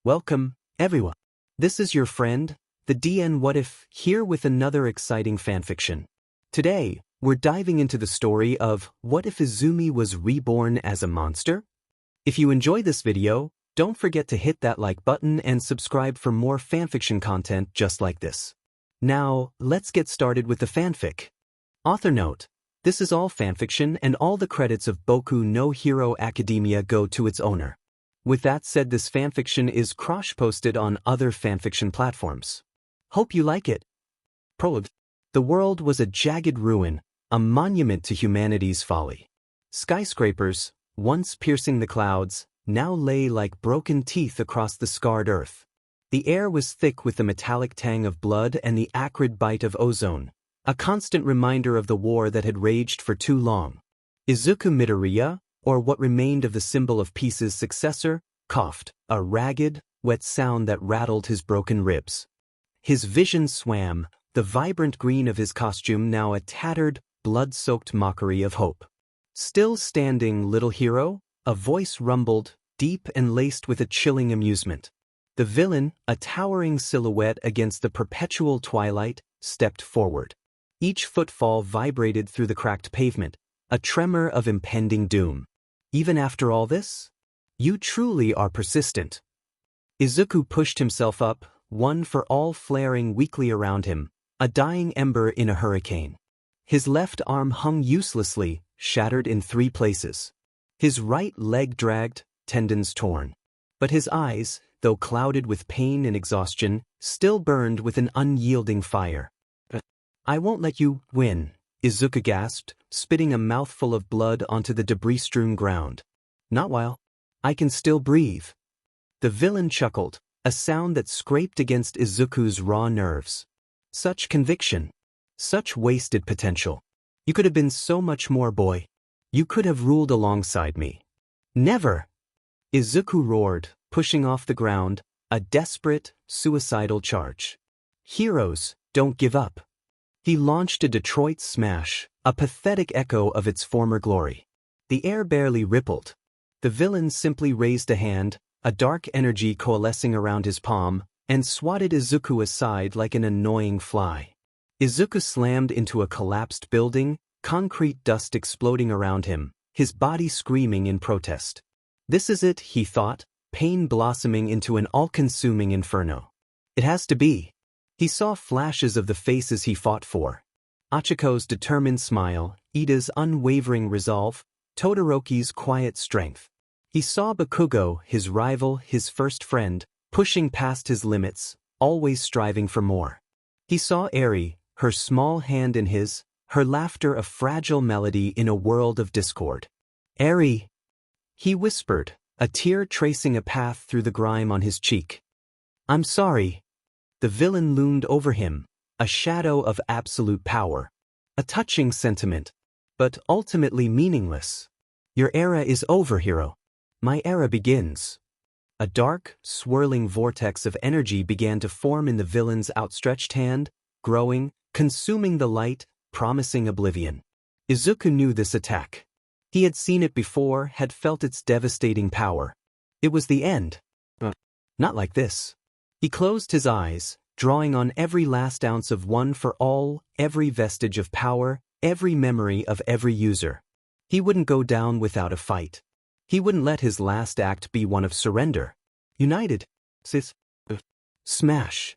Welcome, everyone. This is your friend, the DN What If, here with another exciting fanfiction. Today, we're diving into the story of what if Izumi was reborn as a monster? If you enjoy this video, don't forget to hit that like button and subscribe for more fanfiction content just like this. Now, let's get started with the fanfic. Author note: this is all fanfiction and all the credits of Boku no Hero Academia go to its owner. With that said, this fanfiction is cross-posted on other fanfiction platforms. Hope you like it. Prologue. The world was a jagged ruin, a monument to humanity's folly. Skyscrapers, once piercing the clouds, now lay like broken teeth across the scarred earth. The air was thick with the metallic tang of blood and the acrid bite of ozone, a constant reminder of the war that had raged for too long. Izuku Midoriya, or what remained of the symbol of peace's successor, coughed, a ragged, wet sound that rattled his broken ribs. His vision swam, the vibrant green of his costume now a tattered, blood-soaked mockery of hope. Still standing, little hero? A voice rumbled, deep and laced with a chilling amusement. The villain, a towering silhouette against the perpetual twilight, stepped forward. Each footfall vibrated through the cracked pavement, a tremor of impending doom. Even after all this? You truly are persistent. Izuku pushed himself up, one for all flaring weakly around him, a dying ember in a hurricane. His left arm hung uselessly, shattered in 3 places. His right leg dragged, tendons torn. But his eyes, though clouded with pain and exhaustion, still burned with an unyielding fire. I won't let you win, Izuku gasped, spitting a mouthful of blood onto the debris-strewn ground. Not while I can still breathe. The villain chuckled, a sound that scraped against Izuku's raw nerves. Such conviction. Such wasted potential. You could have been so much more, boy. You could have ruled alongside me. Never! Izuku roared, pushing off the ground, a desperate, suicidal charge. Heroes don't give up. He launched a Detroit smash, a pathetic echo of its former glory. The air barely rippled. The villain simply raised a hand, a dark energy coalescing around his palm, and swatted Izuku aside like an annoying fly. Izuku slammed into a collapsed building, concrete dust exploding around him, his body screaming in protest. This is it, he thought, pain blossoming into an all-consuming inferno. It has to be. He saw flashes of the faces he fought for. Achiko's determined smile, Ida's unwavering resolve, Todoroki's quiet strength. He saw Bakugo, his rival, his first friend, pushing past his limits, always striving for more. He saw Eri, her small hand in his, her laughter a fragile melody in a world of discord. Eri! He whispered, a tear tracing a path through the grime on his cheek. I'm sorry. The villain loomed over him, a shadow of absolute power. A touching sentiment, but ultimately meaningless. Your era is over, hero. My era begins. A dark, swirling vortex of energy began to form in the villain's outstretched hand, growing, consuming the light, promising oblivion. Izuku knew this attack. He had seen it before, had felt its devastating power. It was the end. Not like this. He closed his eyes, drawing on every last ounce of one for all, every vestige of power, every memory of every user. He wouldn't go down without a fight. He wouldn't let his last act be one of surrender. United. Smash.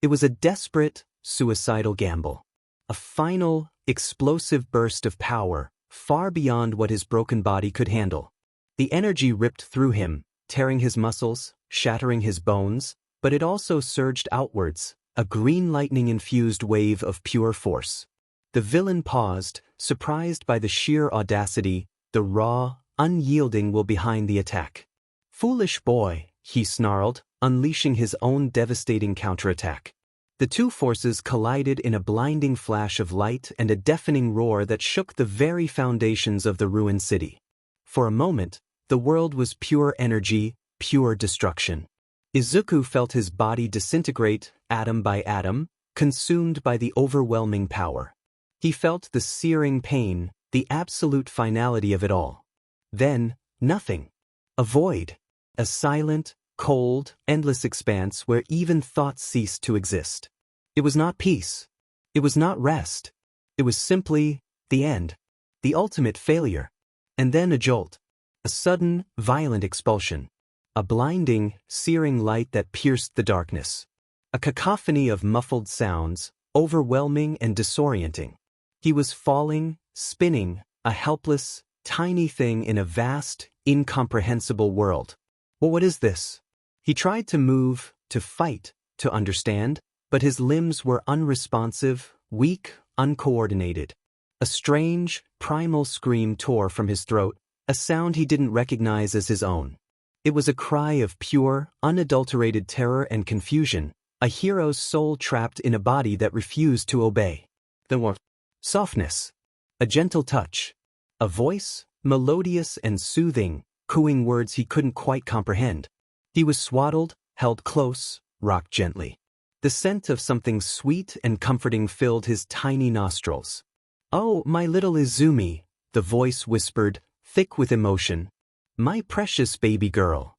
It was a desperate, suicidal gamble. A final, explosive burst of power, far beyond what his broken body could handle. The energy ripped through him, tearing his muscles, shattering his bones, but it also surged outwards, a green lightning-infused wave of pure force. The villain paused, surprised by the sheer audacity, the raw, unyielding will behind the attack. Foolish boy, he snarled, unleashing his own devastating counterattack. The two forces collided in a blinding flash of light and a deafening roar that shook the very foundations of the ruined city. For a moment, the world was pure energy, pure destruction. Izuku felt his body disintegrate, atom by atom, consumed by the overwhelming power. He felt the searing pain, the absolute finality of it all. Then, nothing. A void. A silent, cold, endless expanse where even thoughts ceased to exist. It was not peace. It was not rest. It was simply the end, the ultimate failure. And then a jolt. A sudden, violent expulsion. A blinding, searing light that pierced the darkness. A cacophony of muffled sounds, overwhelming and disorienting. He was falling, spinning, a helpless, tiny thing in a vast, incomprehensible world. Well, what is this? He tried to move, to fight, to understand, but his limbs were unresponsive, weak, uncoordinated. A strange, primal scream tore from his throat, a sound he didn't recognize as his own. It was a cry of pure, unadulterated terror and confusion, a hero's soul trapped in a body that refused to obey. Then what? Softness. A gentle touch. A voice, melodious and soothing, cooing words he couldn't quite comprehend. He was swaddled, held close, rocked gently. The scent of something sweet and comforting filled his tiny nostrils. "Oh, my little Izumi," the voice whispered, thick with emotion. "My precious baby girl."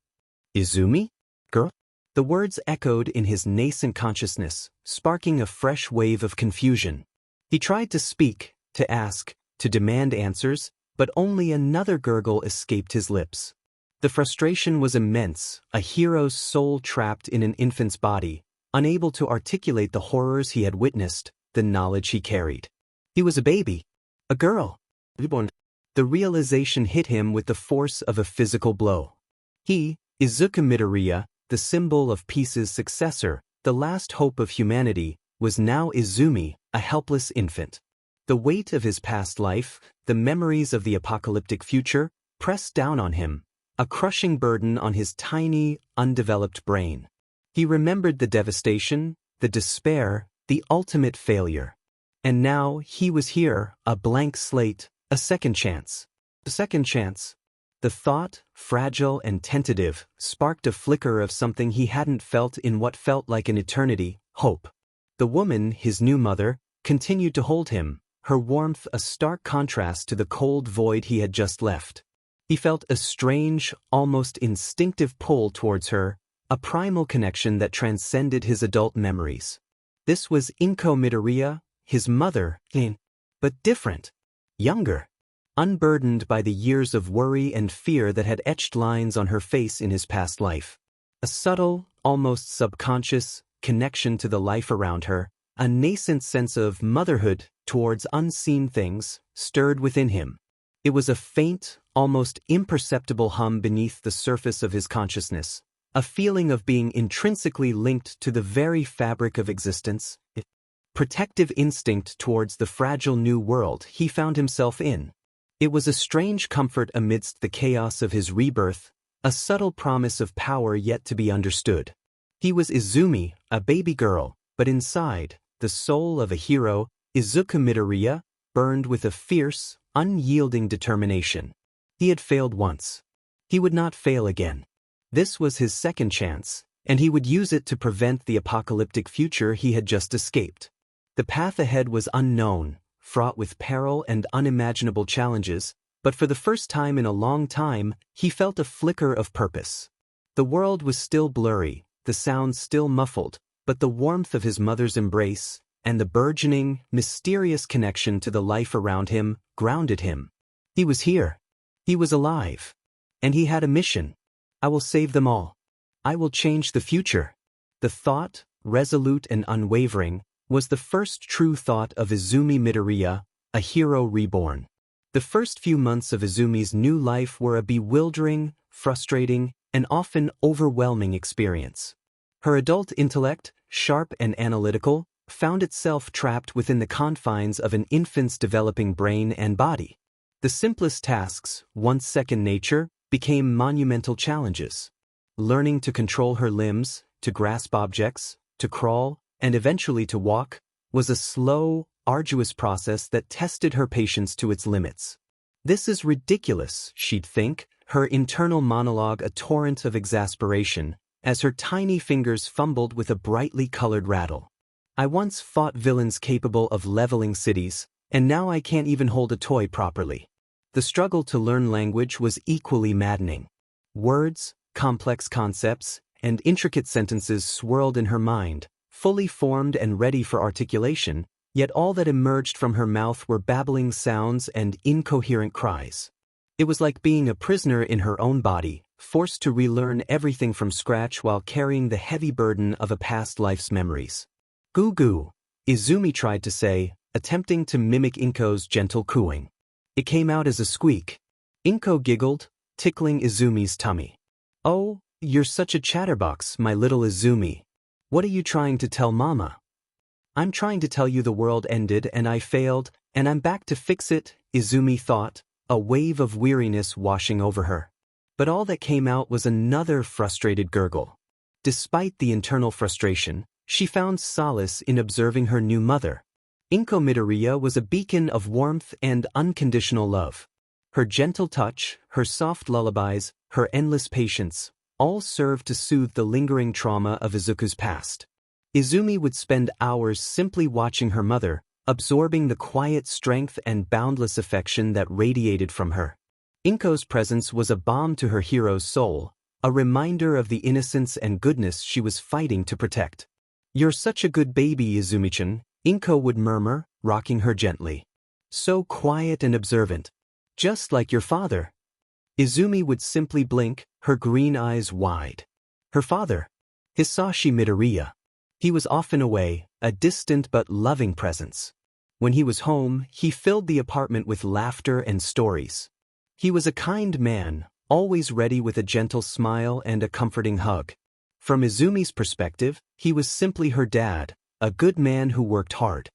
"Izumi? Girl?" The words echoed in his nascent consciousness, sparking a fresh wave of confusion. He tried to speak, to ask, to demand answers, but only another gurgle escaped his lips. The frustration was immense, a hero's soul trapped in an infant's body, unable to articulate the horrors he had witnessed, the knowledge he carried. He was a baby. A girl. Reborn. The realization hit him with the force of a physical blow. He, Izuku Midoriya, the symbol of peace's successor, the last hope of humanity, was now Izumi, a helpless infant. The weight of his past life, the memories of the apocalyptic future, pressed down on him, a crushing burden on his tiny, undeveloped brain. He remembered the devastation, the despair, the ultimate failure. And now he was here, a blank slate, a second chance. A second chance. The thought, fragile and tentative, sparked a flicker of something he hadn't felt in what felt like an eternity, hope. The woman, his new mother, continued to hold him, her warmth a stark contrast to the cold void he had just left. He felt a strange, almost instinctive pull towards her, a primal connection that transcended his adult memories. This was Inko Midoriya, his mother, but different, younger, unburdened by the years of worry and fear that had etched lines on her face in his past life. A subtle, almost subconscious, connection to the life around her, a nascent sense of motherhood towards unseen things, stirred within him. It was a faint, almost imperceptible hum beneath the surface of his consciousness, a feeling of being intrinsically linked to the very fabric of existence, a protective instinct towards the fragile new world he found himself in. It was a strange comfort amidst the chaos of his rebirth, a subtle promise of power yet to be understood. He was Izumi, a baby girl, but inside, the soul of a hero, Izuku Midoriya, burned with a fierce, unyielding determination. He had failed once. He would not fail again. This was his second chance, and he would use it to prevent the apocalyptic future he had just escaped. The path ahead was unknown, fraught with peril and unimaginable challenges, but for the first time in a long time, he felt a flicker of purpose. The world was still blurry, the sounds still muffled, but the warmth of his mother's embrace, and the burgeoning, mysterious connection to the life around him, grounded him. He was here. He was alive. And he had a mission. I will save them all. I will change the future. The thought, resolute and unwavering, was the first true thought of Izumi Midoriya, a hero reborn. The first few months of Izumi's new life were a bewildering, frustrating, and often overwhelming experience. Her adult intellect, sharp and analytical, found itself trapped within the confines of an infant's developing brain and body. The simplest tasks, once second nature, became monumental challenges. Learning to control her limbs, to grasp objects, to crawl, and eventually to walk, was a slow, arduous process that tested her patience to its limits. "This is ridiculous," she'd think, her internal monologue a torrent of exasperation, as her tiny fingers fumbled with a brightly colored rattle. "I once fought villains capable of leveling cities, and now I can't even hold a toy properly." The struggle to learn language was equally maddening. Words, complex concepts, and intricate sentences swirled in her mind, fully formed and ready for articulation, yet all that emerged from her mouth were babbling sounds and incoherent cries. It was like being a prisoner in her own body, forced to relearn everything from scratch while carrying the heavy burden of a past life's memories. Goo goo, Izumi tried to say, attempting to mimic Inko's gentle cooing. It came out as a squeak. Inko giggled, tickling Izumi's tummy. Oh, you're such a chatterbox, my little Izumi. What are you trying to tell Mama? I'm trying to tell you the world ended and I failed, and I'm back to fix it, Izumi thought, a wave of weariness washing over her. But all that came out was another frustrated gurgle. Despite the internal frustration, she found solace in observing her new mother. Inko Midoriya was a beacon of warmth and unconditional love. Her gentle touch, her soft lullabies, her endless patience, all served to soothe the lingering trauma of Izuku's past. Izumi would spend hours simply watching her mother, absorbing the quiet strength and boundless affection that radiated from her. Inko's presence was a balm to her hero's soul, a reminder of the innocence and goodness she was fighting to protect. You're such a good baby, Izumi-chan, Inko would murmur, rocking her gently. So quiet and observant. Just like your father. Izumi would simply blink, her green eyes wide. Her father? Hisashi Midoriya. He was often away, a distant but loving presence. When he was home, he filled the apartment with laughter and stories. He was a kind man, always ready with a gentle smile and a comforting hug. From Izumi's perspective, he was simply her dad, a good man who worked hard.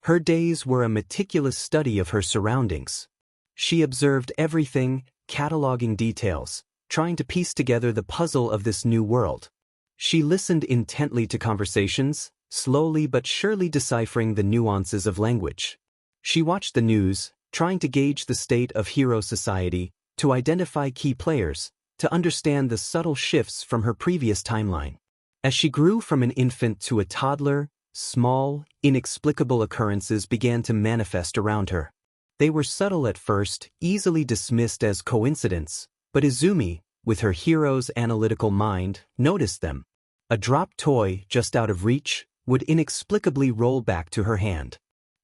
Her days were a meticulous study of her surroundings. She observed everything, cataloging details, trying to piece together the puzzle of this new world. She listened intently to conversations, slowly but surely deciphering the nuances of language. She watched the news, trying to gauge the state of hero society, to identify key players, to understand the subtle shifts from her previous timeline. As she grew from an infant to a toddler, small, inexplicable occurrences began to manifest around her. They were subtle at first, easily dismissed as coincidence, but Izumi, with her hero's analytical mind, noticed them. A dropped toy, just out of reach, would inexplicably roll back to her hand.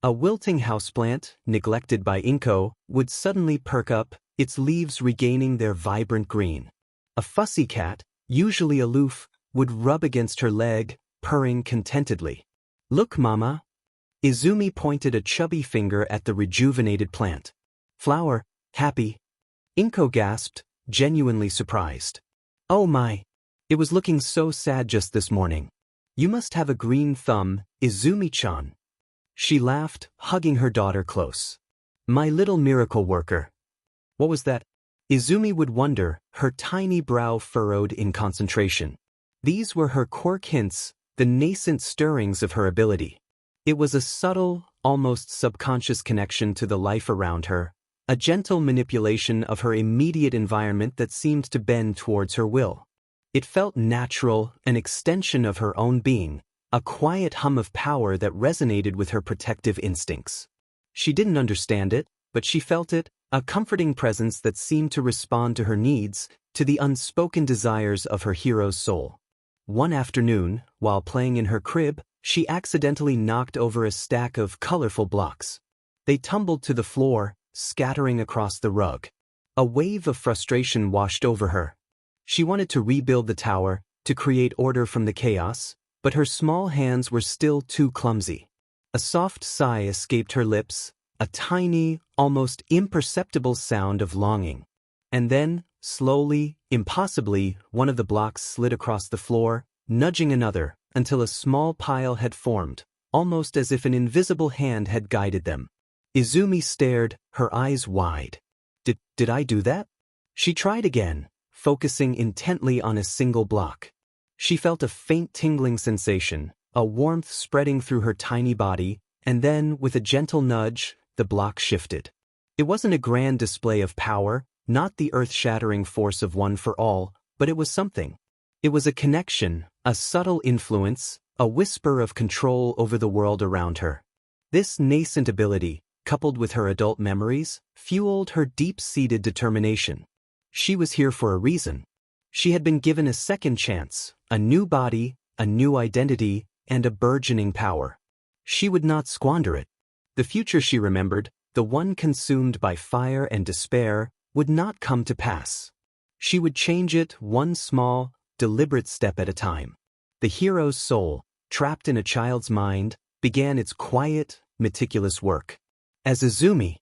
A wilting houseplant, neglected by Inko, would suddenly perk up, its leaves regaining their vibrant green. A fussy cat, usually aloof, would rub against her leg, purring contentedly. Look, Mama. Izumi pointed a chubby finger at the rejuvenated plant. Flower, happy. Inko gasped, genuinely surprised. Oh my. It was looking so sad just this morning. You must have a green thumb, Izumi-chan. She laughed, hugging her daughter close. My little miracle worker. What was that? Izumi would wonder, her tiny brow furrowed in concentration. These were her quirk hints, the nascent stirrings of her ability. It was a subtle, almost subconscious connection to the life around her, a gentle manipulation of her immediate environment that seemed to bend towards her will. It felt natural, an extension of her own being, a quiet hum of power that resonated with her protective instincts. She didn't understand it, but she felt it, a comforting presence that seemed to respond to her needs, to the unspoken desires of her hero's soul. One afternoon, while playing in her crib, she accidentally knocked over a stack of colorful blocks. They tumbled to the floor, scattering across the rug. A wave of frustration washed over her. She wanted to rebuild the tower, to create order from the chaos, but her small hands were still too clumsy. A soft sigh escaped her lips, a tiny, almost imperceptible sound of longing. And then, slowly, impossibly, one of the blocks slid across the floor, nudging another, until a small pile had formed, almost as if an invisible hand had guided them. Izumi stared, her eyes wide. Did I do that? She tried again, focusing intently on a single block. She felt a faint tingling sensation, a warmth spreading through her tiny body, and then, with a gentle nudge, the block shifted. It wasn't a grand display of power, not the earth-shattering force of One for All, but it was something. It was a connection, a subtle influence, a whisper of control over the world around her. This nascent ability, coupled with her adult memories, fueled her deep-seated determination. She was here for a reason. She had been given a second chance, a new body, a new identity, and a burgeoning power. She would not squander it. The future she remembered, the one consumed by fire and despair, would not come to pass. She would change it one small, deliberate step at a time. The hero's soul, trapped in a child's mind, began its quiet, meticulous work. As Izumi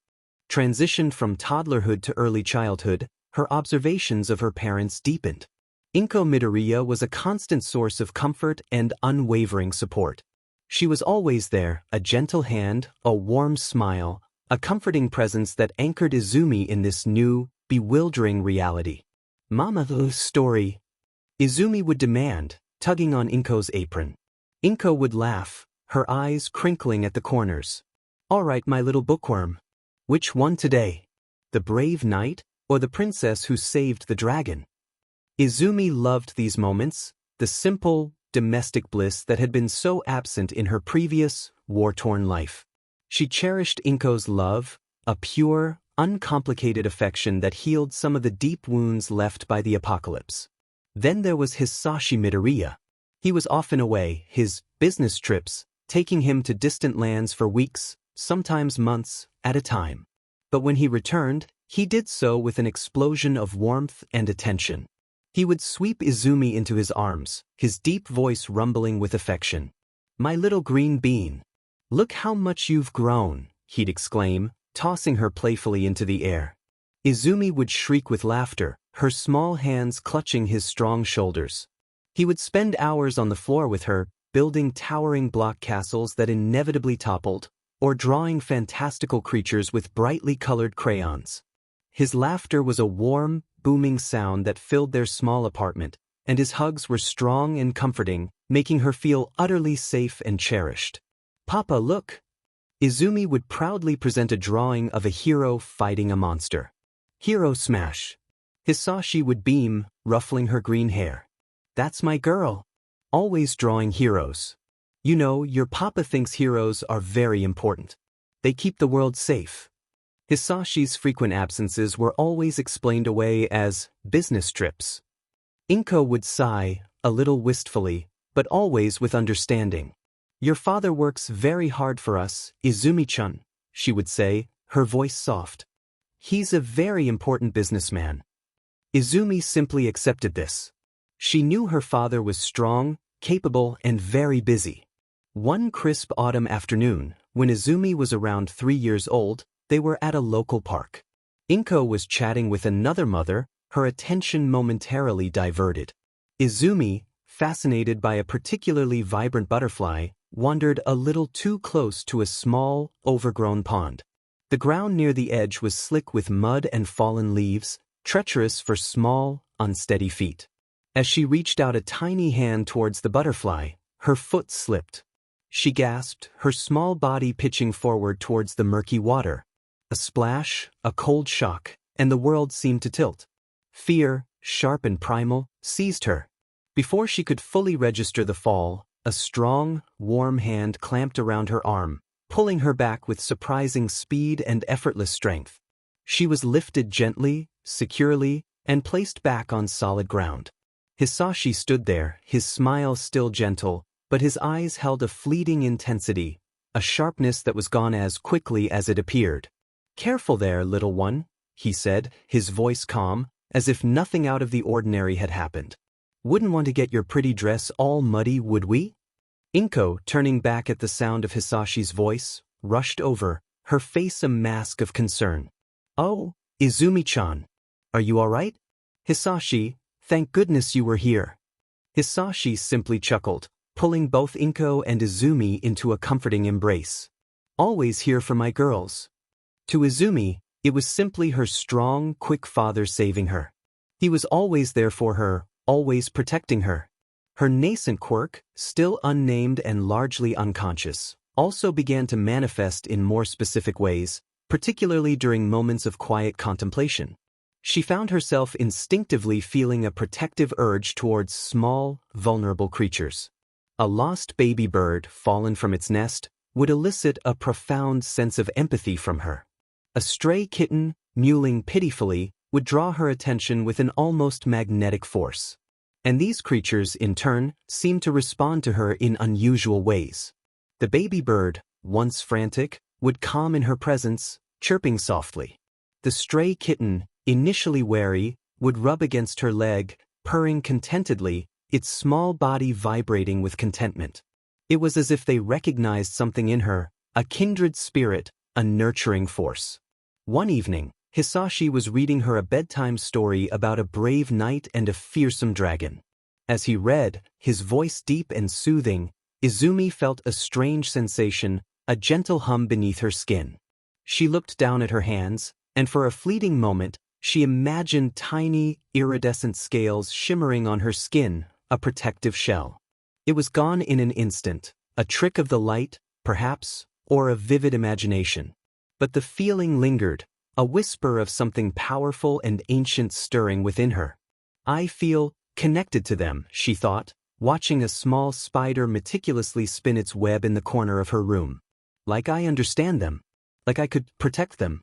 transitioned from toddlerhood to early childhood, her observations of her parents deepened. Inko Midoriya was a constant source of comfort and unwavering support. She was always there, a gentle hand, a warm smile, a comforting presence that anchored Izumi in this new, bewildering reality. "Mama's story," Izumi would demand, tugging on Inko's apron. Inko would laugh, her eyes crinkling at the corners. "All right, my little bookworm. Which one today? The brave knight, or the princess who saved the dragon?" Izumi loved these moments, the simple, domestic bliss that had been so absent in her previous, war-torn life. She cherished Inko's love, a pure, uncomplicated affection that healed some of the deep wounds left by the apocalypse. Then there was Hisashi Midoriya. He was often away, his business trips taking him to distant lands for weeks, sometimes months, at a time. But when he returned, he did so with an explosion of warmth and attention. He would sweep Izumi into his arms, his deep voice rumbling with affection. "My little green bean. Look how much you've grown," he'd exclaim, tossing her playfully into the air. Izumi would shriek with laughter, her small hands clutching his strong shoulders. He would spend hours on the floor with her, building towering block castles that inevitably toppled, or drawing fantastical creatures with brightly colored crayons. His laughter was a warm, booming sound that filled their small apartment, and his hugs were strong and comforting, making her feel utterly safe and cherished. "Papa, look!" Izumi would proudly present a drawing of a hero fighting a monster. "Hero smash!" Hisashi would beam, ruffling her green hair. "That's my girl. Always drawing heroes. You know, your papa thinks heroes are very important. They keep the world safe." Hisashi's frequent absences were always explained away as business trips. Inko would sigh, a little wistfully, but always with understanding. "Your father works very hard for us, Izumi-chan," she would say, her voice soft. "He's a very important businessman." Izumi simply accepted this. She knew her father was strong, capable, and very busy. One crisp autumn afternoon, when Izumi was around 3 years old, they were at a local park. Inko was chatting with another mother, her attention momentarily diverted. Izumi, fascinated by a particularly vibrant butterfly, wandered a little too close to a small, overgrown pond. The ground near the edge was slick with mud and fallen leaves, treacherous for small, unsteady feet. As she reached out a tiny hand towards the butterfly, her foot slipped. She gasped, her small body pitching forward towards the murky water. A splash, a cold shock, and the world seemed to tilt. Fear, sharp and primal, seized her. Before she could fully register the fall, a strong, warm hand clamped around her arm, pulling her back with surprising speed and effortless strength. She was lifted gently, securely, and placed back on solid ground. Hisashi stood there, his smile still gentle, but his eyes held a fleeting intensity, a sharpness that was gone as quickly as it appeared. "Careful there, little one," he said, his voice calm, as if nothing out of the ordinary had happened. "Wouldn't want to get your pretty dress all muddy, would we?" Inko, turning back at the sound of Hisashi's voice, rushed over, her face a mask of concern. "Oh, Izumi-chan. Are you all right?" "Hisashi, thank goodness you were here." Hisashi simply chuckled, pulling both Inko and Izumi into a comforting embrace. "Always here for my girls." To Izumi, it was simply her strong, quick father saving her. He was always there for her, always protecting her. Her nascent quirk, still unnamed and largely unconscious, also began to manifest in more specific ways, particularly during moments of quiet contemplation. She found herself instinctively feeling a protective urge towards small, vulnerable creatures. A lost baby bird, fallen from its nest, would elicit a profound sense of empathy from her. A stray kitten, mewling pitifully, would draw her attention with an almost magnetic force. And these creatures, in turn, seemed to respond to her in unusual ways. The baby bird, once frantic, would calm in her presence, chirping softly. The stray kitten, initially wary, would rub against her leg, purring contentedly, its small body vibrating with contentment. It was as if they recognized something in her, a kindred spirit, a nurturing force. One evening, Hisashi was reading her a bedtime story about a brave knight and a fearsome dragon. As he read, his voice deep and soothing, Izumi felt a strange sensation, a gentle hum beneath her skin. She looked down at her hands, and for a fleeting moment, she imagined tiny, iridescent scales shimmering on her skin, a protective shell. It was gone in an instant, a trick of the light, perhaps, or a vivid imagination. But the feeling lingered, a whisper of something powerful and ancient stirring within her. I feel connected to them, she thought, watching a small spider meticulously spin its web in the corner of her room. Like I understand them. Like I could protect them.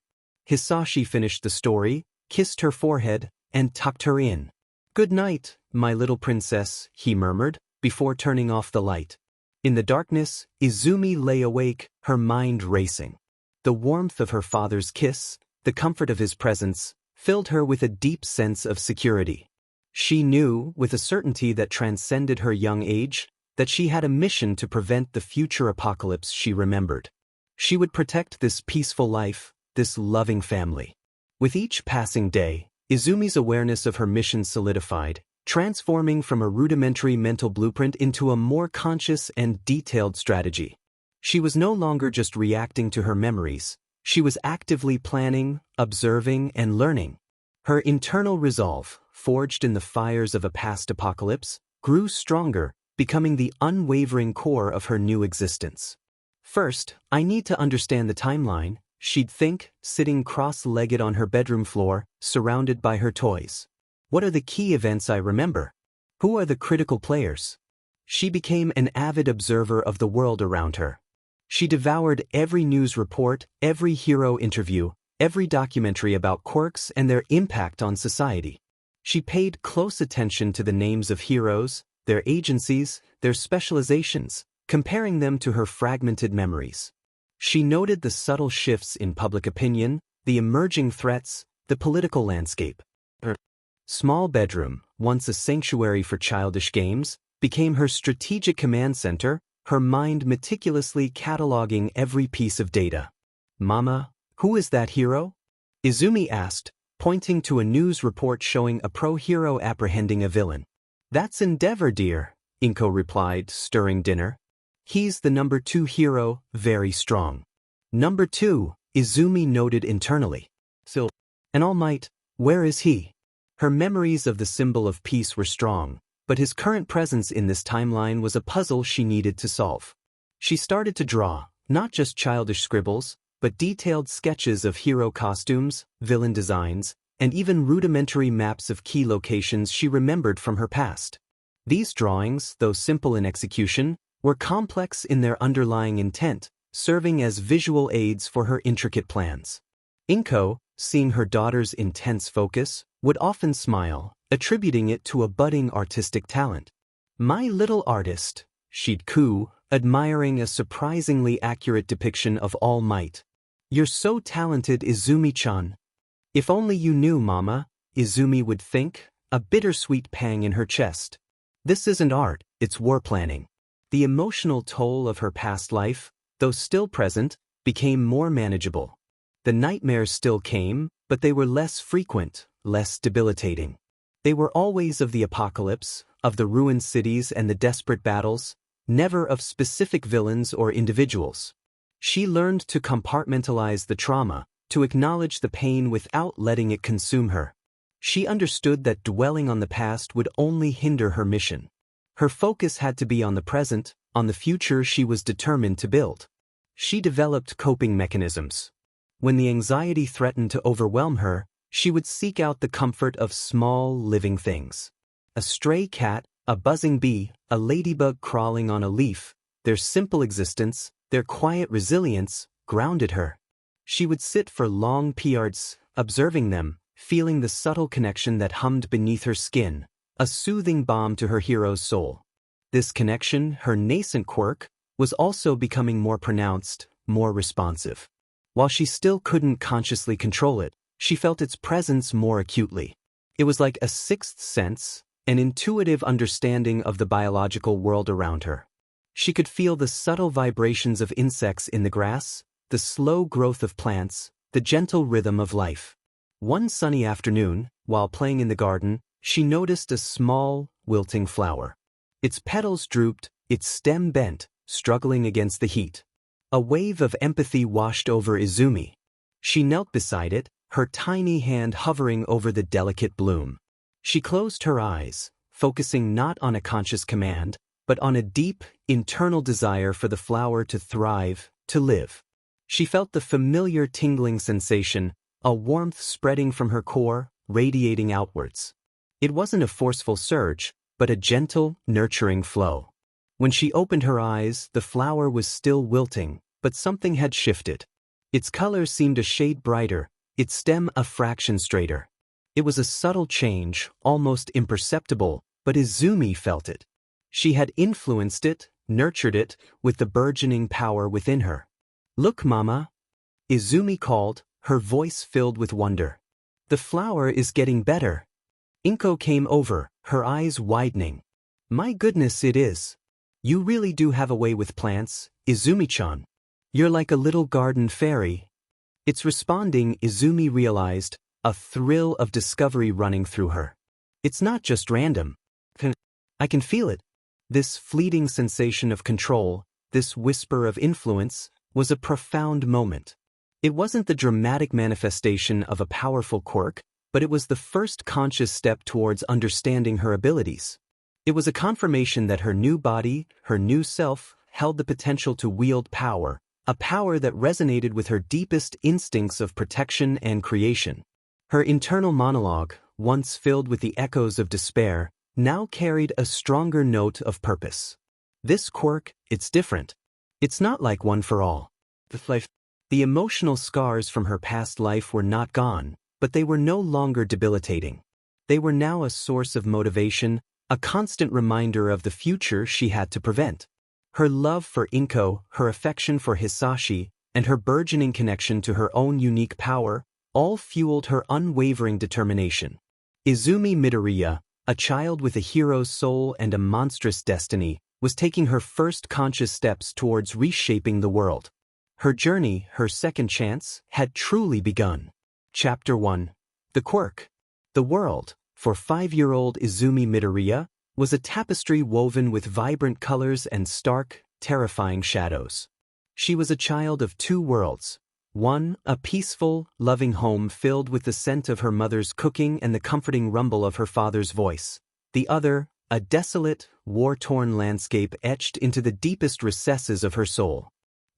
Hisashi finished the story, kissed her forehead, and tucked her in. "Good night, my little princess," he murmured, before turning off the light. In the darkness, Izumi lay awake, her mind racing. The warmth of her father's kiss, the comfort of his presence, filled her with a deep sense of security. She knew, with a certainty that transcended her young age, that she had a mission to prevent the future apocalypse she remembered. She would protect this peaceful life, this loving family. With each passing day, Izumi's awareness of her mission solidified, transforming from a rudimentary mental blueprint into a more conscious and detailed strategy. She was no longer just reacting to her memories, she was actively planning, observing, and learning. Her internal resolve, forged in the fires of a past apocalypse, grew stronger, becoming the unwavering core of her new existence. "First, I need to understand the timeline," she'd think, sitting cross-legged on her bedroom floor, surrounded by her toys. "What are the key events I remember? Who are the critical players?" She became an avid observer of the world around her. She devoured every news report, every hero interview, every documentary about quirks and their impact on society. She paid close attention to the names of heroes, their agencies, their specializations, comparing them to her fragmented memories. She noted the subtle shifts in public opinion, the emerging threats, the political landscape. Her small bedroom, once a sanctuary for childish games, became her strategic command center, her mind meticulously cataloging every piece of data. "Mama, who is that hero?" Izumi asked, pointing to a news report showing a pro-hero apprehending a villain. "That's Endeavor, dear," Inko replied, stirring dinner. "He's the number 2 hero, very strong." "Number 2, Izumi noted internally. "So, and All Might, where is he?" Her memories of the symbol of peace were strong, but his current presence in this timeline was a puzzle she needed to solve. She started to draw, not just childish scribbles, but detailed sketches of hero costumes, villain designs, and even rudimentary maps of key locations she remembered from her past. These drawings, though simple in execution, were complex in their underlying intent, serving as visual aids for her intricate plans. Inko, seeing her daughter's intense focus, would often smile, attributing it to a budding artistic talent. "My little artist," she'd coo, admiring a surprisingly accurate depiction of All Might. "You're so talented, Izumi-chan." "If only you knew, Mama," Izumi would think, a bittersweet pang in her chest. This isn't art, it's war planning. The emotional toll of her past life, though still present, became more manageable. The nightmares still came, but they were less frequent, less debilitating. They were always of the apocalypse, of the ruined cities and the desperate battles, never of specific villains or individuals. She learned to compartmentalize the trauma, to acknowledge the pain without letting it consume her. She understood that dwelling on the past would only hinder her mission. Her focus had to be on the present, on the future she was determined to build. She developed coping mechanisms. When the anxiety threatened to overwhelm her, she would seek out the comfort of small, living things. A stray cat, a buzzing bee, a ladybug crawling on a leaf, their simple existence, their quiet resilience, grounded her. She would sit for long periods, observing them, feeling the subtle connection that hummed beneath her skin, a soothing balm to her hero's soul. This connection, her nascent quirk, was also becoming more pronounced, more responsive. While she still couldn't consciously control it, she felt its presence more acutely. It was like a sixth sense, an intuitive understanding of the biological world around her. She could feel the subtle vibrations of insects in the grass, the slow growth of plants, the gentle rhythm of life. One sunny afternoon, while playing in the garden, she noticed a small, wilting flower. Its petals drooped, its stem bent, struggling against the heat. A wave of empathy washed over Izumi. She knelt beside it, her tiny hand hovering over the delicate bloom. She closed her eyes, focusing not on a conscious command, but on a deep, internal desire for the flower to thrive, to live. She felt the familiar tingling sensation, a warmth spreading from her core, radiating outwards. It wasn't a forceful surge, but a gentle, nurturing flow. When she opened her eyes, the flower was still wilting, but something had shifted. Its color seemed a shade brighter, its stem a fraction straighter. It was a subtle change, almost imperceptible, but Izumi felt it. She had influenced it, nurtured it, with the burgeoning power within her. "Look, Mama," Izumi called, her voice filled with wonder. "The flower is getting better." Inko came over, her eyes widening. "My goodness, it is. You really do have a way with plants, Izumi-chan. You're like a little garden fairy." It's responding, Izumi realized, a thrill of discovery running through her. It's not just random. I can feel it. This fleeting sensation of control, this whisper of influence, was a profound moment. It wasn't the dramatic manifestation of a powerful quirk, but it was the first conscious step towards understanding her abilities. It was a confirmation that her new body, her new self, held the potential to wield power, a power that resonated with her deepest instincts of protection and creation. Her internal monologue, once filled with the echoes of despair, now carried a stronger note of purpose. This quirk, it's different. It's not like One for All. The emotional scars from her past life were not gone, but they were no longer debilitating. They were now a source of motivation, a constant reminder of the future she had to prevent. Her love for Inko, her affection for Hisashi, and her burgeoning connection to her own unique power, all fueled her unwavering determination. Izumi Midoriya, a child with a hero's soul and a monstrous destiny, was taking her first conscious steps towards reshaping the world. Her journey, her second chance, had truly begun. Chapter 1. The Quirk. The world, for 5-year-old Izumi Midoriya, was a tapestry woven with vibrant colors and stark, terrifying shadows. She was a child of two worlds. One, a peaceful, loving home filled with the scent of her mother's cooking and the comforting rumble of her father's voice. The other, a desolate, war-torn landscape etched into the deepest recesses of her soul.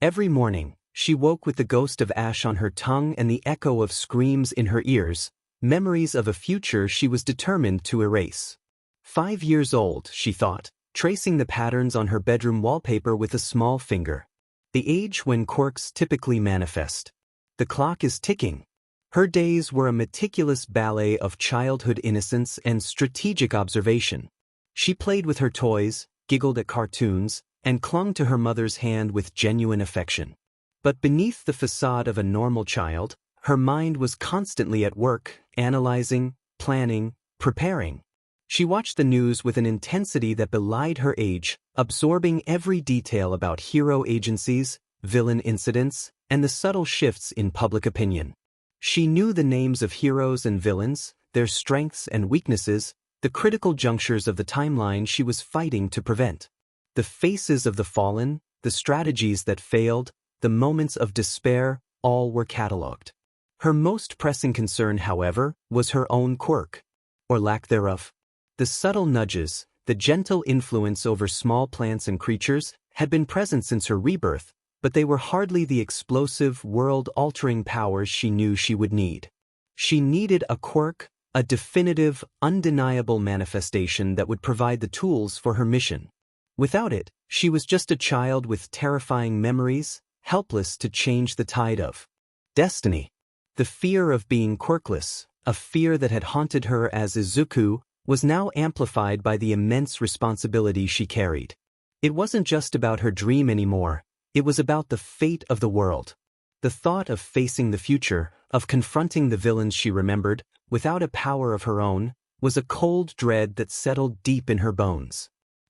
Every morning, she woke with the ghost of ash on her tongue and the echo of screams in her ears, memories of a future she was determined to erase. 5 years old, she thought, tracing the patterns on her bedroom wallpaper with a small finger. The age when quirks typically manifest. The clock is ticking. Her days were a meticulous ballet of childhood innocence and strategic observation. She played with her toys, giggled at cartoons, and clung to her mother's hand with genuine affection. But beneath the facade of a normal child, her mind was constantly at work, analyzing, planning, preparing. She watched the news with an intensity that belied her age, absorbing every detail about hero agencies, villain incidents, and the subtle shifts in public opinion. She knew the names of heroes and villains, their strengths and weaknesses, the critical junctures of the timeline she was fighting to prevent. The faces of the fallen, the strategies that failed, the moments of despair, all were catalogued. Her most pressing concern, however, was her own quirk, or lack thereof. The subtle nudges, the gentle influence over small plants and creatures, had been present since her rebirth, but they were hardly the explosive, world-altering powers she knew she would need. She needed a quirk, a definitive, undeniable manifestation that would provide the tools for her mission. Without it, she was just a child with terrifying memories, helpless to change the tide of destiny. The fear of being quirkless, A fear that had haunted her as Izuku was now amplified by the immense responsibility she carried. It wasn't just about her dream anymore, it was about the fate of the world. The thought of facing the future, of confronting the villains she remembered, without a power of her own, was a cold dread that settled deep in her bones.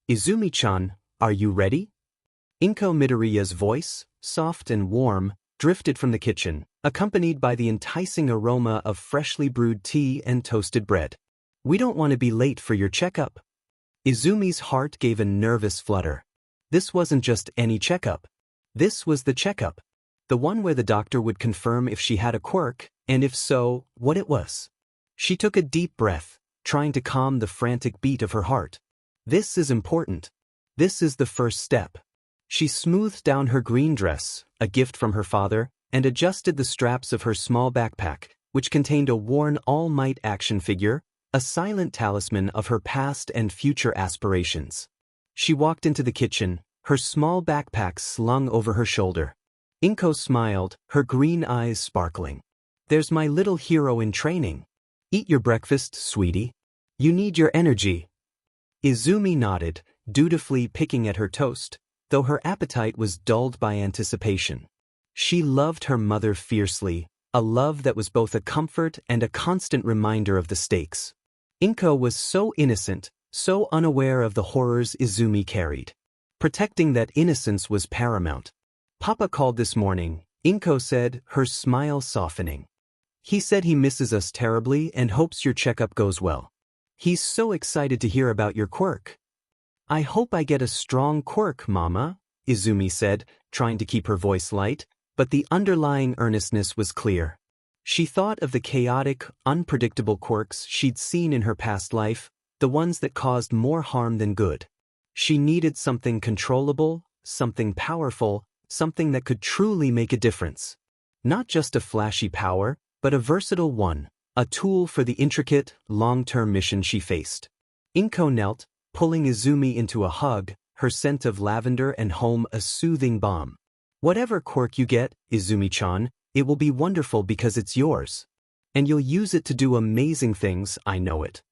"Izumi-chan, are you ready?" Inko Midoriya's voice, soft and warm, drifted from the kitchen, accompanied by the enticing aroma of freshly brewed tea and toasted bread. "We don't want to be late for your checkup." Izumi's heart gave a nervous flutter. This wasn't just any checkup. This was the checkup. The one where the doctor would confirm if she had a quirk, and if so, what it was. She took a deep breath, trying to calm the frantic beat of her heart. This is important. This is the first step. She smoothed down her green dress, a gift from her father, and adjusted the straps of her small backpack, which contained a worn All Might action figure, a silent talisman of her past and future aspirations. She walked into the kitchen, her small backpack slung over her shoulder. Inko smiled, her green eyes sparkling. "There's my little hero in training. Eat your breakfast, sweetie. You need your energy." Izumi nodded, dutifully picking at her toast, though her appetite was dulled by anticipation. She loved her mother fiercely, a love that was both a comfort and a constant reminder of the stakes. Inko was so innocent, so unaware of the horrors Izumi carried. Protecting that innocence was paramount. "Papa called this morning," Inko said, her smile softening. "He said he misses us terribly and hopes your checkup goes well. He's so excited to hear about your quirk." "I hope I get a strong quirk, Mama," Izumi said, trying to keep her voice light, but the underlying earnestness was clear. She thought of the chaotic, unpredictable quirks she'd seen in her past life, the ones that caused more harm than good. She needed something controllable, something powerful, something that could truly make a difference. Not just a flashy power, but a versatile one, a tool for the intricate, long-term mission she faced. Inko knelt, pulling Izumi into a hug, her scent of lavender and home a soothing balm. "Whatever quirk you get, Izumi-chan, it will be wonderful because it's yours. And you'll use it to do amazing things, I know it."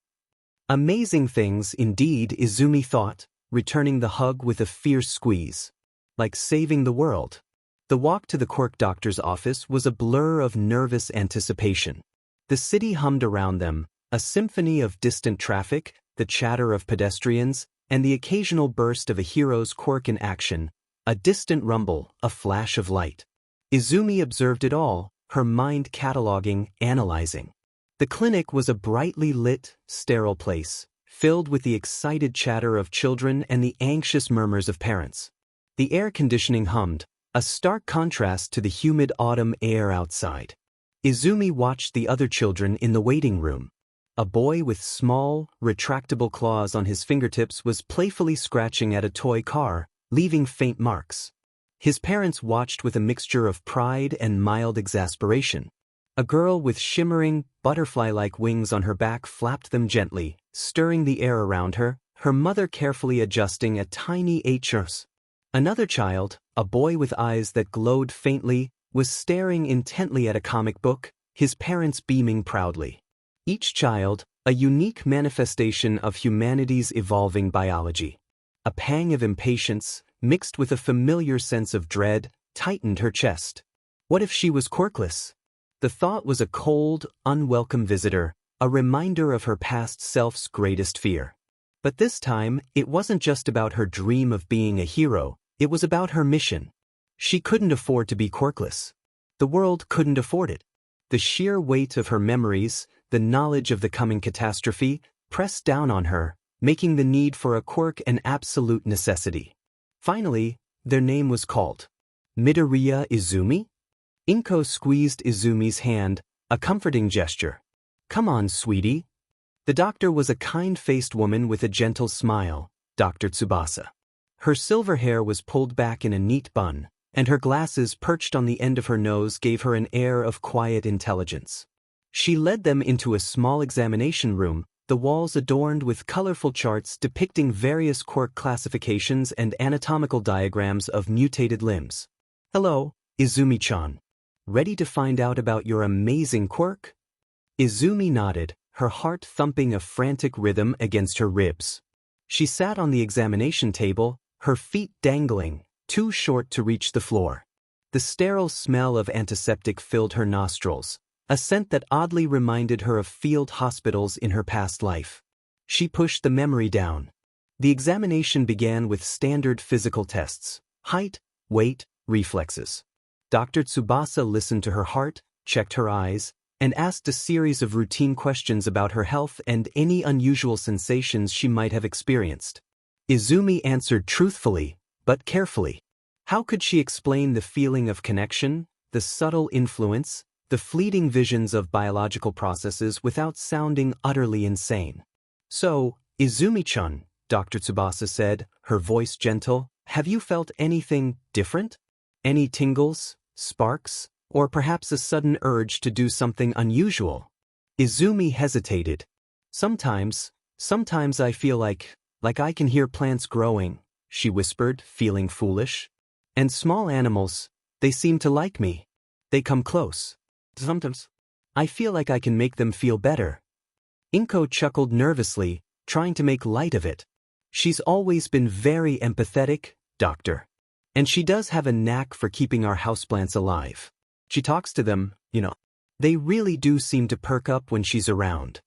Amazing things indeed, Izumi thought, returning the hug with a fierce squeeze. Like saving the world. The walk to the quirk doctor's office was a blur of nervous anticipation. The city hummed around them, a symphony of distant traffic, the chatter of pedestrians, and the occasional burst of a hero's quirk in action, a distant rumble, a flash of light. Izumi observed it all, her mind cataloging, analyzing. The clinic was a brightly lit, sterile place, filled with the excited chatter of children and the anxious murmurs of parents. The air conditioning hummed, a stark contrast to the humid autumn air outside. Izumi watched the other children in the waiting room. A boy with small, retractable claws on his fingertips was playfully scratching at a toy car, leaving faint marks. His parents watched with a mixture of pride and mild exasperation. A girl with shimmering, butterfly-like wings on her back flapped them gently, stirring the air around her, her mother carefully adjusting a tiny H's. Another child, a boy with eyes that glowed faintly, was staring intently at a comic book, his parents beaming proudly. Each child, a unique manifestation of humanity's evolving biology. A pang of impatience, mixed with a familiar sense of dread, tightened her chest. What if she was quirkless? The thought was a cold, unwelcome visitor, a reminder of her past self's greatest fear. But this time, it wasn't just about her dream of being a hero, it was about her mission. She couldn't afford to be quirkless. The world couldn't afford it. The sheer weight of her memories, the knowledge of the coming catastrophe, pressed down on her, making the need for a quirk an absolute necessity. Finally, their name was called. Midoriya Izumi? Inko squeezed Izumi's hand, a comforting gesture. "Come on, sweetie." The doctor was a kind-faced woman with a gentle smile, Dr. Tsubasa. Her silver hair was pulled back in a neat bun, and her glasses perched on the end of her nose gave her an air of quiet intelligence. She led them into a small examination room, the walls adorned with colorful charts depicting various quirk classifications and anatomical diagrams of mutated limbs. "Hello, Izumi-chan. Ready to find out about your amazing quirk?" Izumi nodded, her heart thumping a frantic rhythm against her ribs. She sat on the examination table, her feet dangling, too short to reach the floor. The sterile smell of antiseptic filled her nostrils, a scent that oddly reminded her of field hospitals in her past life. She pushed the memory down. The examination began with standard physical tests: height, weight, reflexes. Dr. Tsubasa listened to her heart, checked her eyes, and asked a series of routine questions about her health and any unusual sensations she might have experienced. Izumi answered truthfully, but carefully. How could she explain the feeling of connection, the subtle influence, the fleeting visions of biological processes without sounding utterly insane? So, Izumi-chan, Dr. Tsubasa said, her voice gentle, have you felt anything different? Any tingles, sparks, or perhaps a sudden urge to do something unusual? Izumi hesitated. Sometimes I feel like I can hear plants growing, she whispered, feeling foolish. And small animals, they seem to like me. They come close. Sometimes I feel like I can make them feel better. Inko chuckled nervously, trying to make light of it. She's always been very empathetic, doctor. And she does have a knack for keeping our houseplants alive. She talks to them, They really do seem to perk up when she's around.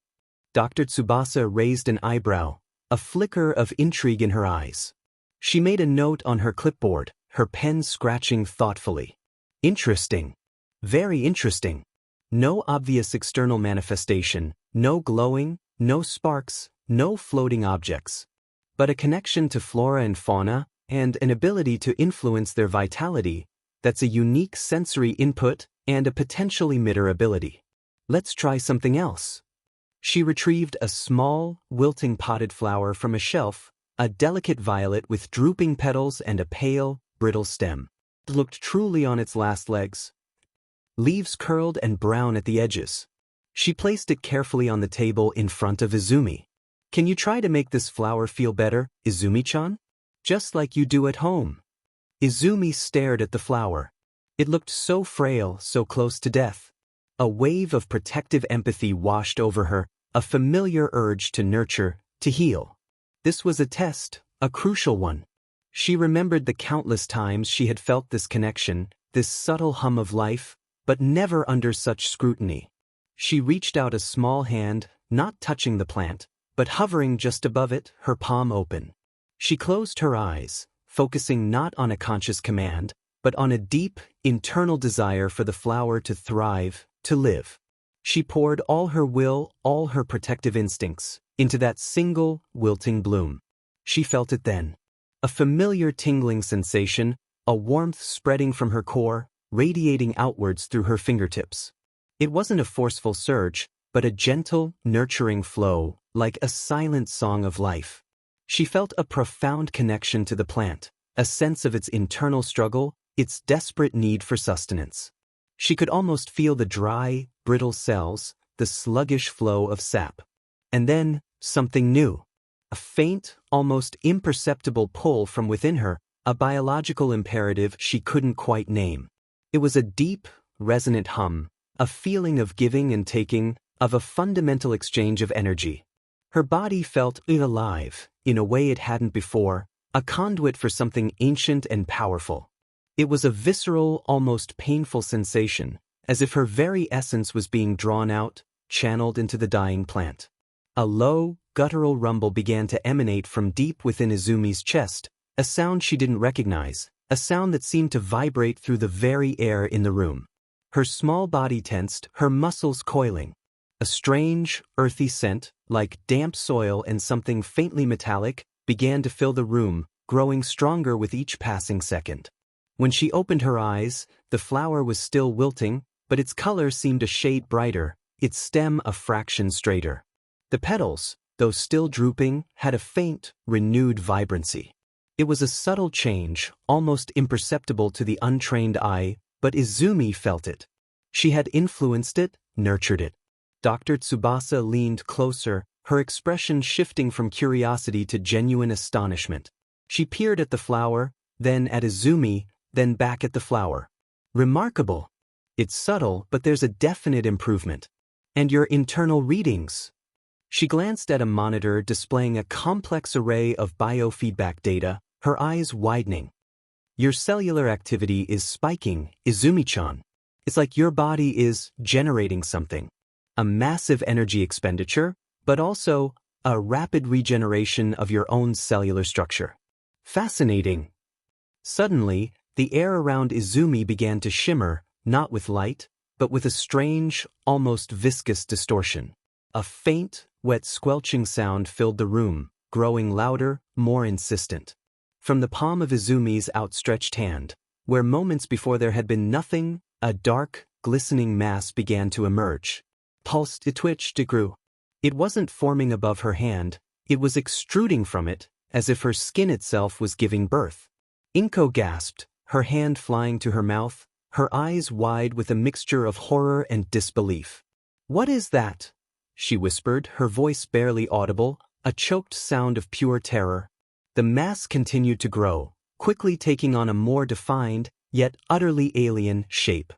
Dr. Tsubasa raised an eyebrow, a flicker of intrigue in her eyes. She made a note on her clipboard, her pen scratching thoughtfully. Interesting. Very interesting. No obvious external manifestation, no glowing, no sparks, no floating objects. But a connection to flora and fauna, and an ability to influence their vitality, that's a unique sensory input and a potential emitter ability. Let's try something else. She retrieved a small, wilting potted flower from a shelf, a delicate violet with drooping petals and a pale, brittle stem. It looked truly on its last legs. Leaves curled and brown at the edges. She placed it carefully on the table in front of Izumi. Can you try to make this flower feel better, Izumi-chan? Just like you do at home. Izumi stared at the flower. It looked so frail, so close to death. A wave of protective empathy washed over her, a familiar urge to nurture, to heal. This was a test, a crucial one. She remembered the countless times she had felt this connection, this subtle hum of life, but never under such scrutiny. She reached out a small hand, not touching the plant, but hovering just above it, her palm open. She closed her eyes, focusing not on a conscious command, but on a deep, internal desire for the flower to thrive, to live. She poured all her will, all her protective instincts, into that single, wilting bloom. She felt it then. A familiar tingling sensation, a warmth spreading from her core, radiating outwards through her fingertips. It wasn't a forceful surge, but a gentle, nurturing flow, like a silent song of life. She felt a profound connection to the plant, a sense of its internal struggle, its desperate need for sustenance. She could almost feel the dry, brittle cells, the sluggish flow of sap. And then, something new. A faint, almost imperceptible pull from within her, a biological imperative she couldn't quite name. It was a deep, resonant hum, a feeling of giving and taking, of a fundamental exchange of energy. Her body felt alive, in a way it hadn't before, a conduit for something ancient and powerful. It was a visceral, almost painful sensation, as if her very essence was being drawn out, channeled into the dying plant. A low, guttural rumble began to emanate from deep within Izumi's chest, a sound she didn't recognize, a sound that seemed to vibrate through the very air in the room. Her small body tensed, her muscles coiling. A strange, earthy scent, like damp soil and something faintly metallic, began to fill the room, growing stronger with each passing second. When she opened her eyes, the flower was still wilting, but its color seemed a shade brighter, its stem a fraction straighter. The petals, though still drooping, had a faint, renewed vibrancy. It was a subtle change, almost imperceptible to the untrained eye, but Izumi felt it. She had influenced it, nurtured it. Dr. Tsubasa leaned closer, her expression shifting from curiosity to genuine astonishment. She peered at the flower, then at Izumi, then back at the flower. Remarkable. It's subtle, but there's a definite improvement. And your internal readings? She glanced at a monitor displaying a complex array of biofeedback data, her eyes widening. Your cellular activity is spiking, Izumi-chan. It's like your body is generating something. A massive energy expenditure, but also a rapid regeneration of your own cellular structure. Fascinating. Suddenly, the air around Izumi began to shimmer, not with light, but with a strange, almost viscous distortion. A faint, wet squelching sound filled the room, growing louder, more insistent. From the palm of Izumi's outstretched hand, where moments before there had been nothing, a dark, glistening mass began to emerge. Pulsed, it twitched, it grew. It wasn't forming above her hand, it was extruding from it, as if her skin itself was giving birth. Inko gasped, her hand flying to her mouth, her eyes wide with a mixture of horror and disbelief. "What is that?" she whispered, her voice barely audible, a choked sound of pure terror. The mass continued to grow, quickly taking on a more defined, yet utterly alien, shape.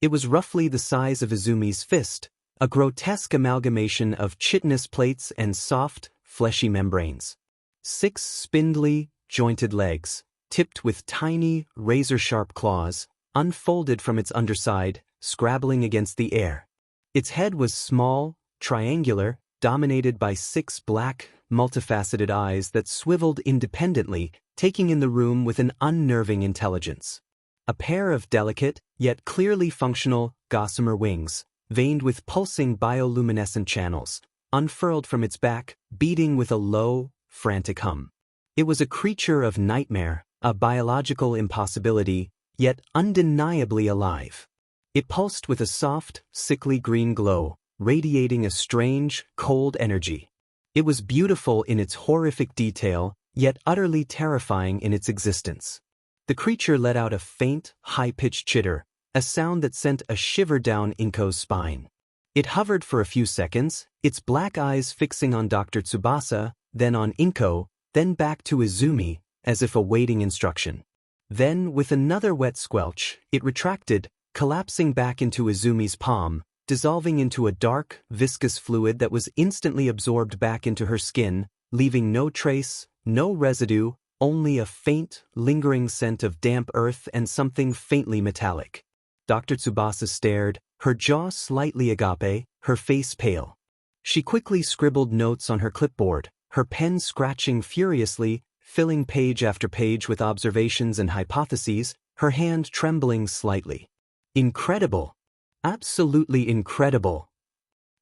It was roughly the size of Izumi's fist, a grotesque amalgamation of chitinous plates and soft, fleshy membranes. 6 spindly, jointed legs, tipped with tiny, razor-sharp claws, unfolded from its underside, scrabbling against the air. Its head was small, triangular, dominated by 6 black, multifaceted eyes that swiveled independently, taking in the room with an unnerving intelligence. A pair of delicate, yet clearly functional, gossamer wings, veined with pulsing bioluminescent channels, unfurled from its back, beating with a low, frantic hum. It was a creature of nightmare, a biological impossibility, yet undeniably alive. It pulsed with a soft, sickly green glow, radiating a strange, cold energy. It was beautiful in its horrific detail, yet utterly terrifying in its existence. The creature let out a faint, high-pitched chitter, a sound that sent a shiver down Inko's spine. It hovered for a few seconds, its black eyes fixing on Dr. Tsubasa, then on Inko, then back to Izumi, as if awaiting instruction. Then, with another wet squelch, it retracted, collapsing back into Izumi's palm, dissolving into a dark, viscous fluid that was instantly absorbed back into her skin, leaving no trace, no residue, only a faint, lingering scent of damp earth and something faintly metallic. Dr. Tsubasa stared, her jaw slightly agape, her face pale. She quickly scribbled notes on her clipboard, her pen scratching furiously, filling page after page with observations and hypotheses, her hand trembling slightly. Incredible. Absolutely incredible.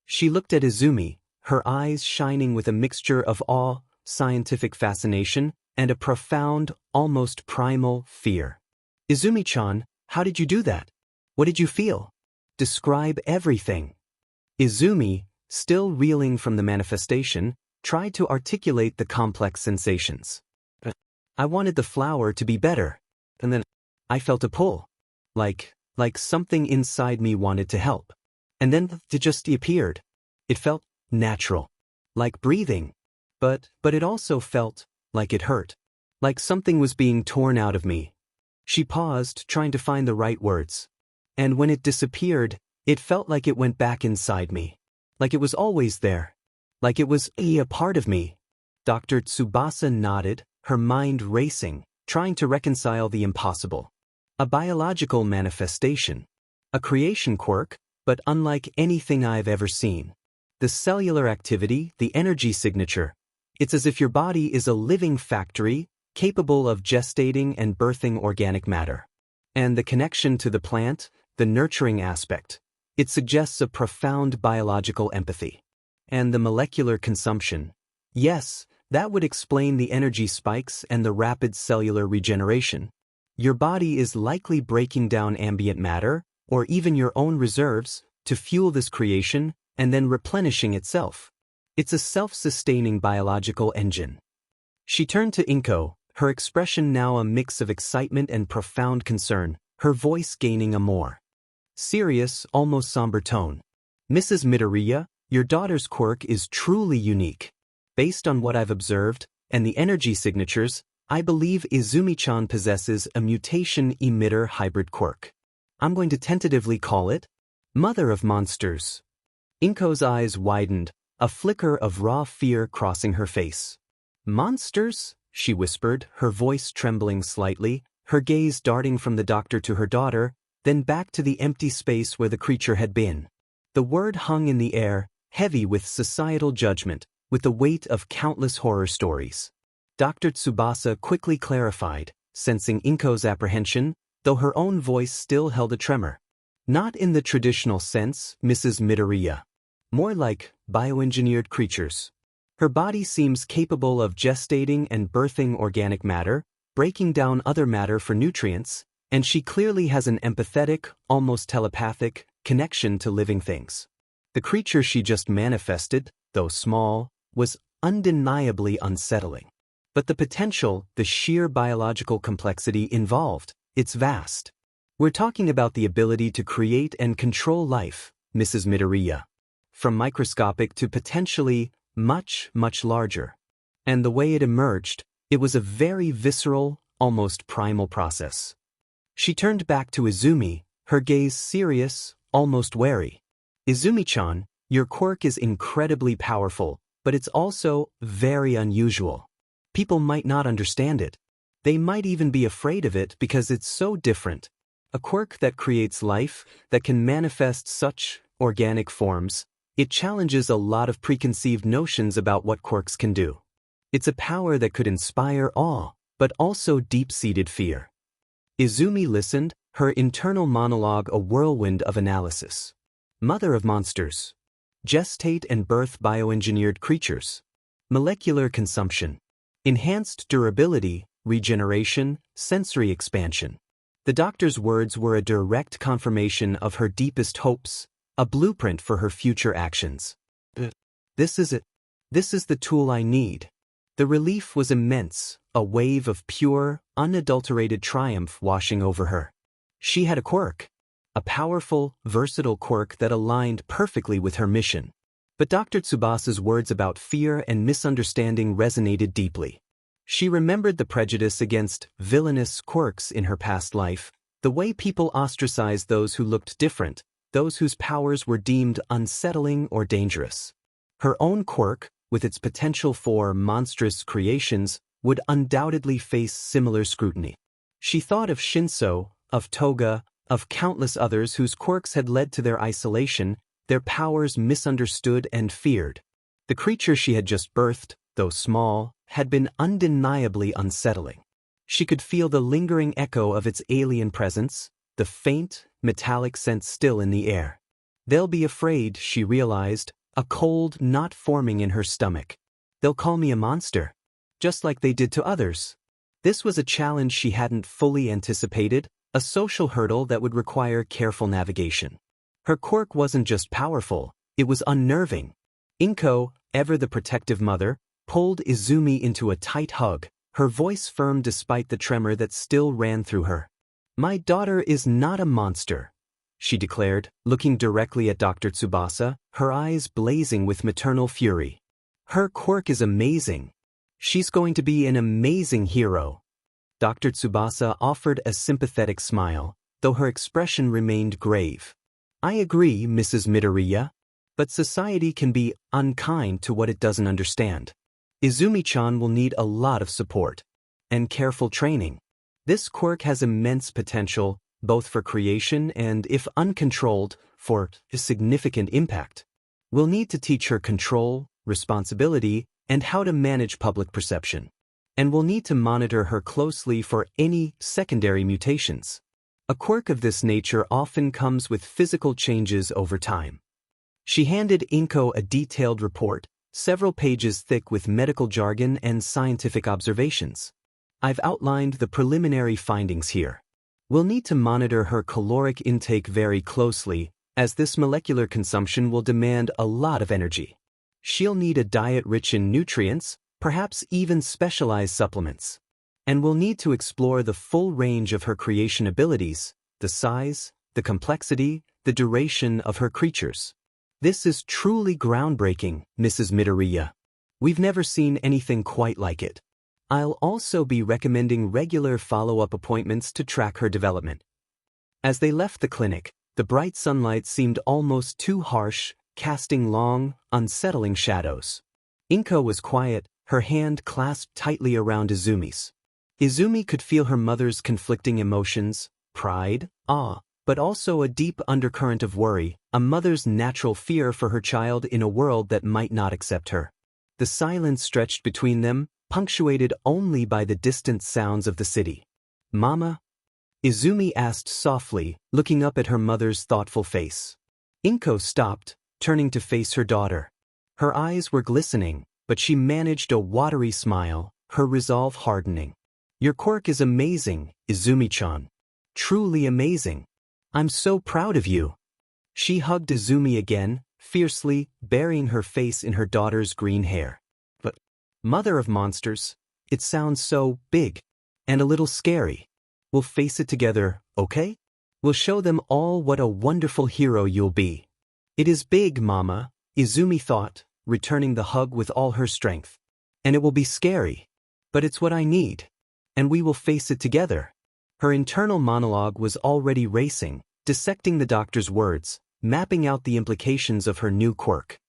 She looked at Izumi, her eyes shining with a mixture of awe, scientific fascination, and a profound, almost primal fear. "Izumi-chan, how did you do that? What did you feel? Describe everything." Izumi, still reeling from the manifestation, tried to articulate the complex sensations. "I wanted the flower to be better, and then I felt a pull. Like something inside me wanted to help. And then it just appeared. It felt natural. Like breathing. But it also felt like it hurt. Like something was being torn out of me." She paused, trying to find the right words. "And when it disappeared, it felt like it went back inside me. Like it was always there. Like it was a part of me." Dr. Tsubasa nodded, her mind racing, trying to reconcile the impossible. A biological manifestation. A creation quirk, but unlike anything I've ever seen. The cellular activity, the energy signature. It's as if your body is a living factory, capable of gestating and birthing organic matter. And the connection to the plant, the nurturing aspect. It suggests a profound biological empathy. And the molecular consumption. Yes, that would explain the energy spikes and the rapid cellular regeneration. Your body is likely breaking down ambient matter, or even your own reserves, to fuel this creation, and then replenishing itself. It's a self-sustaining biological engine. She turned to Inko, her expression now a mix of excitement and profound concern, her voice gaining a more serious, almost somber tone. "Mrs. Midoriya, your daughter's quirk is truly unique. Based on what I've observed, and the energy signatures, I believe Izumi-chan possesses a mutation emitter hybrid quirk. I'm going to tentatively call it Mother of Monsters." Inko's eyes widened, a flicker of raw fear crossing her face. "Monsters?" she whispered, her voice trembling slightly, her gaze darting from the doctor to her daughter, then back to the empty space where the creature had been. The word hung in the air, heavy with societal judgment, with the weight of countless horror stories. Dr. Tsubasa quickly clarified, sensing Inko's apprehension, though her own voice still held a tremor. "Not in the traditional sense, Mrs. Midoriya. More like bioengineered creatures. Her body seems capable of gestating and birthing organic matter, breaking down other matter for nutrients, and she clearly has an empathetic, almost telepathic, connection to living things. The creature she just manifested, though small, was undeniably unsettling. But the potential, the sheer biological complexity involved, it's vast. We're talking about the ability to create and control life, Mrs. Midoriya. From microscopic to potentially much, much larger. And the way it emerged, it was a very visceral, almost primal process." She turned back to Izumi, her gaze serious, almost wary. "Izumi-chan, your quirk is incredibly powerful, but it's also very unusual. People might not understand it. They might even be afraid of it because it's so different. A quirk that creates life, that can manifest such organic forms, it challenges a lot of preconceived notions about what quirks can do. It's a power that could inspire awe, but also deep-seated fear." Izumi listened, her internal monologue a whirlwind of analysis. Mother of monsters. Gestate and birth bioengineered creatures. Molecular consumption. Enhanced durability, regeneration, sensory expansion. The doctor's words were a direct confirmation of her deepest hopes, a blueprint for her future actions. This is it. This is the tool I need. The relief was immense, a wave of pure, unadulterated triumph washing over her. She had a quirk. A powerful, versatile quirk that aligned perfectly with her mission. But Dr. Tsubasa's words about fear and misunderstanding resonated deeply. She remembered the prejudice against villainous quirks in her past life, the way people ostracized those who looked different, those whose powers were deemed unsettling or dangerous. Her own quirk, with its potential for monstrous creations, would undoubtedly face similar scrutiny. She thought of Shinso, of Toga, of countless others whose quirks had led to their isolation, their powers misunderstood and feared. The creature she had just birthed, though small, had been undeniably unsettling. She could feel the lingering echo of its alien presence, the faint, metallic scent still in the air. They'll be afraid, she realized, a cold knot forming in her stomach. They'll call me a monster, just like they did to others. This was a challenge she hadn't fully anticipated, a social hurdle that would require careful navigation. Her quirk wasn't just powerful, it was unnerving. Inko, ever the protective mother, pulled Izumi into a tight hug, her voice firm despite the tremor that still ran through her. "My daughter is not a monster," she declared, looking directly at Dr. Tsubasa, her eyes blazing with maternal fury. "Her quirk is amazing. She's going to be an amazing hero." Dr. Tsubasa offered a sympathetic smile, though her expression remained grave. "I agree, Mrs. Midoriya, but society can be unkind to what it doesn't understand. Izumi-chan will need a lot of support and careful training. This quirk has immense potential, both for creation and, if uncontrolled, for a significant impact. We'll need to teach her control, responsibility, and how to manage public perception. And we'll need to monitor her closely for any secondary mutations. A quirk of this nature often comes with physical changes over time." She handed Inko a detailed report, several pages thick with medical jargon and scientific observations. "I've outlined the preliminary findings here. We'll need to monitor her caloric intake very closely, as this molecular consumption will demand a lot of energy. She'll need a diet rich in nutrients, perhaps even specialized supplements. And we'll need to explore the full range of her creation abilities, the size, the complexity, the duration of her creatures. This is truly groundbreaking, Mrs. Midoriya. We've never seen anything quite like it. I'll also be recommending regular follow-up appointments to track her development." As they left the clinic, the bright sunlight seemed almost too harsh, casting long, unsettling shadows. Inko was quiet, her hand clasped tightly around Izumi's. Izumi could feel her mother's conflicting emotions, pride, awe, but also a deep undercurrent of worry, a mother's natural fear for her child in a world that might not accept her. The silence stretched between them, punctuated only by the distant sounds of the city. "Mama?" Izumi asked softly, looking up at her mother's thoughtful face. Inko stopped, turning to face her daughter. Her eyes were glistening, but she managed a watery smile, her resolve hardening. "Your quirk is amazing, Izumi-chan. Truly amazing. I'm so proud of you." She hugged Izumi again, fiercely, burying her face in her daughter's green hair. "But, Mother of Monsters, it sounds so big. And a little scary. We'll face it together, okay? We'll show them all what a wonderful hero you'll be." "It is big, Mama," Izumi thought, returning the hug with all her strength. "And it will be scary. But it's what I need. And we will face it together." Her internal monologue was already racing, dissecting the doctor's words, mapping out the implications of her new quirk.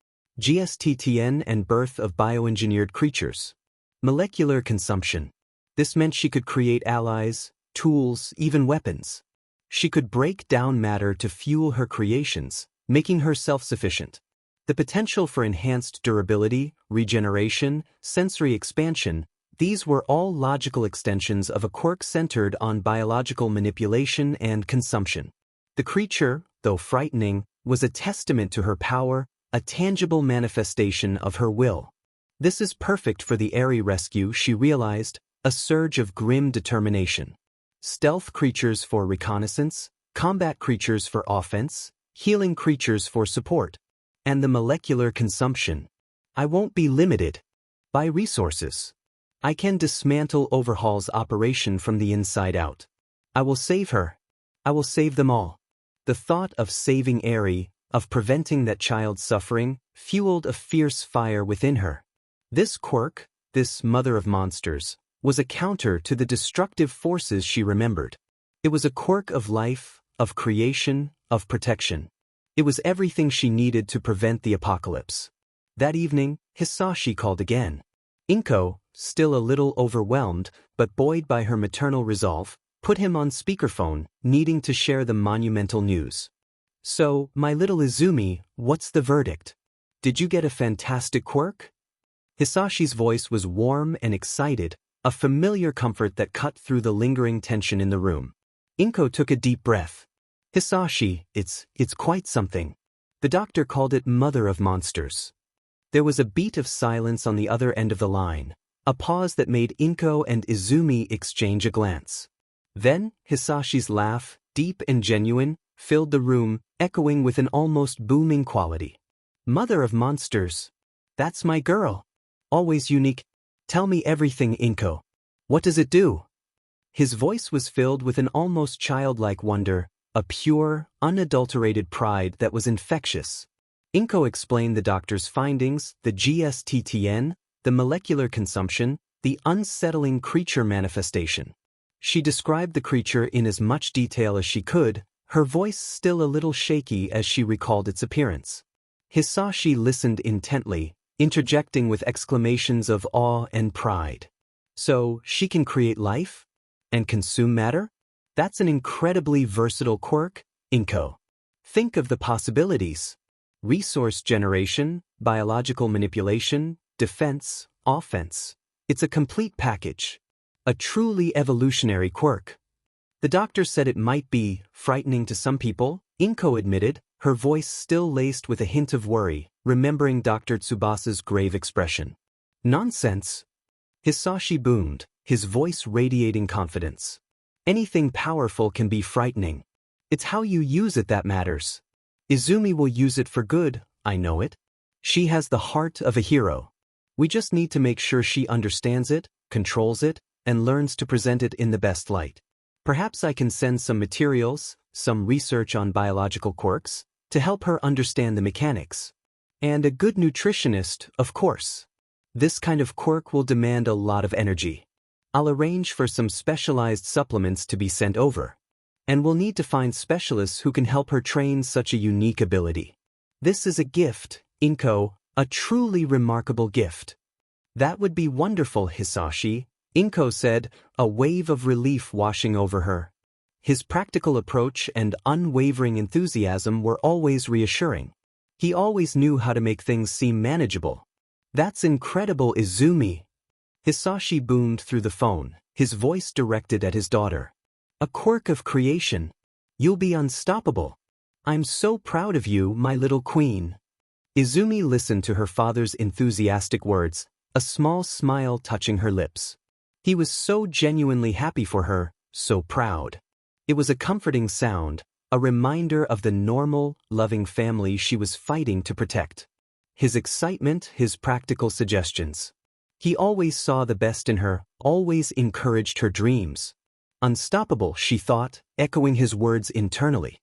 GSTTN and birth of bioengineered creatures. Molecular consumption. This meant she could create allies, tools, even weapons. She could break down matter to fuel her creations, making her self-sufficient. The potential for enhanced durability, regeneration, sensory expansion, these were all logical extensions of a quirk centered on biological manipulation and consumption. The creature, though frightening, was a testament to her power, a tangible manifestation of her will. This is perfect for the Airy rescue, she realized, a surge of grim determination. Stealth creatures for reconnaissance, combat creatures for offense, healing creatures for support. And the molecular consumption. I won't be limited by resources. I can dismantle Overhaul's operation from the inside out. I will save her. I will save them all. The thought of saving Airy, of preventing that child's suffering, fueled a fierce fire within her. This quirk, this Mother of Monsters, was a counter to the destructive forces she remembered. It was a quirk of life, of creation, of protection. It was everything she needed to prevent the apocalypse. That evening, Hisashi called again. Inko, still a little overwhelmed, but buoyed by her maternal resolve, put him on speakerphone, needing to share the monumental news. "So, my little Izumi, what's the verdict? Did you get a fantastic quirk?" Hisashi's voice was warm and excited, a familiar comfort that cut through the lingering tension in the room. Inko took a deep breath. "Hisashi, it's quite something." The doctor called it Mother of Monsters. There was a beat of silence on the other end of the line, a pause that made Inko and Izumi exchange a glance. Then, Hisashi's laugh, deep and genuine, filled the room, echoing with an almost booming quality. "Mother of Monsters. That's my girl. Always unique. Tell me everything, Inko. What does it do?" His voice was filled with an almost childlike wonder, a pure, unadulterated pride that was infectious. Inko explained the doctor's findings, the GSTTN, the molecular consumption, the unsettling creature manifestation. She described the creature in as much detail as she could, her voice still a little shaky as she recalled its appearance. Hisashi listened intently, interjecting with exclamations of awe and pride. "So, she can create life? And consume matter? That's an incredibly versatile quirk, Inko. Think of the possibilities. Resource generation, biological manipulation, defense, offense. It's a complete package. A truly evolutionary quirk." The doctor said it might be frightening to some people, Inko admitted, her voice still laced with a hint of worry, remembering Dr. Tsubasa's grave expression. "Nonsense." Hisashi boomed, his voice radiating confidence. "Anything powerful can be frightening. It's how you use it that matters. Izumi will use it for good, I know it. She has the heart of a hero. We just need to make sure she understands it, controls it, and learns to present it in the best light. Perhaps I can send some materials, some research on biological quirks, to help her understand the mechanics. And a good nutritionist, of course. This kind of quirk will demand a lot of energy. I'll arrange for some specialized supplements to be sent over. And we'll need to find specialists who can help her train such a unique ability." This is a gift, Inko, a truly remarkable gift. That would be wonderful, Hisashi, Inko said, a wave of relief washing over her. His practical approach and unwavering enthusiasm were always reassuring. He always knew how to make things seem manageable. That's incredible, Izumi. Hisashi boomed through the phone, his voice directed at his daughter. A quirk of creation. You'll be unstoppable. I'm so proud of you, my little queen. Izumi listened to her father's enthusiastic words, a small smile touching her lips. He was so genuinely happy for her, so proud. It was a comforting sound, a reminder of the normal, loving family she was fighting to protect. His excitement, his practical suggestions. He always saw the best in her, always encouraged her dreams. Unstoppable, she thought, echoing his words internally.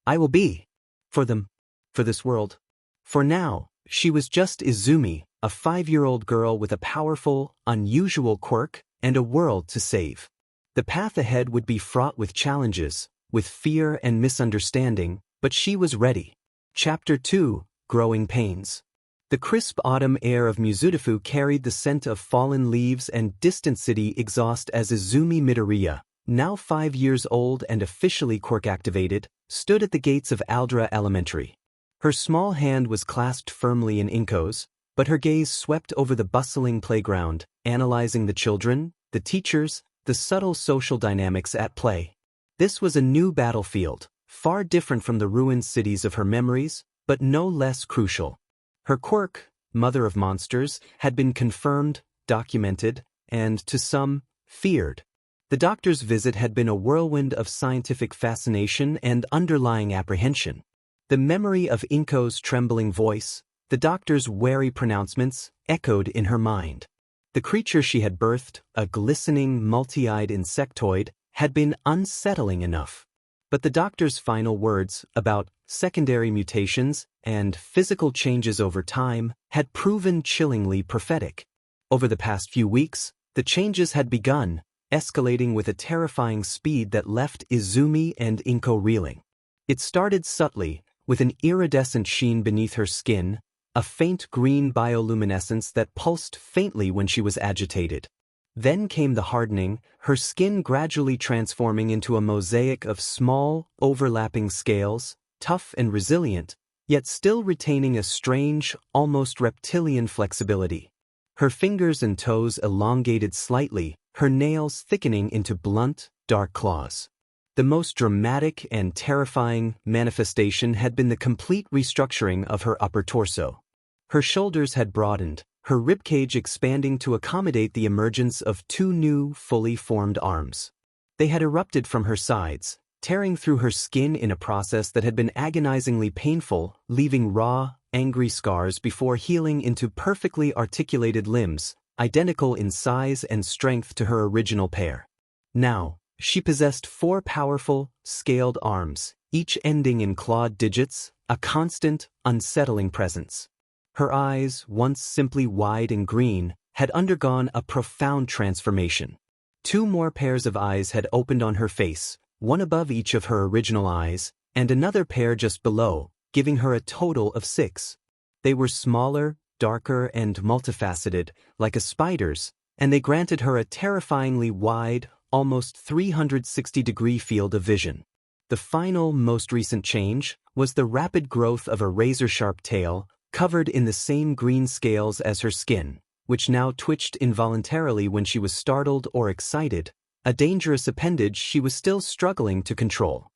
I will be. For them. For this world. For now, she was just Izumi, a 5-year-old girl with a powerful, unusual quirk, and a world to save. The path ahead would be fraught with challenges, with fear and misunderstanding, but she was ready. Chapter 2, Growing Pains. The crisp autumn air of Mizutofu carried the scent of fallen leaves and distant city exhaust as Izumi Midoriya, now 5 years old and officially quirk-activated, stood at the gates of Aldra Elementary. Her small hand was clasped firmly in Inko's, but her gaze swept over the bustling playground, analyzing the children, the teachers, the subtle social dynamics at play. This was a new battlefield, far different from the ruined cities of her memories, but no less crucial. Her quirk, Mother of Monsters, had been confirmed, documented, and, to some, feared. The doctor's visit had been a whirlwind of scientific fascination and underlying apprehension. The memory of Inko's trembling voice, the doctor's wary pronouncements, echoed in her mind. The creature she had birthed, a glistening, multi-eyed insectoid, had been unsettling enough. But the doctor's final words about secondary mutations and physical changes over time had proven chillingly prophetic. Over the past few weeks, the changes had begun, escalating with a terrifying speed that left Izumi and Inko reeling. It started subtly, with an iridescent sheen beneath her skin, a faint green bioluminescence that pulsed faintly when she was agitated. Then came the hardening, her skin gradually transforming into a mosaic of small, overlapping scales, tough and resilient, yet still retaining a strange, almost reptilian flexibility. Her fingers and toes elongated slightly, her nails thickening into blunt, dark claws. The most dramatic and terrifying manifestation had been the complete restructuring of her upper torso. Her shoulders had broadened, her ribcage expanding to accommodate the emergence of 2 new, fully formed arms. They had erupted from her sides, tearing through her skin in a process that had been agonizingly painful, leaving raw, angry scars before healing into perfectly articulated limbs, identical in size and strength to her original pair. Now, she possessed 4 powerful, scaled arms, each ending in clawed digits, a constant, unsettling presence. Her eyes, once simply wide and green, had undergone a profound transformation. 2 more pairs of eyes had opened on her face, one above each of her original eyes, and another pair just below, giving her a total of 6. They were smaller, darker, and multifaceted, like a spider's, and they granted her a terrifyingly wide, almost 360-degree field of vision. The final, most recent change was the rapid growth of a razor-sharp tail, covered in the same green scales as her skin, which now twitched involuntarily when she was startled or excited, a dangerous appendage she was still struggling to control.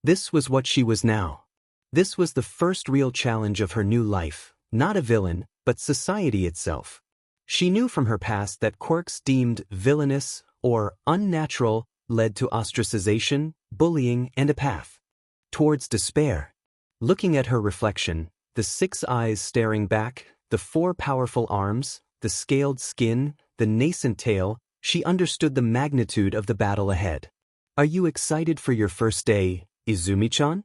This was what she was now. This was the first real challenge of her new life, not a villain, but society itself. She knew from her past that quirks deemed villainous or unnatural led to ostracization, bullying, and a path towards despair. Looking at her reflection, the 6 eyes staring back, the 4 powerful arms, the scaled skin, the nascent tail, she understood the magnitude of the battle ahead. Are you excited for your first day, Izumi-chan?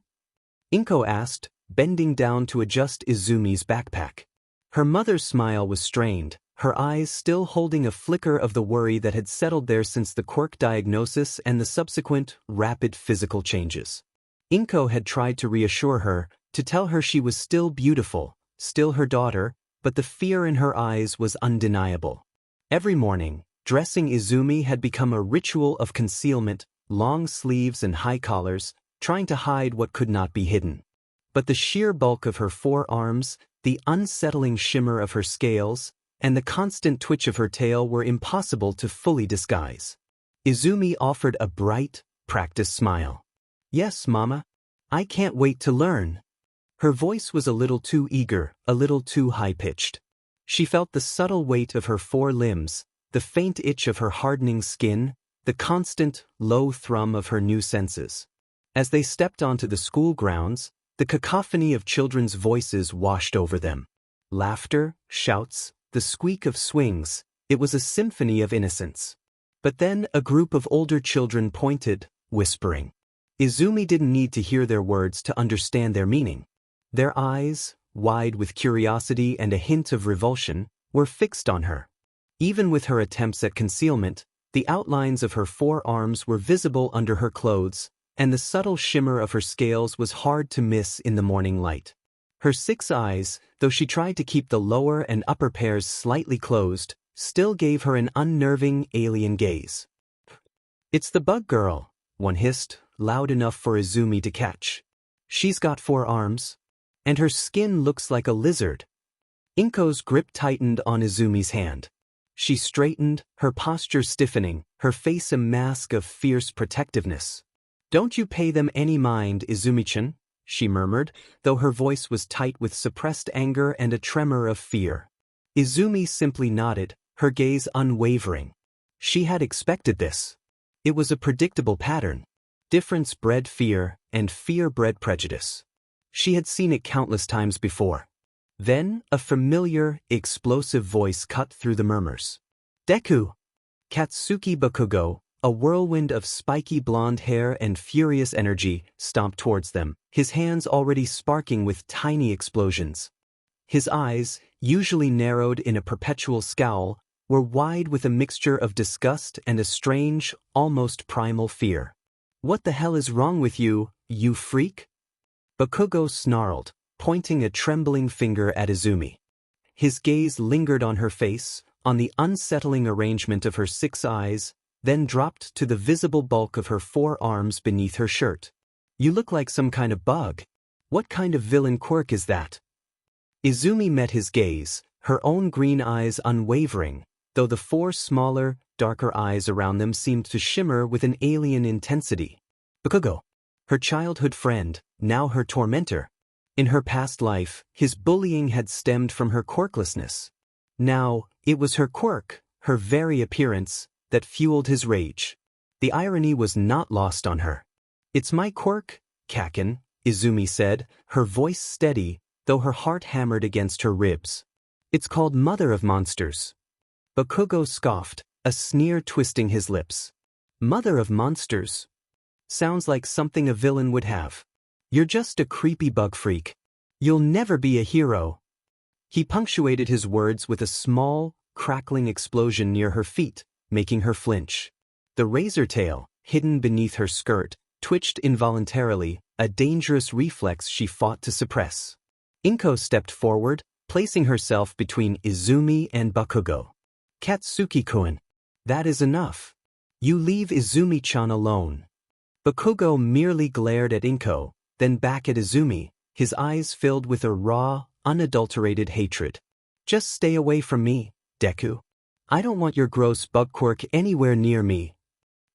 Inko asked, bending down to adjust Izumi's backpack. Her mother's smile was strained, her eyes still holding a flicker of the worry that had settled there since the quirk diagnosis and the subsequent, rapid physical changes. Inko had tried to reassure her, to tell her she was still beautiful, still her daughter, but the fear in her eyes was undeniable. Every morning, dressing Izumi had become a ritual of concealment, long sleeves and high collars, trying to hide what could not be hidden. But the sheer bulk of her forearms, the unsettling shimmer of her scales, and the constant twitch of her tail were impossible to fully disguise. Izumi offered a bright, practiced smile. "Yes, Mama. I can't wait to learn." Her voice was a little too eager, a little too high-pitched. She felt the subtle weight of her four limbs, the faint itch of her hardening skin, the constant, low thrum of her new senses. As they stepped onto the school grounds, the cacophony of children's voices washed over them. Laughter, shouts, the squeak of swings, it was a symphony of innocence. But then a group of older children pointed, whispering. Izumi didn't need to hear their words to understand their meaning. Their eyes, wide with curiosity and a hint of revulsion, were fixed on her. Even with her attempts at concealment, the outlines of her forearms were visible under her clothes, and the subtle shimmer of her scales was hard to miss in the morning light. Her 6 eyes, though she tried to keep the lower and upper pairs slightly closed, still gave her an unnerving, alien gaze. "It's the bug girl," one hissed, loud enough for Izumi to catch. "She's got 4 arms. And her skin looks like a lizard." Inko's grip tightened on Izumi's hand. She straightened, her posture stiffening, her face a mask of fierce protectiveness. "Don't you pay them any mind, Izumi-chan," she murmured, though her voice was tight with suppressed anger and a tremor of fear. Izumi simply nodded, her gaze unwavering. She had expected this. It was a predictable pattern. Difference bred fear, and fear bred prejudice. She had seen it countless times before. Then, a familiar, explosive voice cut through the murmurs. "Deku!" Katsuki Bakugo, a whirlwind of spiky blonde hair and furious energy, stomped towards them, his hands already sparking with tiny explosions. His eyes, usually narrowed in a perpetual scowl, were wide with a mixture of disgust and a strange, almost primal fear. "What the hell is wrong with you, you freak?" Bakugo snarled, pointing a trembling finger at Izumi. His gaze lingered on her face, on the unsettling arrangement of her 6 eyes, then dropped to the visible bulk of her 4 arms beneath her shirt. "You look like some kind of bug. What kind of villain quirk is that?" Izumi met his gaze, her own green eyes unwavering, though the 4 smaller, darker eyes around them seemed to shimmer with an alien intensity. Bakugo, her childhood friend, now her tormentor. In her past life, his bullying had stemmed from her quirklessness. Now, it was her quirk, her very appearance, that fueled his rage. The irony was not lost on her. "It's my quirk, Kaken," Izumi said, her voice steady, though her heart hammered against her ribs. "It's called Mother of Monsters." Bakugo scoffed, a sneer twisting his lips. "Mother of Monsters? Sounds like something a villain would have. You're just a creepy bug freak. You'll never be a hero." He punctuated his words with a small, crackling explosion near her feet, making her flinch. The razor tail, hidden beneath her skirt, twitched involuntarily, a dangerous reflex she fought to suppress. Inko stepped forward, placing herself between Izumi and Bakugo. "Katsuki-kun, that is enough. You leave Izumi-chan alone." Bakugo merely glared at Inko, then back at Izumi, his eyes filled with a raw, unadulterated hatred. "Just stay away from me, Deku. I don't want your gross bug quirk anywhere near me."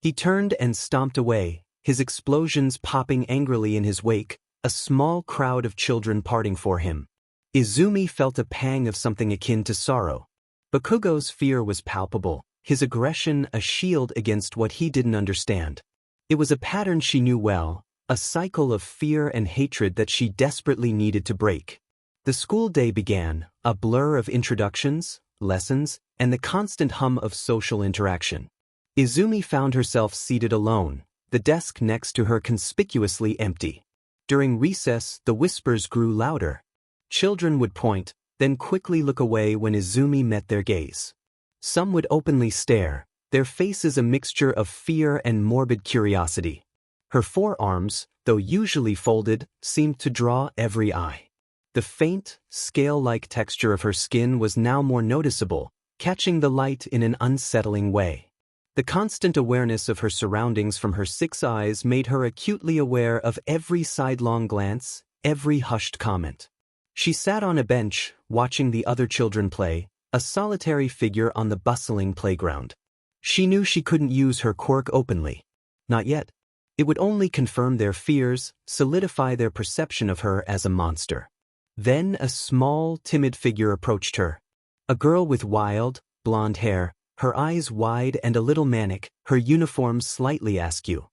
He turned and stomped away, his explosions popping angrily in his wake, a small crowd of children parting for him. Izumi felt a pang of something akin to sorrow. Bakugo's fear was palpable, his aggression a shield against what he didn't understand. It was a pattern she knew well, a cycle of fear and hatred that she desperately needed to break. The school day began, a blur of introductions, lessons, and the constant hum of social interaction. Izumi found herself seated alone, the desk next to her conspicuously empty. During recess, the whispers grew louder. Children would point, then quickly look away when Izumi met their gaze. Some would openly stare, their faces a mixture of fear and morbid curiosity. Her forearms, though usually folded, seemed to draw every eye. The faint, scale-like texture of her skin was now more noticeable, catching the light in an unsettling way. The constant awareness of her surroundings from her 6 eyes made her acutely aware of every sidelong glance, every hushed comment. She sat on a bench, watching the other children play, a solitary figure on the bustling playground. She knew she couldn't use her quirk openly. Not yet. It would only confirm their fears, solidify their perception of her as a monster. Then a small, timid figure approached her. A girl with wild, blonde hair, her eyes wide and a little manic, her uniform slightly askew.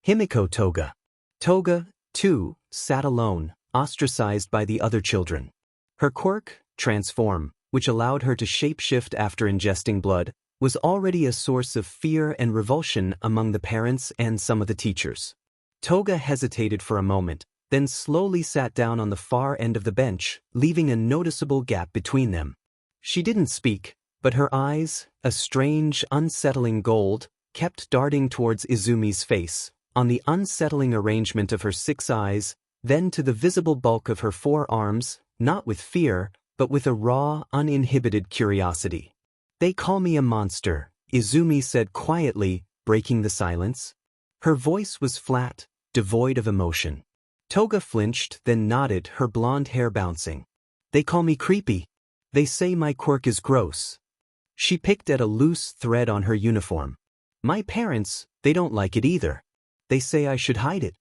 Himiko Toga. Toga, too, sat alone, ostracized by the other children. Her quirk, Transform, which allowed her to shapeshift after ingesting blood, was already a source of fear and revulsion among the parents and some of the teachers. Toga hesitated for a moment, then slowly sat down on the far end of the bench, leaving a noticeable gap between them. She didn't speak, but her eyes, a strange, unsettling gold, kept darting towards Izumi's face, on the unsettling arrangement of her 6 eyes, then to the visible bulk of her 4 arms, not with fear, but with a raw, uninhibited curiosity. "They call me a monster," Izumi said quietly, breaking the silence. Her voice was flat, devoid of emotion. Toga flinched, then nodded, her blonde hair bouncing. "They call me creepy. They say my quirk is gross." She picked at a loose thread on her uniform. "My parents, they don't like it either. They say I should hide it.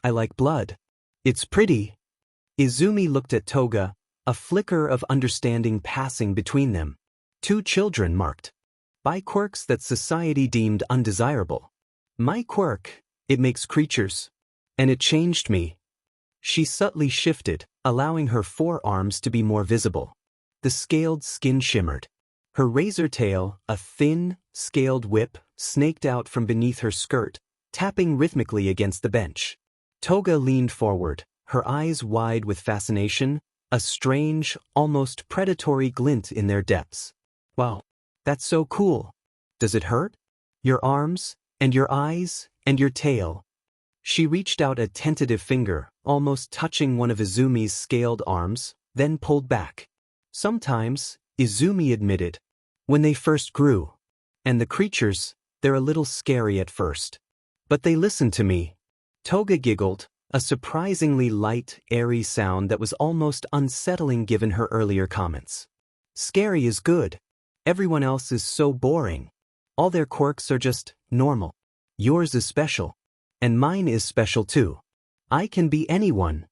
I like blood. It's pretty." Izumi looked at Toga, a flicker of understanding passing between them. 2 children marked by quirks that society deemed undesirable. "My quirk, it makes creatures. And it changed me." She subtly shifted, allowing her 4 arms to be more visible. The scaled skin shimmered. Her razor tail, a thin, scaled whip, snaked out from beneath her skirt, tapping rhythmically against the bench. Toga leaned forward, her eyes wide with fascination, a strange, almost predatory glint in their depths. "Wow, that's so cool. Does it hurt? Your arms, and your eyes, and your tail." She reached out a tentative finger, almost touching one of Izumi's scaled arms, then pulled back. "Sometimes," Izumi admitted, "when they first grew. And the creatures, they're a little scary at first. But they listen to me." Toga giggled, a surprisingly light, airy sound that was almost unsettling given her earlier comments. "Scary is good. Everyone else is so boring. All their quirks are just normal. Yours is special. And mine is special too. I can be anyone."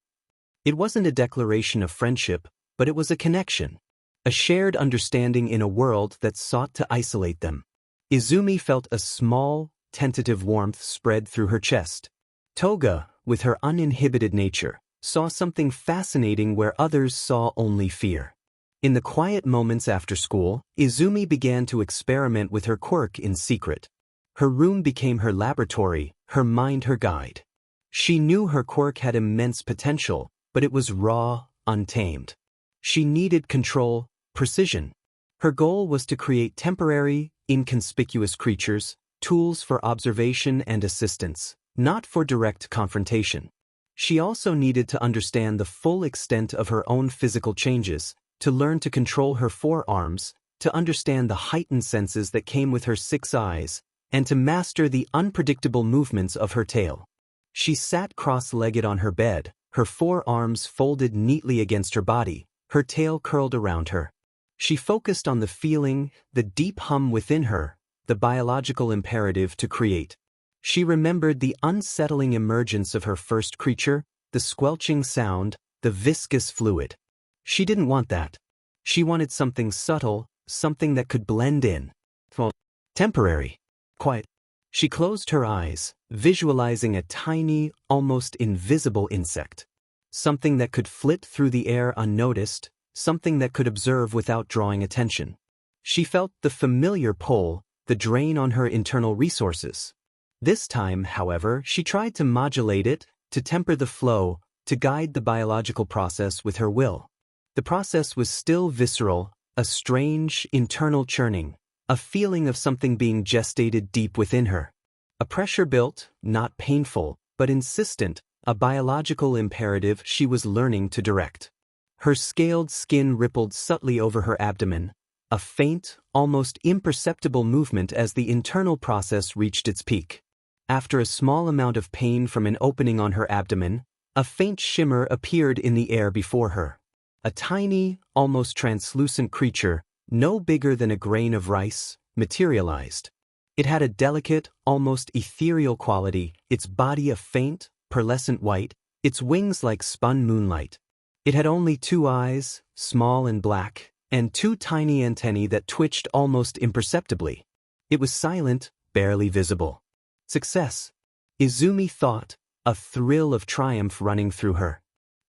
It wasn't a declaration of friendship, but it was a connection. A shared understanding in a world that sought to isolate them. Izumi felt a small, tentative warmth spread through her chest. Toga, with her uninhibited nature, saw something fascinating where others saw only fear. In the quiet moments after school, Izumi began to experiment with her quirk in secret. Her room became her laboratory, her mind her guide. She knew her quirk had immense potential, but it was raw, untamed. She needed control, precision. Her goal was to create temporary, inconspicuous creatures, tools for observation and assistance, not for direct confrontation. She also needed to understand the full extent of her own physical changes, to learn to control her 4 arms, to understand the heightened senses that came with her 6 eyes, and to master the unpredictable movements of her tail. She sat cross-legged on her bed, her 4 arms folded neatly against her body, her tail curled around her. She focused on the feeling, the deep hum within her, the biological imperative to create. She remembered the unsettling emergence of her first creature, the squelching sound, the viscous fluid. She didn't want that. She wanted something subtle, something that could blend in. Well, temporary. Quiet. She closed her eyes, visualizing a tiny, almost invisible insect. Something that could flit through the air unnoticed, something that could observe without drawing attention. She felt the familiar pull, the drain on her internal resources. This time, however, she tried to modulate it, to temper the flow, to guide the biological process with her will. The process was still visceral, a strange, internal churning, a feeling of something being gestated deep within her. A pressure built, not painful, but insistent, a biological imperative she was learning to direct. Her scaled skin rippled subtly over her abdomen, a faint, almost imperceptible movement as the internal process reached its peak. After a small amount of pain from an opening on her abdomen, a faint shimmer appeared in the air before her. A tiny, almost translucent creature, no bigger than a grain of rice, materialized. It had a delicate, almost ethereal quality, its body a faint, pearlescent white, its wings like spun moonlight. It had only 2 eyes, small and black, and 2 tiny antennae that twitched almost imperceptibly. It was silent, barely visible. Success, Izumi thought, a thrill of triumph running through her.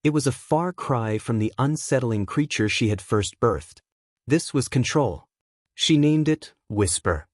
It was a far cry from the unsettling creature she had first birthed. This was control. She named it Whisper.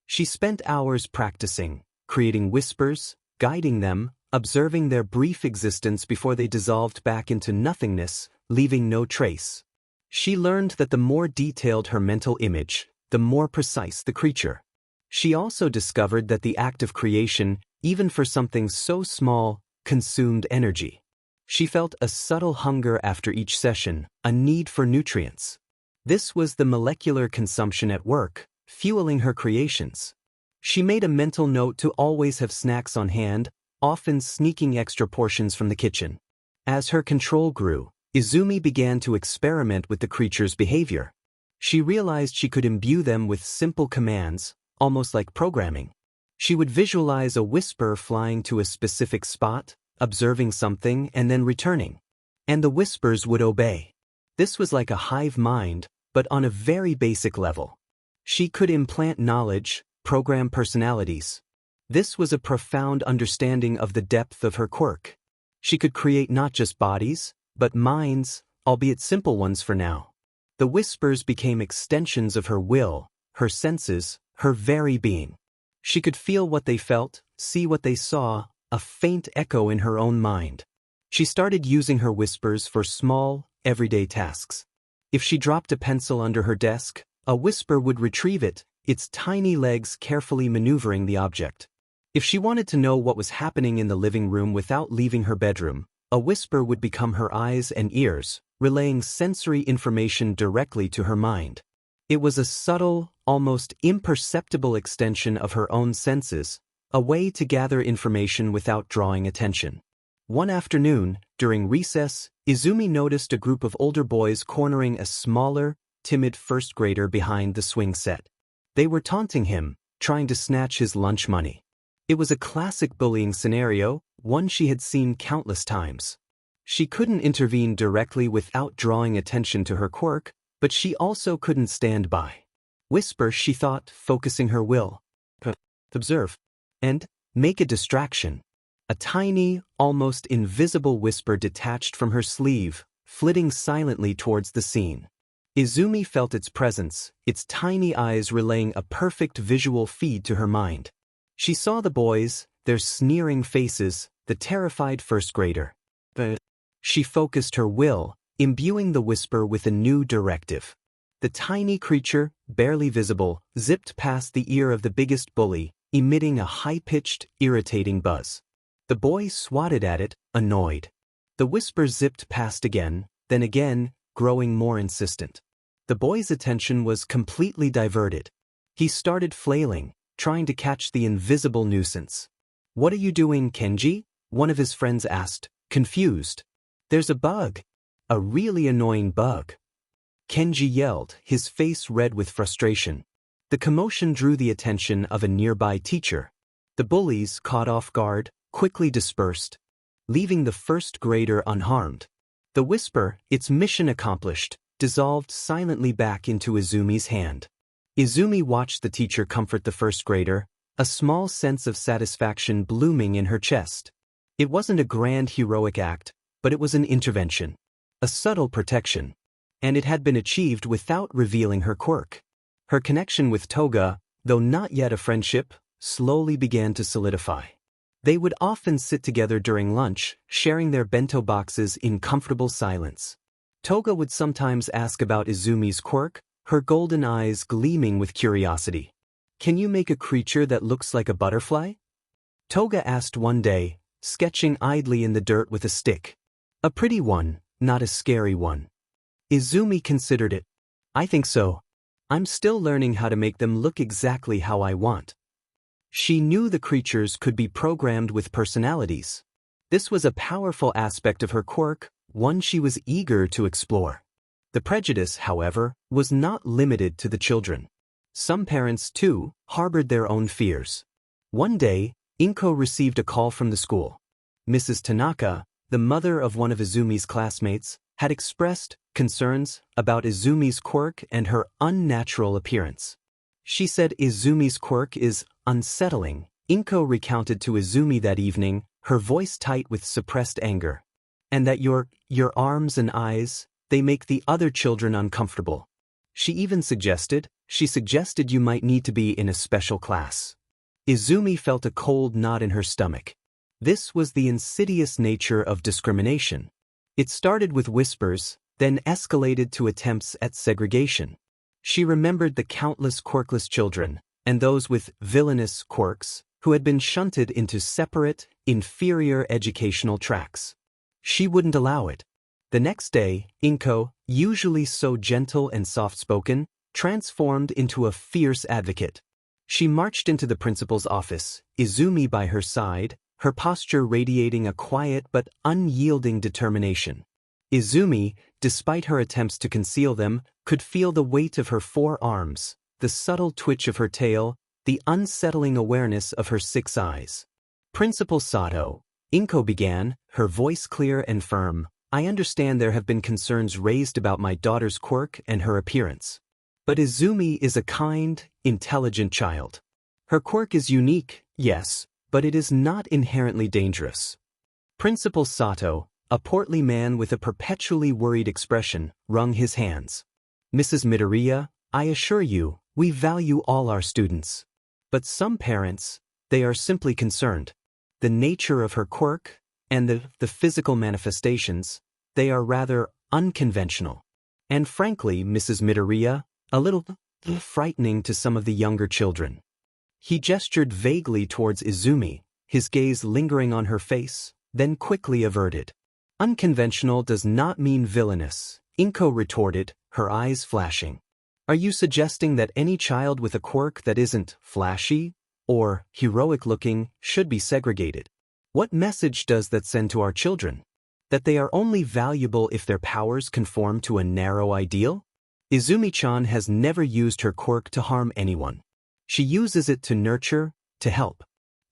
She spent hours practicing, creating whispers, guiding them, observing their brief existence before they dissolved back into nothingness, leaving no trace. She learned that the more detailed her mental image, the more precise the creature. She also discovered that the act of creation, even for something so small, consumed energy. She felt a subtle hunger after each session, a need for nutrients. This was the molecular consumption at work, fueling her creations. She made a mental note to always have snacks on hand, often sneaking extra portions from the kitchen. As her control grew, Izumi began to experiment with the creature's behavior. She realized she could imbue them with simple commands, almost like programming. She would visualize a whisper flying to a specific spot, observing something and then returning. And the whispers would obey. This was like a hive mind, but on a very basic level. She could implant knowledge, program personalities. This was a profound understanding of the depth of her quirk. She could create not just bodies, but minds, albeit simple ones for now. The whispers became extensions of her will, her senses, her very being. She could feel what they felt, see what they saw, a faint echo in her own mind. She started using her whispers for small, everyday tasks. If she dropped a pencil under her desk, a whisper would retrieve it, its tiny legs carefully maneuvering the object. If she wanted to know what was happening in the living room without leaving her bedroom, a whisper would become her eyes and ears, relaying sensory information directly to her mind. It was a subtle, almost imperceptible extension of her own senses, a way to gather information without drawing attention. One afternoon, during recess, Izumi noticed a group of older boys cornering a smaller, timid first grader behind the swing set. They were taunting him, trying to snatch his lunch money. It was a classic bullying scenario, one she had seen countless times. She couldn't intervene directly without drawing attention to her quirk, but she also couldn't stand by. Whisper, she thought, focusing her will. Observe. And make a distraction. A tiny, almost invisible whisper detached from her sleeve, flitting silently towards the scene. Izumi felt its presence, its tiny eyes relaying a perfect visual feed to her mind. She saw the boys, their sneering faces, the terrified first grader. She focused her will, imbuing the whisper with a new directive. The tiny creature, barely visible, zipped past the ear of the biggest bully, emitting a high-pitched, irritating buzz. The boy swatted at it, annoyed. The whisper zipped past again, then again, growing more insistent. The boy's attention was completely diverted. He started flailing, trying to catch the invisible nuisance. "What are you doing, Kenji?" one of his friends asked, confused. "There's a bug. A really annoying bug." Kenji yelled, his face red with frustration. The commotion drew the attention of a nearby teacher. The bullies, caught off guard, quickly dispersed, leaving the first grader unharmed. The whisper, its mission accomplished, dissolved silently back into Izumi's hand. Izumi watched the teacher comfort the first grader, a small sense of satisfaction blooming in her chest. It wasn't a grand heroic act, but it was an intervention, a subtle protection. And it had been achieved without revealing her quirk. Her connection with Toga, though not yet a friendship, slowly began to solidify. They would often sit together during lunch, sharing their bento boxes in comfortable silence. Toga would sometimes ask about Izumi's quirk, her golden eyes gleaming with curiosity. "Can you make a creature that looks like a butterfly?" Toga asked one day, sketching idly in the dirt with a stick. A pretty one, not a scary one. Izumi considered it. I think so. I'm still learning how to make them look exactly how I want. She knew the creatures could be programmed with personalities. This was a powerful aspect of her quirk, one she was eager to explore. The prejudice, however, was not limited to the children. Some parents, too, harbored their own fears. One day, Inko received a call from the school. Mrs. Tanaka, the mother of one of Izumi's classmates, had expressed concerns about Izumi's quirk and her unnatural appearance. She said Izumi's quirk is unsettling. Inko recounted to Izumi that evening, her voice tight with suppressed anger. And that your arms and eyes, they make the other children uncomfortable. She even suggested you might need to be in a special class. Izumi felt a cold knot in her stomach. This was the insidious nature of discrimination. It started with whispers, then escalated to attempts at segregation. She remembered the countless quirkless children, and those with villainous quirks, who had been shunted into separate, inferior educational tracks. She wouldn't allow it. The next day, Inko, usually so gentle and soft-spoken, transformed into a fierce advocate. She marched into the principal's office, Izumi by her side, her posture radiating a quiet but unyielding determination. Izumi, despite her attempts to conceal them, could feel the weight of her forearms, the subtle twitch of her tail, the unsettling awareness of her 6 eyes. Principal Sato, Inko began, her voice clear and firm, I understand there have been concerns raised about my daughter's quirk and her appearance. But Izumi is a kind, intelligent child. Her quirk is unique, yes, but it is not inherently dangerous. Principal Sato, a portly man with a perpetually worried expression, wrung his hands. Mrs. Midoriya, I assure you, we value all our students. But some parents, they are simply concerned. The nature of her quirk, and the physical manifestations, they are rather unconventional. And frankly, Mrs. Midoriya, a little frightening to some of the younger children. He gestured vaguely towards Izumi, his gaze lingering on her face, then quickly averted. Unconventional does not mean villainous, Inko retorted, her eyes flashing. Are you suggesting that any child with a quirk that isn't flashy or heroic-looking should be segregated? What message does that send to our children? That they are only valuable if their powers conform to a narrow ideal? Izumi-chan has never used her quirk to harm anyone. She uses it to nurture, to help.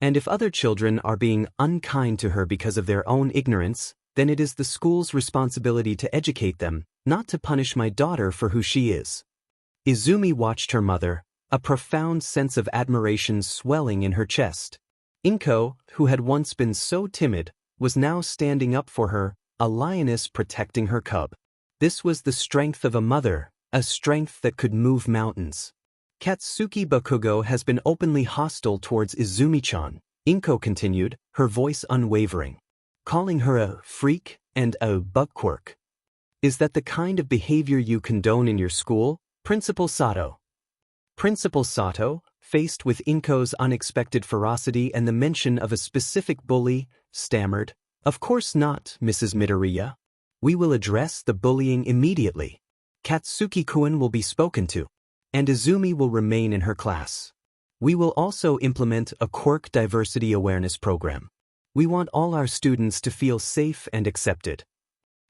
And if other children are being unkind to her because of their own ignorance, then it is the school's responsibility to educate them, not to punish my daughter for who she is. Izumi watched her mother, a profound sense of admiration swelling in her chest. Inko, who had once been so timid, was now standing up for her, a lioness protecting her cub. This was the strength of a mother, a strength that could move mountains. Katsuki Bakugo has been openly hostile towards Izumi-chan, Inko continued, her voice unwavering. Calling her a freak and a bug quirk. Is that the kind of behavior you condone in your school, Principal Sato? Principal Sato, faced with Inko's unexpected ferocity and the mention of a specific bully, stammered, Of course not, Mrs. Midoriya. We will address the bullying immediately. Katsuki-kun will be spoken to, and Izumi will remain in her class. We will also implement a quirk diversity awareness program. We want all our students to feel safe and accepted.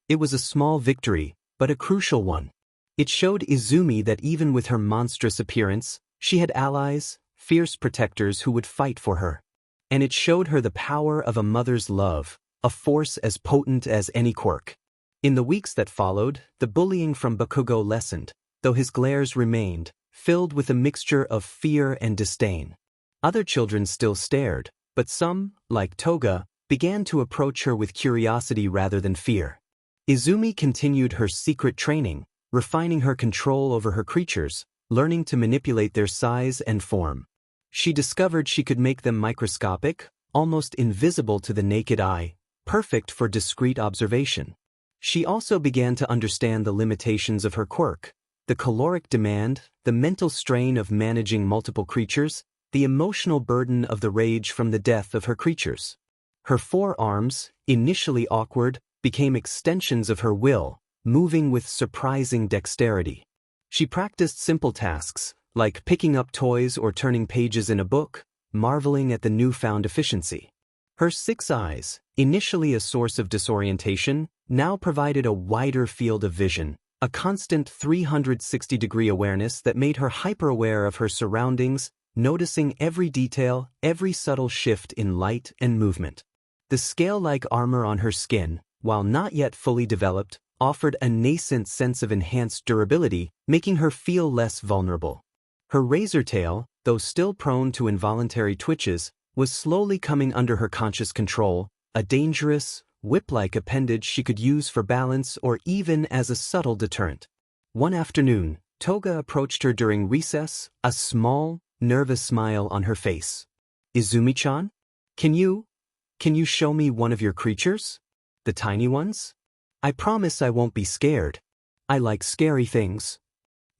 It was a small victory, but a crucial one. It showed Izumi that even with her monstrous appearance, she had allies, fierce protectors who would fight for her. And it showed her the power of a mother's love, a force as potent as any quirk. In the weeks that followed, the bullying from Bakugo lessened, though his glares remained, filled with a mixture of fear and disdain. Other children still stared, but some, like Toga, began to approach her with curiosity rather than fear. Izumi continued her secret training, refining her control over her creatures, learning to manipulate their size and form. She discovered she could make them microscopic, almost invisible to the naked eye, perfect for discreet observation. She also began to understand the limitations of her quirk, the caloric demand, the mental strain of managing multiple creatures, the emotional burden of the rage from the death of her creatures. Her forearms, initially awkward, became extensions of her will, moving with surprising dexterity. She practiced simple tasks, like picking up toys or turning pages in a book, marveling at the newfound efficiency. Her 6 eyes, initially a source of disorientation, now provided a wider field of vision, a constant 360-degree awareness that made her hyper-aware of her surroundings, noticing every detail, every subtle shift in light and movement. The scale-like armor on her skin, while not yet fully developed, offered a nascent sense of enhanced durability, making her feel less vulnerable. Her razor tail, though still prone to involuntary twitches, was slowly coming under her conscious control, a dangerous, whip-like appendage she could use for balance or even as a subtle deterrent. One afternoon, Toga approached her during recess, a small, nervous smile on her face. "Izumi-chan? Can you show me one of your creatures? The tiny ones? I promise I won't be scared. I like scary things."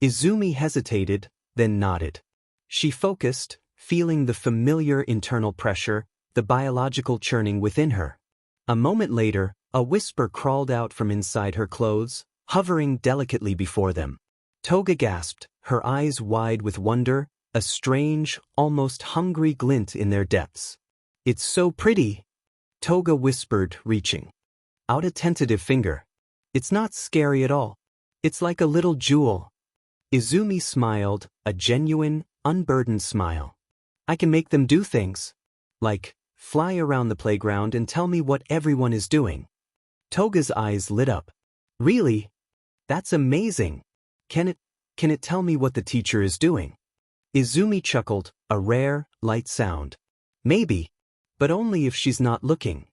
Izumi hesitated, then nodded. She focused, feeling the familiar internal pressure, the biological churning within her. A moment later, a whisper crawled out from inside her clothes, hovering delicately before them. Toga gasped, her eyes wide with wonder, a strange, almost hungry glint in their depths. "It's so pretty," Toga whispered, reaching out a tentative finger. "It's not scary at all. It's like a little jewel." Izumi smiled, a genuine, unburdened smile. "I can make them do things. Like, fly around the playground and tell me what everyone is doing." Toga's eyes lit up. "Really? That's amazing. Can it tell me what the teacher is doing?" Izumi chuckled, a rare, light sound. "Maybe. But only if she's not looking."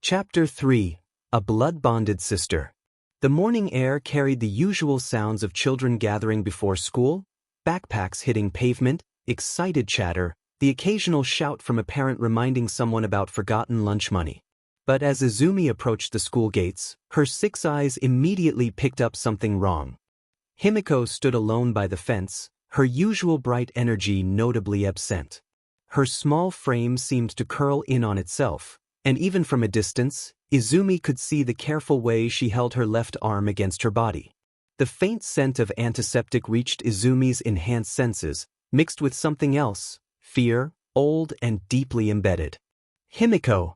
Chapter 3. A Blood-Bonded Sister. The morning air carried the usual sounds of children gathering before school, backpacks hitting pavement, excited chatter, the occasional shout from a parent reminding someone about forgotten lunch money. But as Izumi approached the school gates, her 6 eyes immediately picked up something wrong. Himiko stood alone by the fence, her usual bright energy notably absent. Her small frame seemed to curl in on itself, and even from a distance, Izumi could see the careful way she held her left arm against her body. The faint scent of antiseptic reached Izumi's enhanced senses, mixed with something else, fear, old and deeply embedded. "Himiko!"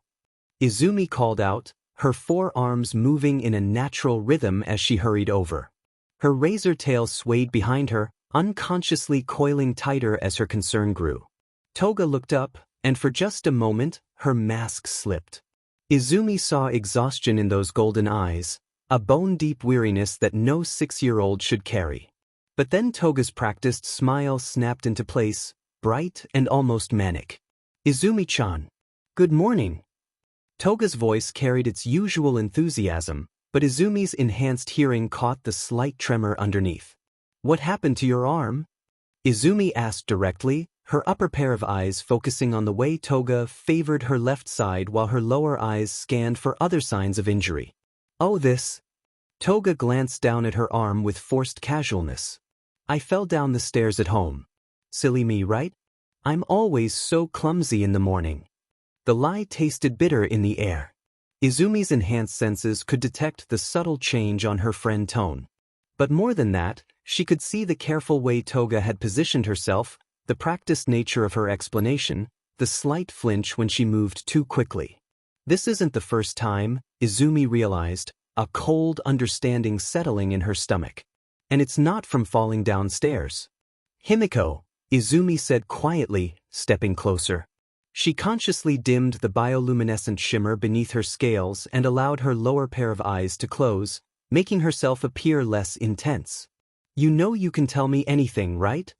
Izumi called out, her forearms moving in a natural rhythm as she hurried over. Her razor tail swayed behind her, unconsciously coiling tighter as her concern grew. Toga looked up, and for just a moment, her mask slipped. Izumi saw exhaustion in those golden eyes, a bone-deep weariness that no 6-year-old should carry. But then Toga's practiced smile snapped into place, bright and almost manic. "Izumi-chan. Good morning." Toga's voice carried its usual enthusiasm, but Izumi's enhanced hearing caught the slight tremor underneath. "What happened to your arm?" Izumi asked directly, her upper pair of eyes focusing on the way Toga favored her left side while her lower eyes scanned for other signs of injury. "Oh, this." Toga glanced down at her arm with forced casualness. "I fell down the stairs at home. Silly me, right? I'm always so clumsy in the morning." The lie tasted bitter in the air. Izumi's enhanced senses could detect the subtle change on her friend's tone. But more than that, she could see the careful way Toga had positioned herself, the practiced nature of her explanation, the slight flinch when she moved too quickly. This isn't the first time, Izumi realized, a cold understanding settling in her stomach. And it's not from falling downstairs. "Himiko," Izumi said quietly, stepping closer. She consciously dimmed the bioluminescent shimmer beneath her scales and allowed her lower pair of eyes to close, making herself appear less intense. "You know you can tell me anything, right?"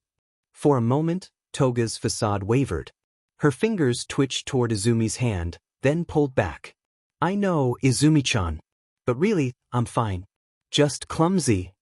For a moment, Toga's facade wavered. Her fingers twitched toward Izumi's hand, then pulled back. "I know, Izumi-chan. But really, I'm fine. Just clumsy."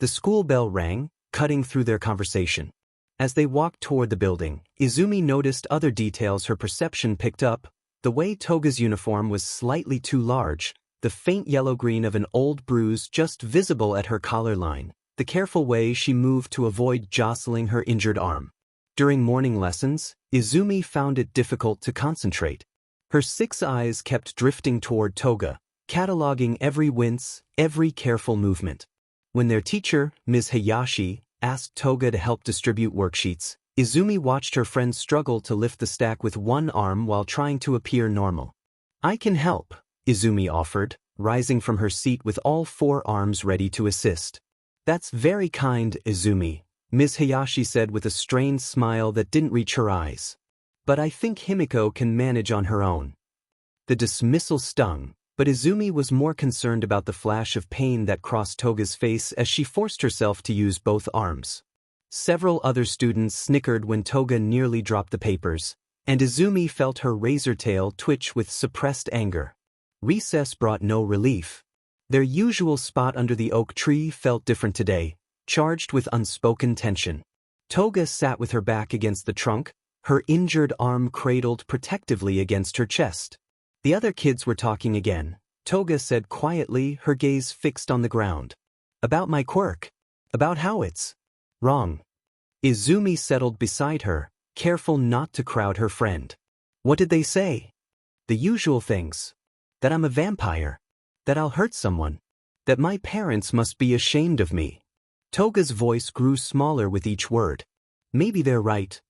The school bell rang, cutting through their conversation. As they walked toward the building, Izumi noticed other details her perception picked up, the way Toga's uniform was slightly too large, the faint yellow-green of an old bruise just visible at her collar line, the careful way she moved to avoid jostling her injured arm. During morning lessons, Izumi found it difficult to concentrate. Her 6 eyes kept drifting toward Toga, cataloging every wince, every careful movement. When their teacher, Ms. Hayashi, asked Toga to help distribute worksheets, Izumi watched her friend struggle to lift the stack with one arm while trying to appear normal. "I can help," Izumi offered, rising from her seat with all 4 arms ready to assist. "That's very kind, Izumi," Ms. Hayashi said with a strained smile that didn't reach her eyes. "But I think Himiko can manage on her own." The dismissal stung, but Izumi was more concerned about the flash of pain that crossed Toga's face as she forced herself to use both arms. Several other students snickered when Toga nearly dropped the papers, and Izumi felt her razor tail twitch with suppressed anger. Recess brought no relief. Their usual spot under the oak tree felt different today, charged with unspoken tension. Toga sat with her back against the trunk, her injured arm cradled protectively against her chest. The other kids were talking again. Toga said quietly, her gaze fixed on the ground. "About my quirk. About how it's wrong." Izumi settled beside her, careful not to crowd her friend. "What did they say?" "The usual things. That I'm a vampire. That I'll hurt someone. That my parents must be ashamed of me." Toga's voice grew smaller with each word. "Maybe they're right."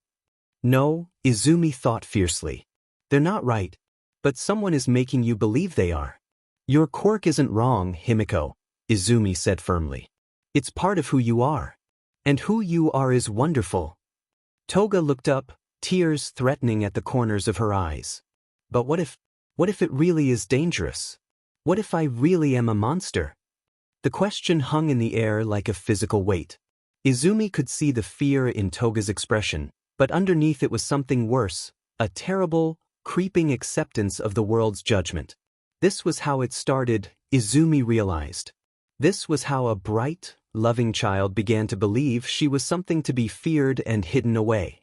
"No," Izumi thought fiercely. "They're not right. But someone is making you believe they are." "Your quirk isn't wrong, Himiko," Izumi said firmly. "It's part of who you are. And who you are is wonderful." Toga looked up, tears threatening at the corners of her eyes. "But what if it really is dangerous? What if I really am a monster?" The question hung in the air like a physical weight. Izumi could see the fear in Toga's expression, but underneath it was something worse, a terrible, creeping acceptance of the world's judgment. This was how it started, Izumi realized. This was how a bright, loving child began to believe she was something to be feared and hidden away.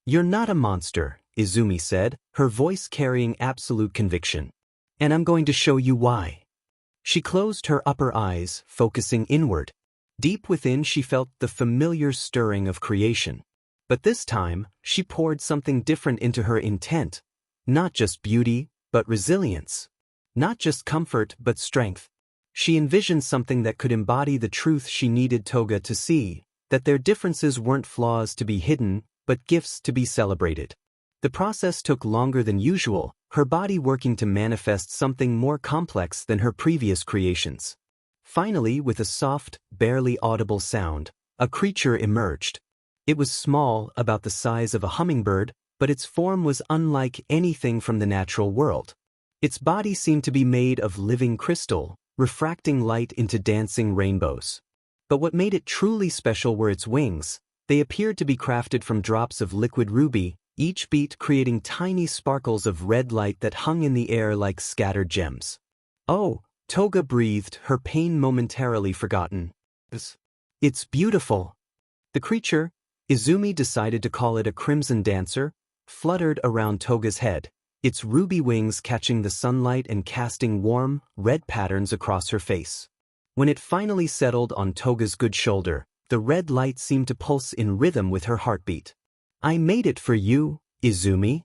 "You're not a monster," Izumi said, her voice carrying absolute conviction. "And I'm going to show you why." She closed her upper eyes, focusing inward. Deep within she felt the familiar stirring of creation. But this time, she poured something different into her intent. Not just beauty, but resilience. Not just comfort, but strength. She envisioned something that could embody the truth she needed Toga to see, that their differences weren't flaws to be hidden, but gifts to be celebrated. The process took longer than usual, her body working to manifest something more complex than her previous creations. Finally, with a soft, barely audible sound, a creature emerged. It was small, about the size of a hummingbird, but its form was unlike anything from the natural world. Its body seemed to be made of living crystal, refracting light into dancing rainbows. But what made it truly special were its wings. They appeared to be crafted from drops of liquid ruby, each beat creating tiny sparkles of red light that hung in the air like scattered gems. "Oh," Toga breathed, her pain momentarily forgotten. "It's beautiful." The creature, Izumi decided to call it a crimson dancer, fluttered around Toga's head, its ruby wings catching the sunlight and casting warm, red patterns across her face. When it finally settled on Toga's good shoulder, the red light seemed to pulse in rhythm with her heartbeat. "I made it for you," Izumi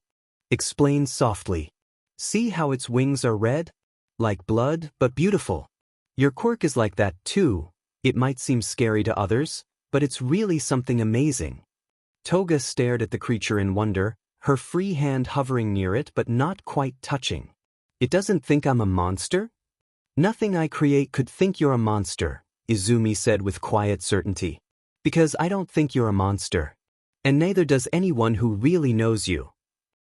explained softly. "See how its wings are red? Like blood, but beautiful. Your quirk is like that too. It might seem scary to others, but it's really something amazing." Toga stared at the creature in wonder, her free hand hovering near it but not quite touching. "It doesn't think I'm a monster?" "Nothing I create could think you're a monster," Izumi said with quiet certainty. "Because I don't think you're a monster. And neither does anyone who really knows you."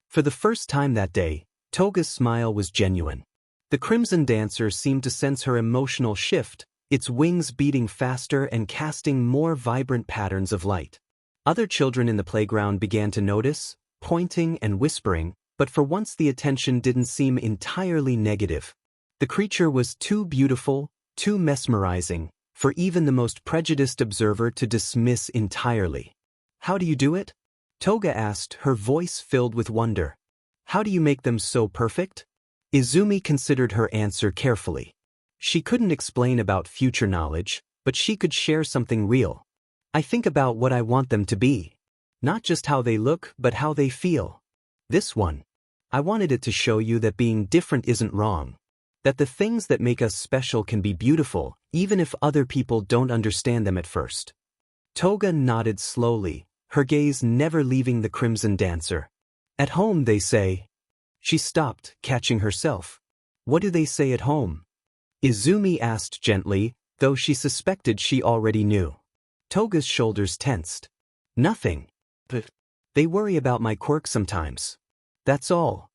For the first time that day, Toga's smile was genuine. The crimson dancer seemed to sense her emotional shift, its wings beating faster and casting more vibrant patterns of light. Other children in the playground began to notice, pointing and whispering, but for once the attention didn't seem entirely negative. The creature was too beautiful, too mesmerizing, for even the most prejudiced observer to dismiss entirely. "How do you do it?" Toga asked, her voice filled with wonder. "How do you make them so perfect?" Izumi considered her answer carefully. She couldn't explain about future knowledge, but she could share something real. "I think about what I want them to be. Not just how they look, but how they feel. This one. I wanted it to show you that being different isn't wrong. That the things that make us special can be beautiful, even if other people don't understand them at first. Toga nodded slowly, her gaze never leaving the Crimson Dancer. At home they say. She stopped, catching herself. What do they say at home? Izumi asked gently, though she suspected she already knew. Toga's shoulders tensed. Nothing. But they worry about my quirk sometimes. That's all.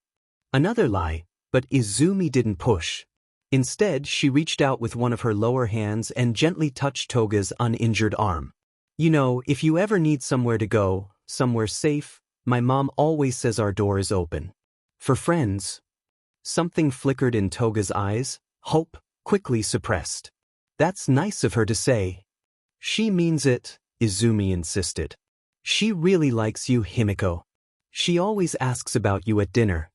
Another lie, but Izumi didn't push. Instead, she reached out with one of her lower hands and gently touched Toga's uninjured arm. You know, if you ever need somewhere to go, somewhere safe, my mom always says our door is open. For friends. Something flickered in Toga's eyes, hope, quickly suppressed. That's nice of her to say. She means it, Izumi insisted. She really likes you, Himiko. She always asks about you at dinner.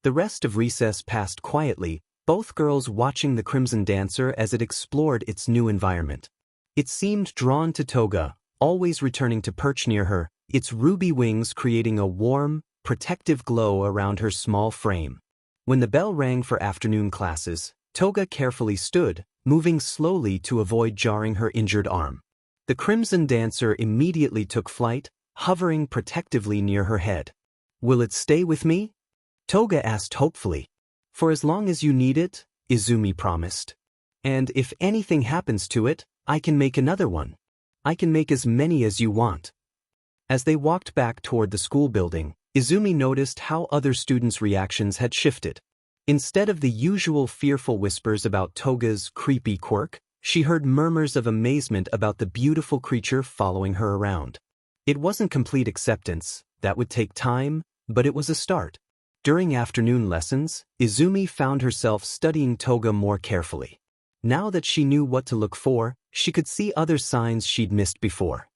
The rest of recess passed quietly, both girls watching the Crimson Dancer as it explored its new environment. It seemed drawn to Toga, always returning to perch near her, its ruby wings creating a warm, protective glow around her small frame. When the bell rang for afternoon classes, Toga carefully stood, moving slowly to avoid jarring her injured arm. The Crimson Dancer immediately took flight, hovering protectively near her head. Will it stay with me? Toga asked hopefully. For as long as you need it, Izumi promised. And if anything happens to it, I can make another one. I can make as many as you want. As they walked back toward the school building, Izumi noticed how other students' reactions had shifted. Instead of the usual fearful whispers about Toga's creepy quirk, she heard murmurs of amazement about the beautiful creature following her around. It wasn't complete acceptance, that would take time, but it was a start. During afternoon lessons, Izumi found herself studying Toga more carefully. Now that she knew what to look for, she could see other signs she'd missed before.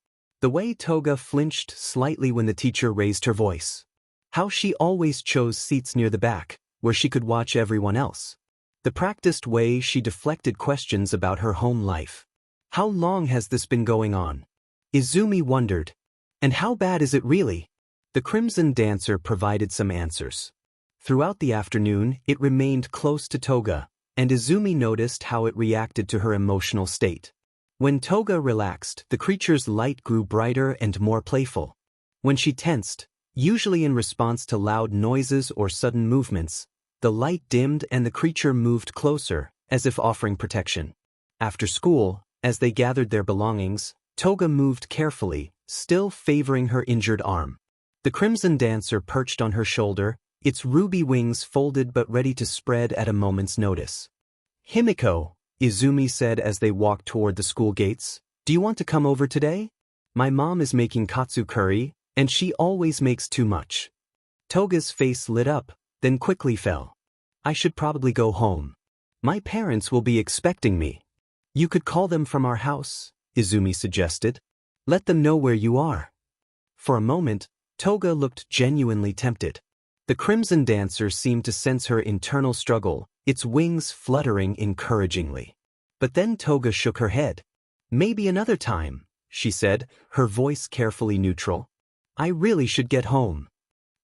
The way Toga flinched slightly when the teacher raised her voice. How she always chose seats near the back, where she could watch everyone else. The practiced way she deflected questions about her home life. How long has this been going on? Izumi wondered. And how bad is it really? The Crimson Dancer provided some answers. Throughout the afternoon, it remained close to Toga, and Izumi noticed how it reacted to her emotional state. When Toga relaxed, the creature's light grew brighter and more playful. When she tensed, usually in response to loud noises or sudden movements, the light dimmed and the creature moved closer, as if offering protection. After school, as they gathered their belongings, Toga moved carefully, still favoring her injured arm. The Crimson Dancer perched on her shoulder, its ruby wings folded but ready to spread at a moment's notice. Himiko, Izumi said as they walked toward the school gates, do you want to come over today? My mom is making katsu curry, and she always makes too much. Toga's face lit up, then quickly fell. I should probably go home. My parents will be expecting me. You could call them from our house, Izumi suggested. Let them know where you are. For a moment, Toga looked genuinely tempted. The Crimson Dancer seemed to sense her internal struggle, its wings fluttering encouragingly. But then Toga shook her head. Maybe another time, she said, her voice carefully neutral. I really should get home.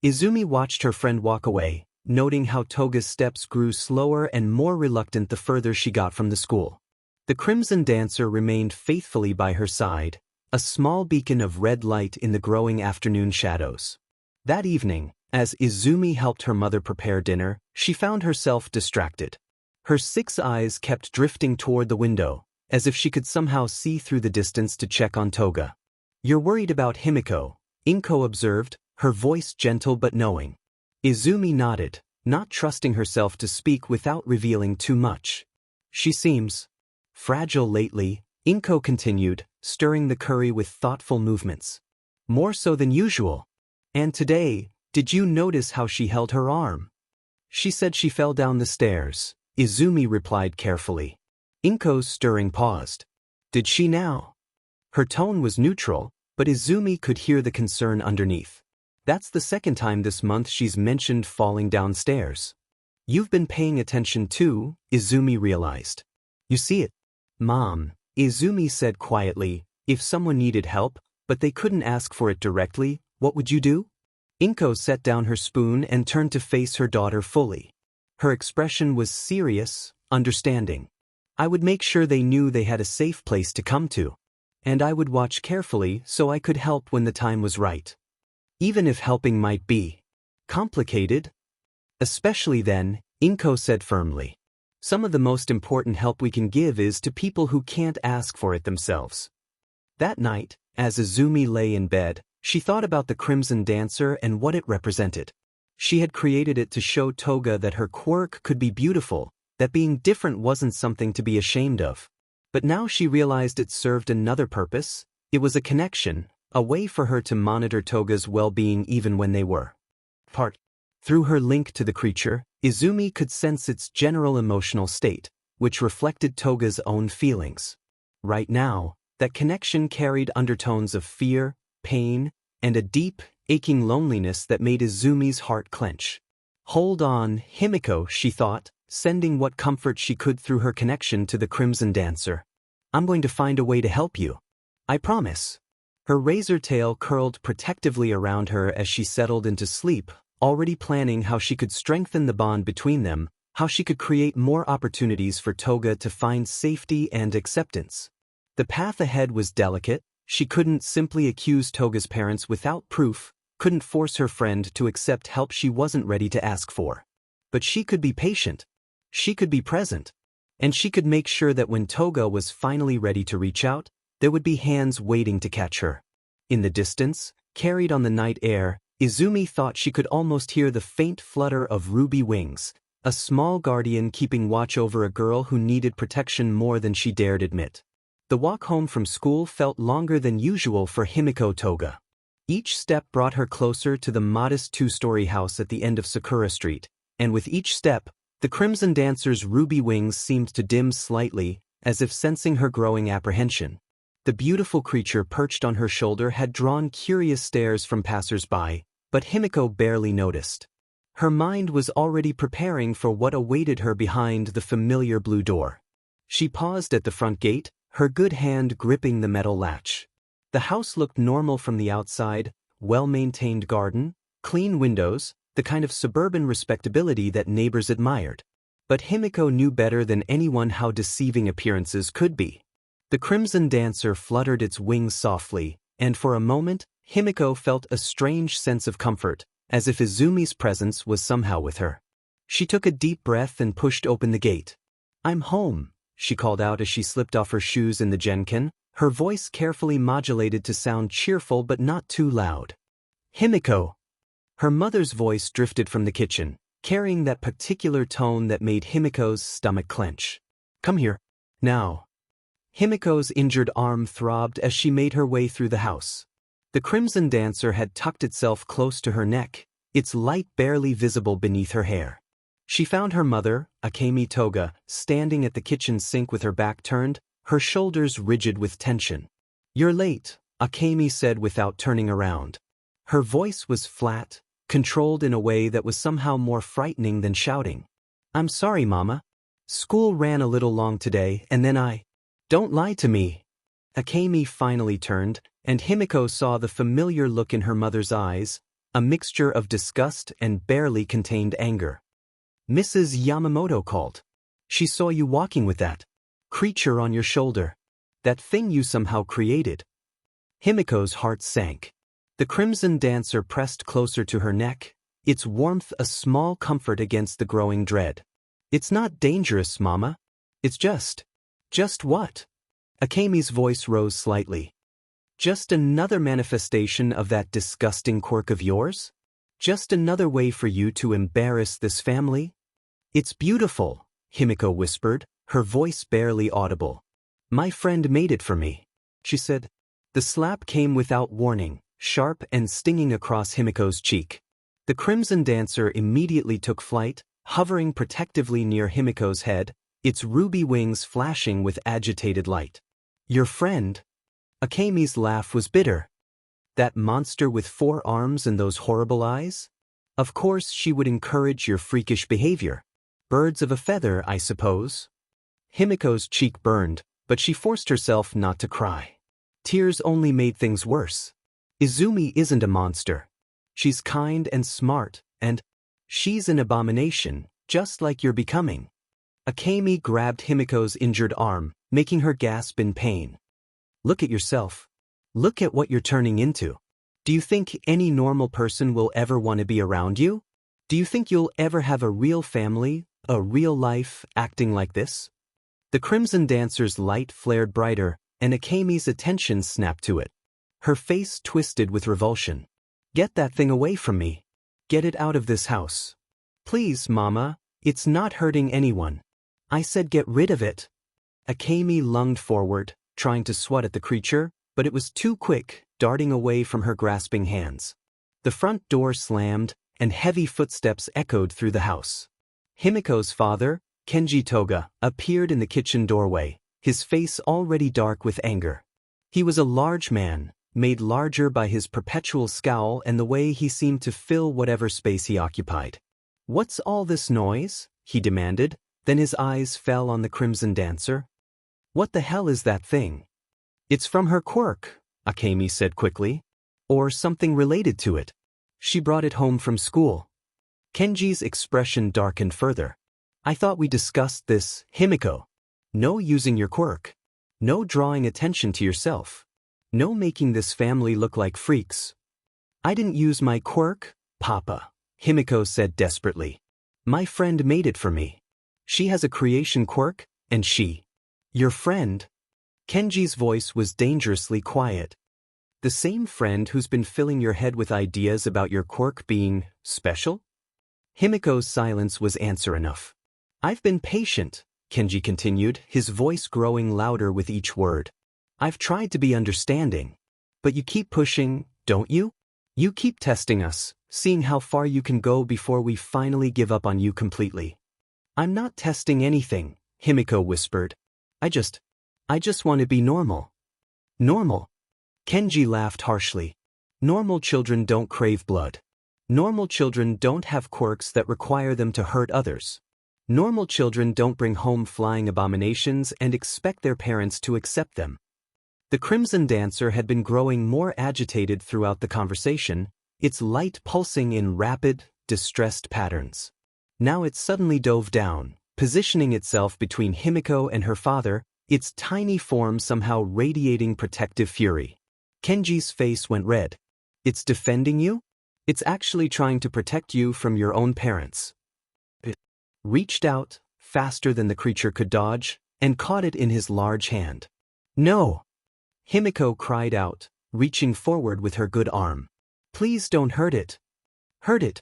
Izumi watched her friend walk away, noting how Toga's steps grew slower and more reluctant the further she got from the school. The Crimson Dancer remained faithfully by her side, a small beacon of red light in the growing afternoon shadows. That evening, as Izumi helped her mother prepare dinner, she found herself distracted. Her 6 eyes kept drifting toward the window, as if she could somehow see through the distance to check on Toga. You're worried about Himiko, Inko observed, her voice gentle but knowing. Izumi nodded, not trusting herself to speak without revealing too much. She seems fragile lately, Inko continued, stirring the curry with thoughtful movements. More so than usual. And today, did you notice how she held her arm? She said she fell down the stairs, Izumi replied carefully. Inko's stirring paused. Did she now? Her tone was neutral, but Izumi could hear the concern underneath. That's the second time this month she's mentioned falling downstairs. You've been paying attention too, Izumi realized. You see it, Mom, Izumi said quietly, if someone needed help, but they couldn't ask for it directly, what would you do? Inko set down her spoon and turned to face her daughter fully. Her expression was serious, understanding. I would make sure they knew they had a safe place to come to. And I would watch carefully so I could help when the time was right. Even if helping might be complicated. Especially then, Inko said firmly. Some of the most important help we can give is to people who can't ask for it themselves. That night, as Izumi lay in bed, she thought about the Crimson Dancer and what it represented. She had created it to show Toga that her quirk could be beautiful, that being different wasn't something to be ashamed of. But now she realized it served another purpose. It was a connection, a way for her to monitor Toga's well-being even when they were apart. Through her link to the creature, Izumi could sense its general emotional state, which reflected Toga's own feelings. Right now, that connection carried undertones of fear, pain, and a deep, aching loneliness that made Izumi's heart clench. Hold on, Himiko, she thought, sending what comfort she could through her connection to the Crimson Dancer. I'm going to find a way to help you. I promise. Her razor tail curled protectively around her as she settled into sleep, already planning how she could strengthen the bond between them, how she could create more opportunities for Toga to find safety and acceptance. The path ahead was delicate. She couldn't simply accuse Toga's parents without proof, couldn't force her friend to accept help she wasn't ready to ask for. But she could be patient. She could be present. And she could make sure that when Toga was finally ready to reach out, there would be hands waiting to catch her. In the distance, carried on the night air, Izumi thought she could almost hear the faint flutter of ruby wings, a small guardian keeping watch over a girl who needed protection more than she dared admit. The walk home from school felt longer than usual for Himiko Toga. Each step brought her closer to the modest two-story house at the end of Sakura Street, and with each step, the Crimson Dancer's ruby wings seemed to dim slightly, as if sensing her growing apprehension. The beautiful creature perched on her shoulder had drawn curious stares from passers-by, but Himiko barely noticed. Her mind was already preparing for what awaited her behind the familiar blue door. She paused at the front gate, her good hand gripping the metal latch. The house looked normal from the outside, well-maintained garden, clean windows, the kind of suburban respectability that neighbors admired. But Himiko knew better than anyone how deceiving appearances could be. The Crimson Dancer fluttered its wings softly, and for a moment, Himiko felt a strange sense of comfort, as if Izumi's presence was somehow with her. She took a deep breath and pushed open the gate. "I'm home," she called out as she slipped off her shoes in the Genkin, her voice carefully modulated to sound cheerful but not too loud. "Himiko." Her mother's voice drifted from the kitchen, carrying that particular tone that made Himiko's stomach clench. "Come here. Now." Himiko's injured arm throbbed as she made her way through the house. The Crimson Dancer had tucked itself close to her neck, its light barely visible beneath her hair. She found her mother, Akemi Toga, standing at the kitchen sink with her back turned, her shoulders rigid with tension. "You're late," Akemi said without turning around. Her voice was flat, controlled in a way that was somehow more frightening than shouting. "I'm sorry, Mama. School ran a little long today, and then Don't lie to me." Akemi finally turned, and Himiko saw the familiar look in her mother's eyes, a mixture of disgust and barely contained anger. "Mrs. Yamamoto called. She saw you walking with that creature on your shoulder. That thing you somehow created." Himiko's heart sank. The Crimson Dancer pressed closer to her neck, its warmth a small comfort against the growing dread. "It's not dangerous, Mama. It's just what?" Akemi's voice rose slightly. "Just another manifestation of that disgusting quirk of yours? Just another way for you to embarrass this family?" "It's beautiful," Himiko whispered, her voice barely audible. "My friend made it for me," she said. The slap came without warning, sharp and stinging across Himiko's cheek. The Crimson Dancer immediately took flight, hovering protectively near Himiko's head, its ruby wings flashing with agitated light. "Your friend?" Akemi's laugh was bitter. "That monster with 4 arms and those horrible eyes? Of course she would encourage your freakish behavior. Birds of a feather, I suppose." Himiko's cheek burned, but she forced herself not to cry. Tears only made things worse. "Izumi isn't a monster. She's kind and smart, and she's an abomination, just like you're becoming. Akemi grabbed Himiko's injured arm, making her gasp in pain. Look at yourself. Look at what you're turning into. Do you think any normal person will ever want to be around you? Do you think you'll ever have a real family, a real life, acting like this? The Crimson Dancer's light flared brighter, and Akemi's attention snapped to it. Her face twisted with revulsion. Get that thing away from me. Get it out of this house. Please, Mama, it's not hurting anyone. I said get rid of it. Akemi lunged forward, trying to swat at the creature, but it was too quick, darting away from her grasping hands. The front door slammed, and heavy footsteps echoed through the house. Himiko's father, Kenji Toga, appeared in the kitchen doorway, his face already dark with anger. He was a large man, made larger by his perpetual scowl and the way he seemed to fill whatever space he occupied. What's all this noise? He demanded, then his eyes fell on the Crimson Dancer. What the hell is that thing? It's from her quirk, Akemi said quickly. Or something related to it. She brought it home from school. Kenji's expression darkened further. I thought we discussed this, Himiko. No using your quirk. No drawing attention to yourself. No making this family look like freaks. I didn't use my quirk, Papa, Himiko said desperately. My friend made it for me. She has a creation quirk, and she. Your friend? Kenji's voice was dangerously quiet. The same friend who's been filling your head with ideas about your quirk being special? Himiko's silence was answer enough. I've been patient, Kenji continued, his voice growing louder with each word. I've tried to be understanding. But you keep pushing, don't you? You keep testing us, seeing how far you can go before we finally give up on you completely. I'm not testing anything, Himiko whispered. I just want to be normal. Normal? Kenji laughed harshly. Normal children don't crave blood. Normal children don't have quirks that require them to hurt others. Normal children don't bring home flying abominations and expect their parents to accept them. The Crimson Dancer had been growing more agitated throughout the conversation, its light pulsing in rapid, distressed patterns. Now it suddenly dove down, positioning itself between Himiko and her father, its tiny form somehow radiating protective fury. Kenji's face went red. It's defending you? It's actually trying to protect you from your own parents. It reached out, faster than the creature could dodge, and caught it in his large hand. No! Himiko cried out, reaching forward with her good arm. Please don't hurt it. Hurt it.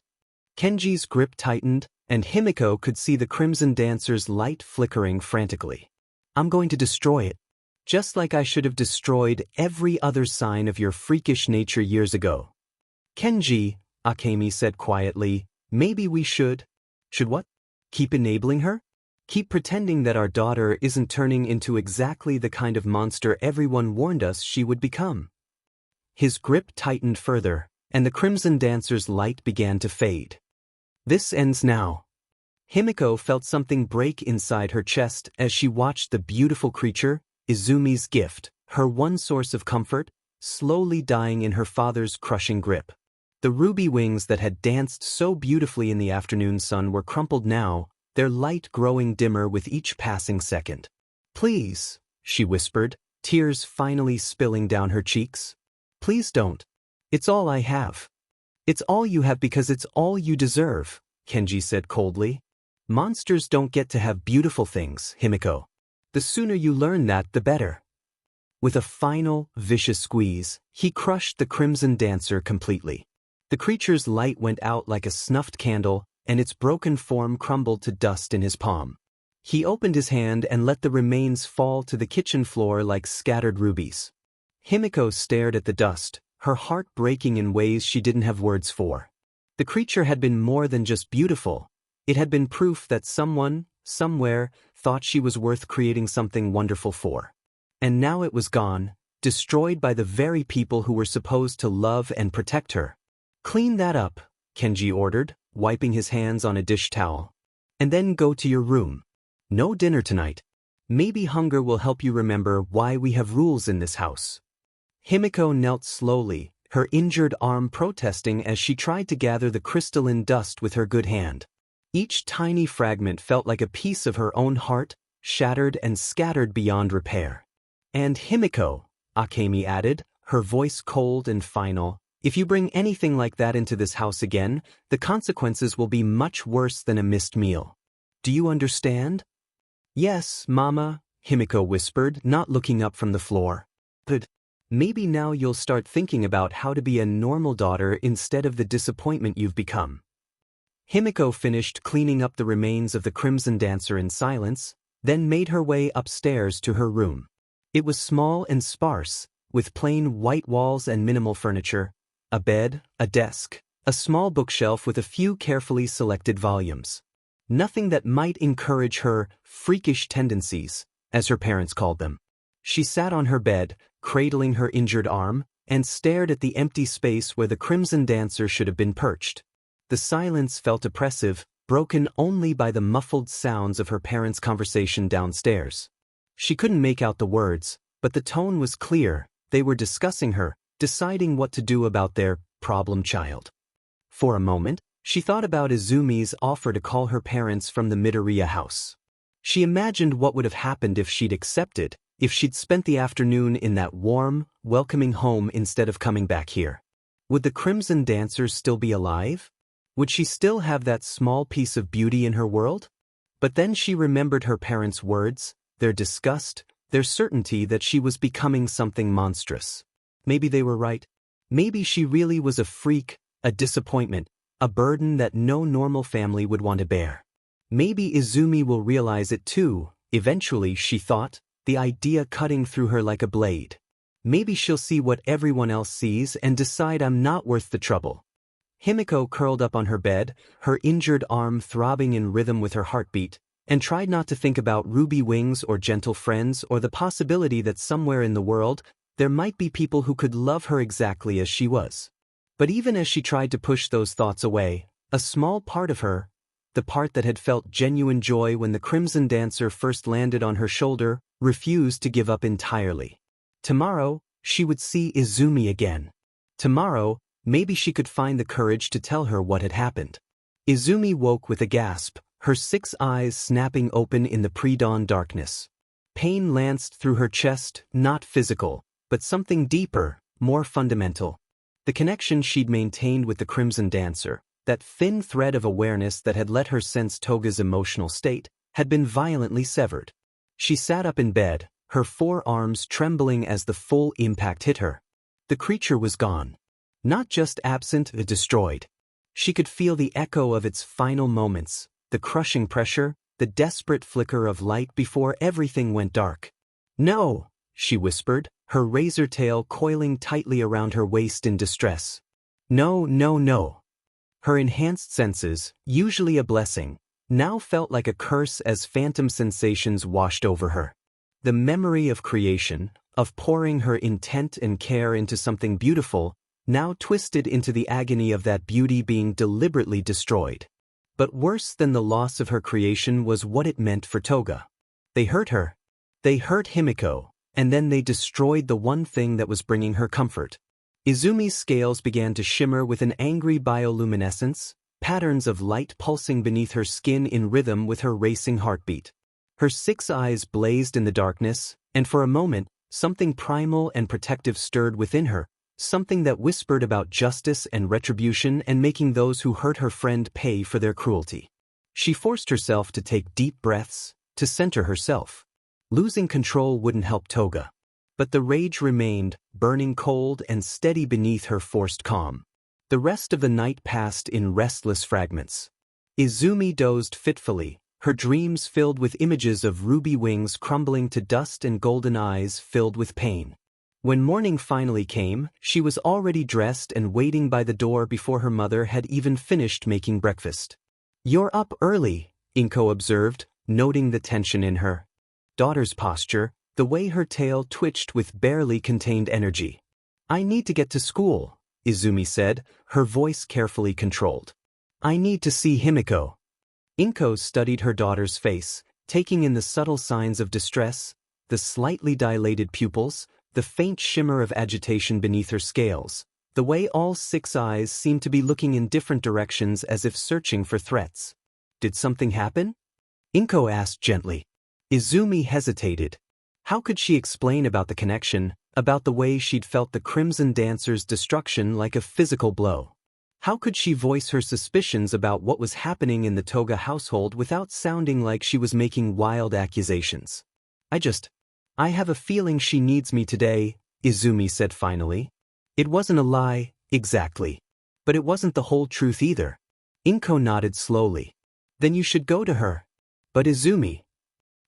Kenji's grip tightened, and Himiko could see the Crimson Dancer's light flickering frantically. I'm going to destroy it. Just like I should have destroyed every other sign of your freakish nature years ago. Kenji, Akemi said quietly, maybe we should. Should what? Keep enabling her? Keep pretending that our daughter isn't turning into exactly the kind of monster everyone warned us she would become. His grip tightened further, and the Crimson Dancer's light began to fade. This ends now. Himiko felt something break inside her chest as she watched the beautiful creature, Izumi's gift, her one source of comfort, slowly dying in her father's crushing grip. The ruby wings that had danced so beautifully in the afternoon sun were crumpled now, their light growing dimmer with each passing second. Please, she whispered, tears finally spilling down her cheeks. Please don't. It's all I have. It's all you have because it's all you deserve, Kenji said coldly. Monsters don't get to have beautiful things, Himiko. The sooner you learn that, the better. With a final, vicious squeeze, he crushed the Crimson Dancer completely. The creature's light went out like a snuffed candle, and its broken form crumbled to dust in his palm. He opened his hand and let the remains fall to the kitchen floor like scattered rubies. Himiko stared at the dust, her heart breaking in ways she didn't have words for. The creature had been more than just beautiful. It had been proof that someone, somewhere, thought she was worth creating something wonderful for. And now it was gone, destroyed by the very people who were supposed to love and protect her. Clean that up, Kenji ordered, wiping his hands on a dish towel. And then go to your room. No dinner tonight. Maybe hunger will help you remember why we have rules in this house. Himiko knelt slowly, her injured arm protesting as she tried to gather the crystalline dust with her good hand. Each tiny fragment felt like a piece of her own heart, shattered and scattered beyond repair. "And Himiko," Akemi added, her voice cold and final, "if you bring anything like that into this house again, the consequences will be much worse than a missed meal. Do you understand?" "Yes, Mama," Himiko whispered, not looking up from the floor. "But maybe now you'll start thinking about how to be a normal daughter instead of the disappointment you've become." Himiko finished cleaning up the remains of the Crimson Dancer in silence, then made her way upstairs to her room. It was small and sparse, with plain white walls and minimal furniture, a bed, a desk, a small bookshelf with a few carefully selected volumes. Nothing that might encourage her freakish tendencies, as her parents called them. She sat on her bed, cradling her injured arm, and stared at the empty space where the Crimson Dancer should have been perched. The silence felt oppressive, broken only by the muffled sounds of her parents' conversation downstairs. She couldn't make out the words, but the tone was clear. They were discussing her, deciding what to do about their problem child. For a moment, she thought about Izumi's offer to call her parents from the Midoriya house. She imagined what would have happened if she'd accepted, if she'd spent the afternoon in that warm, welcoming home instead of coming back here. Would the Crimson Dancers still be alive? Would she still have that small piece of beauty in her world? But then she remembered her parents' words, their disgust, their certainty that she was becoming something monstrous. Maybe they were right. Maybe she really was a freak, a disappointment, a burden that no normal family would want to bear. Maybe Izumi will realize it too, eventually, she thought, the idea cutting through her like a blade. Maybe she'll see what everyone else sees and decide I'm not worth the trouble. Himiko curled up on her bed, her injured arm throbbing in rhythm with her heartbeat, and tried not to think about ruby wings or gentle friends or the possibility that somewhere in the world there might be people who could love her exactly as she was. But even as she tried to push those thoughts away, a small part of her, the part that had felt genuine joy when the Crimson Dancer first landed on her shoulder, refused to give up entirely. Tomorrow, she would see Izumi again. Tomorrow, maybe she could find the courage to tell her what had happened. Izumi woke with a gasp, her 6 eyes snapping open in the pre-dawn darkness. Pain lanced through her chest, not physical, but something deeper, more fundamental. The connection she'd maintained with the Crimson Dancer, that thin thread of awareness that had let her sense Toga's emotional state, had been violently severed. She sat up in bed, her forearms trembling as the full impact hit her. The creature was gone. Not just absent, but destroyed. She could feel the echo of its final moments, the crushing pressure, the desperate flicker of light before everything went dark. "No," she whispered, her razor tail coiling tightly around her waist in distress. "No, no, no." Her enhanced senses, usually a blessing, now felt like a curse as phantom sensations washed over her. The memory of creation, of pouring her intent and care into something beautiful, now twisted into the agony of that beauty being deliberately destroyed. But worse than the loss of her creation was what it meant for Toga. They hurt her. They hurt Himiko, and then they destroyed the one thing that was bringing her comfort. Izumi's scales began to shimmer with an angry bioluminescence, patterns of light pulsing beneath her skin in rhythm with her racing heartbeat. Her 6 eyes blazed in the darkness, and for a moment, something primal and protective stirred within her, something that whispered about justice and retribution and making those who hurt her friend pay for their cruelty. She forced herself to take deep breaths, to center herself. Losing control wouldn't help Toga. But the rage remained, burning cold and steady beneath her forced calm. The rest of the night passed in restless fragments. Izumi dozed fitfully, her dreams filled with images of ruby wings crumbling to dust and golden eyes filled with pain. When morning finally came, she was already dressed and waiting by the door before her mother had even finished making breakfast. "You're up early," Inko observed, noting the tension in her daughter's posture, the way her tail twitched with barely contained energy. "I need to get to school," Izumi said, her voice carefully controlled. "I need to see Himiko." Inko studied her daughter's face, taking in the subtle signs of distress, the slightly dilated pupils, the faint shimmer of agitation beneath her scales, The way all 6 eyes seemed to be looking in different directions as if searching for threats. Did something happen? Inko asked gently. Izumi hesitated. How could she explain about the connection, about the way she'd felt the Crimson Dancer's destruction like a physical blow? How could she voice her suspicions about what was happening in the Toga household without sounding like she was making wild accusations? I have a feeling she needs me today, Izumi said finally. It wasn't a lie, exactly. But it wasn't the whole truth either. Inko nodded slowly. Then you should go to her. But Izumi.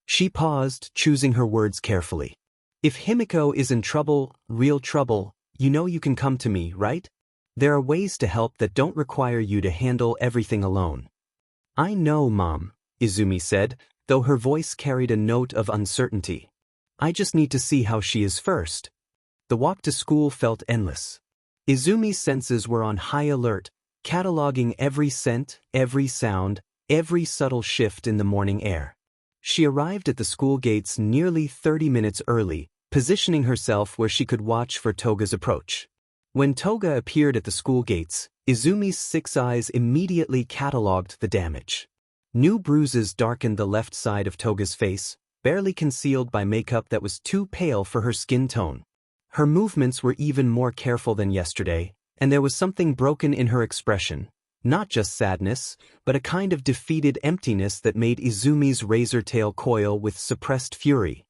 She paused, choosing her words carefully. If Himiko is in trouble, real trouble, you know you can come to me, right? There are ways to help that don't require you to handle everything alone. I know, Mom, Izumi said, though her voice carried a note of uncertainty. I just need to see how she is first. The walk to school felt endless. Izumi's senses were on high alert, cataloging every scent, every sound, every subtle shift in the morning air. She arrived at the school gates nearly 30 minutes early, positioning herself where she could watch for Toga's approach. When Toga appeared at the school gates, Izumi's 6 eyes immediately cataloged the damage. New bruises darkened the left side of Toga's face, barely concealed by makeup that was too pale for her skin tone. Her movements were even more careful than yesterday, and there was something broken in her expression. Not just sadness, but a kind of defeated emptiness that made Izumi's razor tail coil with suppressed fury.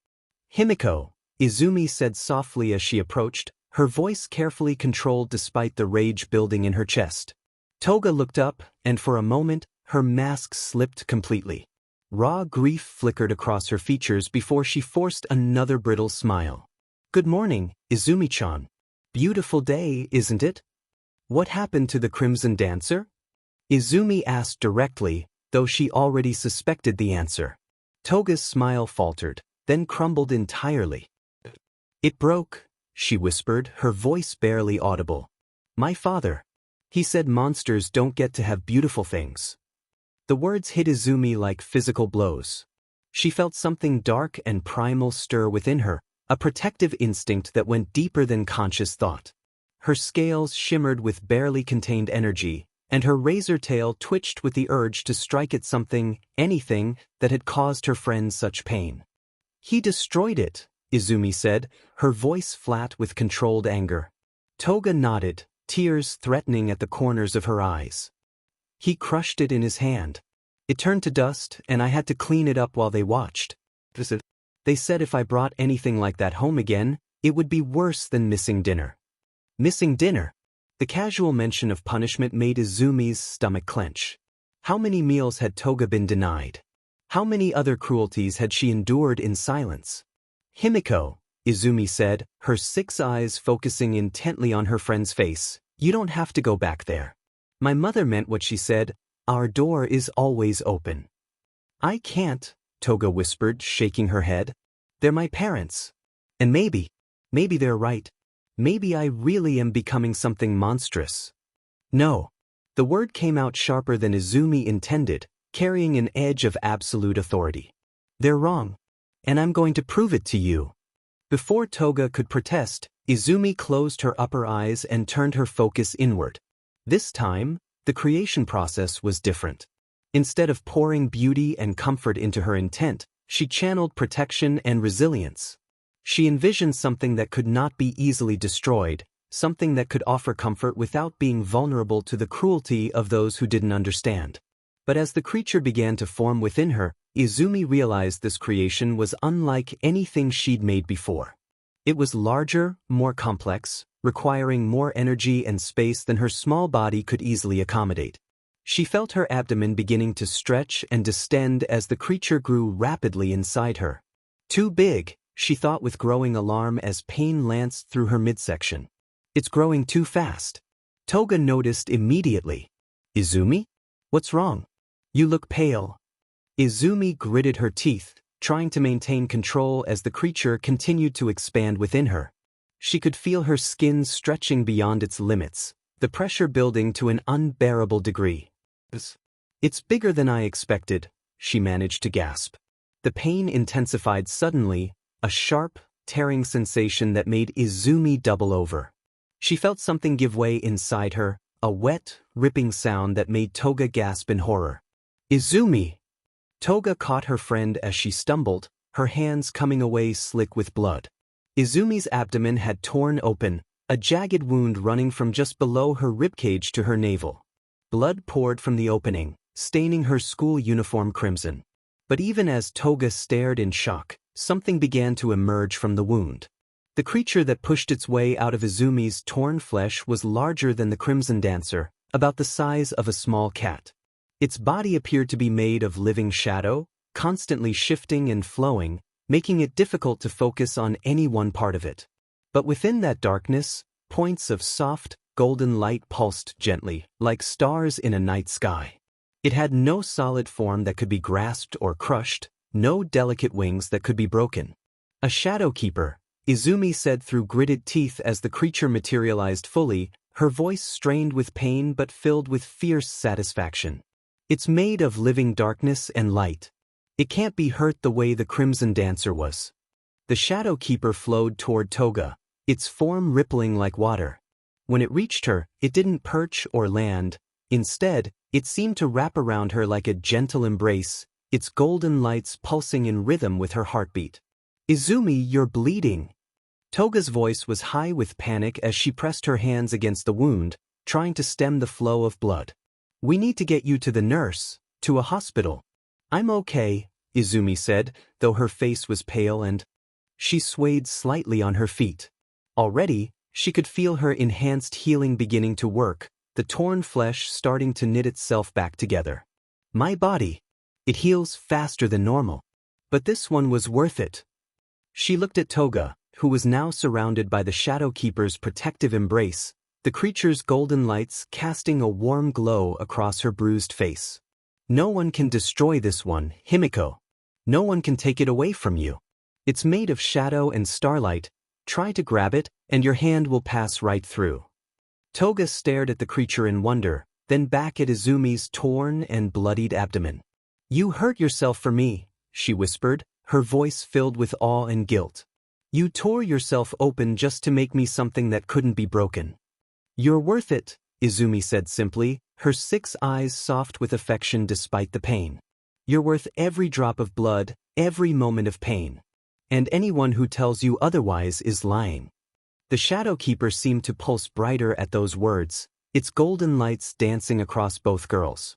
Himiko, Izumi said softly as she approached, her voice carefully controlled despite the rage building in her chest. Toga looked up, and for a moment, her mask slipped completely. Raw grief flickered across her features before she forced another brittle smile. Good morning, Izumi-chan. Beautiful day, isn't it? What happened to the Crimson Dancer? Izumi asked directly, though she already suspected the answer. Toga's smile faltered, then crumbled entirely. It broke, she whispered, her voice barely audible. My father. He said monsters don't get to have beautiful things. The words hit Izumi like physical blows. She felt something dark and primal stir within her, a protective instinct that went deeper than conscious thought. Her scales shimmered with barely contained energy, and her razor tail twitched with the urge to strike at something, anything, that had caused her friend such pain. He destroyed it, Izumi said, her voice flat with controlled anger. Toga nodded, tears threatening at the corners of her eyes. He crushed it in his hand. It turned to dust, and I had to clean it up while they watched. They said if I brought anything like that home again, it would be worse than missing dinner. Missing dinner? The casual mention of punishment made Izumi's stomach clench. How many meals had Toga been denied? How many other cruelties had she endured in silence? Himiko, Izumi said, her 6 eyes focusing intently on her friend's face, you don't have to go back there. My mother meant what she said, our door is always open. I can't, Toga whispered, shaking her head. They're my parents. And maybe they're right. Maybe I really am becoming something monstrous. No. The word came out sharper than Izumi intended, carrying an edge of absolute authority. They're wrong. And I'm going to prove it to you. Before Toga could protest, Izumi closed her upper eyes and turned her focus inward. This time, the creation process was different. Instead of pouring beauty and comfort into her intent, she channeled protection and resilience. She envisioned something that could not be easily destroyed, something that could offer comfort without being vulnerable to the cruelty of those who didn't understand. But as the creature began to form within her, Izumi realized this creation was unlike anything she'd made before. It was larger, more complex, requiring more energy and space than her small body could easily accommodate. She felt her abdomen beginning to stretch and distend as the creature grew rapidly inside her. Too big, she thought with growing alarm as pain lanced through her midsection. It's growing too fast. Toga noticed immediately. Izumi? What's wrong? You look pale. Izumi gritted her teeth, trying to maintain control as the creature continued to expand within her. She could feel her skin stretching beyond its limits, the pressure building to an unbearable degree. It's bigger than I expected, she managed to gasp. The pain intensified suddenly, a sharp, tearing sensation that made Izumi double over. She felt something give way inside her, a wet, ripping sound that made Toga gasp in horror. Izumi! Toga caught her friend as she stumbled, her hands coming away slick with blood. Izumi's abdomen had torn open, a jagged wound running from just below her ribcage to her navel. Blood poured from the opening, staining her school uniform crimson. But even as Toga stared in shock, something began to emerge from the wound. The creature that pushed its way out of Izumi's torn flesh was larger than the Crimson Dancer, about the size of a small cat. Its body appeared to be made of living shadow, constantly shifting and flowing, making it difficult to focus on any one part of it. But within that darkness, points of soft, golden light pulsed gently, like stars in a night sky. It had no solid form that could be grasped or crushed, no delicate wings that could be broken. A shadow keeper, Izumi said through gritted teeth as the creature materialized fully, her voice strained with pain but filled with fierce satisfaction. It's made of living darkness and light. It can't be hurt the way the Crimson Dancer was. The shadow keeper flowed toward Toga, its form rippling like water. When it reached her, it didn't perch or land. Instead, it seemed to wrap around her like a gentle embrace, its golden lights pulsing in rhythm with her heartbeat. Izumi, you're bleeding. Toga's voice was high with panic as she pressed her hands against the wound, trying to stem the flow of blood. We need to get you to the nurse, to a hospital. I'm okay, Izumi said, though her face was pale and she swayed slightly on her feet. Already, she could feel her enhanced healing beginning to work, the torn flesh starting to knit itself back together. My body. It heals faster than normal. But this one was worth it. She looked at Toga, who was now surrounded by the Shadow Keeper's protective embrace, the creature's golden lights casting a warm glow across her bruised face. No one can destroy this one, Himiko. No one can take it away from you. It's made of shadow and starlight. Try to grab it, and your hand will pass right through. Toga stared at the creature in wonder, then back at Izumi's torn and bloodied abdomen. You hurt yourself for me, she whispered, her voice filled with awe and guilt. You tore yourself open just to make me something that couldn't be broken. You're worth it, Izumi said simply, her 6 eyes soft with affection despite the pain. You're worth every drop of blood, every moment of pain. And anyone who tells you otherwise is lying. The Shadow Keeper seemed to pulse brighter at those words, its golden lights dancing across both girls.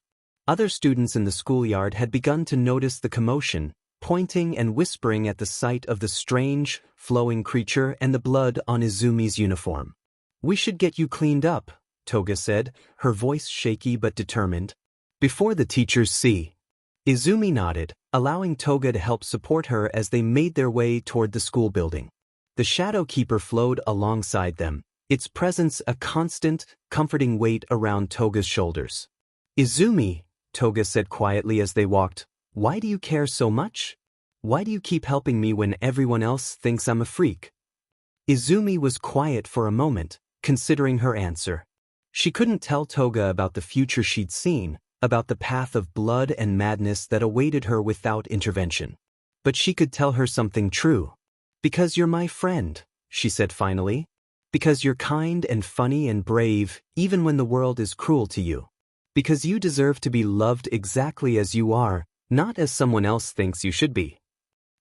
Other students in the schoolyard had begun to notice the commotion, pointing and whispering at the sight of the strange, flowing creature and the blood on Izumi's uniform. We should get you cleaned up, Toga said, her voice shaky but determined. Before the teachers see. Izumi nodded, allowing Toga to help support her as they made their way toward the school building. The Shadow Keeper flowed alongside them, its presence a constant, comforting weight around Toga's shoulders. Izumi, Toga said quietly as they walked, why do you care so much? Why do you keep helping me when everyone else thinks I'm a freak? Izumi was quiet for a moment, considering her answer. She couldn't tell Toga about the future she'd seen, about the path of blood and madness that awaited her without intervention. But she could tell her something true. Because you're my friend, she said finally. Because you're kind and funny and brave, even when the world is cruel to you. Because you deserve to be loved exactly as you are, not as someone else thinks you should be.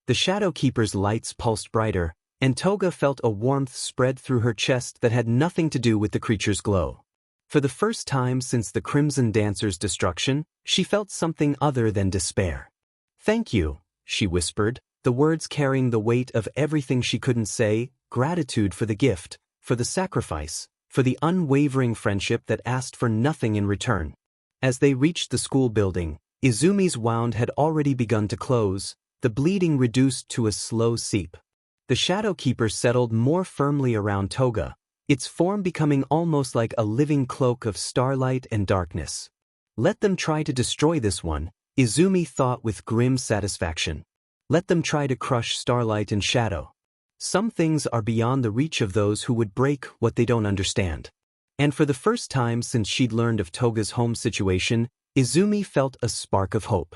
The Shadow Keeper's lights pulsed brighter, and Toga felt a warmth spread through her chest that had nothing to do with the creature's glow. For the first time since the Crimson Dancer's destruction, she felt something other than despair. Thank you, she whispered, the words carrying the weight of everything she couldn't say, gratitude for the gift, for the sacrifice, for the unwavering friendship that asked for nothing in return. As they reached the school building, Izumi's wound had already begun to close, the bleeding reduced to a slow seep. The Shadow Keeper settled more firmly around Toga, its form becoming almost like a living cloak of starlight and darkness. Let them try to destroy this one, Izumi thought with grim satisfaction. Let them try to crush starlight and shadow. Some things are beyond the reach of those who would break what they don't understand. And for the first time since she'd learned of Toga's home situation, Izumi felt a spark of hope.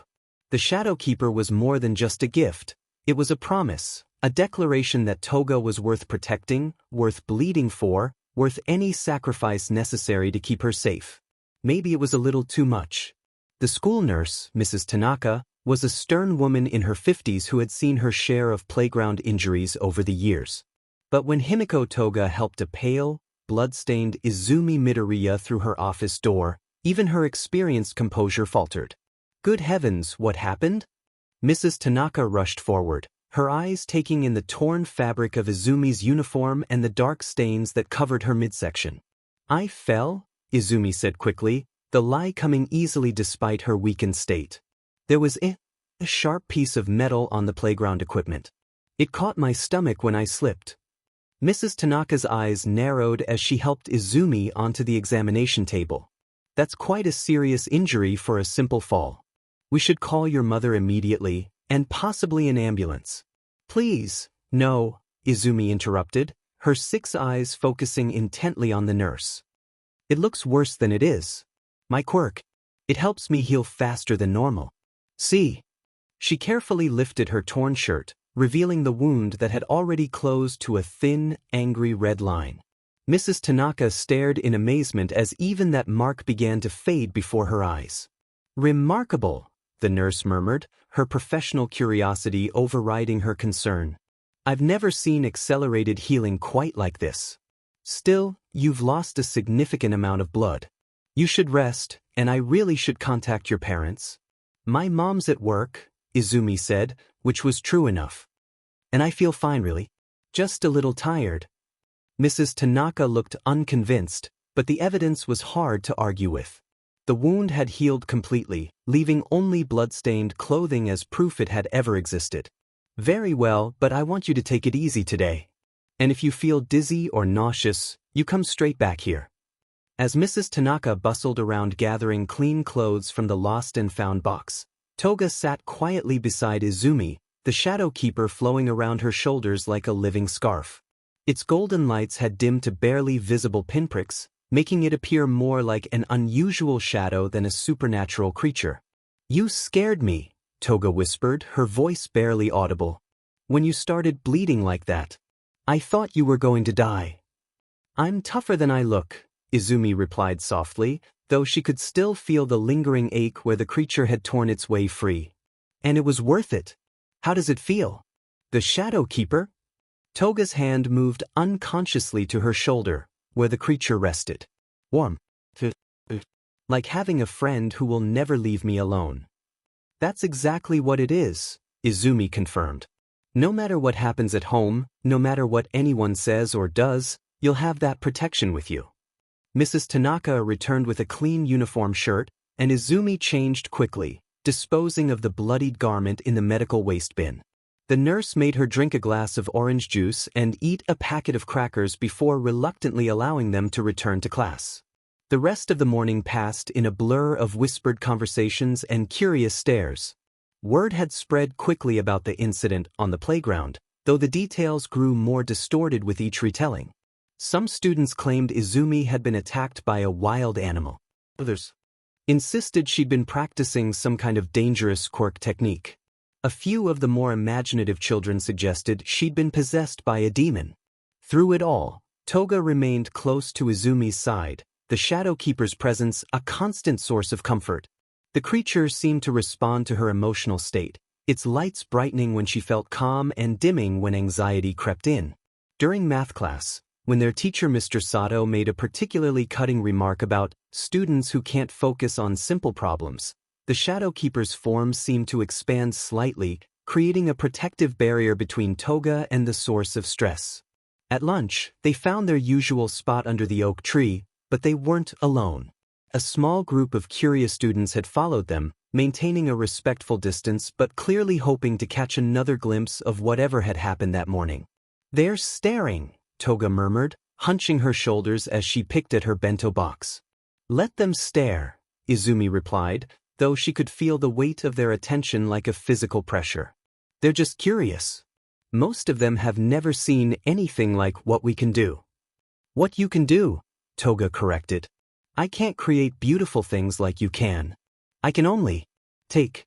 The Shadow Keeper was more than just a gift. It was a promise, a declaration that Toga was worth protecting, worth bleeding for, worth any sacrifice necessary to keep her safe. Maybe it was a little too much. The school nurse, Mrs. Tanaka, was a stern woman in her 50s who had seen her share of playground injuries over the years. But when Himiko Toga helped a pale, blood-stained Izumi Midoriya through her office door, even her experienced composure faltered. Good heavens, what happened? Mrs. Tanaka rushed forward, her eyes taking in the torn fabric of Izumi's uniform and the dark stains that covered her midsection. I fell, Izumi said quickly, the lie coming easily despite her weakened state. There was a sharp piece of metal on the playground equipment. It caught my stomach when I slipped. Mrs. Tanaka's eyes narrowed as she helped Izumi onto the examination table. That's quite a serious injury for a simple fall. We should call your mother immediately, and possibly an ambulance. Please, no, Izumi interrupted, her 6 eyes focusing intently on the nurse. It looks worse than it is. My quirk. It helps me heal faster than normal. See. She carefully lifted her torn shirt, revealing the wound that had already closed to a thin, angry red line. Mrs. Tanaka stared in amazement as even that mark began to fade before her eyes. Remarkable, the nurse murmured, her professional curiosity overriding her concern. I've never seen accelerated healing quite like this. Still, you've lost a significant amount of blood. You should rest, and I really should contact your parents. My mom's at work, Izumi said, which was true enough. And I feel fine really. Just a little tired. Mrs. Tanaka looked unconvinced, but the evidence was hard to argue with. The wound had healed completely, leaving only blood-stained clothing as proof it had ever existed. Very well, but I want you to take it easy today. And if you feel dizzy or nauseous, you come straight back here. As Mrs. Tanaka bustled around gathering clean clothes from the lost and found box, Toga sat quietly beside Izumi, the shadow keeper flowing around her shoulders like a living scarf. Its golden lights had dimmed to barely visible pinpricks, making it appear more like an unusual shadow than a supernatural creature. You scared me, Toga whispered, her voice barely audible. When you started bleeding like that. I thought you were going to die. I'm tougher than I look, Izumi replied softly, though she could still feel the lingering ache where the creature had torn its way free. And it was worth it. How does it feel? The shadow keeper? Toga's hand moved unconsciously to her shoulder, where the creature rested. Warm. Like having a friend who will never leave me alone. That's exactly what it is, Izumi confirmed. No matter what happens at home, no matter what anyone says or does, you'll have that protection with you. Mrs. Tanaka returned with a clean uniform shirt, and Izumi changed quickly, disposing of the bloodied garment in the medical waste bin. The nurse made her drink a glass of orange juice and eat a packet of crackers before reluctantly allowing them to return to class. The rest of the morning passed in a blur of whispered conversations and curious stares. Word had spread quickly about the incident on the playground, though the details grew more distorted with each retelling. Some students claimed Izumi had been attacked by a wild animal. Others insisted she'd been practicing some kind of dangerous quirk technique. A few of the more imaginative children suggested she'd been possessed by a demon. Through it all, Toga remained close to Izumi's side, the Shadow Keeper's presence a constant source of comfort. The creature seemed to respond to her emotional state, its lights brightening when she felt calm and dimming when anxiety crept in. During math class, when their teacher Mr. Sato made a particularly cutting remark about students who can't focus on simple problems, the Shadow Keeper's form seemed to expand slightly, creating a protective barrier between Toga and the source of stress. At lunch, they found their usual spot under the oak tree, but they weren't alone. A small group of curious students had followed them, maintaining a respectful distance but clearly hoping to catch another glimpse of whatever had happened that morning. They're staring, Toga murmured, hunching her shoulders as she picked at her bento box. Let them stare, Izumi replied, though she could feel the weight of their attention like a physical pressure. They're just curious. Most of them have never seen anything like what we can do. What you can do, Toga corrected. I can't create beautiful things like you can. I can only take.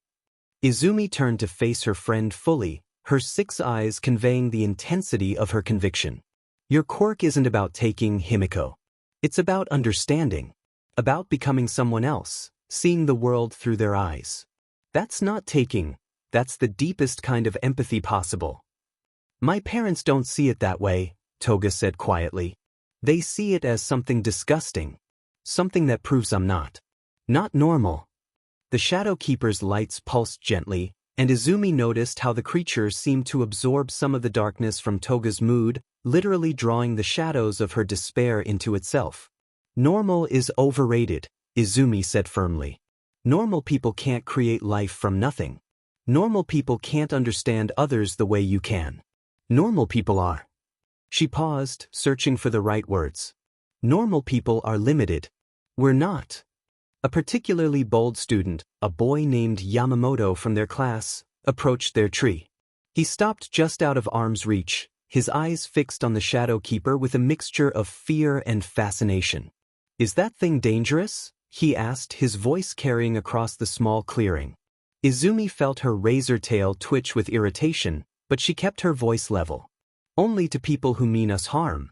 Izumi turned to face her friend fully, her 6 eyes conveying the intensity of her conviction. Your quirk isn't about taking, Himiko. It's about understanding. About becoming someone else, seeing the world through their eyes. That's not taking, that's the deepest kind of empathy possible. My parents don't see it that way, Toga said quietly. They see it as something disgusting. Something that proves I'm not normal. The Shadow Keeper's lights pulsed gently, and Izumi noticed how the creature seemed to absorb some of the darkness from Toga's mood, literally drawing the shadows of her despair into itself. Normal is overrated, Izumi said firmly. Normal people can't create life from nothing. Normal people can't understand others the way you can. Normal people are. She paused, searching for the right words. Normal people are limited. We're not. A particularly bold student, a boy named Yamamoto from their class, approached their tree. He stopped just out of arm's reach, his eyes fixed on the Shadow Keeper with a mixture of fear and fascination. Is that thing dangerous? He asked, his voice carrying across the small clearing. Izumi felt her razor tail twitch with irritation, but she kept her voice level. Only to people who mean us harm.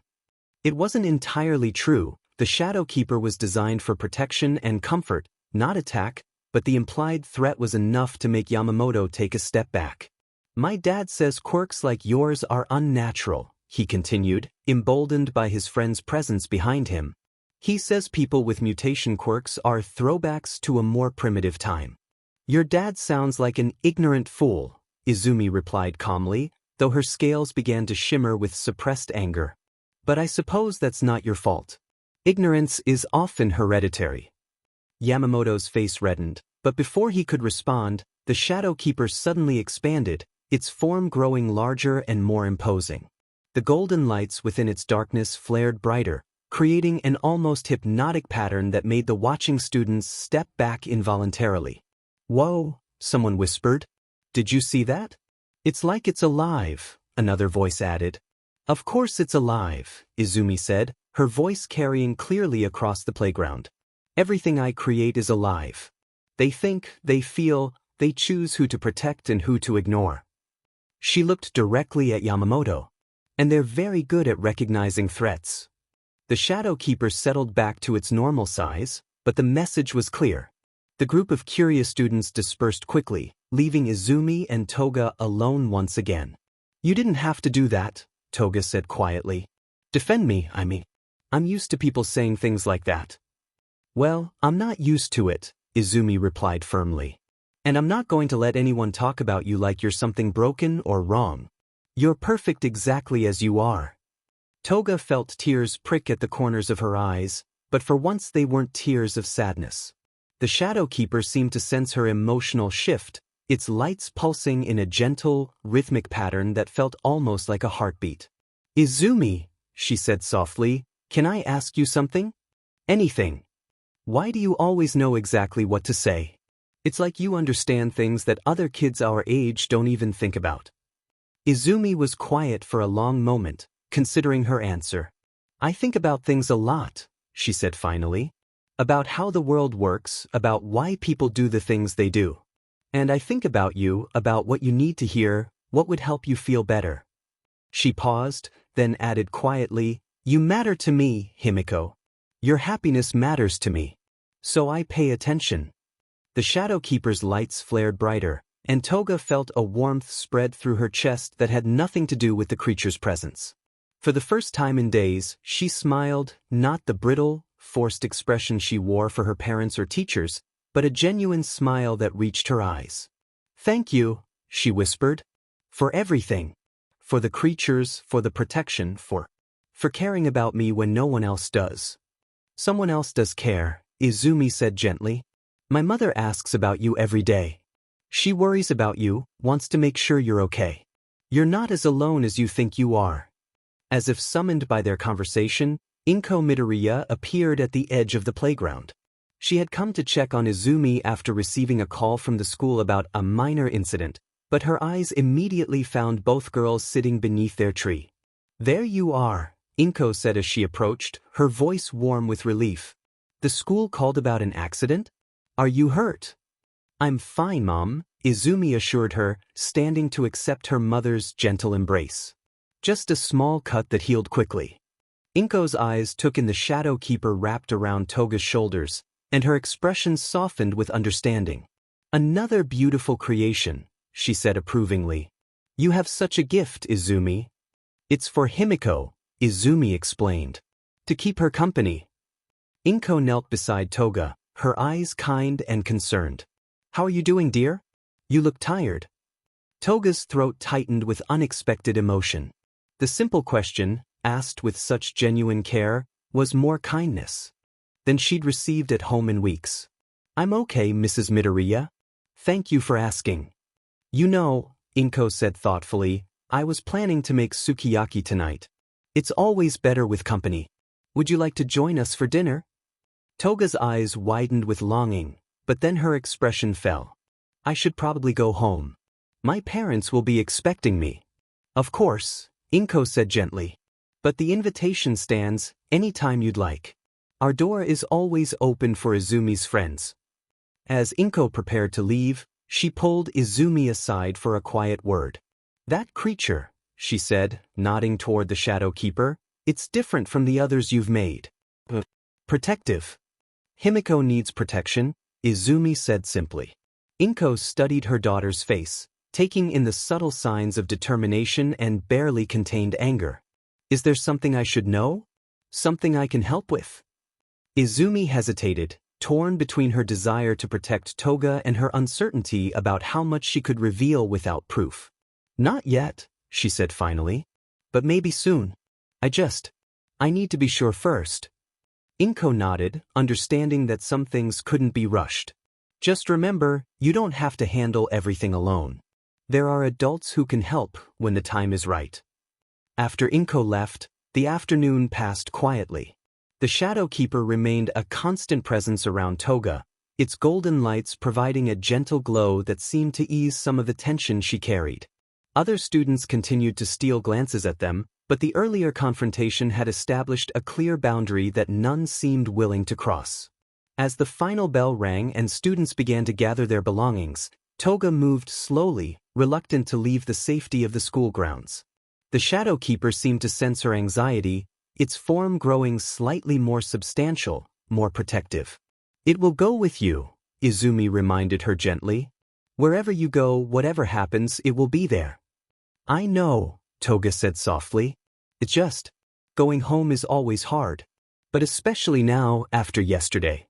It wasn't entirely true. The Shadow Keeper was designed for protection and comfort, not attack, but the implied threat was enough to make Yamamoto take a step back. My dad says quirks like yours are unnatural, he continued, emboldened by his friend's presence behind him. He says people with mutation quirks are throwbacks to a more primitive time. Your dad sounds like an ignorant fool, Izumi replied calmly, though her scales began to shimmer with suppressed anger. But I suppose that's not your fault. Ignorance is often hereditary. Yamamoto's face reddened, but before he could respond, the Shadow Keeper suddenly expanded, its form growing larger and more imposing. The golden lights within its darkness flared brighter, creating an almost hypnotic pattern that made the watching students step back involuntarily. Whoa, someone whispered. Did you see that? It's like it's alive, another voice added. Of course it's alive, Izumi said, her voice carrying clearly across the playground. Everything I create is alive. They think, they feel, they choose who to protect and who to ignore. She looked directly at Yamamoto. And they're very good at recognizing threats. The Shadow Keeper settled back to its normal size, but the message was clear. The group of curious students dispersed quickly, leaving Izumi and Toga alone once again. You didn't have to do that, Toga said quietly. Defend me, I mean. I'm used to people saying things like that. Well, I'm not used to it, Izumi replied firmly. And I'm not going to let anyone talk about you like you're something broken or wrong. You're perfect exactly as you are. Toga felt tears prick at the corners of her eyes, but for once they weren't tears of sadness. The Shadow Keeper seemed to sense her emotional shift, its lights pulsing in a gentle, rhythmic pattern that felt almost like a heartbeat. Izumi, she said softly, can I ask you something? Anything. Why do you always know exactly what to say? It's like you understand things that other kids our age don't even think about. Izumi was quiet for a long moment, considering her answer. I think about things a lot, she said finally. About how the world works, about why people do the things they do. And I think about you, about what you need to hear, what would help you feel better. She paused, then added quietly, You matter to me, Himiko. Your happiness matters to me. So I pay attention. The Shadow Keeper's lights flared brighter, and Toga felt a warmth spread through her chest that had nothing to do with the creature's presence. For the first time in days, she smiled, not the brittle, forced expression she wore for her parents or teachers, but a genuine smile that reached her eyes. Thank you, she whispered. For everything. For the creatures, for the protection, for caring about me when no one else does. Someone else does care, Izumi said gently. My mother asks about you every day. She worries about you, wants to make sure you're okay. You're not as alone as you think you are. As if summoned by their conversation, Inko Midoriya appeared at the edge of the playground. She had come to check on Izumi after receiving a call from the school about a minor incident, but her eyes immediately found both girls sitting beneath their tree. There you are, Inko said as she approached, her voice warm with relief. The school called about an accident? Are you hurt? I'm fine, Mom, Izumi assured her, standing to accept her mother's gentle embrace. Just a small cut that healed quickly. Inko's eyes took in the shadow keeper wrapped around Toga's shoulders, and her expression softened with understanding. Another beautiful creation, she said approvingly. You have such a gift, Izumi. It's for Himiko, Izumi explained. To keep her company. Inko knelt beside Toga, her eyes kind and concerned. How are you doing, dear? You look tired. Toga's throat tightened with unexpected emotion. The simple question, asked with such genuine care, was more kindness than she'd received at home in weeks. I'm okay, Mrs. Midoriya. Thank you for asking. You know, Inko said thoughtfully, I was planning to make sukiyaki tonight. It's always better with company. Would you like to join us for dinner? Toga's eyes widened with longing, but then her expression fell. I should probably go home. My parents will be expecting me. Of course, Inko said gently. But the invitation stands any time you'd like. Our door is always open for Izumi's friends. As Inko prepared to leave, she pulled Izumi aside for a quiet word. That creature, she said, nodding toward the shadow keeper, it's different from the others you've made. Protective. Himiko needs protection, Izumi said simply. Inko studied her daughter's face, taking in the subtle signs of determination and barely contained anger. Is there something I should know? Something I can help with? Izumi hesitated, torn between her desire to protect Toga and her uncertainty about how much she could reveal without proof. Not yet, she said finally. But maybe soon. I need to be sure first. Inko nodded, understanding that some things couldn't be rushed. Just remember, you don't have to handle everything alone. There are adults who can help when the time is right. After Inko left, the afternoon passed quietly. The Shadow Keeper remained a constant presence around Toga, its golden lights providing a gentle glow that seemed to ease some of the tension she carried. Other students continued to steal glances at them, but the earlier confrontation had established a clear boundary that none seemed willing to cross. As the final bell rang and students began to gather their belongings, Toga moved slowly, reluctant to leave the safety of the school grounds. The Shadow Keeper seemed to sense her anxiety, its form growing slightly more substantial, more protective. It will go with you, Izumi reminded her gently. Wherever you go, whatever happens, it will be there. I know, Toga said softly. It's just, going home is always hard. But especially now, after yesterday.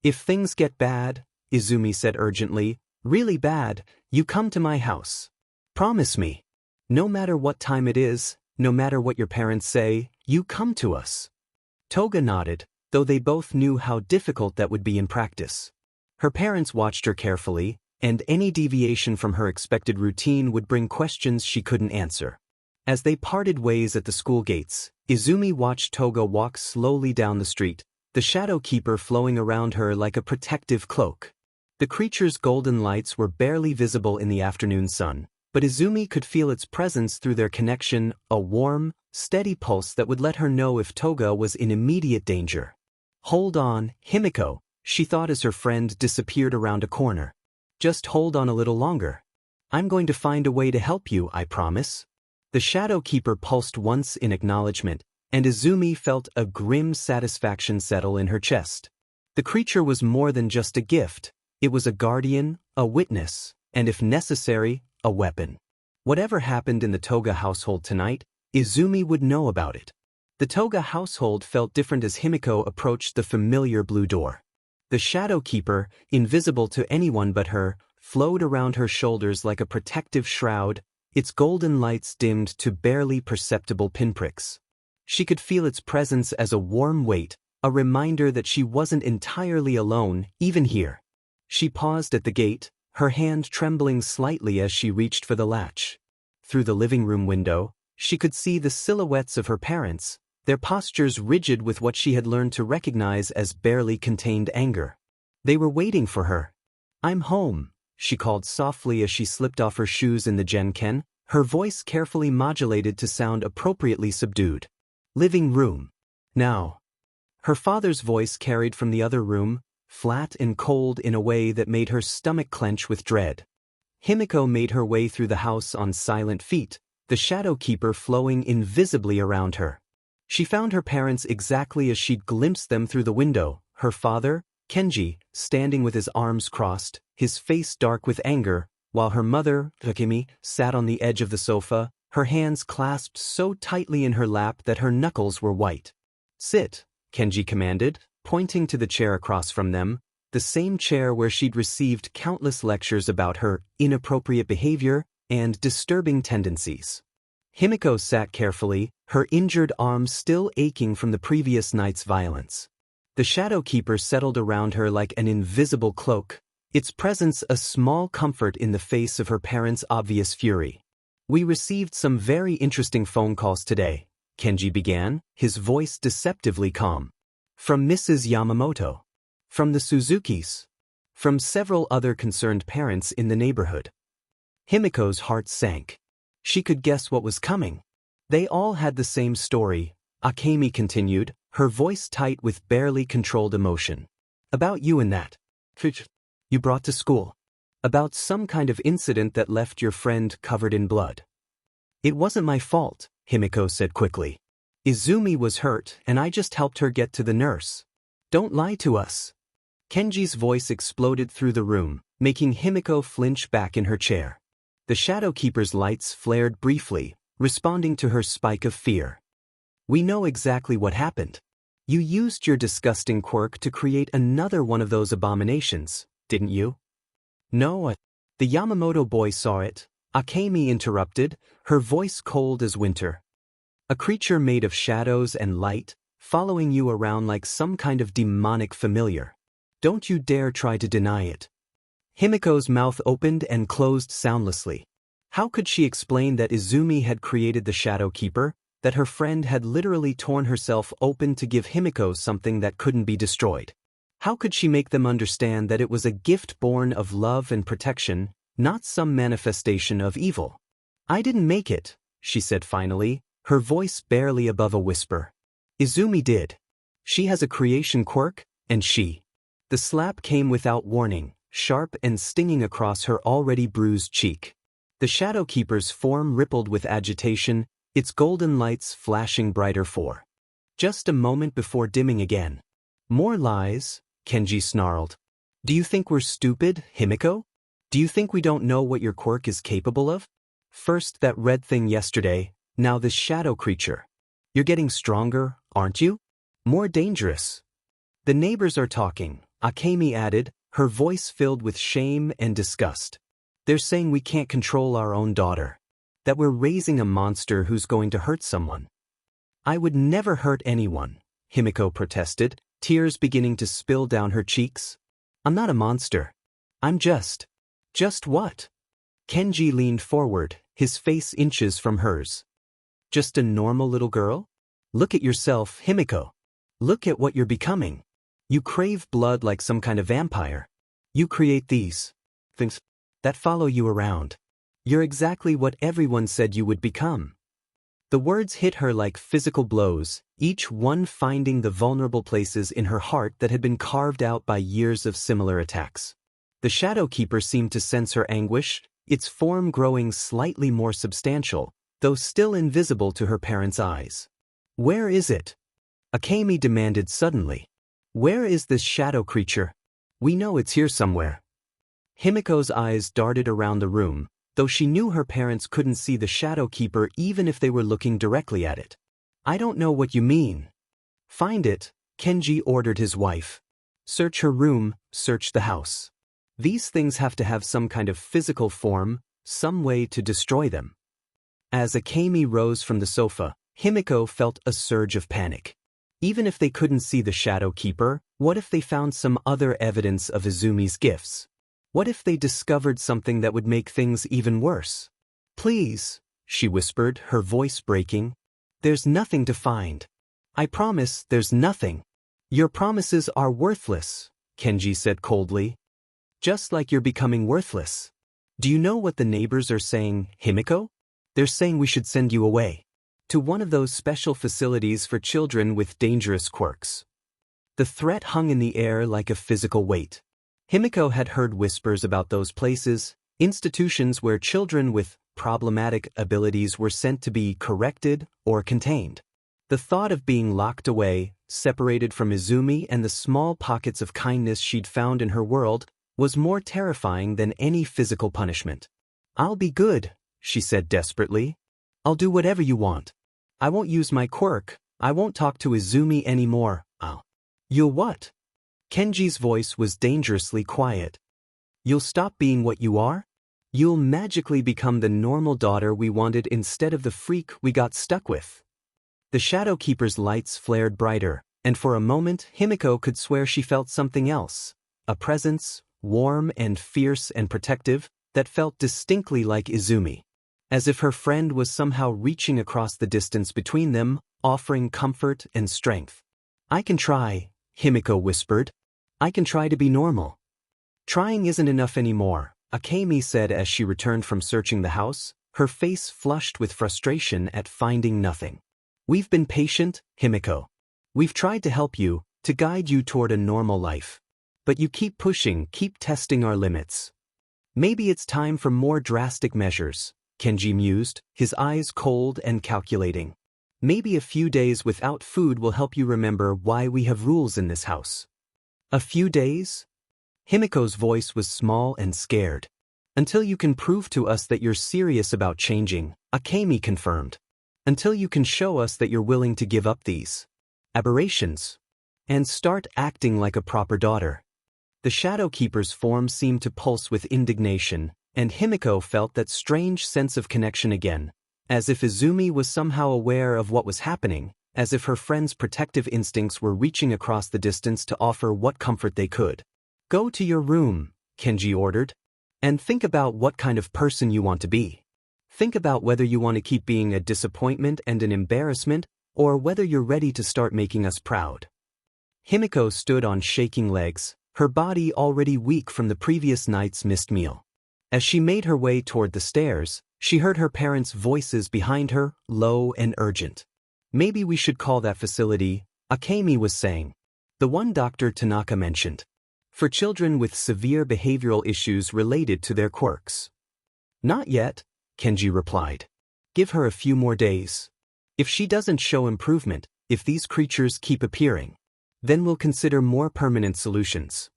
If things get bad, Izumi said urgently, really bad, you come to my house. Promise me. No matter what time it is, no matter what your parents say, you come to us. Toga nodded, though they both knew how difficult that would be in practice. Her parents watched her carefully, and any deviation from her expected routine would bring questions she couldn't answer. As they parted ways at the school gates, Izumi watched Toga walk slowly down the street, the Shadow Keeper flowing around her like a protective cloak. The creature's golden lights were barely visible in the afternoon sun, but Izumi could feel its presence through their connection, a warm, steady pulse that would let her know if Toga was in immediate danger. Hold on, Himiko, she thought as her friend disappeared around a corner. Just hold on a little longer. I'm going to find a way to help you, I promise. The Shadow Keeper pulsed once in acknowledgement, and Izumi felt a grim satisfaction settle in her chest. The creature was more than just a gift. It was a guardian, a witness, and if necessary, a weapon. Whatever happened in the Toga household tonight, Izumi would know about it. The Toga household felt different as Himiko approached the familiar blue door. The Shadow Keeper, invisible to anyone but her, flowed around her shoulders like a protective shroud, its golden lights dimmed to barely perceptible pinpricks. She could feel its presence as a warm weight, a reminder that she wasn't entirely alone, even here. She paused at the gate, her hand trembling slightly as she reached for the latch. Through the living room window, she could see the silhouettes of her parents, their postures rigid with what she had learned to recognize as barely contained anger. They were waiting for her. I'm home, she called softly as she slipped off her shoes in the Genken, her voice carefully modulated to sound appropriately subdued. Living room. Now. Her father's voice carried from the other room, flat and cold in a way that made her stomach clench with dread. Himiko made her way through the house on silent feet, the the shadow keeper flowing invisibly around her. She found her parents exactly as she'd glimpsed them through the window, her father, Kenji, standing with his arms crossed, his face dark with anger, while her mother, Akemi, sat on the edge of the sofa, her hands clasped so tightly in her lap that her knuckles were white. "Sit," Kenji commanded, pointing to the chair across from them, the same chair where she'd received countless lectures about her inappropriate behavior and disturbing tendencies. Himiko sat carefully, her injured arms still aching from the previous night's violence. The shadow keeper settled around her like an invisible cloak, its presence a small comfort in the face of her parents' obvious fury. "We received some very interesting phone calls today," Kenji began, his voice deceptively calm. "From Mrs. Yamamoto. From the Suzukis. From several other concerned parents in the neighborhood." Himiko's heart sank. She could guess what was coming. They all had the same story, Akemi continued, her voice tight with barely controlled emotion. "About you and that you brought to school. About some kind of incident that left your friend covered in blood." "It wasn't my fault," Himiko said quickly. "Izumi was hurt and I just helped her get to the nurse." "Don't lie to us." Kenji's voice exploded through the room, making Himiko flinch back in her chair. The shadow keeper's lights flared briefly, responding to her spike of fear. "We know exactly what happened. You used your disgusting quirk to create another one of those abominations, didn't you?" "No, the Yamamoto boy saw it," Akemi interrupted, her voice cold as winter. "A creature made of shadows and light, following you around like some kind of demonic familiar. Don't you dare try to deny it." Himiko's mouth opened and closed soundlessly. How could she explain that Izumi had created the shadow keeper, that her friend had literally torn herself open to give Himiko something that couldn't be destroyed? How could she make them understand that it was a gift born of love and protection, not some manifestation of evil? "I didn't make it," she said finally, her voice barely above a whisper. "Izumi did. She has a creation quirk, and she—" The slap came without warning, sharp and stinging across her already bruised cheek. The shadow keeper's form rippled with agitation, its golden lights flashing brighter for just a moment before dimming again. "More lies," Kenji snarled. "Do you think we're stupid, Himiko? Do you think we don't know what your quirk is capable of? First that red thing yesterday, now this shadow creature. You're getting stronger, aren't you? More dangerous." "The neighbors are talking," Akemi added, her voice filled with shame and disgust. "They're saying we can't control our own daughter. That we're raising a monster who's going to hurt someone." "I would never hurt anyone," Himiko protested, tears beginning to spill down her cheeks. "I'm not a monster. I'm just..." "Just what?" Kenji leaned forward, his face inches from hers. "Just a normal little girl? Look at yourself, Himiko. Look at what you're becoming. You crave blood like some kind of vampire. You create these things that follow you around. You're exactly what everyone said you would become." The words hit her like physical blows, each one finding the vulnerable places in her heart that had been carved out by years of similar attacks. The shadow keeper seemed to sense her anguish, its form growing slightly more substantial, though still invisible to her parents' eyes. "Where is it?" Akemi demanded suddenly. "Where is this shadow creature? We know it's here somewhere." Himiko's eyes darted around the room, though she knew her parents couldn't see the shadow keeper even if they were looking directly at it. "I don't know what you mean." "Find it," Kenji ordered his wife. "Search her room, search the house. These things have to have some kind of physical form, some way to destroy them." As Akemi rose from the sofa, Himiko felt a surge of panic. Even if they couldn't see the shadow keeper, what if they found some other evidence of Izumi's gifts? What if they discovered something that would make things even worse? "Please," she whispered, her voice breaking. "There's nothing to find. I promise there's nothing." "Your promises are worthless," Kenji said coldly. "Just like you're becoming worthless. Do you know what the neighbors are saying, Himiko? They're saying we should send you away. To one of those special facilities for children with dangerous quirks." The threat hung in the air like a physical weight. Himiko had heard whispers about those places, institutions where children with problematic abilities were sent to be corrected or contained. The thought of being locked away, separated from Izumi and the small pockets of kindness she'd found in her world, was more terrifying than any physical punishment. "I'll be good," she said desperately. "I'll do whatever you want. I won't use my quirk, I won't talk to Izumi anymore, You'll what?" Kenji's voice was dangerously quiet. "You'll stop being what you are? You'll magically become the normal daughter we wanted instead of the freak we got stuck with." The Shadow Keeper's lights flared brighter, and for a moment Himiko could swear she felt something else. A presence, warm and fierce and protective, that felt distinctly like Izumi. As if her friend was somehow reaching across the distance between them, offering comfort and strength. "I can try," Himiko whispered. "I can try to be normal." "Trying isn't enough anymore," Akemi said as she returned from searching the house, her face flushed with frustration at finding nothing. "We've been patient, Himiko. We've tried to help you, to guide you toward a normal life. But you keep pushing, keep testing our limits. Maybe it's time for more drastic measures," Kenji mused, his eyes cold and calculating. "Maybe a few days without food will help you remember why we have rules in this house." "A few days?" Himiko's voice was small and scared. "Until you can prove to us that you're serious about changing," Akemi confirmed. "Until you can show us that you're willing to give up these aberrations and start acting like a proper daughter." The Shadow Keeper's form seemed to pulse with indignation, and Himiko felt that strange sense of connection again, as if Izumi was somehow aware of what was happening, as if her friend's protective instincts were reaching across the distance to offer what comfort they could. "Go to your room," Kenji ordered, "and think about what kind of person you want to be. Think about whether you want to keep being a disappointment and an embarrassment, or whether you're ready to start making us proud." Himiko stood on shaking legs, her body already weak from the previous night's missed meal. As she made her way toward the stairs, she heard her parents' voices behind her, low and urgent. "Maybe we should call that facility," Akemi was saying. "The one Dr. Tanaka mentioned. For children with severe behavioral issues related to their quirks." "Not yet," Kenji replied. "Give her a few more days. If she doesn't show improvement, if these creatures keep appearing, then we'll consider more permanent solutions."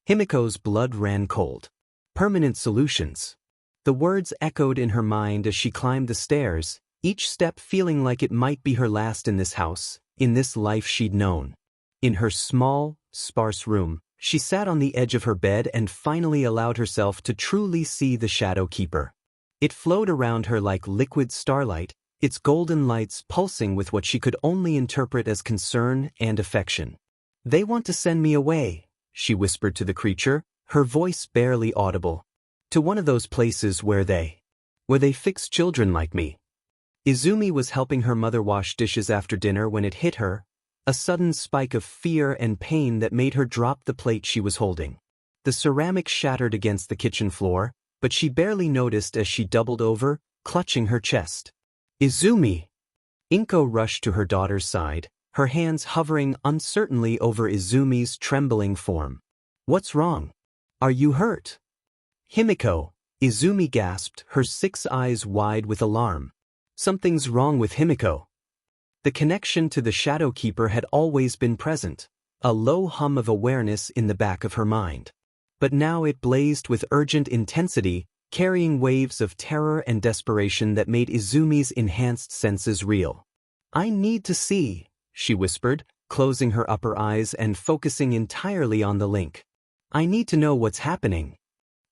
Himiko's blood ran cold. Permanent solutions. The words echoed in her mind as she climbed the stairs, each step feeling like it might be her last in this house, in this life she'd known. In her small, sparse room, she sat on the edge of her bed and finally allowed herself to truly see the Shadow Keeper. It flowed around her like liquid starlight, its golden lights pulsing with what she could only interpret as concern and affection. "They want to send me away," she whispered to the creature, her voice barely audible. "To one of those places where they fix children like me." Izumi was helping her mother wash dishes after dinner when it hit her, a sudden spike of fear and pain that made her drop the plate she was holding. The ceramic shattered against the kitchen floor, but she barely noticed as she doubled over, clutching her chest. "Izumi!" Inko rushed to her daughter's side, her hands hovering uncertainly over Izumi's trembling form. "What's wrong? Are you hurt?" "Himiko," Izumi gasped, her 6 eyes wide with alarm. Something's wrong with Himiko. The connection to the Shadow Keeper had always been present, a low hum of awareness in the back of her mind. But now it blazed with urgent intensity, carrying waves of terror and desperation that made Izumi's enhanced senses real. "I need to see," she whispered, closing her upper eyes and focusing entirely on the link. "I need to know what's happening."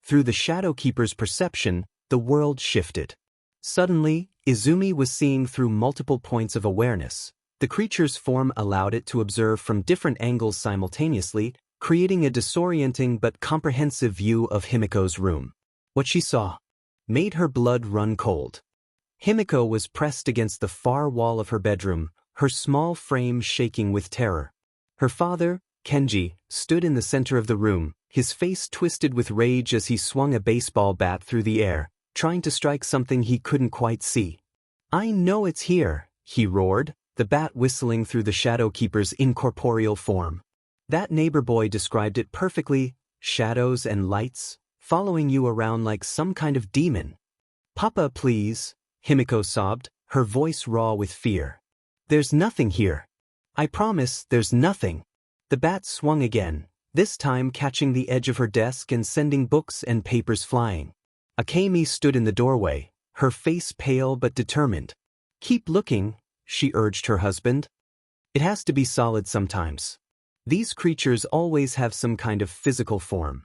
Through the Shadow Keeper's perception, the world shifted. Suddenly, Izumi was seeing through multiple points of awareness. The creature's form allowed it to observe from different angles simultaneously, creating a disorienting but comprehensive view of Himiko's room. What she saw made her blood run cold. Himiko was pressed against the far wall of her bedroom, her small frame shaking with terror. Her father, Kenji, stood in the center of the room, his face twisted with rage as he swung a baseball bat through the air, trying to strike something he couldn't quite see. "I know it's here," he roared, the bat whistling through the Shadow Keeper's incorporeal form. "That neighbor boy described it perfectly, shadows and lights, following you around like some kind of demon." Papa, please, Himiko sobbed, her voice raw with fear. There's nothing here. I promise there's nothing. The bat swung again, this time catching the edge of her desk and sending books and papers flying. Akemi stood in the doorway, her face pale but determined. Keep looking, she urged her husband. It has to be solid sometimes. These creatures always have some kind of physical form.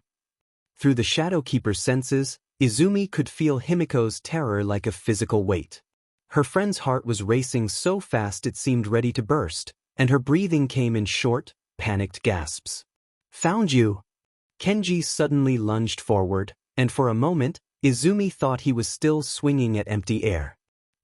Through the Shadowkeeper's senses, Izumi could feel Himiko's terror like a physical weight. Her friend's heart was racing so fast it seemed ready to burst, and her breathing came in short, panicked gasps. Found you! Kenji suddenly lunged forward, and for a moment, Izumi thought he was still swinging at empty air.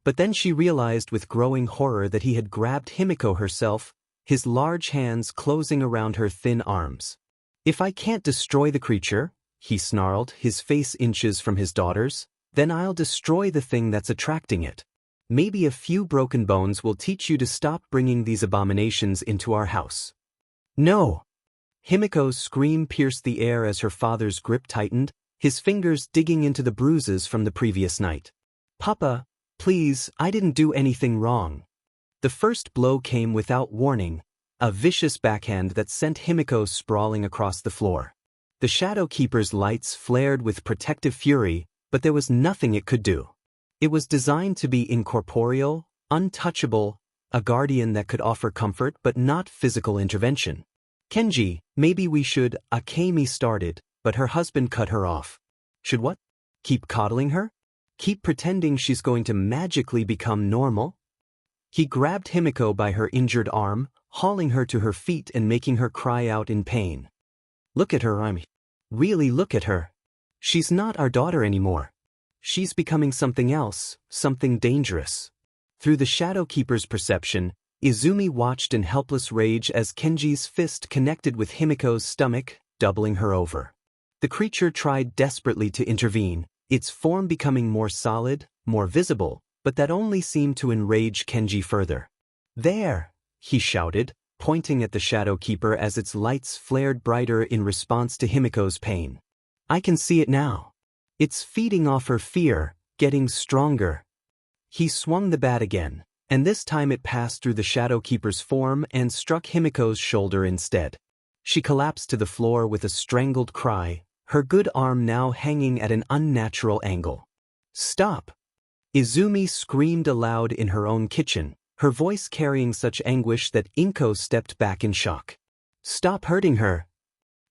But then she realized with growing horror that he had grabbed Himiko herself, his large hands closing around her thin arms. If I can't destroy the creature, he snarled, his face inches from his daughter's, then I'll destroy the thing that's attracting it. Maybe a few broken bones will teach you to stop bringing these abominations into our house. No! Himiko's scream pierced the air as her father's grip tightened, his fingers digging into the bruises from the previous night. Papa, please, I didn't do anything wrong. The first blow came without warning, a vicious backhand that sent Himiko sprawling across the floor. The Shadowkeeper's lights flared with protective fury, but there was nothing it could do. It was designed to be incorporeal, untouchable, a guardian that could offer comfort but not physical intervention. Kenji, maybe we should, Akemi started, but her husband cut her off. Should what? Keep coddling her? Keep pretending she's going to magically become normal? He grabbed Himiko by her injured arm, hauling her to her feet and making her cry out in pain. Look at her, really look at her. She's not our daughter anymore. She's becoming something else, something dangerous. Through the Shadowkeeper's perception, Izumi watched in helpless rage as Kenji's fist connected with Himiko's stomach, doubling her over. The creature tried desperately to intervene, its form becoming more solid, more visible, but that only seemed to enrage Kenji further. There! He shouted, pointing at the Shadowkeeper as its lights flared brighter in response to Himiko's pain. I can see it now. It's feeding off her fear, getting stronger. He swung the bat again, and this time it passed through the Shadowkeeper's form and struck Himiko's shoulder instead. She collapsed to the floor with a strangled cry, her good arm now hanging at an unnatural angle. Stop! Izumi screamed aloud in her own kitchen, her voice carrying such anguish that Inko stepped back in shock. Stop hurting her!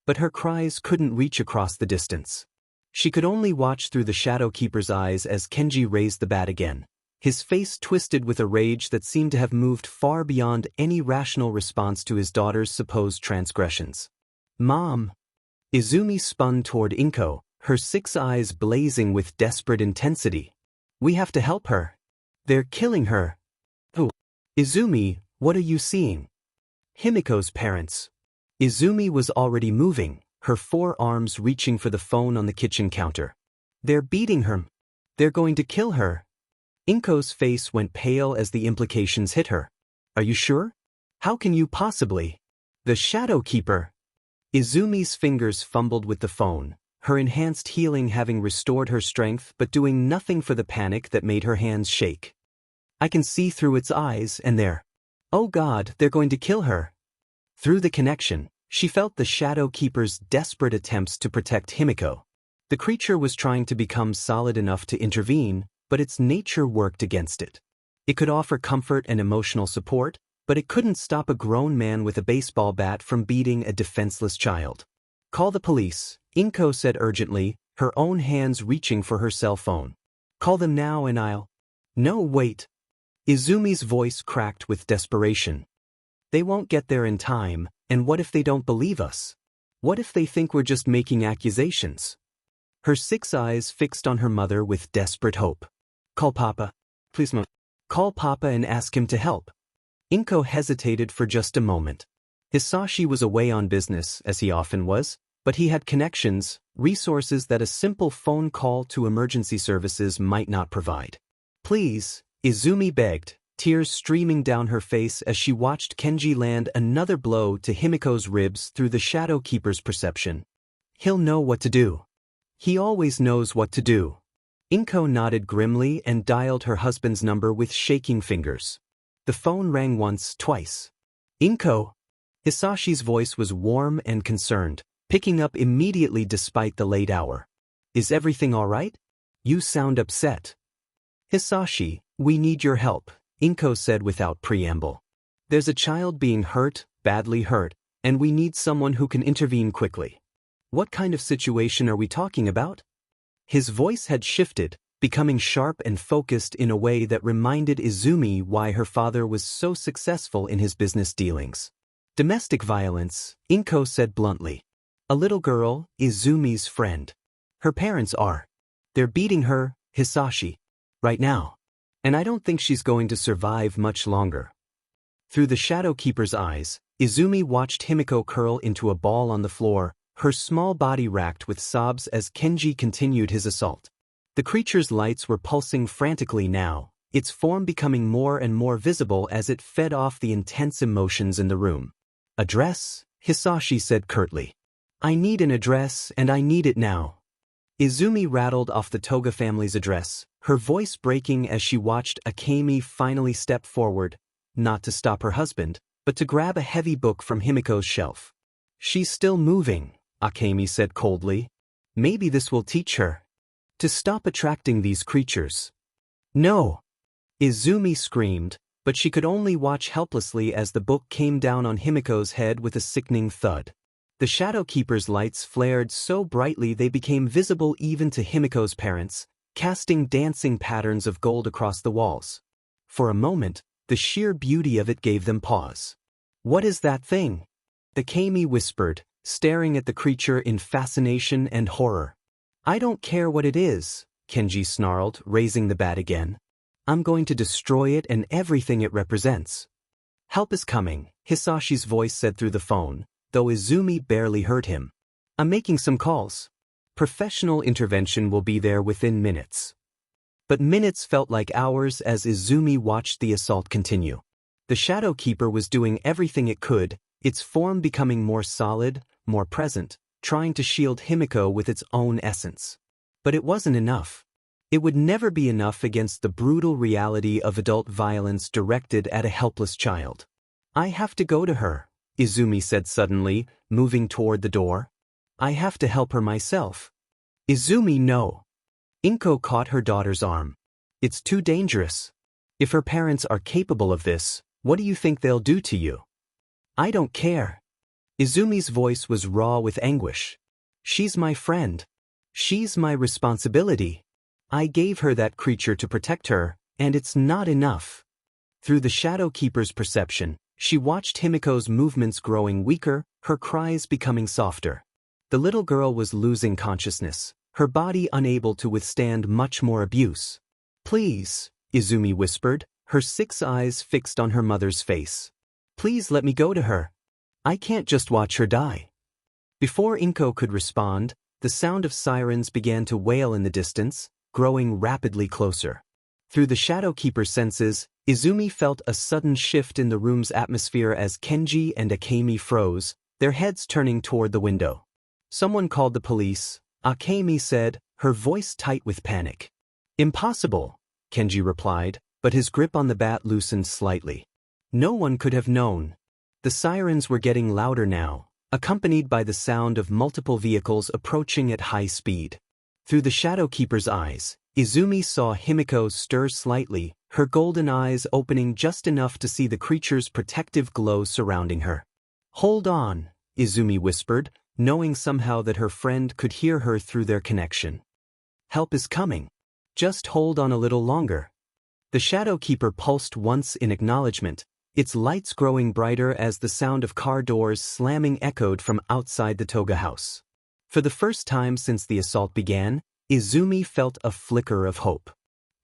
But her cries couldn't reach across the distance. She could only watch through the Shadowkeeper's eyes as Kenji raised the bat again, his face twisted with a rage that seemed to have moved far beyond any rational response to his daughter's supposed transgressions. Mom! Izumi spun toward Inko, her 6 eyes blazing with desperate intensity. We have to help her. They're killing her. Oh. Izumi, what are you seeing? Himiko's parents. Izumi was already moving, her 4 arms reaching for the phone on the kitchen counter. They're beating her. They're going to kill her. Inko's face went pale as the implications hit her. Are you sure? How can you possibly? The Shadowkeeper. Izumi's fingers fumbled with the phone, her enhanced healing having restored her strength but doing nothing for the panic that made her hands shake. I can see through its eyes and they're... Oh God, they're going to kill her. Through the connection, she felt the Shadowkeeper's desperate attempts to protect Himiko. The creature was trying to become solid enough to intervene, but its nature worked against it. It could offer comfort and emotional support, but it couldn't stop a grown man with a baseball bat from beating a defenseless child. Call the police, Inko said urgently, her own hands reaching for her cell phone. Call them now and I'll... No, wait. Izumi's voice cracked with desperation. They won't get there in time, and what if they don't believe us? What if they think we're just making accusations? Her 6 eyes fixed on her mother with desperate hope. Call Papa. Please, Mom. Call Papa and ask him to help. Inko hesitated for just a moment. Hisashi was away on business, as he often was, but he had connections, resources that a simple phone call to emergency services might not provide. Please, Izumi begged, tears streaming down her face as she watched Kenji land another blow to Himiko's ribs through the Shadowkeeper's perception. He'll know what to do. He always knows what to do. Inko nodded grimly and dialed her husband's number with shaking fingers. The phone rang once, twice. Inko? Hisashi's voice was warm and concerned, picking up immediately despite the late hour. Is everything all right? You sound upset. Hisashi, we need your help, Inko said without preamble. There's a child being hurt, badly hurt, and we need someone who can intervene quickly. What kind of situation are we talking about? His voice had shifted, becoming sharp and focused in a way that reminded Izumi why her father was so successful in his business dealings. Domestic violence, Inko said bluntly. A little girl, Izumi's friend. Her parents are. They're beating her, Hisashi. Right now. And I don't think she's going to survive much longer. Through the Shadow Keeper's eyes, Izumi watched Himiko curl into a ball on the floor, her small body racked with sobs as Kenji continued his assault. The creature's lights were pulsing frantically now, its form becoming more and more visible as it fed off the intense emotions in the room. Address? Hisashi said curtly. I need an address and I need it now. Izumi rattled off the Toga family's address, her voice breaking as she watched Akemi finally step forward, not to stop her husband, but to grab a heavy book from Himiko's shelf. She's still moving, Akemi said coldly. Maybe this will teach her to stop attracting these creatures. No! Izumi screamed, but she could only watch helplessly as the book came down on Himiko's head with a sickening thud. The Shadow Keeper's lights flared so brightly they became visible even to Himiko's parents, casting dancing patterns of gold across the walls. For a moment, the sheer beauty of it gave them pause. What is that thing? Akemi whispered, staring at the creature in fascination and horror. I don't care what it is, Kenji snarled, raising the bat again. I'm going to destroy it and everything it represents. Help is coming, Hisashi's voice said through the phone, though Izumi barely heard him. I'm making some calls. Professional intervention will be there within minutes. But minutes felt like hours as Izumi watched the assault continue. The Shadow Keeper was doing everything it could, its form becoming more solid, more present, trying to shield Himiko with its own essence. But it wasn't enough. It would never be enough against the brutal reality of adult violence directed at a helpless child. I have to go to her, Izumi said suddenly, moving toward the door. I have to help her myself. Izumi, no. Inko caught her daughter's arm. It's too dangerous. If her parents are capable of this, what do you think they'll do to you? I don't care. Izumi's voice was raw with anguish. She's my friend. She's my responsibility. I gave her that creature to protect her, and it's not enough. Through the Shadow Keeper's perception, she watched Himiko's movements growing weaker, her cries becoming softer. The little girl was losing consciousness, her body unable to withstand much more abuse. Please, Izumi whispered, her 6 eyes fixed on her mother's face. Please let me go to her. I can't just watch her die. Before Inko could respond, the sound of sirens began to wail in the distance, growing rapidly closer. Through the Shadow Keeper's senses, Izumi felt a sudden shift in the room's atmosphere as Kenji and Akemi froze, their heads turning toward the window. Someone called the police, Akemi said, her voice tight with panic. Impossible, Kenji replied, but his grip on the bat loosened slightly. No one could have known. The sirens were getting louder now, accompanied by the sound of multiple vehicles approaching at high speed. Through the Shadow Keeper's eyes, Izumi saw Himiko stir slightly, her golden eyes opening just enough to see the creature's protective glow surrounding her. Hold on, Izumi whispered, knowing somehow that her friend could hear her through their connection. Help is coming. Just hold on a little longer. The Shadow Keeper pulsed once in acknowledgement, its lights growing brighter as the sound of car doors slamming echoed from outside the Toga house. For the first time since the assault began, Izumi felt a flicker of hope.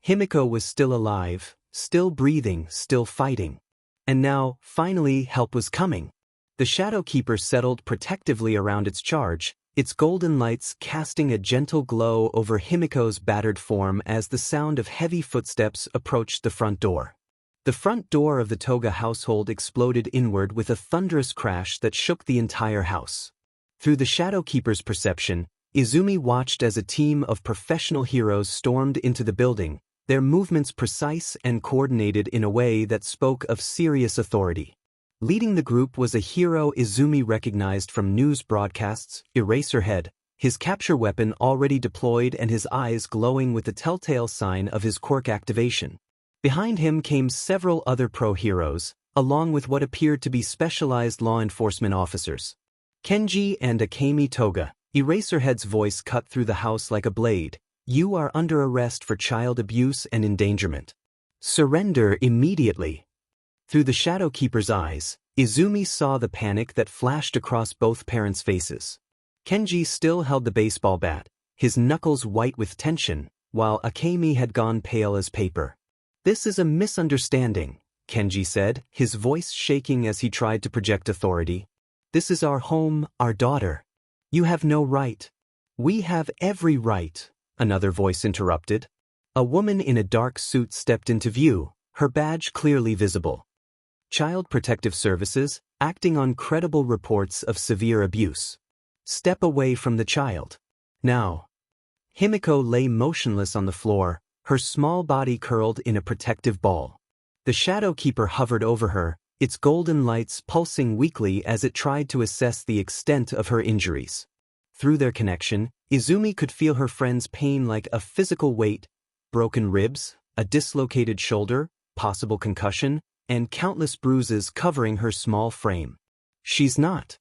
Himiko was still alive, still breathing, still fighting. And now, finally, help was coming. The Shadow Keeper settled protectively around its charge, its golden lights casting a gentle glow over Himiko's battered form as the sound of heavy footsteps approached the front door. The front door of the Toga household exploded inward with a thunderous crash that shook the entire house. Through the Shadow Keeper's perception, Izumi watched as a team of professional heroes stormed into the building, their movements precise and coordinated in a way that spoke of serious authority. Leading the group was a hero Izumi recognized from news broadcasts, Eraserhead, his capture weapon already deployed and his eyes glowing with the telltale sign of his quirk activation. Behind him came several other pro-heroes, along with what appeared to be specialized law enforcement officers. Kenji and Akemi Toga. Eraserhead's voice cut through the house like a blade. You are under arrest for child abuse and endangerment. Surrender immediately. Through the Shadow Keeper's eyes, Izumi saw the panic that flashed across both parents' faces. Kenji still held the baseball bat, his knuckles white with tension, while Akemi had gone pale as paper. This is a misunderstanding, Kenji said, his voice shaking as he tried to project authority. This is our home, our daughter. You have no right. We have every right, another voice interrupted. A woman in a dark suit stepped into view, her badge clearly visible. Child Protective Services, acting on credible reports of severe abuse. Step away from the child. Now. Himiko lay motionless on the floor, her small body curled in a protective ball. The Shadow Keeper hovered over her, its golden lights pulsing weakly as it tried to assess the extent of her injuries. Through their connection, Izumi could feel her friend's pain like a physical weight, broken ribs, a dislocated shoulder, possible concussion, and countless bruises covering her small frame. She's not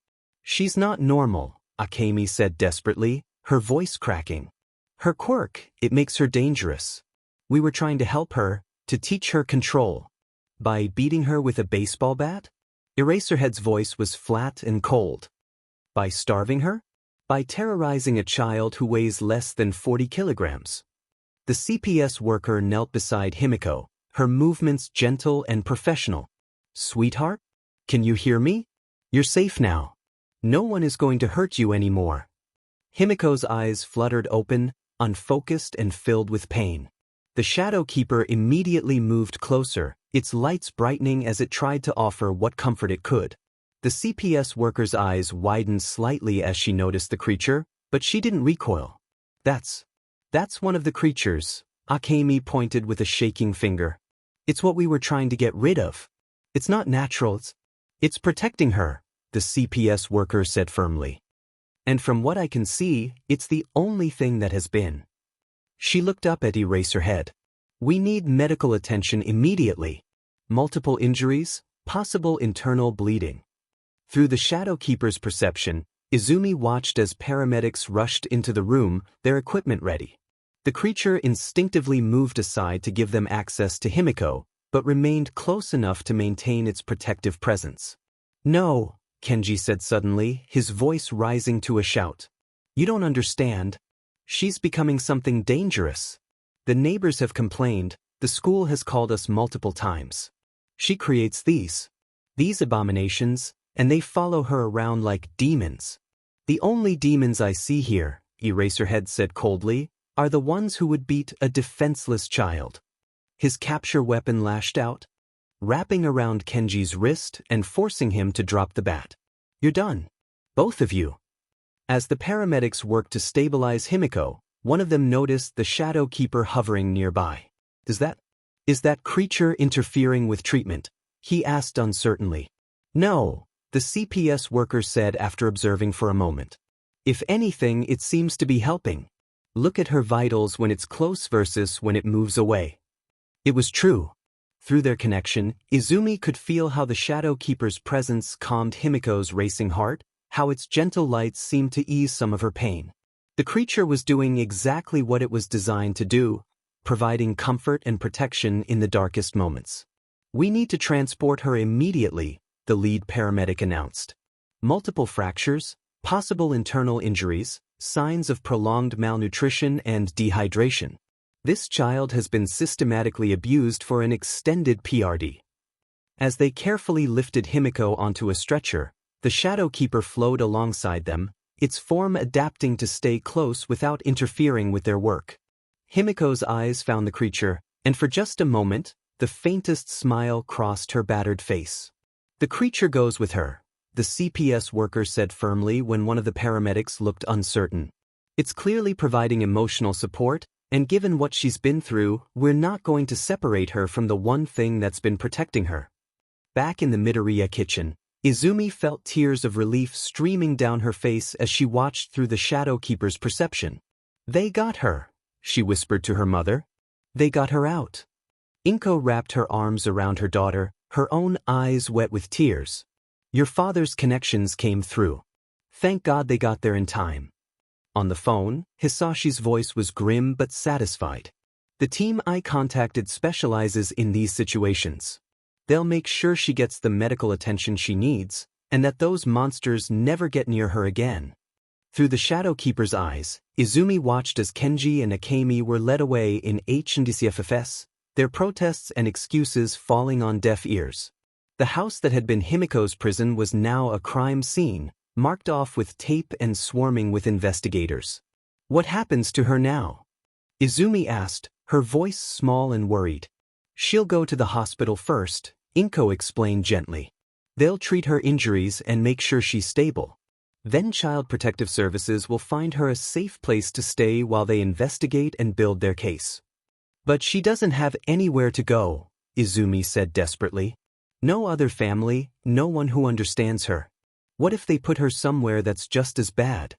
normal, Akemi said desperately, her voice cracking. Her quirk, it makes her dangerous. We were trying to help her, to teach her control. By beating her with a baseball bat? Eraserhead's voice was flat and cold. By starving her? By terrorizing a child who weighs less than 40 kilograms. The CPS worker knelt beside Himiko, her movements gentle and professional. Sweetheart? Can you hear me? You're safe now. No one is going to hurt you anymore. Himiko's eyes fluttered open, unfocused and filled with pain. The Shadow Keeper immediately moved closer, its lights brightening as it tried to offer what comfort it could. The CPS worker's eyes widened slightly as she noticed the creature, but she didn't recoil. That's one of the creatures, Akemi pointed with a shaking finger. It's what we were trying to get rid of. It's not natural, it's protecting her, the CPS worker said firmly. And from what I can see, it's the only thing that has been. She looked up at Eraserhead. We need medical attention immediately. Multiple injuries, possible internal bleeding. Through the Shadow Keeper's perception, Izumi watched as paramedics rushed into the room, their equipment ready. The creature instinctively moved aside to give them access to Himiko, but remained close enough to maintain its protective presence. No, Kenji said suddenly, his voice rising to a shout. You don't understand. She's becoming something dangerous. The neighbors have complained, the school has called us multiple times. She creates these abominations, and they follow her around like demons. The only demons I see here, Eraserhead said coldly, are the ones who would beat a defenseless child. His capture weapon lashed out, wrapping around Kenji's wrist and forcing him to drop the bat. You're done. Both of you. As the paramedics worked to stabilize Himiko, one of them noticed the Shadow Keeper hovering nearby. Is that creature interfering with treatment? He asked uncertainly. No, the CPS worker said after observing for a moment. If anything, it seems to be helping. Look at her vitals when it's close versus when it moves away. It was true. Through their connection, Izumi could feel how the Shadow Keeper's presence calmed Himiko's racing heart, how its gentle lights seemed to ease some of her pain. The creature was doing exactly what it was designed to do, providing comfort and protection in the darkest moments. We need to transport her immediately, the lead paramedic announced. Multiple fractures, possible internal injuries, signs of prolonged malnutrition and dehydration. This child has been systematically abused for an extended PRD. As they carefully lifted Himiko onto a stretcher, the Shadow Keeper flowed alongside them, its form adapting to stay close without interfering with their work. Himiko's eyes found the creature, and for just a moment, the faintest smile crossed her battered face. The creature goes with her, the CPS worker said firmly when one of the paramedics looked uncertain. It's clearly providing emotional support, and given what she's been through, we're not going to separate her from the one thing that's been protecting her. Back in the Midoriya kitchen, Izumi felt tears of relief streaming down her face as she watched through the Shadow Keeper's perception. They got her, she whispered to her mother. They got her out. Inko wrapped her arms around her daughter, her own eyes wet with tears. Your father's connections came through. Thank God they got there in time. On the phone, Hisashi's voice was grim but satisfied. The team I contacted specializes in these situations. They'll make sure she gets the medical attention she needs, and that those monsters never get near her again. Through the Shadow Keeper's eyes, Izumi watched as Kenji and Akemi were led away in HNDCFFS, their protests and excuses falling on deaf ears. The house that had been Himiko's prison was now a crime scene, marked off with tape and swarming with investigators. What happens to her now? Izumi asked, her voice small and worried. She'll go to the hospital first, Inko explained gently. They'll treat her injuries and make sure she's stable. Then Child Protective Services will find her a safe place to stay while they investigate and build their case. But she doesn't have anywhere to go, Izumi said desperately. No other family, no one who understands her. What if they put her somewhere that's just as bad?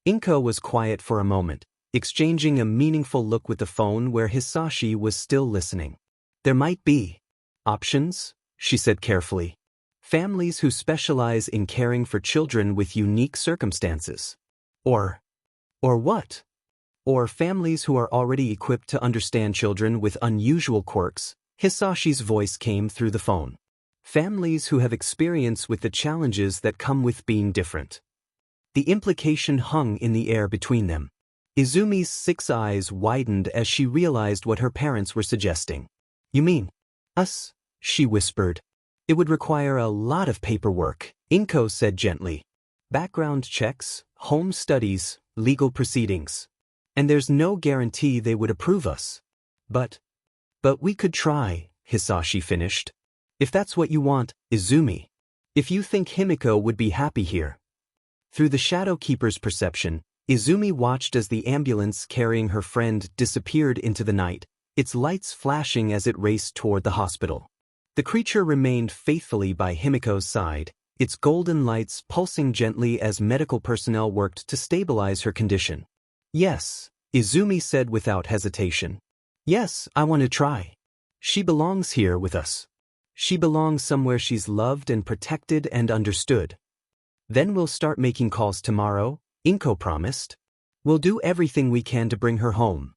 Inko was quiet for a moment, exchanging a meaningful look with the phone where Hisashi was still listening. There might be options, she said carefully. Families who specialize in caring for children with unique circumstances. Or what? Or families who are already equipped to understand children with unusual quirks, Hisashi's voice came through the phone. Families who have experience with the challenges that come with being different. The implication hung in the air between them. Izumi's 6 eyes widened as she realized what her parents were suggesting. You mean us? She whispered. It would require a lot of paperwork, Inko said gently. Background checks, home studies, legal proceedings. And there's no guarantee they would approve us. But we could try, Hisashi finished. If that's what you want, Izumi. If you think Himiko would be happy here. Through the Shadow Keeper's perception, Izumi watched as the ambulance carrying her friend disappeared into the night, its lights flashing as it raced toward the hospital. The creature remained faithfully by Himiko's side, its golden lights pulsing gently as medical personnel worked to stabilize her condition. Yes, Izumi said without hesitation. Yes, I want to try. She belongs here with us. She belongs somewhere she's loved and protected and understood. Then we'll start making calls tomorrow, Inko promised. We'll do everything we can to bring her home.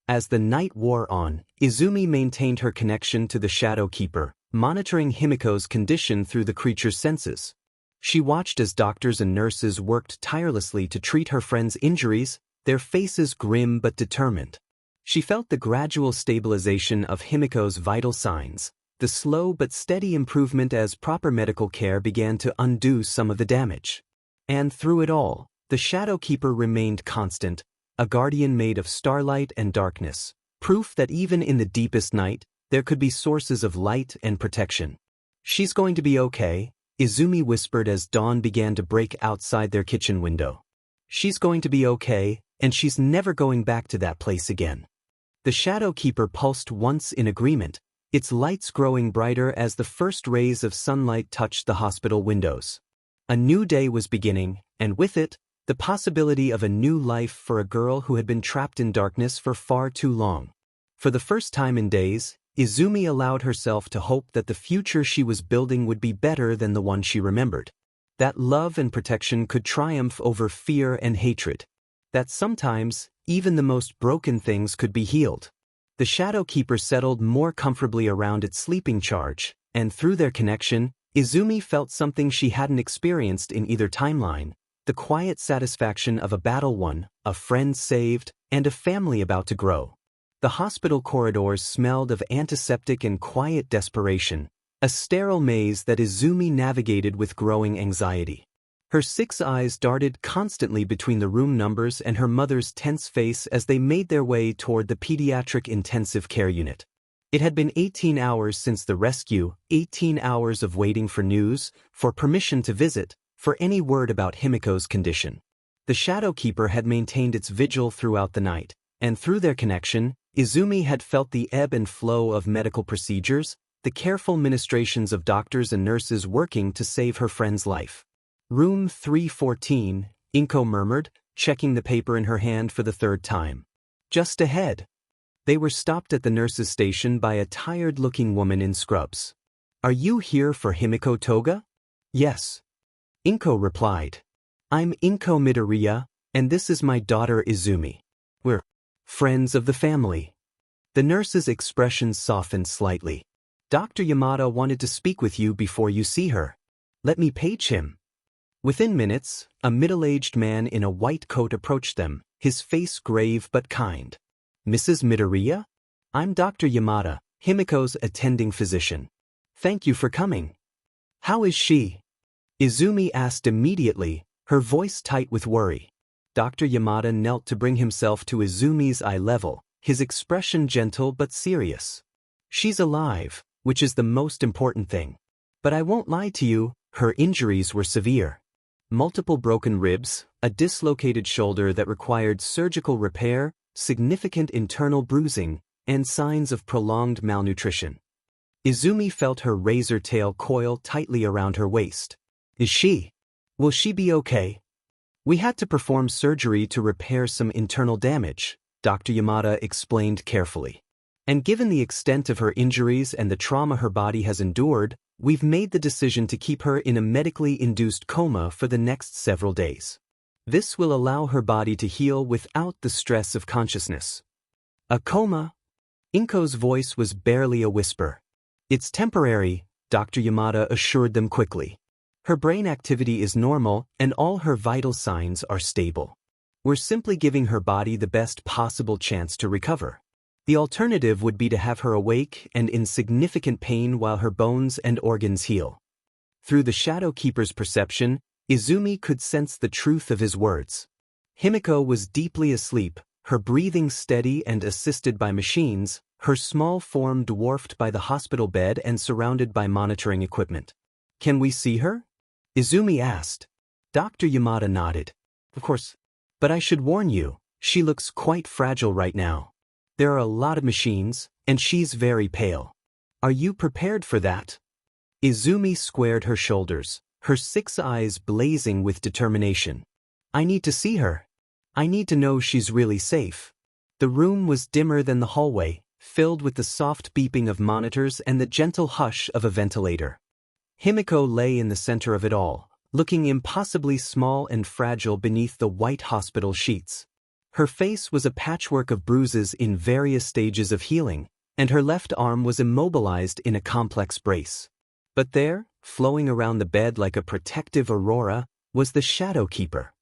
As the night wore on, Izumi maintained her connection to the Shadow Keeper, monitoring Himiko's condition through the creature's senses. She watched as doctors and nurses worked tirelessly to treat her friend's injuries, their faces grim but determined. She felt the gradual stabilization of Himiko's vital signs, the slow but steady improvement as proper medical care began to undo some of the damage. And through it all, the Shadow Keeper remained constant, a guardian made of starlight and darkness, proof that even in the deepest night, there could be sources of light and protection. She's going to be okay, Izumi whispered as dawn began to break outside their kitchen window. She's going to be okay, and she's never going back to that place again. The Shadow Keeper pulsed once in agreement, its lights growing brighter as the first rays of sunlight touched the hospital windows. A new day was beginning, and with it, the possibility of a new life for a girl who had been trapped in darkness for far too long. For the first time in days, Izumi allowed herself to hope that the future she was building would be better than the one she remembered. That love and protection could triumph over fear and hatred. That sometimes, even the most broken things could be healed. The Shadow Keeper settled more comfortably around its sleeping charge, and through their connection, Izumi felt something she hadn't experienced in either timeline, the quiet satisfaction of a battle won, a friend saved, and a family about to grow. The hospital corridors smelled of antiseptic and quiet desperation, a sterile maze that Izumi navigated with growing anxiety. Her 6 eyes darted constantly between the room numbers and her mother's tense face as they made their way toward the pediatric intensive care unit. It had been 18 hours since the rescue, 18 hours of waiting for news, for permission to visit, for any word about Himiko's condition. The Shadow Keeper had maintained its vigil throughout the night, and through their connection, Izumi had felt the ebb and flow of medical procedures, the careful ministrations of doctors and nurses working to save her friend's life. Room 314, Inko murmured, checking the paper in her hand for the third time. Just ahead. They were stopped at the nurse's station by a tired-looking woman in scrubs. Are you here for Himiko Toga? Yes. Inko replied. I'm Inko Midoriya, and this is my daughter Izumi. We're friends of the family. The nurse's expression softened slightly. Dr. Yamada wanted to speak with you before you see her. Let me page him. Within minutes, a middle-aged man in a white coat approached them, his face grave but kind. Mrs. Midoriya? I'm Dr. Yamada, Himiko's attending physician. Thank you for coming. How is she? Izumi asked immediately, her voice tight with worry. Dr. Yamada knelt to bring himself to Izumi's eye level, his expression gentle but serious. She's alive, which is the most important thing. But I won't lie to you, her injuries were severe. Multiple broken ribs, a dislocated shoulder that required surgical repair, significant internal bruising, and signs of prolonged malnutrition. Izumi felt her razor tail coil tightly around her waist. Will she be okay? We had to perform surgery to repair some internal damage, Dr. Yamada explained carefully. And given the extent of her injuries and the trauma her body has endured, we've made the decision to keep her in a medically induced coma for the next several days. This will allow her body to heal without the stress of consciousness. A coma? Inko's voice was barely a whisper. It's temporary, Dr. Yamada assured them quickly. Her brain activity is normal and all her vital signs are stable. We're simply giving her body the best possible chance to recover. The alternative would be to have her awake and in significant pain while her bones and organs heal. Through the Shadow Keeper's perception, Izumi could sense the truth of his words. Himiko was deeply asleep, her breathing steady and assisted by machines, her small form dwarfed by the hospital bed and surrounded by monitoring equipment. Can we see her? Izumi asked. Dr. Yamada nodded. Of course. But I should warn you, she looks quite fragile right now. There are a lot of machines, and she's very pale. Are you prepared for that? Izumi squared her shoulders, her 6 eyes blazing with determination. I need to see her. I need to know she's really safe. The room was dimmer than the hallway, filled with the soft beeping of monitors and the gentle hush of a ventilator. Himiko lay in the center of it all, looking impossibly small and fragile beneath the white hospital sheets. Her face was a patchwork of bruises in various stages of healing, and her left arm was immobilized in a complex brace. But there, flowing around the bed like a protective aurora, was the Shadow Keeper.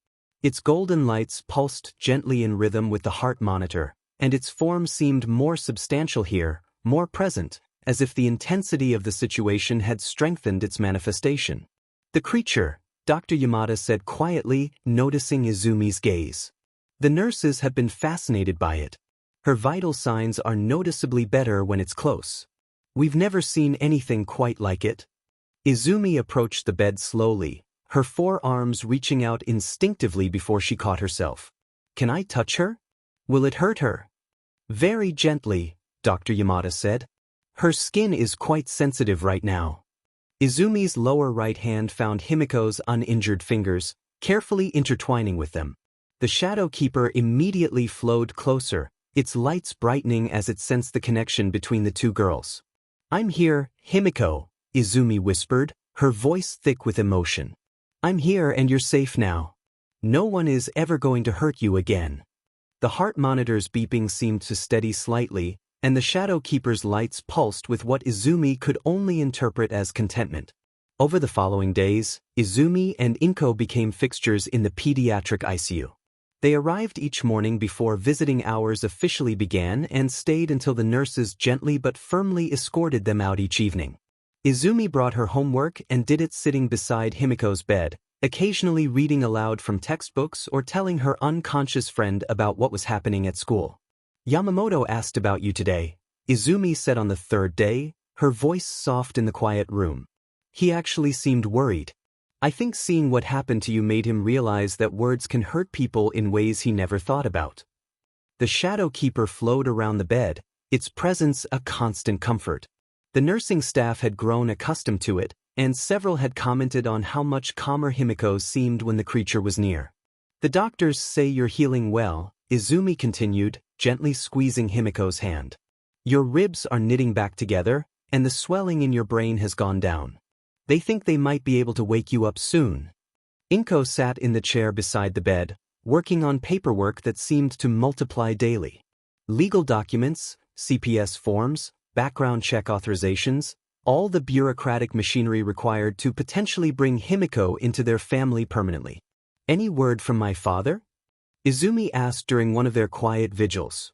Its golden lights pulsed gently in rhythm with the heart monitor, and its form seemed more substantial here, more present, as if the intensity of the situation had strengthened its manifestation. The creature, Dr. Yamada said quietly, noticing Izumi's gaze. The nurses have been fascinated by it. Her vital signs are noticeably better when it's close. We've never seen anything quite like it. Izumi approached the bed slowly, her 4 arms reaching out instinctively before she caught herself. Can I touch her? Will it hurt her? Very gently, Dr. Yamada said. Her skin is quite sensitive right now. Izumi's lower right hand found Himiko's uninjured fingers, carefully intertwining with them. The Shadow Keeper immediately flowed closer, its lights brightening as it sensed the connection between the 2 girls. I'm here, Himiko, Izumi whispered, her voice thick with emotion. I'm here and you're safe now. No one is ever going to hurt you again. The heart monitor's beeping seemed to steady slightly, and the Shadow Keeper's lights pulsed with what Izumi could only interpret as contentment. Over the following days, Izumi and Inko became fixtures in the pediatric ICU. They arrived each morning before visiting hours officially began and stayed until the nurses gently but firmly escorted them out each evening. Izumi brought her homework and did it sitting beside Himiko's bed, occasionally reading aloud from textbooks or telling her unconscious friend about what was happening at school. Yamamoto asked about you today, Izumi said on the 3rd day, her voice soft in the quiet room. He actually seemed worried. I think seeing what happened to you made him realize that words can hurt people in ways he never thought about. The shadow keeper flowed around the bed, its presence a constant comfort. The nursing staff had grown accustomed to it, and several had commented on how much calmer Himiko seemed when the creature was near. The doctors say you're healing well, Izumi continued, gently squeezing Himiko's hand. Your ribs are knitting back together, and the swelling in your brain has gone down. They think they might be able to wake you up soon. Inko sat in the chair beside the bed, working on paperwork that seemed to multiply daily. Legal documents, CPS forms, background check authorizations, all the bureaucratic machinery required to potentially bring Himiko into their family permanently. Any word from my father? Izumi asked during one of their quiet vigils.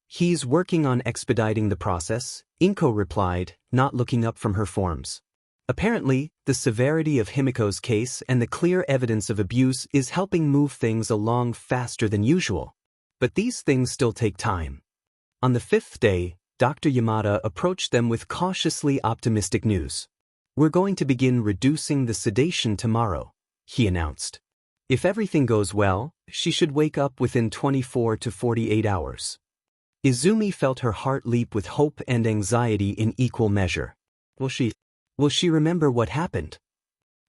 He's working on expediting the process, Inko replied, not looking up from her forms. Apparently, the severity of Himiko's case and the clear evidence of abuse is helping move things along faster than usual. But these things still take time. On the 5th day, Dr. Yamada approached them with cautiously optimistic news. We're going to begin reducing the sedation tomorrow, he announced. If everything goes well, she should wake up within 24 to 48 hours. Izumi felt her heart leap with hope and anxiety in equal measure. Will she remember what happened?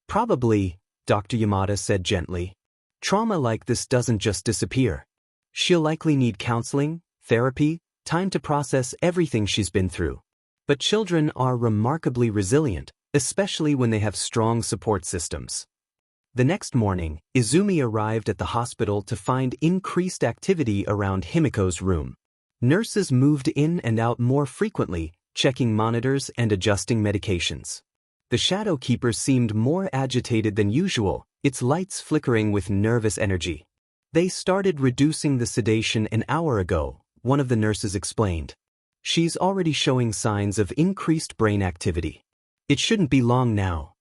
Probably, Dr. Yamada said gently. Trauma like this doesn't just disappear. She'll likely need counseling, therapy, time to process everything she's been through. But children are remarkably resilient, especially when they have strong support systems. The next morning, Izumi arrived at the hospital to find increased activity around Himiko's room. Nurses moved in and out more frequently, checking monitors and adjusting medications. The shadow keeper seemed more agitated than usual, its lights flickering with nervous energy. They started reducing the sedation an hour ago, one of the nurses explained. She's already showing signs of increased brain activity. It shouldn't be long now.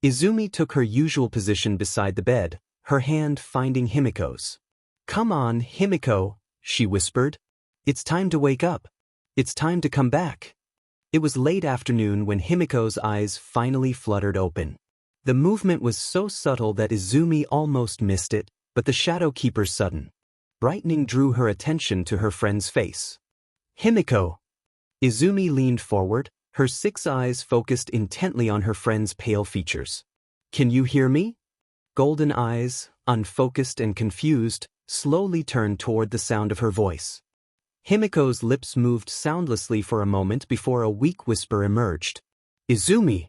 Izumi took her usual position beside the bed, her hand finding Himiko's. Come on, Himiko, she whispered. It's time to wake up. It's time to come back. It was late afternoon when Himiko's eyes finally fluttered open. The movement was so subtle that Izumi almost missed it, but the shadow keeper's sudden brightening drew her attention to her friend's face. Himiko! Izumi leaned forward, her 6 eyes focused intently on her friend's pale features. Can you hear me? Golden eyes, unfocused and confused, slowly turned toward the sound of her voice. Himiko's lips moved soundlessly for a moment before a weak whisper emerged. Izumi!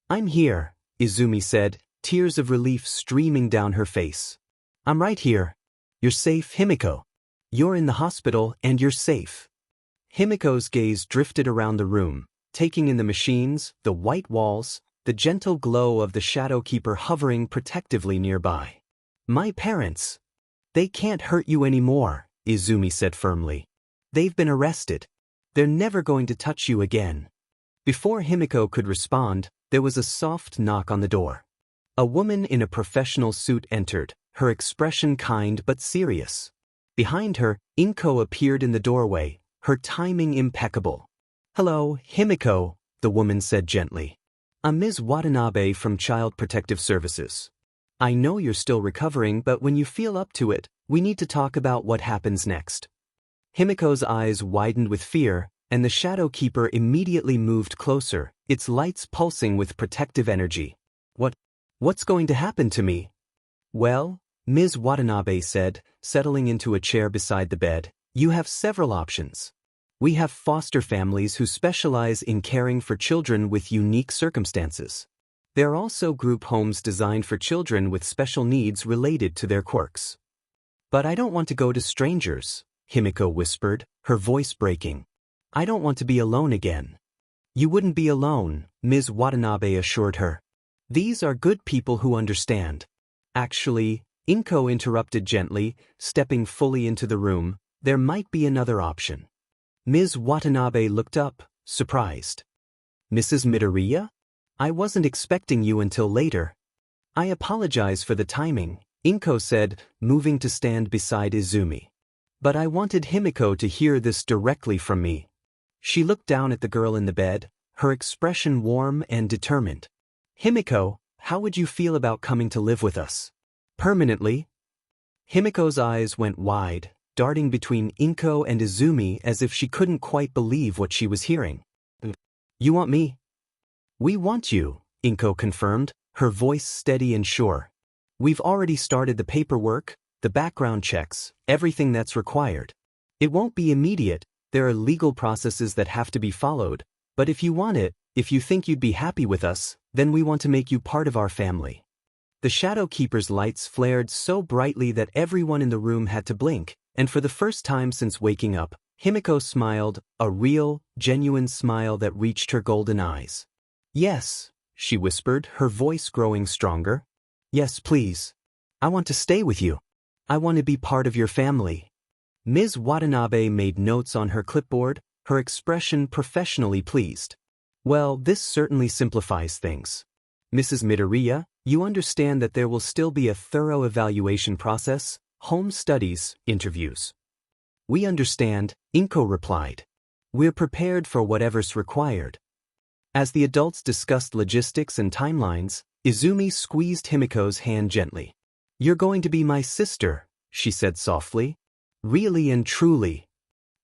I'm here, Izumi said, tears of relief streaming down her face. I'm right here. You're safe, Himiko. You're in the hospital and you're safe. Himiko's gaze drifted around the room, taking in the machines, the white walls, the gentle glow of the shadow keeper hovering protectively nearby. My parents. They can't hurt you anymore, Izumi said firmly. They've been arrested. They're never going to touch you again. Before Himiko could respond, there was a soft knock on the door. A woman in a professional suit entered, her expression kind but serious. Behind her, Inko appeared in the doorway, her timing impeccable. Hello, Himiko, the woman said gently. I'm Ms. Watanabe from Child Protective Services. I know you're still recovering, but when you feel up to it, we need to talk about what happens next. Himiko's eyes widened with fear, and the shadow keeper immediately moved closer, its lights pulsing with protective energy. What's going to happen to me? Well, Ms. Watanabe said, settling into a chair beside the bed, you have several options. We have foster families who specialize in caring for children with unique circumstances. There are also group homes designed for children with special needs related to their quirks. But I don't want to go to strangers, Himiko whispered, her voice breaking. I don't want to be alone again. You wouldn't be alone, Ms. Watanabe assured her. These are good people who understand. Actually, Inko interrupted gently, stepping fully into the room, there might be another option. Ms. Watanabe looked up, surprised. Mrs. Midoriya? I wasn't expecting you until later. I apologize for the timing, Inko said, moving to stand beside Izumi. But I wanted Himiko to hear this directly from me. She looked down at the girl in the bed, her expression warm and determined. Himiko, how would you feel about coming to live with us? Permanently? Himiko's eyes went wide, darting between Inko and Izumi as if she couldn't quite believe what she was hearing. You want me? We want you, Inko confirmed, her voice steady and sure. We've already started the paperwork, the background checks, everything that's required. It won't be immediate, there are legal processes that have to be followed, but if you want it, if you think you'd be happy with us, then we want to make you part of our family. The Shadow Keeper's lights flared so brightly that everyone in the room had to blink, and for the first time since waking up, Himiko smiled, a real, genuine smile that reached her golden eyes. Yes, she whispered, her voice growing stronger. Yes, please. I want to stay with you. I want to be part of your family. Ms. Watanabe made notes on her clipboard, her expression professionally pleased. Well, this certainly simplifies things. Mrs. Midoriya, you understand that there will still be a thorough evaluation process, home studies, interviews. We understand, Inko replied. We're prepared for whatever's required. As the adults discussed logistics and timelines, Izumi squeezed Himiko's hand gently. You're going to be my sister, she said softly. Really and truly.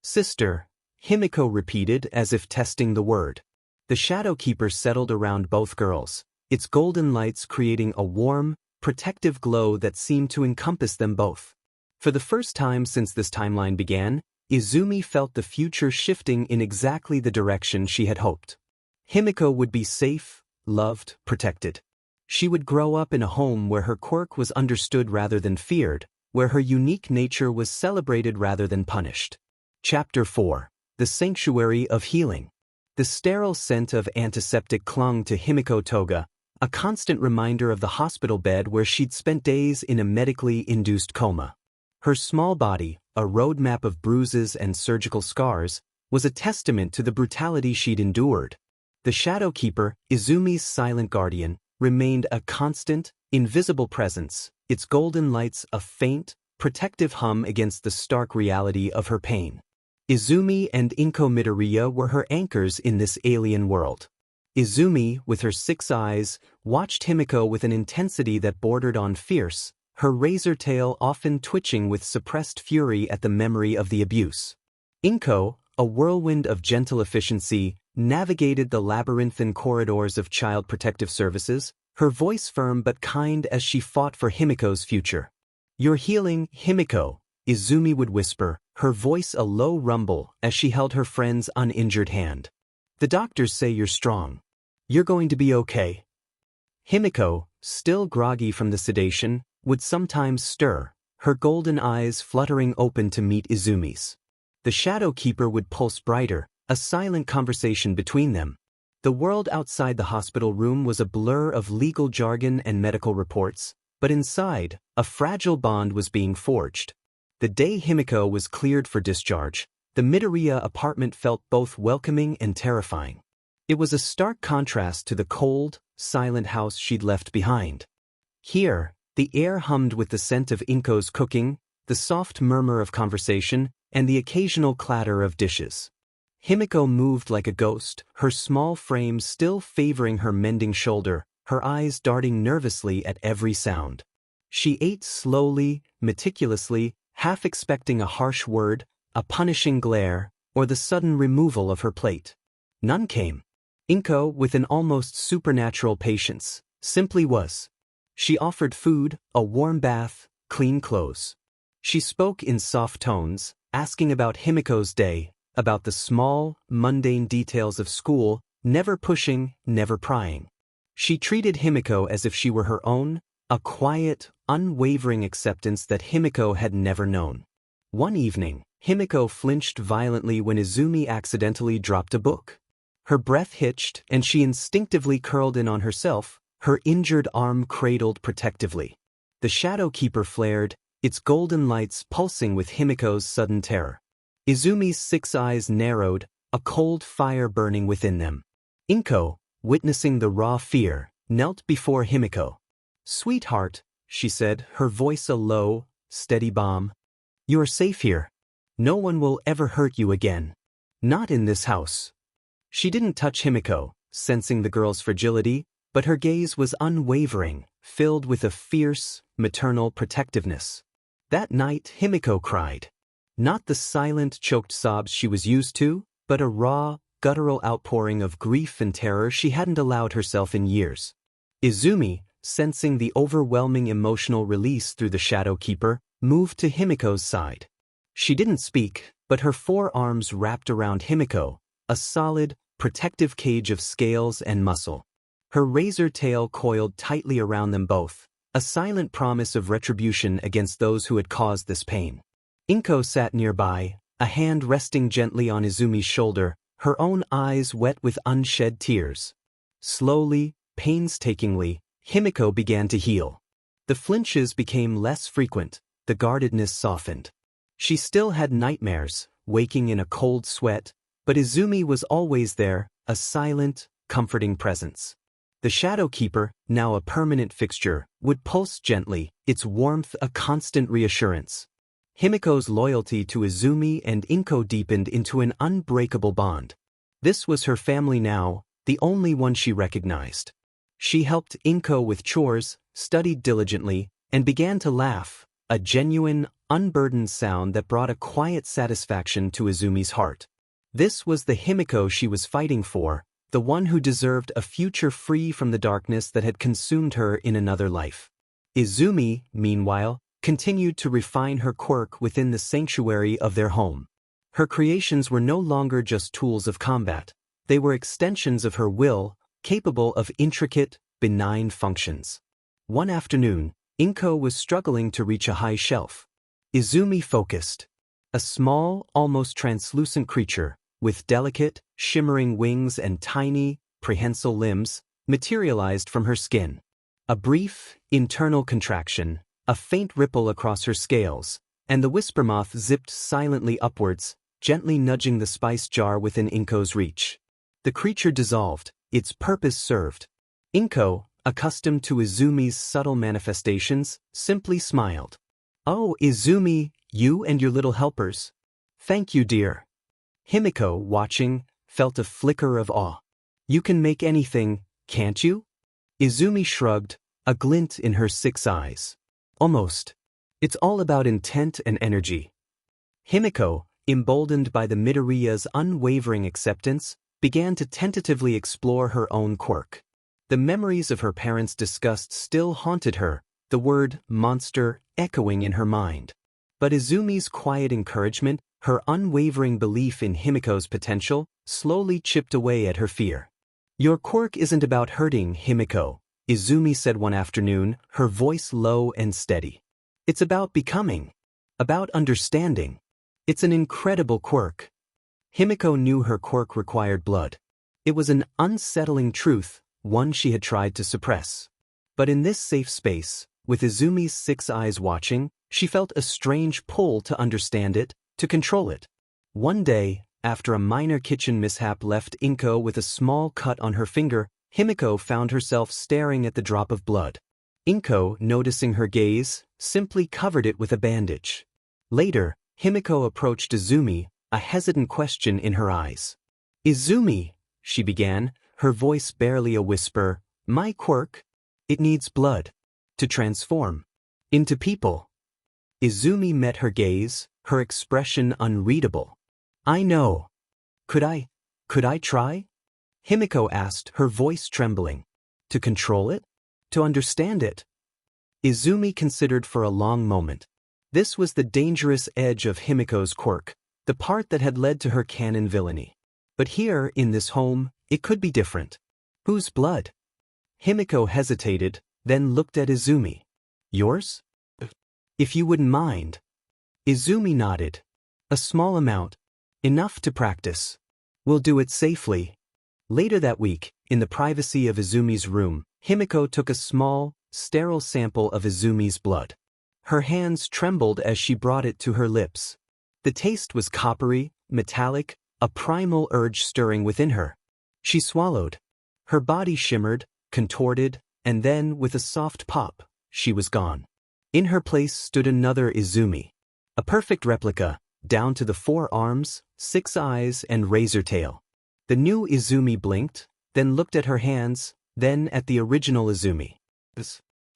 Sister, Himiko repeated as if testing the word. The Shadow Keeper settled around both girls, its golden lights creating a warm, protective glow that seemed to encompass them both. For the first time since this timeline began, Izumi felt the future shifting in exactly the direction she had hoped. Himiko would be safe, loved, protected. She would grow up in a home where her quirk was understood rather than feared, where her unique nature was celebrated rather than punished. Chapter 4. The Sanctuary of Healing. The sterile scent of antiseptic clung to Himiko Toga, a constant reminder of the hospital bed where she'd spent days in a medically induced coma. Her small body, a roadmap of bruises and surgical scars, was a testament to the brutality she'd endured. The Shadow Keeper, Izumi's silent guardian, remained a constant, invisible presence, its golden lights a faint, protective hum against the stark reality of her pain. Izumi and Inko Midoriya were her anchors in this alien world. Izumi, with her 6 eyes, watched Himiko with an intensity that bordered on fierce, her razor tail often twitching with suppressed fury at the memory of the abuse. Inko, a whirlwind of gentle efficiency, navigated the labyrinthine corridors of Child Protective Services, her voice firm but kind as she fought for Himiko's future. You're healing, Himiko, Izumi would whisper, her voice a low rumble as she held her friend's uninjured hand. The doctors say you're strong. You're going to be okay. Himiko, still groggy from the sedation, would sometimes stir, her golden eyes fluttering open to meet Izumi's. The Shadow Keeper would pulse brighter, a silent conversation between them. The world outside the hospital room was a blur of legal jargon and medical reports, but inside, a fragile bond was being forged. The day Himiko was cleared for discharge, the Midoriya apartment felt both welcoming and terrifying. It was a stark contrast to the cold, silent house she'd left behind. Here, the air hummed with the scent of Inko's cooking, the soft murmur of conversation, and the occasional clatter of dishes. Himiko moved like a ghost, her small frame still favoring her mending shoulder, her eyes darting nervously at every sound. She ate slowly, meticulously, half expecting a harsh word, a punishing glare, or the sudden removal of her plate. None came. Inko, with an almost supernatural patience, simply was. She offered food, a warm bath, clean clothes. She spoke in soft tones, asking about Himiko's day, about the small, mundane details of school, never pushing, never prying. She treated Himiko as if she were her own, a quiet, unwavering acceptance that Himiko had never known. One evening, Himiko flinched violently when Izumi accidentally dropped a book. Her breath hitched, and she instinctively curled in on herself, her injured arm cradled protectively. The Shadow Keeper flared, its golden lights pulsing with Himiko's sudden terror. Izumi's 6 eyes narrowed, a cold fire burning within them. Inko, witnessing the raw fear, knelt before Himiko. "Sweetheart," she said, her voice a low, steady balm. "You are safe here. No one will ever hurt you again. Not in this house." She didn't touch Himiko, sensing the girl's fragility, but her gaze was unwavering, filled with a fierce, maternal protectiveness. That night, Himiko cried. Not the silent, choked sobs she was used to, but a raw, guttural outpouring of grief and terror she hadn't allowed herself in years. Izumi, sensing the overwhelming emotional release through the Shadow Keeper, moved to Himiko's side. She didn't speak, but her forearms wrapped around Himiko, a solid, protective cage of scales and muscle. Her razor tail coiled tightly around them both, a silent promise of retribution against those who had caused this pain. Inko sat nearby, a hand resting gently on Izumi's shoulder, her own eyes wet with unshed tears. Slowly, painstakingly, Himiko began to heal. The flinches became less frequent, the guardedness softened. She still had nightmares, waking in a cold sweat, but Izumi was always there, a silent, comforting presence. The Shadow Keeper, now a permanent fixture, would pulse gently, its warmth a constant reassurance. Himiko's loyalty to Izumi and Inko deepened into an unbreakable bond. This was her family now, the only one she recognized. She helped Inko with chores, studied diligently, and began to laugh, a genuine, unburdened sound that brought a quiet satisfaction to Izumi's heart. This was the Himiko she was fighting for, the one who deserved a future free from the darkness that had consumed her in another life. Izumi, meanwhile, continued to refine her quirk within the sanctuary of their home. Her creations were no longer just tools of combat. They were extensions of her will, capable of intricate, benign functions. One afternoon, Inko was struggling to reach a high shelf. Izumi focused. A small, almost translucent creature, with delicate, shimmering wings and tiny, prehensile limbs, materialized from her skin. A brief, internal contraction, a faint ripple across her scales, and the whisper moth zipped silently upwards, gently nudging the spice jar within Inko's reach. The creature dissolved, its purpose served. Inko, accustomed to Izumi's subtle manifestations, simply smiled. "Oh, Izumi, you and your little helpers. Thank you, dear." Himiko, watching, felt a flicker of awe. "You can make anything, can't you?" Izumi shrugged, a glint in her 6 eyes. "Almost. It's all about intent and energy." Himiko, emboldened by the Midoriya's unwavering acceptance, began to tentatively explore her own quirk. The memories of her parents' disgust still haunted her, the word monster echoing in her mind. But Izumi's quiet encouragement, her unwavering belief in Himiko's potential, slowly chipped away at her fear. "Your quirk isn't about hurting, Himiko," Izumi said one afternoon, her voice low and steady. "It's about becoming. About understanding. It's an incredible quirk." Himiko knew her quirk required blood. It was an unsettling truth, one she had tried to suppress. But in this safe space, with Izumi's 6 eyes watching, she felt a strange pull to understand it, to control it. One day, after a minor kitchen mishap left Inko with a small cut on her finger, Himiko found herself staring at the drop of blood. Inko, noticing her gaze, simply covered it with a bandage. Later, Himiko approached Izumi, a hesitant question in her eyes. "Izumi," she began, her voice barely a whisper, "my quirk? It needs blood. To transform. Into people." Izumi met her gaze, her expression unreadable. "I know. Could I try?" Himiko asked, her voice trembling. "To control it? To understand it?" Izumi considered for a long moment. This was the dangerous edge of Himiko's quirk, the part that had led to her canon villainy. But here, in this home, it could be different. Whose blood? Himiko hesitated, then looked at Izumi. "Yours? If you wouldn't mind." Izumi nodded. "A small amount. Enough to practice. We'll do it safely." Later that week, in the privacy of Izumi's room, Himiko took a small, sterile sample of Izumi's blood. Her hands trembled as she brought it to her lips. The taste was coppery, metallic, a primal urge stirring within her. She swallowed. Her body shimmered, contorted, and then, with a soft pop, she was gone. In her place stood another Izumi. A perfect replica, down to the 4 arms, 6 eyes, and razor tail. The new Izumi blinked, then looked at her hands, then at the original Izumi.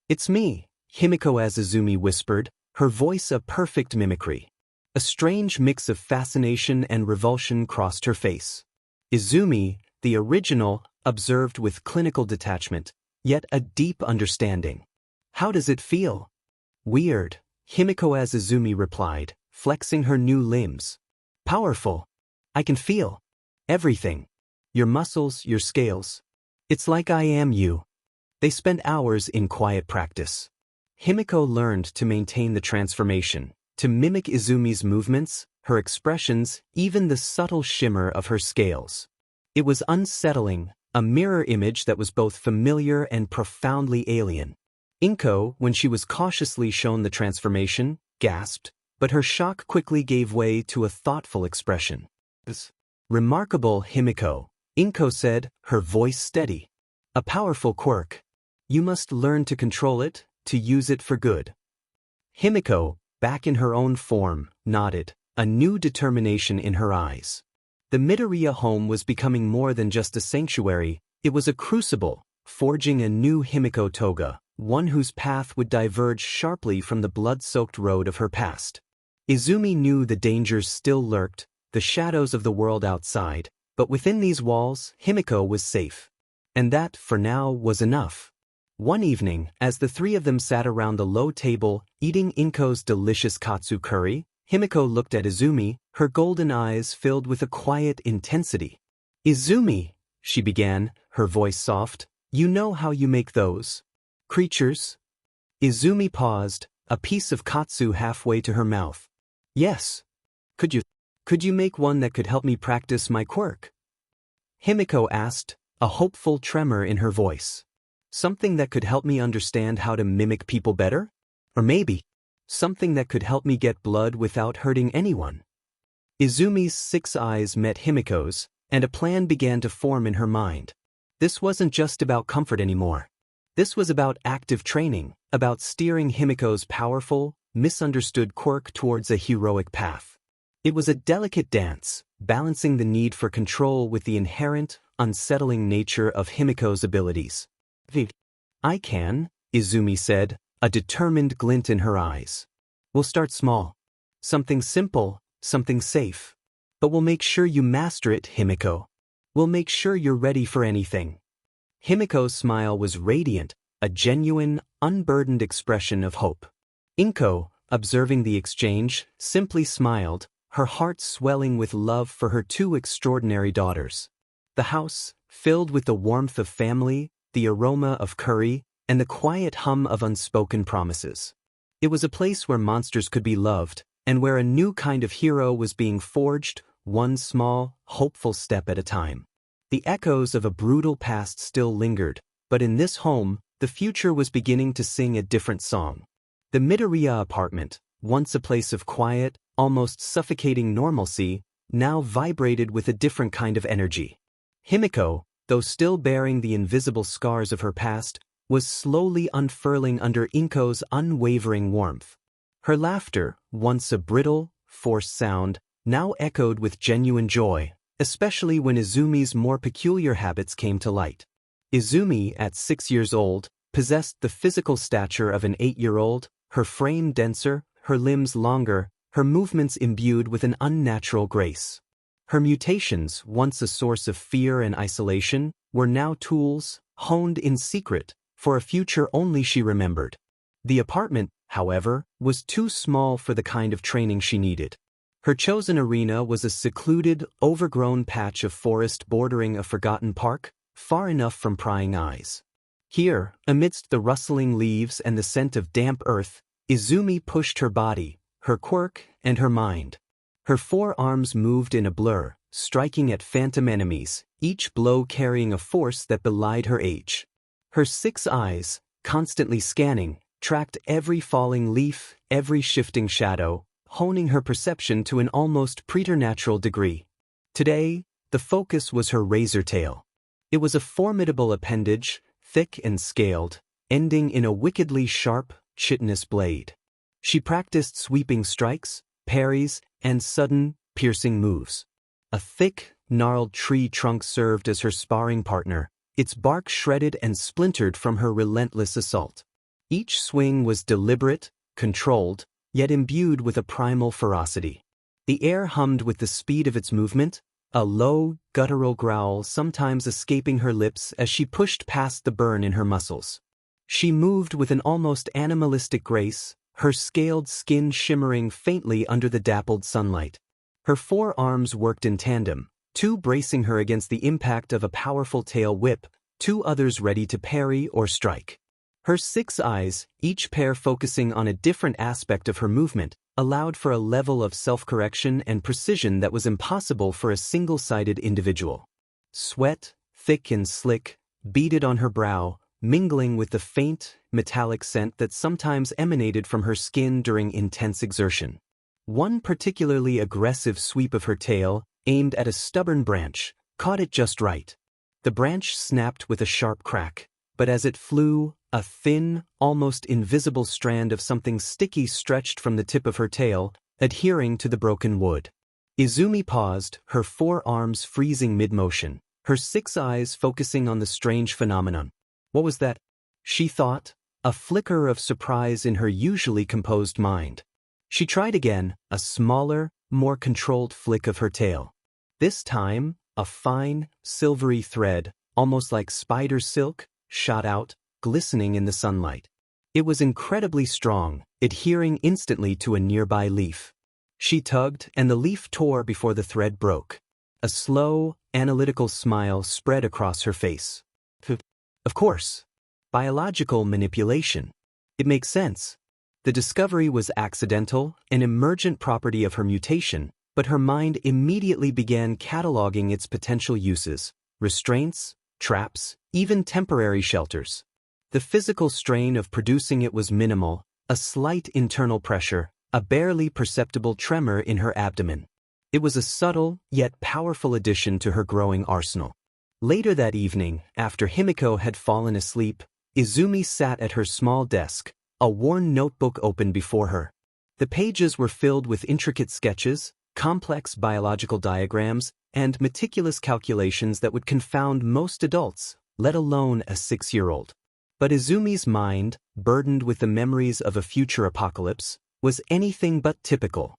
It's me, Himiko, as Izumi whispered, her voice a perfect mimicry. A strange mix of fascination and revulsion crossed her face. Izumi, the original, observed with clinical detachment, yet a deep understanding. How does it feel? Weird, Himiko as Izumi replied, flexing her new limbs. Powerful. I can feel everything. Your muscles, your scales. It's like I am you. They spent hours in quiet practice. Himiko learned to maintain the transformation, to mimic Izumi's movements, her expressions, even the subtle shimmer of her scales. It was unsettling, a mirror image that was both familiar and profoundly alien. Inko, when she was cautiously shown the transformation, gasped, but her shock quickly gave way to a thoughtful expression. Remarkable, Himiko, Inko said, her voice steady. A powerful quirk. You must learn to control it, to use it for good. Himiko, back in her own form, nodded, a new determination in her eyes. The Midoriya home was becoming more than just a sanctuary, it was a crucible, forging a new Himiko Toga, one whose path would diverge sharply from the blood-soaked road of her past. Izumi knew the dangers still lurked, the shadows of the world outside, but within these walls, Himiko was safe. And that, for now, was enough. One evening, as the three of them sat around the low table, eating Inko's delicious katsu curry, Himiko looked at Izumi, her golden eyes filled with a quiet intensity. Izumi, she began, her voice soft, you know how you make those creatures? Izumi paused, a piece of katsu halfway to her mouth. Yes. Could you make one that could help me practice my quirk? Himiko asked, a hopeful tremor in her voice. Something that could help me understand how to mimic people better? Or maybe, something that could help me get blood without hurting anyone? Izumi's 6 eyes met Himiko's, and a plan began to form in her mind. This wasn't just about comfort anymore. This was about active training, about steering Himiko's powerful, misunderstood quirk towards a heroic path. It was a delicate dance, balancing the need for control with the inherent, unsettling nature of Himiko's abilities. I can, Izumi said, a determined glint in her eyes. We'll start small. Something simple, something safe. But we'll make sure you master it, Himiko. We'll make sure you're ready for anything. Himiko's smile was radiant, a genuine, unburdened expression of hope. Inko, observing the exchange, simply smiled, her heart swelling with love for her 2 extraordinary daughters. The house, filled with the warmth of family, the aroma of curry, and the quiet hum of unspoken promises. It was a place where monsters could be loved, and where a new kind of hero was being forged, one small, hopeful step at a time. The echoes of a brutal past still lingered, but in this home, the future was beginning to sing a different song. The Midoriya apartment, once a place of quiet, almost suffocating normalcy, now vibrated with a different kind of energy. Himiko, though still bearing the invisible scars of her past, was slowly unfurling under Inko's unwavering warmth. Her laughter, once a brittle, forced sound, now echoed with genuine joy, especially when Izumi's more peculiar habits came to light. Izumi, at 6 years old, possessed the physical stature of an 8-year-old, her frame denser, her limbs longer, her movements imbued with an unnatural grace. Her mutations, once a source of fear and isolation, were now tools, honed in secret, for a future only she remembered. The apartment, however, was too small for the kind of training she needed. Her chosen arena was a secluded, overgrown patch of forest bordering a forgotten park, far enough from prying eyes. Here, amidst the rustling leaves and the scent of damp earth, Izumi pushed her body, her quirk, and her mind. Her 4 arms moved in a blur, striking at phantom enemies, each blow carrying a force that belied her age. Her 6 eyes, constantly scanning, tracked every falling leaf, every shifting shadow, honing her perception to an almost preternatural degree. Today, the focus was her razor tail. It was a formidable appendage, thick and scaled, ending in a wickedly sharp, chitinous blade. She practiced sweeping strikes, parries, and sudden, piercing moves. A thick, gnarled tree trunk served as her sparring partner, its bark shredded and splintered from her relentless assault. Each swing was deliberate, controlled, yet imbued with a primal ferocity. The air hummed with the speed of its movement, a low, guttural growl sometimes escaping her lips as she pushed past the burn in her muscles. She moved with an almost animalistic grace, her scaled skin shimmering faintly under the dappled sunlight. Her forearms worked in tandem, two bracing her against the impact of a powerful tail whip, two others ready to parry or strike. Her 6 eyes, each pair focusing on a different aspect of her movement, allowed for a level of self-correction and precision that was impossible for a single-sided individual. Sweat, thick and slick, beaded on her brow, mingling with the faint, metallic scent that sometimes emanated from her skin during intense exertion. One particularly aggressive sweep of her tail, aimed at a stubborn branch, caught it just right. The branch snapped with a sharp crack, but as it flew, a thin, almost invisible strand of something sticky stretched from the tip of her tail, adhering to the broken wood. Izumi paused, her forearms freezing mid-motion, her 6 eyes focusing on the strange phenomenon. What was that? She thought, a flicker of surprise in her usually composed mind. She tried again, a smaller, more controlled flick of her tail. This time, a fine, silvery thread, almost like spider silk, shot out, glistening in the sunlight. It was incredibly strong, adhering instantly to a nearby leaf. She tugged, and the leaf tore before the thread broke. A slow, analytical smile spread across her face. Of course. Biological manipulation. It makes sense. The discovery was accidental, an emergent property of her mutation, but her mind immediately began cataloging its potential uses: restraints, traps, even temporary shelters. The physical strain of producing it was minimal, a slight internal pressure, a barely perceptible tremor in her abdomen. It was a subtle, yet powerful addition to her growing arsenal. Later that evening, after Himiko had fallen asleep, Izumi sat at her small desk, a worn notebook open before her. The pages were filled with intricate sketches, complex biological diagrams, and meticulous calculations that would confound most adults, let alone a 6-year-old. But Izumi's mind, burdened with the memories of a future apocalypse, was anything but typical.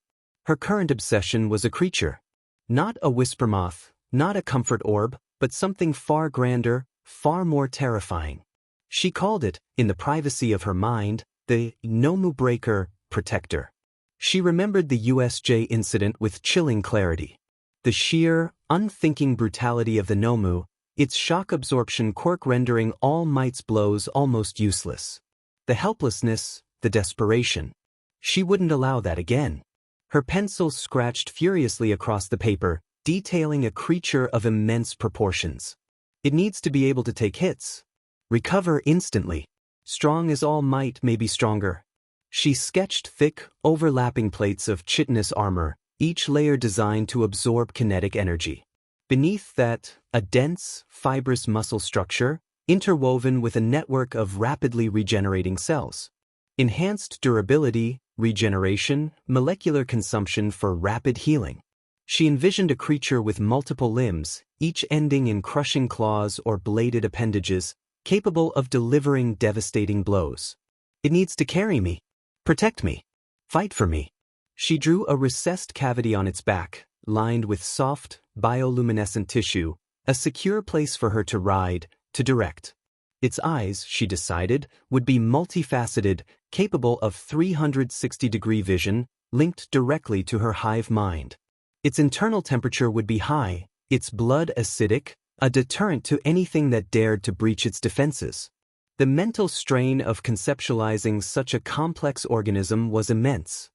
Her current obsession was a creature. Not a whisper moth, not a comfort orb, but something far grander, far more terrifying. She called it, in the privacy of her mind, the Nomu Breaker Protector. She remembered the USJ incident with chilling clarity. The sheer, unthinking brutality of the Nomu, its shock absorption quirk rendering All Might's blows almost useless. The helplessness, the desperation. She wouldn't allow that again. Her pencil scratched furiously across the paper, detailing a creature of immense proportions. It needs to be able to take hits. Recover instantly. Strong as All Might may be stronger. She sketched thick, overlapping plates of chitinous armor, each layer designed to absorb kinetic energy. Beneath that, a dense, fibrous muscle structure, interwoven with a network of rapidly regenerating cells. Enhanced durability, regeneration, molecular consumption for rapid healing. She envisioned a creature with multiple limbs, each ending in crushing claws or bladed appendages, capable of delivering devastating blows. It needs to carry me. Protect me. Fight for me. She drew a recessed cavity on its back, lined with soft, bioluminescent tissue, a secure place for her to ride, to direct. Its eyes, she decided, would be multifaceted, capable of 360-degree vision, linked directly to her hive mind. Its internal temperature would be high, its blood acidic, a deterrent to anything that dared to breach its defenses. The mental strain of conceptualizing such a complex organism was immense.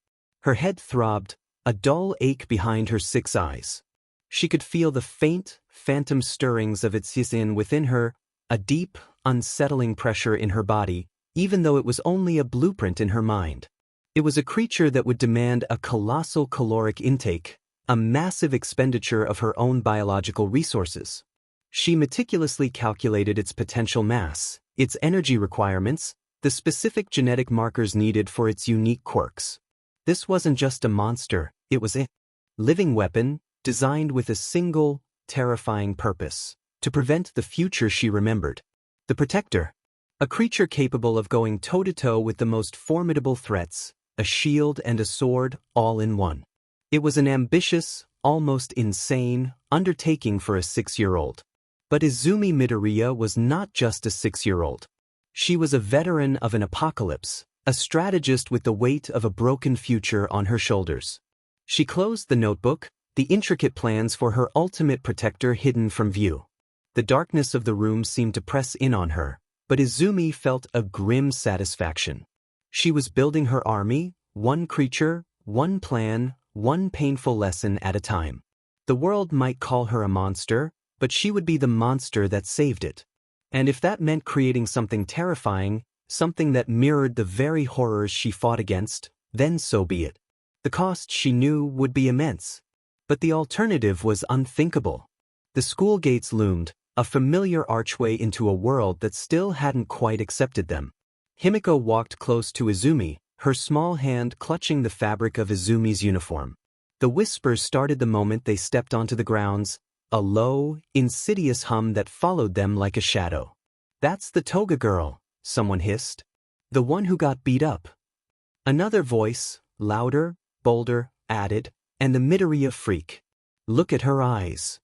Her head throbbed, a dull ache behind her 6 eyes. She could feel the faint, phantom stirrings of its yin within her, a deep, unsettling pressure in her body, even though it was only a blueprint in her mind. It was a creature that would demand a colossal caloric intake, a massive expenditure of her own biological resources. She meticulously calculated its potential mass, its energy requirements, the specific genetic markers needed for its unique quirks. This wasn't just a monster, it was a living weapon, designed with a single, terrifying purpose: to prevent the future she remembered. The Protector. A creature capable of going toe-to-toe with the most formidable threats, a shield and a sword, all in one. It was an ambitious, almost insane, undertaking for a 6-year-old. But Izumi Midoriya was not just a 6-year-old. She was a veteran of an apocalypse, a strategist with the weight of a broken future on her shoulders. She closed the notebook, the intricate plans for her ultimate protector hidden from view. The darkness of the room seemed to press in on her, but Izumi felt a grim satisfaction. She was building her army, one creature, one plan, one painful lesson at a time. The world might call her a monster, but she would be the monster that saved it. And if that meant creating something terrifying, something that mirrored the very horrors she fought against, then so be it. The cost, she knew, would be immense. But the alternative was unthinkable. The school gates loomed, a familiar archway into a world that still hadn't quite accepted them. Himiko walked close to Izumi, her small hand clutching the fabric of Izumi's uniform. The whispers started the moment they stepped onto the grounds, a low, insidious hum that followed them like a shadow. "That's the toga girl," someone hissed. "The one who got beat up." Another voice, louder, bolder, added, "And the Midoriya freak. Look at her eyes."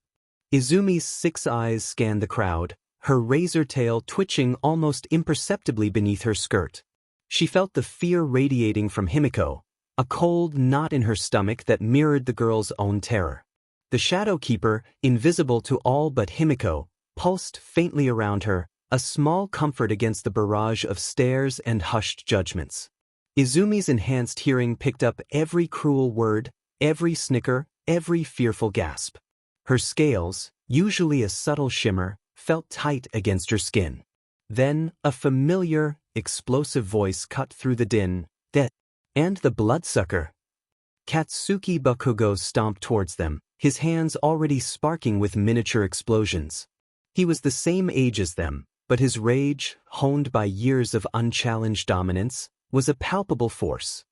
Izumi's 6 eyes scanned the crowd, her razor tail twitching almost imperceptibly beneath her skirt. She felt the fear radiating from Himiko, a cold knot in her stomach that mirrored the girl's own terror. The Shadow Keeper, invisible to all but Himiko, pulsed faintly around her, a small comfort against the barrage of stares and hushed judgments. Izumi's enhanced hearing picked up every cruel word, every snicker, every fearful gasp. Her scales, usually a subtle shimmer, felt tight against her skin. Then, a familiar, explosive voice cut through the din, "And the bloodsucker." Katsuki Bakugo stomped towards them, his hands already sparking with miniature explosions. He was the same age as them, but his rage, honed by years of unchallenged dominance, was a palpable force.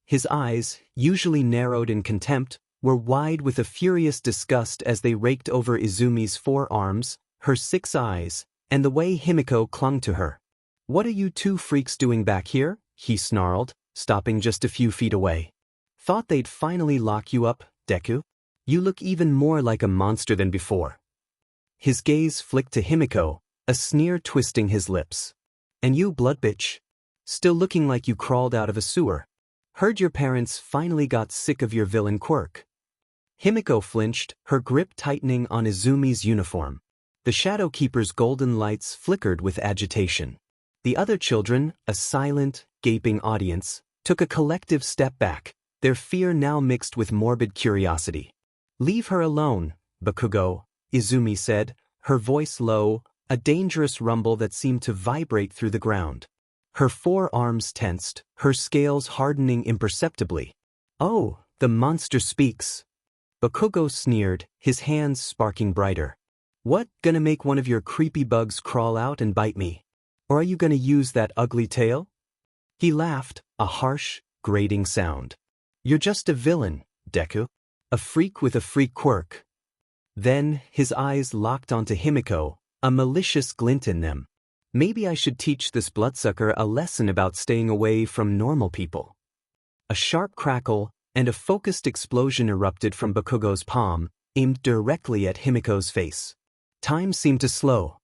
His eyes, usually narrowed in contempt, were wide with a furious disgust as they raked over Izumi's 4 arms, her 6 eyes, and the way Himiko clung to her. "What are you 2 freaks doing back here?" he snarled, stopping just a few feet away. "Thought they'd finally lock you up, Deku? You look even more like a monster than before." His gaze flicked to Himiko, a sneer twisting his lips. "And you, blood bitch? Still looking like you crawled out of a sewer. Heard your parents finally got sick of your villain quirk." Himiko flinched, her grip tightening on Izumi's uniform. The Shadow Keeper's golden lights flickered with agitation. The other children, a silent, gaping audience, took a collective step back, their fear now mixed with morbid curiosity. "Leave her alone, Bakugo," Izumi said, her voice low, a dangerous rumble that seemed to vibrate through the ground. Her 4 arms tensed, her scales hardening imperceptibly. "Oh, the monster speaks." Bakugo sneered, his hands sparking brighter. "What, gonna make one of your creepy bugs crawl out and bite me? Or are you gonna use that ugly tail?" He laughed, a harsh, grating sound. "You're just a villain, Deku. A freak with a freak quirk." Then, his eyes locked onto Himiko, a malicious glint in them. "Maybe I should teach this bloodsucker a lesson about staying away from normal people." A sharp crackle, and a focused explosion erupted from Bakugo's palm, aimed directly at Himiko's face. Time seemed to slow.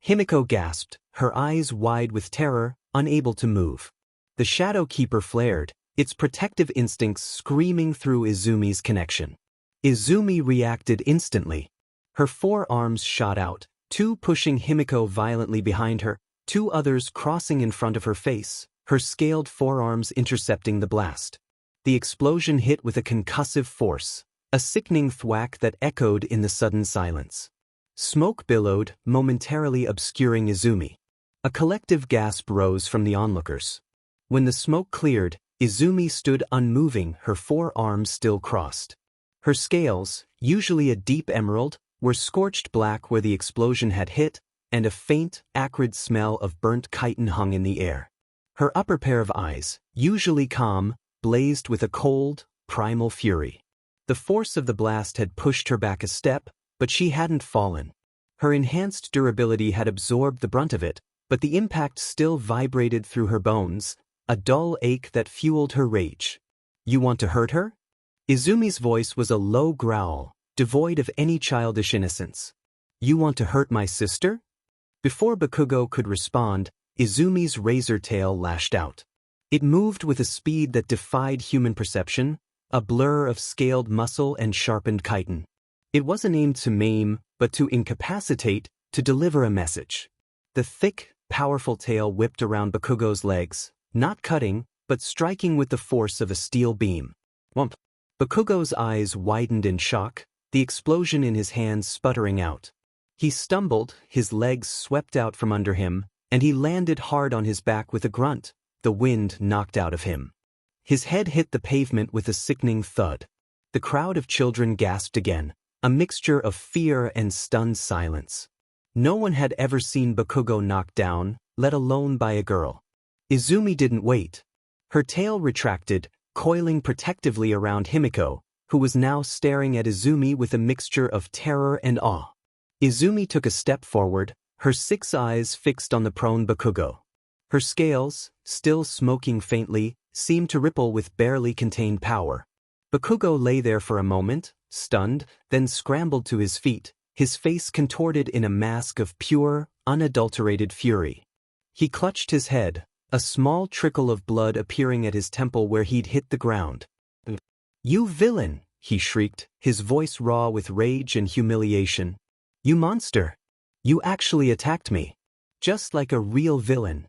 Himiko gasped, her eyes wide with terror, unable to move. The Shadow Keeper flared, its protective instincts screaming through Izumi's connection. Izumi reacted instantly. Her 4 arms shot out, 2 pushing Himiko violently behind her, 2 others crossing in front of her face, her scaled forearms intercepting the blast. The explosion hit with a concussive force, a sickening thwack that echoed in the sudden silence. Smoke billowed, momentarily obscuring Izumi. A collective gasp rose from the onlookers. When the smoke cleared, Izumi stood unmoving, her 4 arms still crossed. Her scales, usually a deep emerald, were scorched black where the explosion had hit, and a faint, acrid smell of burnt chitin hung in the air. Her upper pair of eyes, usually calm, blazed with a cold, primal fury. The force of the blast had pushed her back a step, but she hadn't fallen. Her enhanced durability had absorbed the brunt of it, but the impact still vibrated through her bones, a dull ache that fueled her rage. "You want to hurt her?" Izumi's voice was a low growl, devoid of any childish innocence. "You want to hurt my sister?" Before Bakugo could respond, Izumi's razor tail lashed out. It moved with a speed that defied human perception, a blur of scaled muscle and sharpened chitin. It wasn't aimed to maim, but to incapacitate, to deliver a message. The thick, powerful tail whipped around Bakugo's legs, not cutting, but striking with the force of a steel beam. Whump! Bakugo's eyes widened in shock, the explosion in his hands sputtering out. He stumbled, his legs swept out from under him, and he landed hard on his back with a grunt, the wind knocked out of him. His head hit the pavement with a sickening thud. The crowd of children gasped again, a mixture of fear and stunned silence. No one had ever seen Bakugo knocked down, let alone by a girl. Izumi didn't wait. Her tail retracted, coiling protectively around Himiko, who was now staring at Izumi with a mixture of terror and awe. Izumi took a step forward, her 6 eyes fixed on the prone Bakugo. Her scales, still smoking faintly, seemed to ripple with barely contained power. Bakugo lay there for a moment, stunned, then scrambled to his feet, his face contorted in a mask of pure, unadulterated fury. He clutched his head, a small trickle of blood appearing at his temple where he'd hit the ground. "You villain!" he shrieked, his voice raw with rage and humiliation. "You monster! You actually attacked me. Just like a real villain."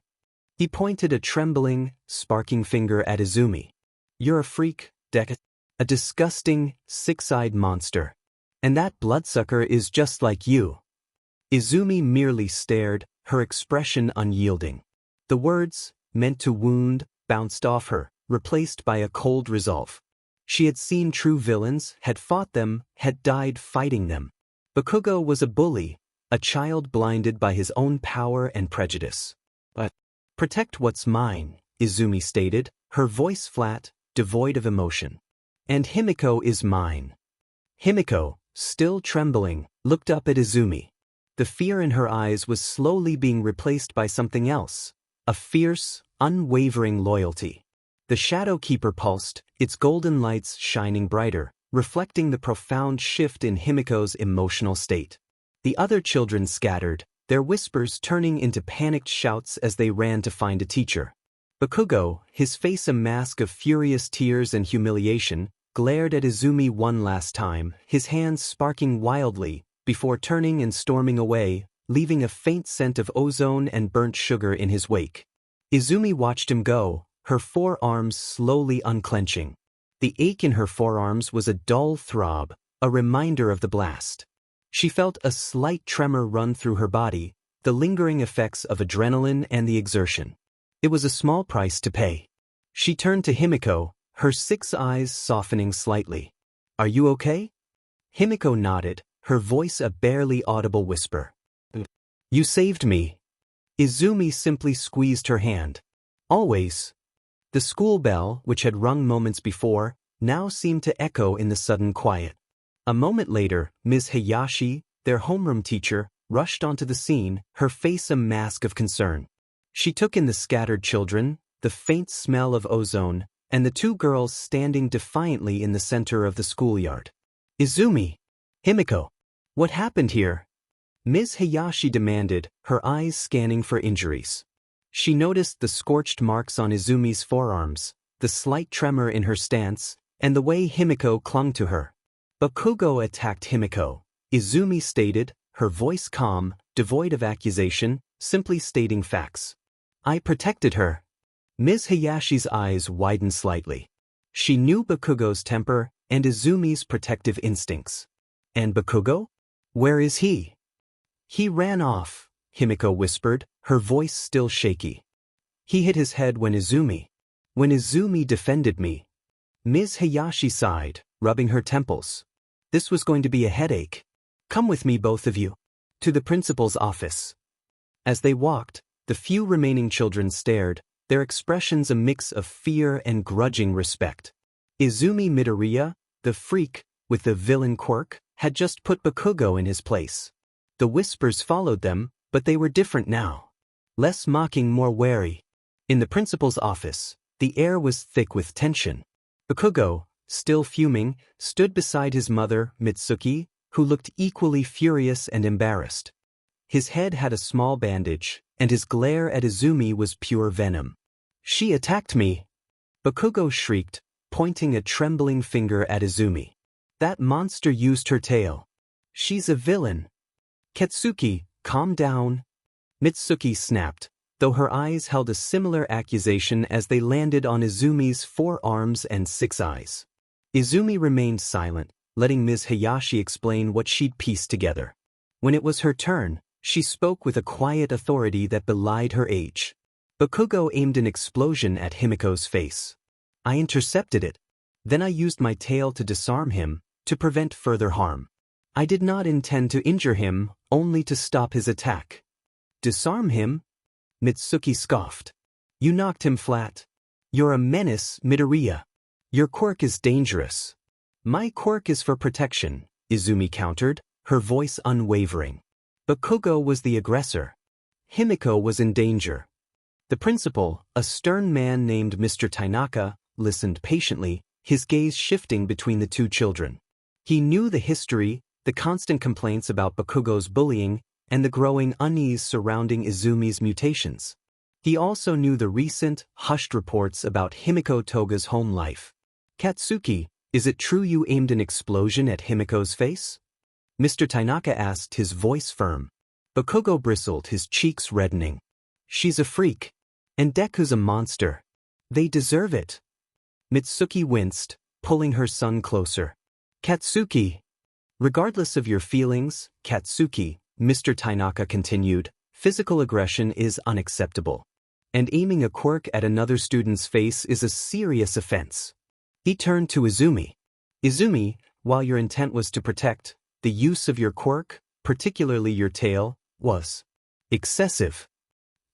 He pointed a trembling, sparking finger at Izumi. "You're a freak, a disgusting, 6-eyed monster. And that bloodsucker is just like you." Izumi merely stared, her expression unyielding. The words, meant to wound, bounced off her, replaced by a cold resolve. She had seen true villains, had fought them, had died fighting them. Bakugo was a bully, a child blinded by his own power and prejudice. "But protect what's mine," Izumi stated, her voice flat, devoid of emotion. "And Himiko is mine." Himiko, still trembling, looked up at Izumi. The fear in her eyes was slowly being replaced by something else, a fierce, unwavering loyalty. The Shadow Keeper pulsed, its golden lights shining brighter, reflecting the profound shift in Himiko's emotional state. The other children scattered, their whispers turning into panicked shouts as they ran to find a teacher. Bakugo, his face a mask of furious tears and humiliation, glared at Izumi one last time, his hands sparking wildly, before turning and storming away, leaving a faint scent of ozone and burnt sugar in his wake. Izumi watched him go, her forearms slowly unclenching. The ache in her forearms was a dull throb, a reminder of the blast. She felt a slight tremor run through her body, the lingering effects of adrenaline and the exertion. It was a small price to pay. She turned to Himiko, her 6 eyes softening slightly. "Are you okay?" Himiko nodded, her voice a barely audible whisper. "You saved me." Izumi simply squeezed her hand. "Always." The school bell, which had rung moments before, now seemed to echo in the sudden quiet. A moment later, Ms. Hayashi, their homeroom teacher, rushed onto the scene, her face a mask of concern. She took in the scattered children, the faint smell of ozone, and the 2 girls standing defiantly in the center of the schoolyard. "Izumi! Himiko! What happened here?" Ms. Hayashi demanded, her eyes scanning for injuries. She noticed the scorched marks on Izumi's forearms, the slight tremor in her stance, and the way Himiko clung to her. "Bakugo attacked Himiko," Izumi stated, her voice calm, devoid of accusation, simply stating facts. "I protected her." Ms. Hayashi's eyes widened slightly. She knew Bakugo's temper and Izumi's protective instincts. "And Bakugo? Where is he?" "He ran off," Himiko whispered, her voice still shaky. "He hit his head when Izumi defended me." Ms. Hayashi sighed, rubbing her temples. "This was going to be a headache. Come with me, both of you." To the principal's office. As they walked, the few remaining children stared, their expressions a mix of fear and grudging respect. Izumi Midoriya, the freak, with the villain quirk, had just put Bakugo in his place. The whispers followed them, but they were different now. Less mocking, more wary. In the principal's office, the air was thick with tension. Bakugo, still fuming, stood beside his mother, Mitsuki, who looked equally furious and embarrassed. His head had a small bandage, and his glare at Izumi was pure venom. "She attacked me!" Bakugo shrieked, pointing a trembling finger at Izumi. "That monster used her tail. She's a villain." "Katsuki, calm down." Mitsuki snapped, though her eyes held a similar accusation as they landed on Izumi's 4 arms and 6 eyes. Izumi remained silent, letting Ms. Hayashi explain what she'd pieced together. When it was her turn, she spoke with a quiet authority that belied her age. Bakugo aimed an explosion at Himiko's face. "I intercepted it. Then I used my tail to disarm him, to prevent further harm. I did not intend to injure him, only to stop his attack." "Disarm him?" Mitsuki scoffed. "You knocked him flat. You're a menace, Midoriya. Your quirk is dangerous." "My quirk is for protection," Izumi countered, her voice unwavering. Bakugo was the aggressor. Himiko was in danger. The principal, a stern man named Mr. Tainaka, listened patiently, his gaze shifting between the 2 children. He knew the history, the constant complaints about Bakugo's bullying, and the growing unease surrounding Izumi's mutations. He also knew the recent, hushed reports about Himiko Toga's home life. "Katsuki, is it true you aimed an explosion at Himiko's face?" Mr. Tainaka asked, his voice firm. Bakugo bristled, his cheeks reddening. "She's a freak. And Deku's a monster. They deserve it." Mitsuki winced, pulling her son closer. "Katsuki." "Regardless of your feelings, Katsuki," Mr. Tainaka continued, "physical aggression is unacceptable. And aiming a quirk at another student's face is a serious offense." He turned to Izumi. "Izumi, while your intent was to protect, the use of your quirk, particularly your tail, was excessive."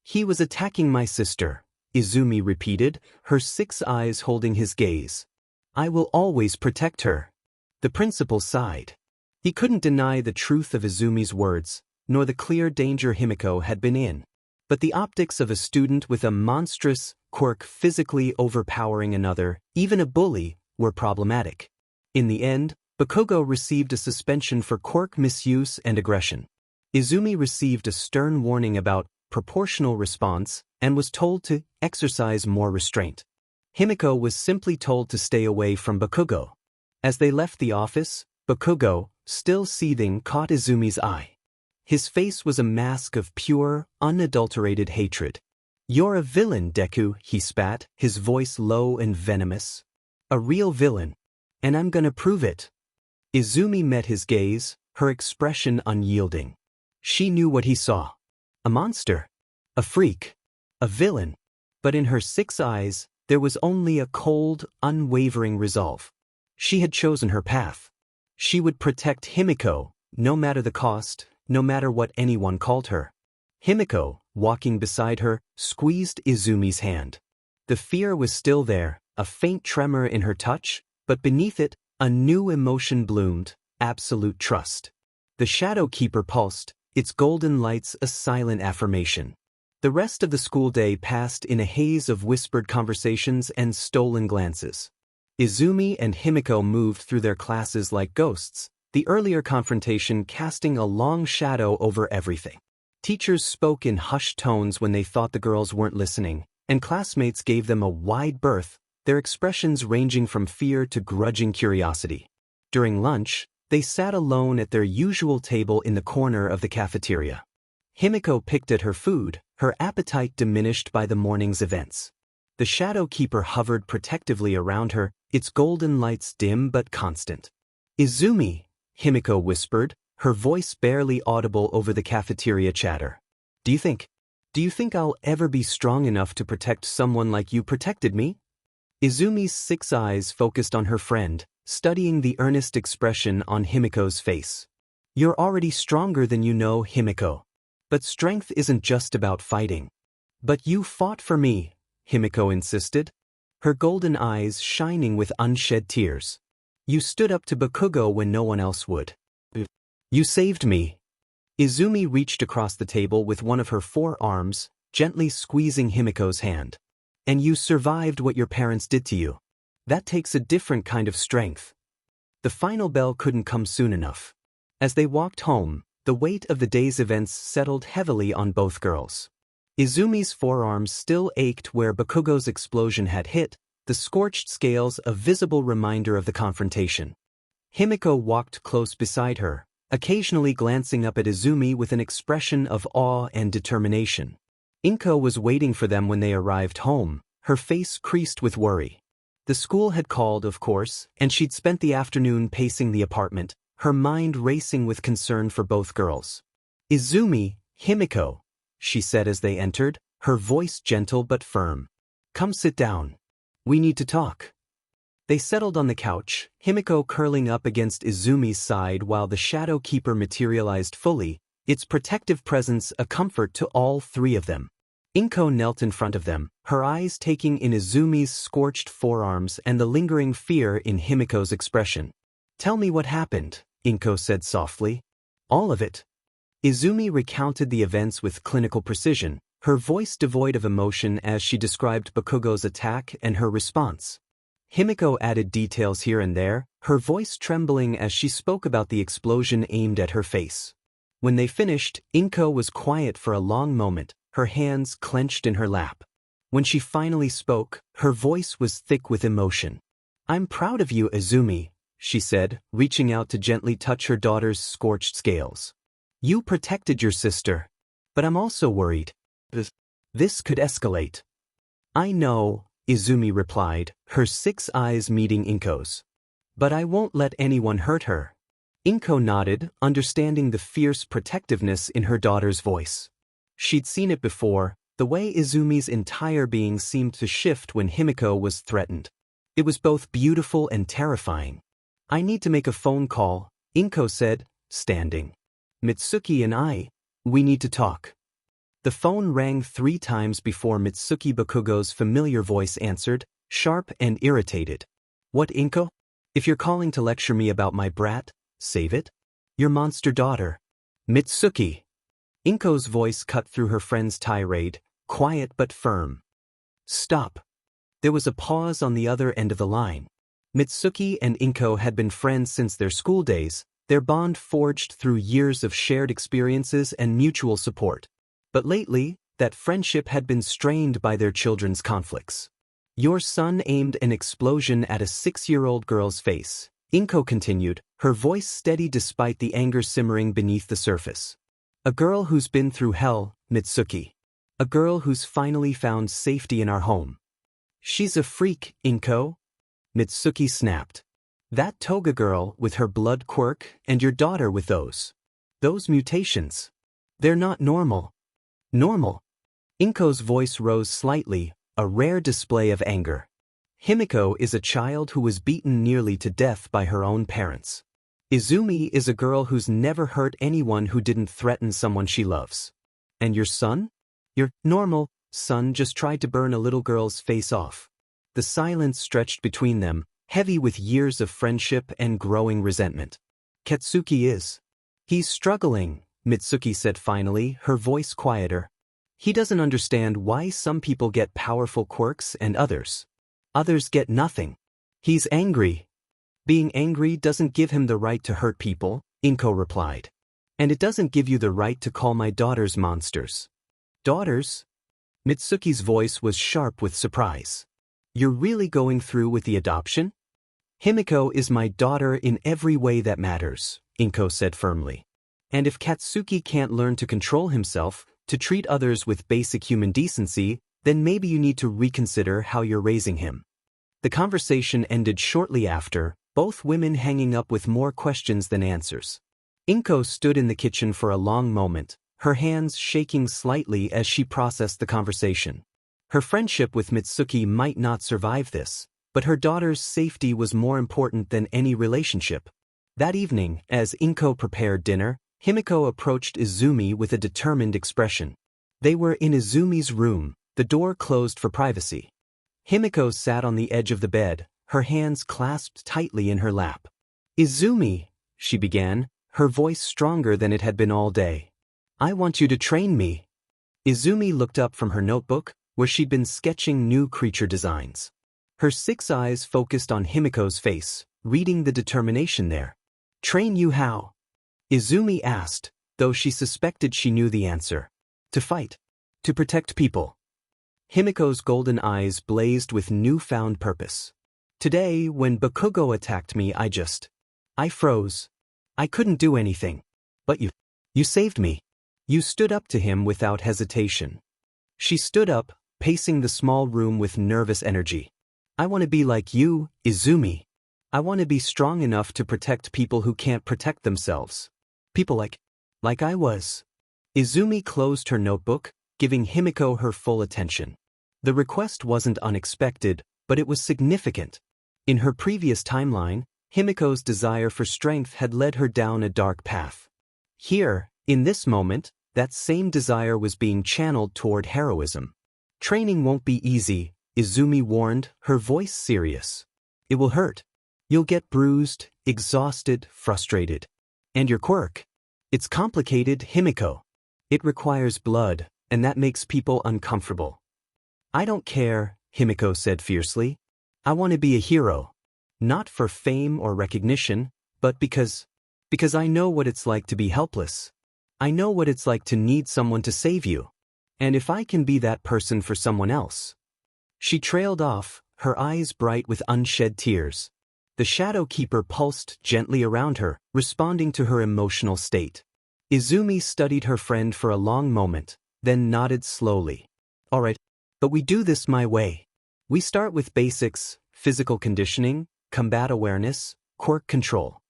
"He was attacking my sister," Izumi repeated, her 6 eyes holding his gaze. "I will always protect her." The principal sighed. He couldn't deny the truth of Izumi's words, nor the clear danger Himiko had been in. But the optics of a student with a monstrous quirk physically overpowering another, even a bully, were problematic. In the end, Bakugo received a suspension for quirk misuse and aggression. Izumi received a stern warning about proportional response and was told to exercise more restraint. Himiko was simply told to stay away from Bakugo. As they left the office, Bakugo, still seething, caught Izumi's eye. His face was a mask of pure, unadulterated hatred. "You're a villain, Deku," he spat, his voice low and venomous. "A real villain. And I'm gonna prove it." Izumi met his gaze, her expression unyielding. She knew what he saw. A monster. A freak. A villain. But in her 6 eyes, there was only a cold, unwavering resolve. She had chosen her path. She would protect Himiko, no matter the cost, no matter what anyone called her. Himiko, walking beside her, squeezed Izumi's hand. The fear was still there, a faint tremor in her touch, but beneath it, a new emotion bloomed, absolute trust. The Shadow Keeper pulsed, its golden lights a silent affirmation. The rest of the school day passed in a haze of whispered conversations and stolen glances. Izumi and Himiko moved through their classes like ghosts, the earlier confrontation casting a long shadow over everything. Teachers spoke in hushed tones when they thought the girls weren't listening, and classmates gave them a wide berth, their expressions ranging from fear to grudging curiosity. During lunch, they sat alone at their usual table in the corner of the cafeteria. Himiko picked at her food, her appetite diminished by the morning's events. The Shadow Keeper hovered protectively around her, its golden lights dim but constant. "Izumi," Himiko whispered, her voice barely audible over the cafeteria chatter. Do you think I'll ever be strong enough to protect someone like you protected me?" Izumi's 6 eyes focused on her friend, studying the earnest expression on Himiko's face. "You're already stronger than you know, Himiko. But strength isn't just about fighting." "But you fought for me," Himiko insisted, her golden eyes shining with unshed tears. "You stood up to Bakugo when no one else would. You saved me." Izumi reached across the table with one of her forearms, gently squeezing Himiko's hand. And you survived what your parents did to you. That takes a different kind of strength. The final bell couldn't come soon enough. As they walked home, the weight of the day's events settled heavily on both girls. Izumi's forearms still ached where Bakugo's explosion had hit, the scorched scales a visible reminder of the confrontation. Himiko walked close beside her, occasionally glancing up at Izumi with an expression of awe and determination. Inko was waiting for them when they arrived home, her face creased with worry. The school had called, of course, and she'd spent the afternoon pacing the apartment, her mind racing with concern for both girls. "Izumi, Himiko," she said as they entered, her voice gentle but firm. "Come sit down. We need to talk." They settled on the couch, Himiko curling up against Izumi's side while the Shadow Keeper materialized fully, its protective presence a comfort to all three of them. Inko knelt in front of them, her eyes taking in Izumi's scorched forearms and the lingering fear in Himiko's expression. "Tell me what happened," Inko said softly. "All of it." Izumi recounted the events with clinical precision, her voice devoid of emotion as she described Bakugo's attack and her response. Himiko added details here and there, her voice trembling as she spoke about the explosion aimed at her face. When they finished, Inko was quiet for a long moment, her hands clenched in her lap. When she finally spoke, her voice was thick with emotion. "I'm proud of you, Izumi," she said, reaching out to gently touch her daughter's scorched scales. "You protected your sister. But I'm also worried. This could escalate." "I know," Izumi replied, her 6 eyes meeting Inko's. "But I won't let anyone hurt her." Inko nodded, understanding the fierce protectiveness in her daughter's voice. She'd seen it before, the way Izumi's entire being seemed to shift when Himiko was threatened. It was both beautiful and terrifying. "I need to make a phone call," Inko said, standing. "Mitsuki and we need to talk." The phone rang 3 times before Mitsuki Bakugo's familiar voice answered, sharp and irritated. "What, Inko? If you're calling to lecture me about my brat, save it. Your monster daughter." "Mitsuki." Inko's voice cut through her friend's tirade, quiet but firm. "Stop." There was a pause on the other end of the line. Mitsuki and Inko had been friends since their school days, their bond forged through years of shared experiences and mutual support. But lately, that friendship had been strained by their children's conflicts. "Your son aimed an explosion at a 6-year-old girl's face," Inko continued, her voice steady despite the anger simmering beneath the surface. "A girl who's been through hell, Mitsuki. A girl who's finally found safety in our home." "She's a freak, Inko," Mitsuki snapped. "That toga girl with her blood quirk and your daughter with those mutations. They're not normal." "Normal?" Inko's voice rose slightly, a rare display of anger. "Himiko is a child who was beaten nearly to death by her own parents. Izumi is a girl who's never hurt anyone who didn't threaten someone she loves. And your son? Your normal son just tried to burn a little girl's face off." The silence stretched between them, heavy with years of friendship and growing resentment. "Katsuki is. He's struggling," Mitsuki said finally, her voice quieter. "He doesn't understand why some people get powerful quirks and others get nothing. He's angry." "Being angry doesn't give him the right to hurt people," Inko replied. "And it doesn't give you the right to call my daughters monsters." "Daughters?" Mitsuki's voice was sharp with surprise. "You're really going through with the adoption?" "Himiko is my daughter in every way that matters," Inko said firmly. "And if Katsuki can't learn to control himself, to treat others with basic human decency, then maybe you need to reconsider how you're raising him." The conversation ended shortly after, both women hanging up with more questions than answers. Inko stood in the kitchen for a long moment, her hands shaking slightly as she processed the conversation. Her friendship with Mitsuki might not survive this, but her daughter's safety was more important than any relationship. That evening, as Inko prepared dinner, Himiko approached Izumi with a determined expression. They were in Izumi's room, the door closed for privacy. Himiko sat on the edge of the bed, her hands clasped tightly in her lap. "Izumi," she began, her voice stronger than it had been all day. I want you to train me. Izumi looked up from her notebook, where she'd been sketching new creature designs. Her 6 eyes focused on Himiko's face, reading the determination there. Train you how? Izumi asked, though she suspected she knew the answer. To fight. To protect people. Himiko's golden eyes blazed with newfound purpose. Today, when Bakugo attacked me, I froze. I couldn't do anything. But you saved me. You stood up to him without hesitation. She stood up, pacing the small room with nervous energy. I want to be like you, Izumi. I want to be strong enough to protect people who can't protect themselves. People like I was. Izumi closed her notebook, giving Himiko her full attention. The request wasn't unexpected, but it was significant. In her previous timeline, Himiko's desire for strength had led her down a dark path. Here, in this moment, that same desire was being channeled toward heroism. Training won't be easy, Izumi warned, her voice serious. It will hurt. You'll get bruised, exhausted, frustrated. And your quirk. It's complicated, Himiko. It requires blood, and that makes people uncomfortable. I don't care, Himiko said fiercely. I want to be a hero. Not for fame or recognition, but because I know what it's like to be helpless. I know what it's like to need someone to save you. And if I can be that person for someone else. She trailed off, her eyes bright with unshed tears. The Shadow Keeper pulsed gently around her, responding to her emotional state. Izumi studied her friend for a long moment, then nodded slowly. All right, but we do this my way. We start with basics, physical conditioning, combat awareness, quirk control.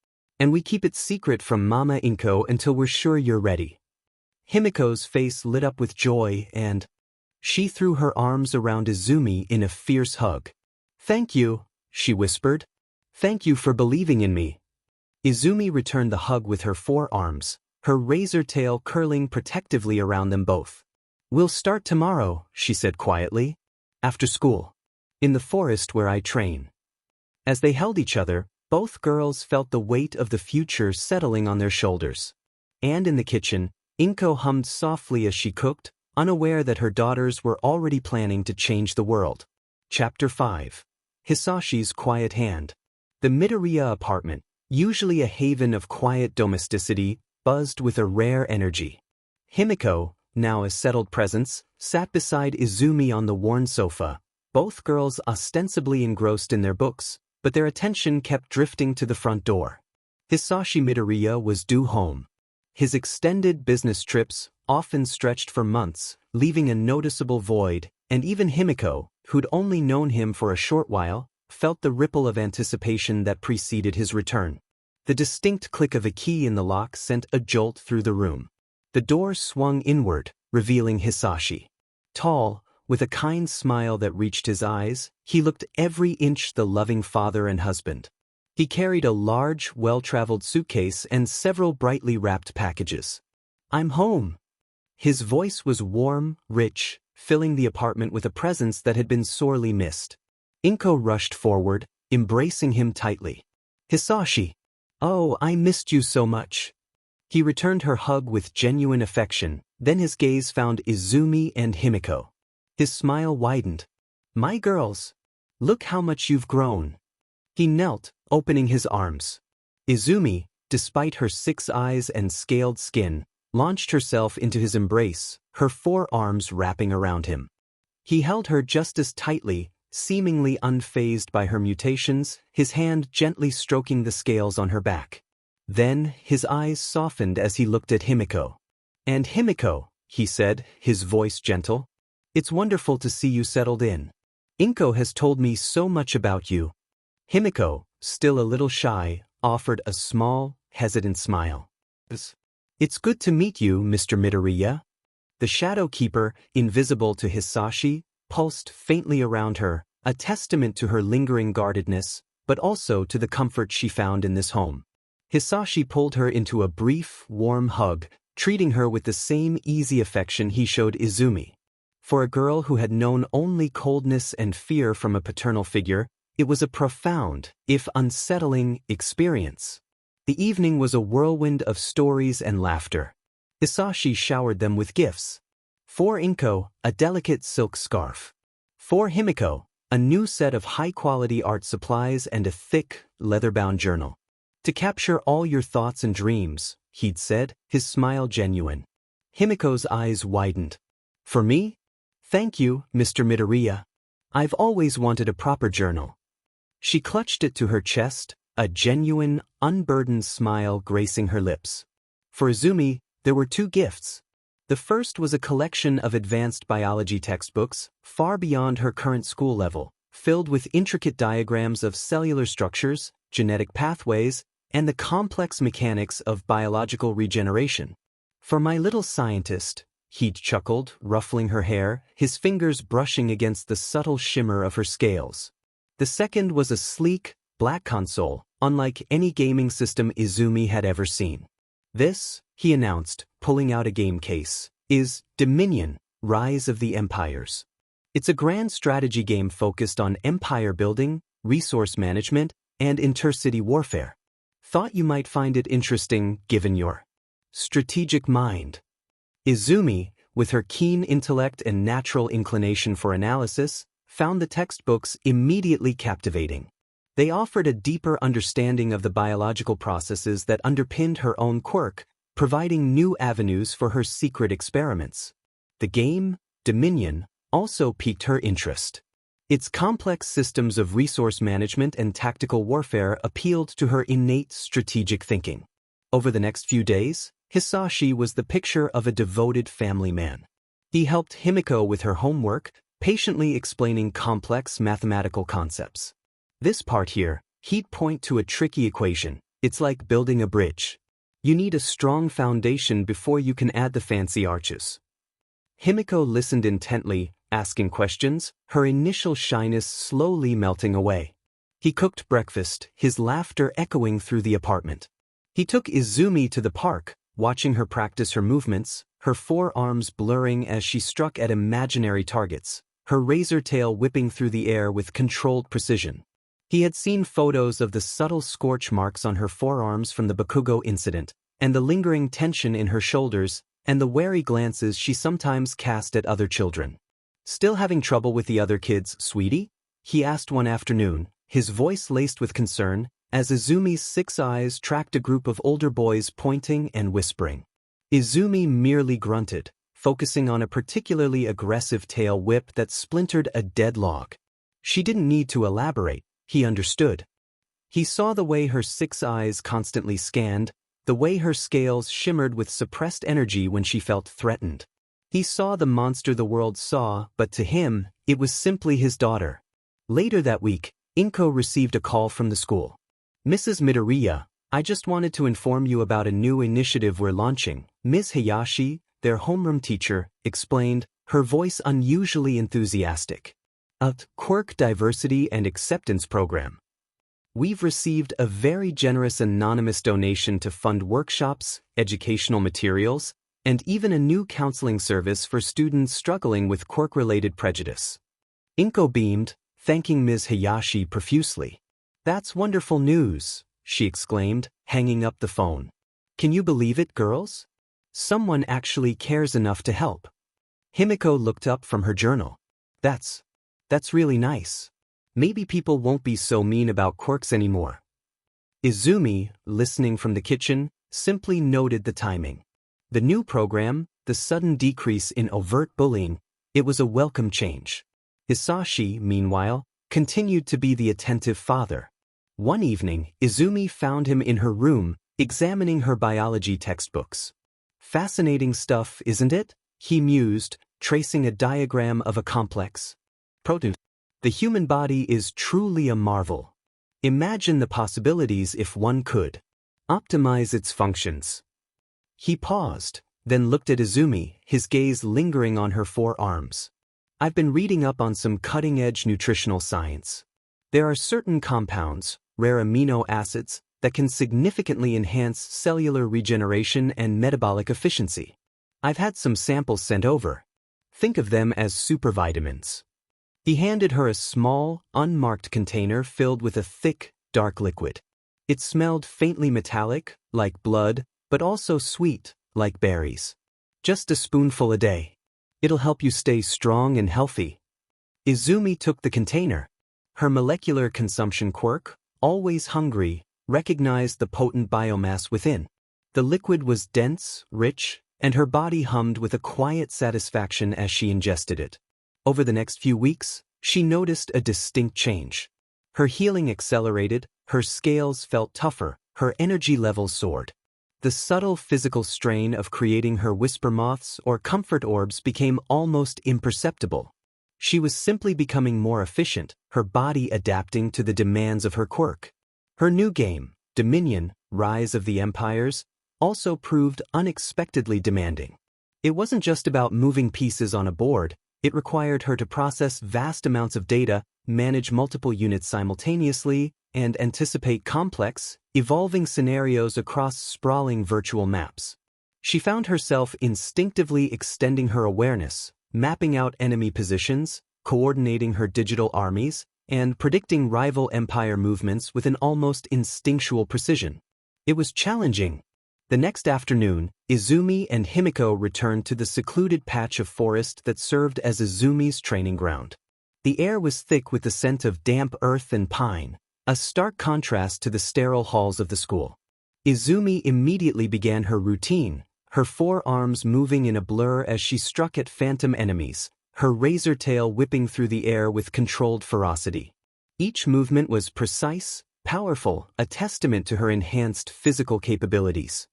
And we keep it secret from Mama Inko until we're sure you're ready. Himiko's face lit up with joy and she threw her arms around Izumi in a fierce hug. Thank you, she whispered. Thank you for believing in me. Izumi returned the hug with her forearms, her razor tail curling protectively around them both. We'll start tomorrow, she said quietly. After school. In the forest where I train. As they held each other, both girls felt the weight of the future settling on their shoulders. And in the kitchen, Inko hummed softly as she cooked, unaware that her daughters were already planning to change the world. Chapter 5. Hisashi's Quiet Hand. The Midoriya apartment, usually a haven of quiet domesticity, buzzed with a rare energy. Himiko, now a settled presence, sat beside Izumi on the worn sofa, both girls ostensibly engrossed in their books, but their attention kept drifting to the front door. Hisashi Midoriya was due home. His extended business trips often stretched for months, leaving a noticeable void, and even Himiko, who'd only known him for a short while, felt the ripple of anticipation that preceded his return. The distinct click of a key in the lock sent a jolt through the room. The door swung inward, revealing Hisashi. Tall, with a kind smile that reached his eyes, he looked every inch the loving father and husband. He carried a large, well-traveled suitcase and several brightly wrapped packages. I'm home. His voice was warm, rich, filling the apartment with a presence that had been sorely missed. Inko rushed forward, embracing him tightly. Hisashi. Oh, I missed you so much. He returned her hug with genuine affection, then his gaze found Izumi and Himiko. His smile widened. My girls. Look how much you've grown. He knelt, opening his arms. Izumi, despite her 6 eyes and scaled skin, launched herself into his embrace, her 4 arms wrapping around him. He held her just as tightly, seemingly unfazed by her mutations, his hand gently stroking the scales on her back. Then, his eyes softened as he looked at Himiko. And Himiko, he said, his voice gentle. It's wonderful to see you settled in. Inko has told me so much about you. Himiko, still a little shy, offered a small, hesitant smile. It's good to meet you, Mr. Midoriya. The Shadow Keeper, invisible to Hisashi, pulsed faintly around her, a testament to her lingering guardedness, but also to the comfort she found in this home. Hisashi pulled her into a brief, warm hug, treating her with the same easy affection he showed Izumi. For a girl who had known only coldness and fear from a paternal figure, it was a profound, if unsettling, experience. The evening was a whirlwind of stories and laughter. Hisashi showered them with gifts. For Inko, a delicate silk scarf. For Himiko, a new set of high-quality art supplies and a thick, leather-bound journal. To capture all your thoughts and dreams, he'd said, his smile genuine. Himiko's eyes widened. For me? Thank you, Mr. Midoriya. I've always wanted a proper journal. She clutched it to her chest, a genuine, unburdened smile gracing her lips. For Izumi, there were 2 gifts. The first was a collection of advanced biology textbooks, far beyond her current school level, filled with intricate diagrams of cellular structures, genetic pathways, and the complex mechanics of biological regeneration. For my little scientist, he'd chuckled, ruffling her hair, his fingers brushing against the subtle shimmer of her scales. The second was a sleek, black console, unlike any gaming system Izumi had ever seen. This, he announced, pulling out a game case, is Dominion, Rise of the Empires. It's a grand strategy game focused on empire building, resource management, and intercity warfare. Thought you might find it interesting given your strategic mind. Izumi, with her keen intellect and natural inclination for analysis, found the textbooks immediately captivating. They offered a deeper understanding of the biological processes that underpinned her own quirk, providing new avenues for her secret experiments. The game, Dominion, also piqued her interest. Its complex systems of resource management and tactical warfare appealed to her innate strategic thinking. Over the next few days, Hisashi was the picture of a devoted family man. He helped Himiko with her homework, patiently explaining complex mathematical concepts. This part here, he'd point to a tricky equation. It's like building a bridge. You need a strong foundation before you can add the fancy arches. Himiko listened intently, asking questions, her initial shyness slowly melting away. He cooked breakfast, his laughter echoing through the apartment. He took Izumi to the park, watching her practice her movements, her forearms blurring as she struck at imaginary targets, her razor tail whipping through the air with controlled precision. He had seen photos of the subtle scorch marks on her forearms from the Bakugo incident, and the lingering tension in her shoulders, and the wary glances she sometimes cast at other children. Still having trouble with the other kids, sweetie? He asked one afternoon, his voice laced with concern, as Izumi's 6 eyes tracked a group of older boys pointing and whispering. Izumi merely grunted, focusing on a particularly aggressive tail whip that splintered a dead log. She didn't need to elaborate, he understood. He saw the way her 6 eyes constantly scanned, the way her scales shimmered with suppressed energy when she felt threatened. He saw the monster the world saw, but to him, it was simply his daughter. Later that week, Inko received a call from the school. Mrs. Midoriya, I just wanted to inform you about a new initiative we're launching, Ms. Hayashi, their homeroom teacher, explained, her voice unusually enthusiastic. A quirk diversity and acceptance program. We've received a very generous anonymous donation to fund workshops, educational materials, and even a new counseling service for students struggling with quirk-related prejudice. Inko beamed, thanking Ms. Hayashi profusely. That's wonderful news, she exclaimed, hanging up the phone. Can you believe it, girls? Someone actually cares enough to help. Himiko looked up from her journal. That's really nice. Maybe people won't be so mean about quirks anymore. Izumi, listening from the kitchen, simply noted the timing. The new program, the sudden decrease in overt bullying, it was a welcome change. Hisashi, meanwhile, continued to be the attentive father. One evening, Izumi found him in her room, examining her biology textbooks. Fascinating stuff, isn't it? He mused, tracing a diagram of a complex protein. The human body is truly a marvel. Imagine the possibilities if one could optimize its functions. He paused, then looked at Izumi, his gaze lingering on her forearms. I've been reading up on some cutting-edge nutritional science. There are certain compounds, rare amino acids, that can significantly enhance cellular regeneration and metabolic efficiency. I've had some samples sent over. Think of them as supervitamins. He handed her a small, unmarked container filled with a thick, dark liquid. It smelled faintly metallic, like blood, but also sweet, like berries. Just a spoonful a day. It'll help you stay strong and healthy. Izumi took the container. Her molecular consumption quirk, always hungry, recognized the potent biomass within. The liquid was dense, rich, and her body hummed with a quiet satisfaction as she ingested it. Over the next few weeks, she noticed a distinct change. Her healing accelerated, her scales felt tougher, her energy levels soared. The subtle physical strain of creating her whisper moths or comfort orbs became almost imperceptible. She was simply becoming more efficient, her body adapting to the demands of her quirk. Her new game, Dominion, Rise of the Empires, also proved unexpectedly demanding. It wasn't just about moving pieces on a board, it required her to process vast amounts of data, manage multiple units simultaneously, and anticipate complex, evolving scenarios across sprawling virtual maps. She found herself instinctively extending her awareness, mapping out enemy positions, coordinating her digital armies, and predicting rival empire movements with an almost instinctual precision. It was challenging. The next afternoon, Izumi and Himiko returned to the secluded patch of forest that served as Izumi's training ground. The air was thick with the scent of damp earth and pine, a stark contrast to the sterile halls of the school. Izumi immediately began her routine, her forearms moving in a blur as she struck at phantom enemies, her razor tail whipping through the air with controlled ferocity. Each movement was precise, powerful, a testament to her enhanced physical capabilities.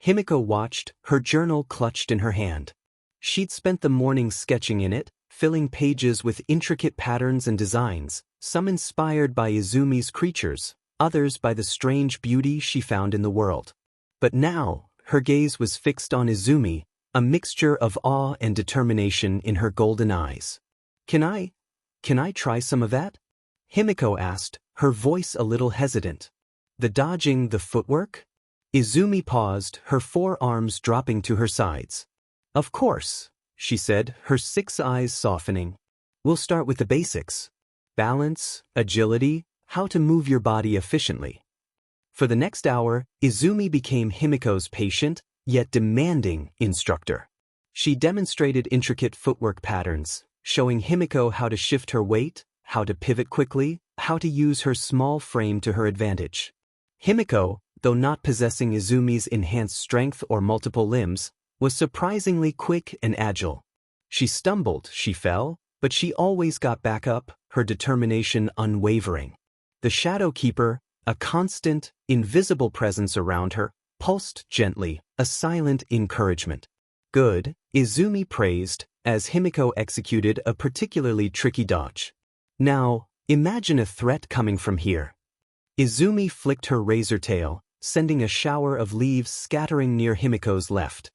Himiko watched, her journal clutched in her hand. She'd spent the morning sketching in it, filling pages with intricate patterns and designs, some inspired by Izumi's creatures, others by the strange beauty she found in the world. But now, her gaze was fixed on Izumi, a mixture of awe and determination in her golden eyes. Can I try some of that?" Himiko asked, her voice a little hesitant. "The dodging, the footwork?" Izumi paused, her forearms dropping to her sides. "Of course," she said, her 6 eyes softening. "We'll start with the basics. Balance, agility, how to move your body efficiently." For the next hour, Izumi became Himiko's patient, yet demanding, instructor. She demonstrated intricate footwork patterns, showing Himiko how to shift her weight, how to pivot quickly, how to use her small frame to her advantage. Himiko, though not possessing Izumi's enhanced strength or multiple limbs, was surprisingly quick and agile. She stumbled, she fell, but she always got back up, her determination unwavering. The Shadow Keeper, a constant, invisible presence around her, pulsed gently, a silent encouragement. "Good," Izumi praised, as Himiko executed a particularly tricky dodge. "Now, imagine a threat coming from here." Izumi flicked her razor tail, sending a shower of leaves scattering near Himiko's left.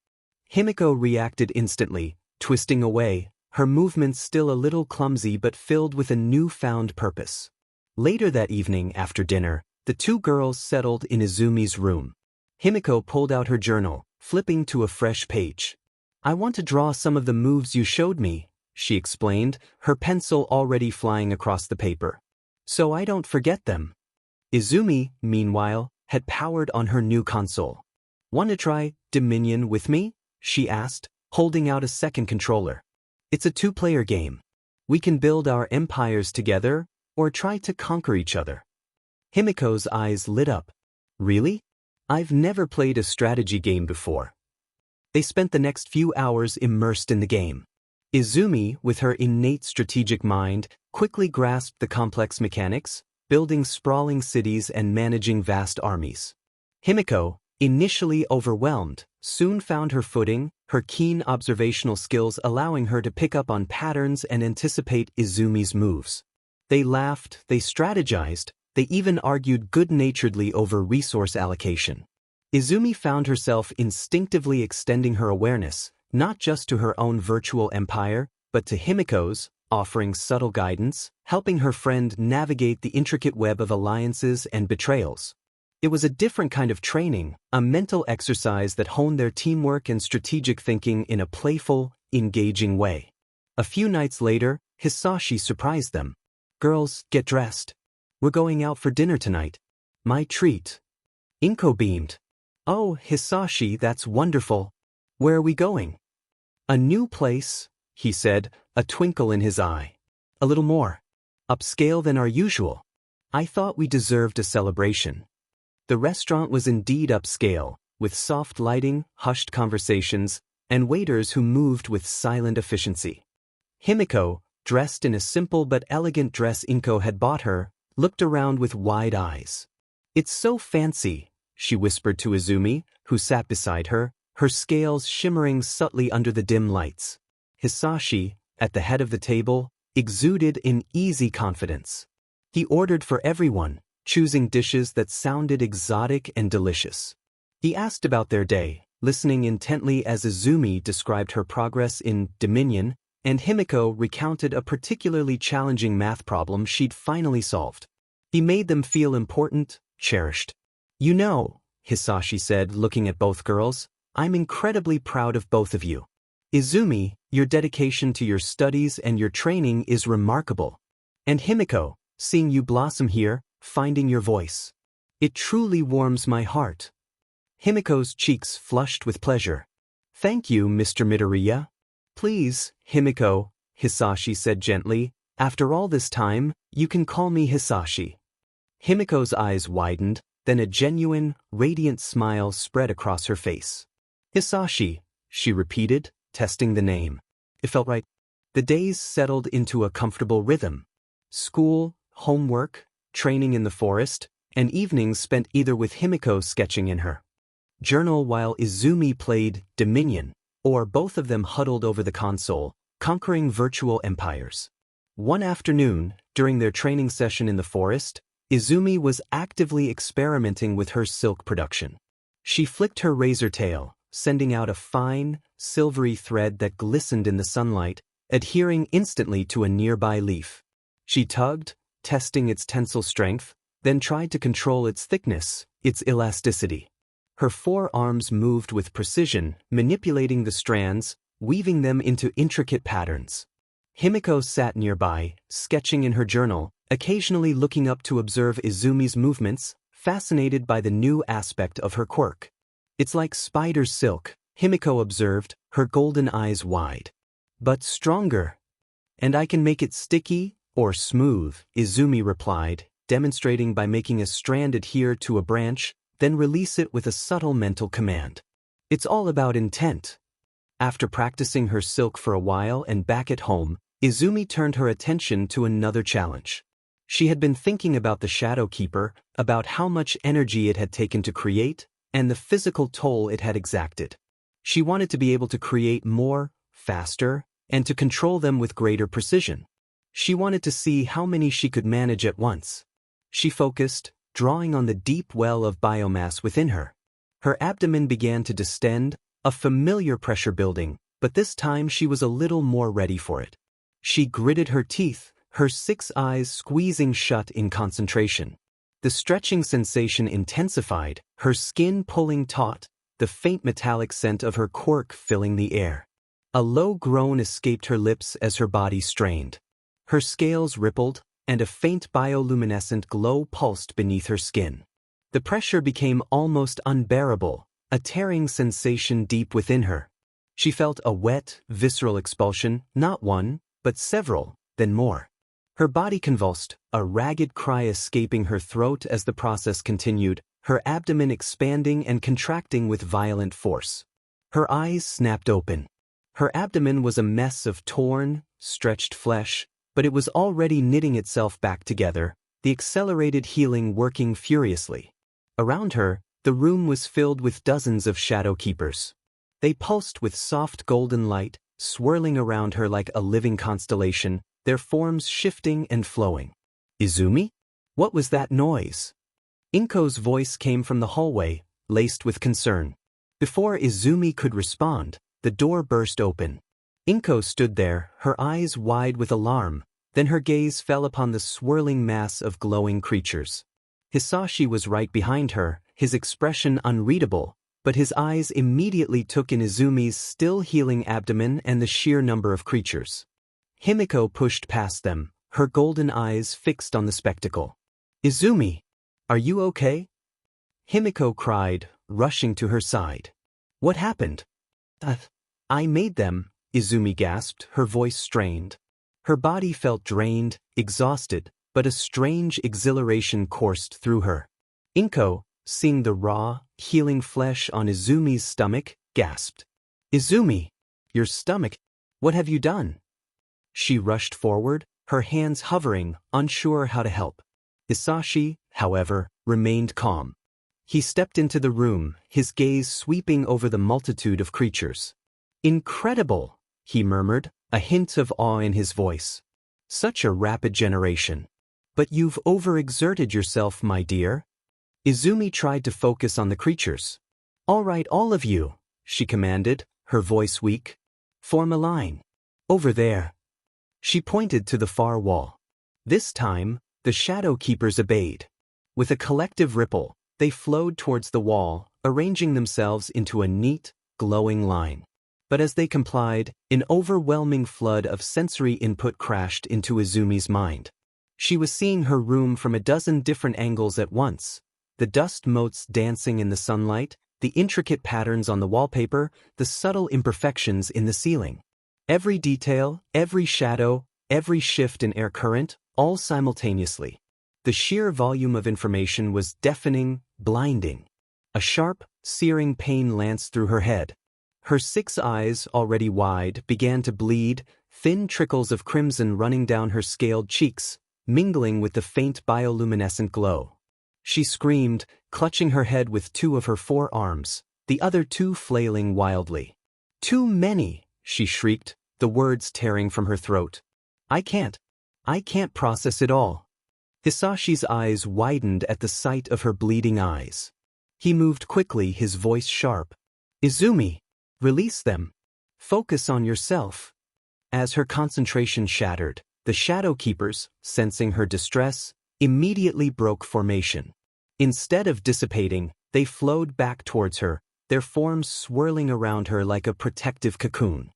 Himiko reacted instantly, twisting away, her movements still a little clumsy but filled with a newfound purpose. Later that evening, after dinner, the 2 girls settled in Izumi's room. Himiko pulled out her journal, flipping to a fresh page. "I want to draw some of the moves you showed me," she explained, her pencil already flying across the paper. "So I don't forget them." Izumi, meanwhile, had powered on her new console. "Want to try Dominion with me?" she asked, holding out a second controller. "It's a 2-player game. We can build our empires together, or try to conquer each other." Himiko's eyes lit up. "Really? I've never played a strategy game before." They spent the next few hours immersed in the game. Izumi, with her innate strategic mind, quickly grasped the complex mechanics, building sprawling cities and managing vast armies. Himiko, initially overwhelmed, soon found her footing, her keen observational skills allowing her to pick up on patterns and anticipate Izumi's moves. They laughed, they strategized, they even argued good-naturedly over resource allocation. Izumi found herself instinctively extending her awareness, not just to her own virtual empire, but to Himiko's, offering subtle guidance, helping her friend navigate the intricate web of alliances and betrayals. It was a different kind of training, a mental exercise that honed their teamwork and strategic thinking in a playful, engaging way. A few nights later, Hisashi surprised them. "Girls, get dressed. We're going out for dinner tonight. My treat, Inko beamed. Oh, Hisashi, that's wonderful. Where are we going? A new place, he said, a twinkle in his eye. A little more upscale than our usual. I thought we deserved a celebration. The restaurant was indeed upscale, with soft lighting, hushed conversations, and waiters who moved with silent efficiency. Himiko, dressed in a simple but elegant dress Inko had bought her, looked around with wide eyes. It's so fancy, she whispered to Izumi, who sat beside her, her scales shimmering subtly under the dim lights. Hisashi, at the head of the table, exuded in easy confidence. He ordered for everyone, choosing dishes that sounded exotic and delicious. He asked about their day, listening intently as Izumi described her progress in Dominion, and Himiko recounted a particularly challenging math problem she'd finally solved. He made them feel important, cherished. You know, Hisashi said, looking at both girls, I'm incredibly proud of both of you. Izumi, your dedication to your studies and your training is remarkable. And Himiko, seeing you blossom here, finding your voice. It truly warms my heart. Himiko's cheeks flushed with pleasure. Thank you, Mr. Midoriya. Please, Himiko, Hisashi said gently, after all this time, you can call me Hisashi. Himiko's eyes widened, then a genuine, radiant smile spread across her face. Hisashi, she repeated, testing the name. It felt right. The days settled into a comfortable rhythm. School, homework, training in the forest, and evenings spent either with Himiko sketching in her journal while Izumi played Dominion, or both of them huddled over the console, conquering virtual empires. One afternoon, during their training session in the forest, Izumi was actively experimenting with her silk production. She flicked her razor tail, sending out a fine, silvery thread that glistened in the sunlight, adhering instantly to a nearby leaf. She tugged, testing its tensile strength, then tried to control its thickness, its elasticity. Her forearms moved with precision, manipulating the strands, weaving them into intricate patterns. Himiko sat nearby, sketching in her journal, occasionally looking up to observe Izumi's movements, fascinated by the new aspect of her quirk. It's like spider silk, Himiko observed, her golden eyes wide. But stronger. And I can make it sticky, or smooth, Izumi replied, demonstrating by making a strand adhere to a branch, then release it with a subtle mental command. It's all about intent. After practicing her silk for a while and back at home, Izumi turned her attention to another challenge. She had been thinking about the Shadow Keeper, about how much energy it had taken to create, and the physical toll it had exacted. She wanted to be able to create more, faster, and to control them with greater precision. She wanted to see how many she could manage at once. She focused, drawing on the deep well of biomass within her. Her abdomen began to distend, a familiar pressure building, but this time she was a little more ready for it. She gritted her teeth, her 6 eyes squeezing shut in concentration. The stretching sensation intensified, her skin pulling taut, the faint metallic scent of her quirk filling the air. A low groan escaped her lips as her body strained. Her scales rippled, and a faint bioluminescent glow pulsed beneath her skin. The pressure became almost unbearable, a tearing sensation deep within her. She felt a wet, visceral expulsion, not one, but several, then more. Her body convulsed, a ragged cry escaping her throat as the process continued, her abdomen expanding and contracting with violent force. Her eyes snapped open. Her abdomen was a mess of torn, stretched flesh, but it was already knitting itself back together, the accelerated healing working furiously. Around her, the room was filled with dozens of shadow keepers. They pulsed with soft golden light, swirling around her like a living constellation, their forms shifting and flowing. Izumi? What was that noise? Inko's voice came from the hallway, laced with concern. Before Izumi could respond, the door burst open. Inko stood there, her eyes wide with alarm, then her gaze fell upon the swirling mass of glowing creatures. Hisashi was right behind her, his expression unreadable, but his eyes immediately took in Izumi's still healing abdomen and the sheer number of creatures. Himiko pushed past them, her golden eyes fixed on the spectacle. Izumi, are you okay? Himiko cried, rushing to her side. What happened? I made them, Izumi gasped, her voice strained. Her body felt drained, exhausted, but a strange exhilaration coursed through her. Inko, seeing the raw, healing flesh on Izumi's stomach, gasped. Izumi! Your stomach! What have you done? She rushed forward, her hands hovering, unsure how to help. Hisashi, however, remained calm. He stepped into the room, his gaze sweeping over the multitude of creatures. Incredible, he murmured, a hint of awe in his voice. Such a rapid generation. But you've overexerted yourself, my dear. Izumi tried to focus on the creatures. All right, all of you, she commanded, her voice weak. Form a line. Over there. She pointed to the far wall. This time, the Shadow Keepers obeyed. With a collective ripple, they flowed towards the wall, arranging themselves into a neat, glowing line. But as they complied, an overwhelming flood of sensory input crashed into Izumi's mind. She was seeing her room from a dozen different angles at once. The dust motes dancing in the sunlight, the intricate patterns on the wallpaper, the subtle imperfections in the ceiling. Every detail, every shadow, every shift in air current, all simultaneously. The sheer volume of information was deafening, blinding. A sharp, searing pain lanced through her head. Her 6 eyes, already wide, began to bleed, thin trickles of crimson running down her scaled cheeks, mingling with the faint bioluminescent glow. She screamed, clutching her head with 2 of her 4 arms, the other 2 flailing wildly. Too many, she shrieked, the words tearing from her throat. I can't process it all. Hisashi's eyes widened at the sight of her bleeding eyes. He moved quickly, his voice sharp. Izumi, release them. Focus on yourself. As her concentration shattered, the Shadow Keepers, sensing her distress, immediately broke formation. Instead of dissipating, they flowed back towards her, their forms swirling around her like a protective cocoon.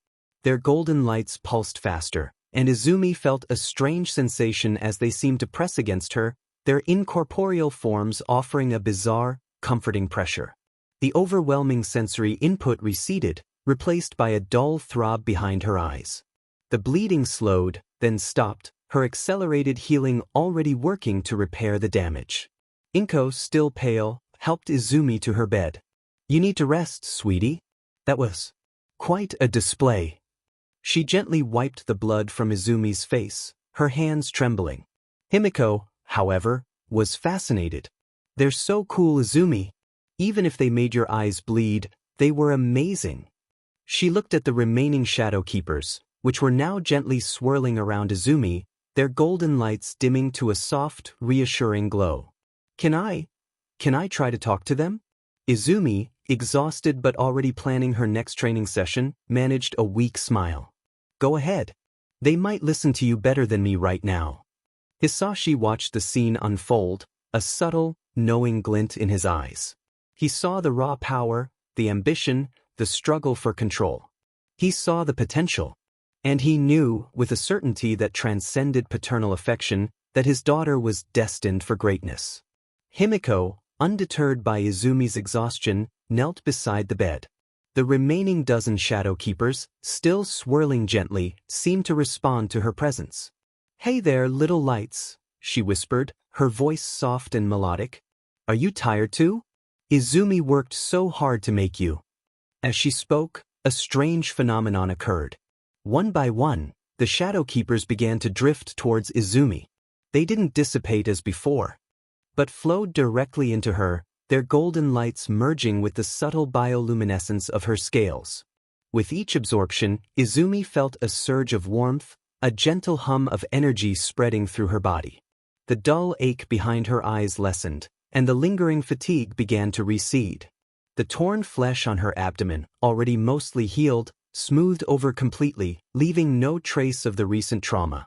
Their golden lights pulsed faster, and Izumi felt a strange sensation as they seemed to press against her, their incorporeal forms offering a bizarre, comforting pressure. The overwhelming sensory input receded, replaced by a dull throb behind her eyes. The bleeding slowed, then stopped, her accelerated healing already working to repair the damage. Inko, still pale, helped Izumi to her bed. You need to rest, sweetie. That was quite a display. She gently wiped the blood from Izumi's face, her hands trembling. Himiko, however, was fascinated. They're so cool, Izumi. Even if they made your eyes bleed, they were amazing. She looked at the remaining Shadow Keepers, which were now gently swirling around Izumi, their golden lights dimming to a soft, reassuring glow. Can I try to talk to them? Izumi, exhausted but already planning her next training session, managed a weak smile. Go ahead. They might listen to you better than me right now. Hisashi watched the scene unfold, a subtle, knowing glint in his eyes. He saw the raw power, the ambition, the struggle for control. He saw the potential. And he knew, with a certainty that transcended paternal affection, that his daughter was destined for greatness. Himiko, undeterred by Izumi's exhaustion, knelt beside the bed. The remaining dozen Shadow Keepers, still swirling gently, seemed to respond to her presence. Hey there, little lights, she whispered, her voice soft and melodic. Are you tired too? Izumi worked so hard to make you. As she spoke, a strange phenomenon occurred. One by one, the Shadow Keepers began to drift towards Izumi. They didn't dissipate as before, but flowed directly into her, their golden lights merging with the subtle bioluminescence of her scales. With each absorption, Izumi felt a surge of warmth, a gentle hum of energy spreading through her body. The dull ache behind her eyes lessened, and the lingering fatigue began to recede. The torn flesh on her abdomen, already mostly healed, smoothed over completely, leaving no trace of the recent trauma.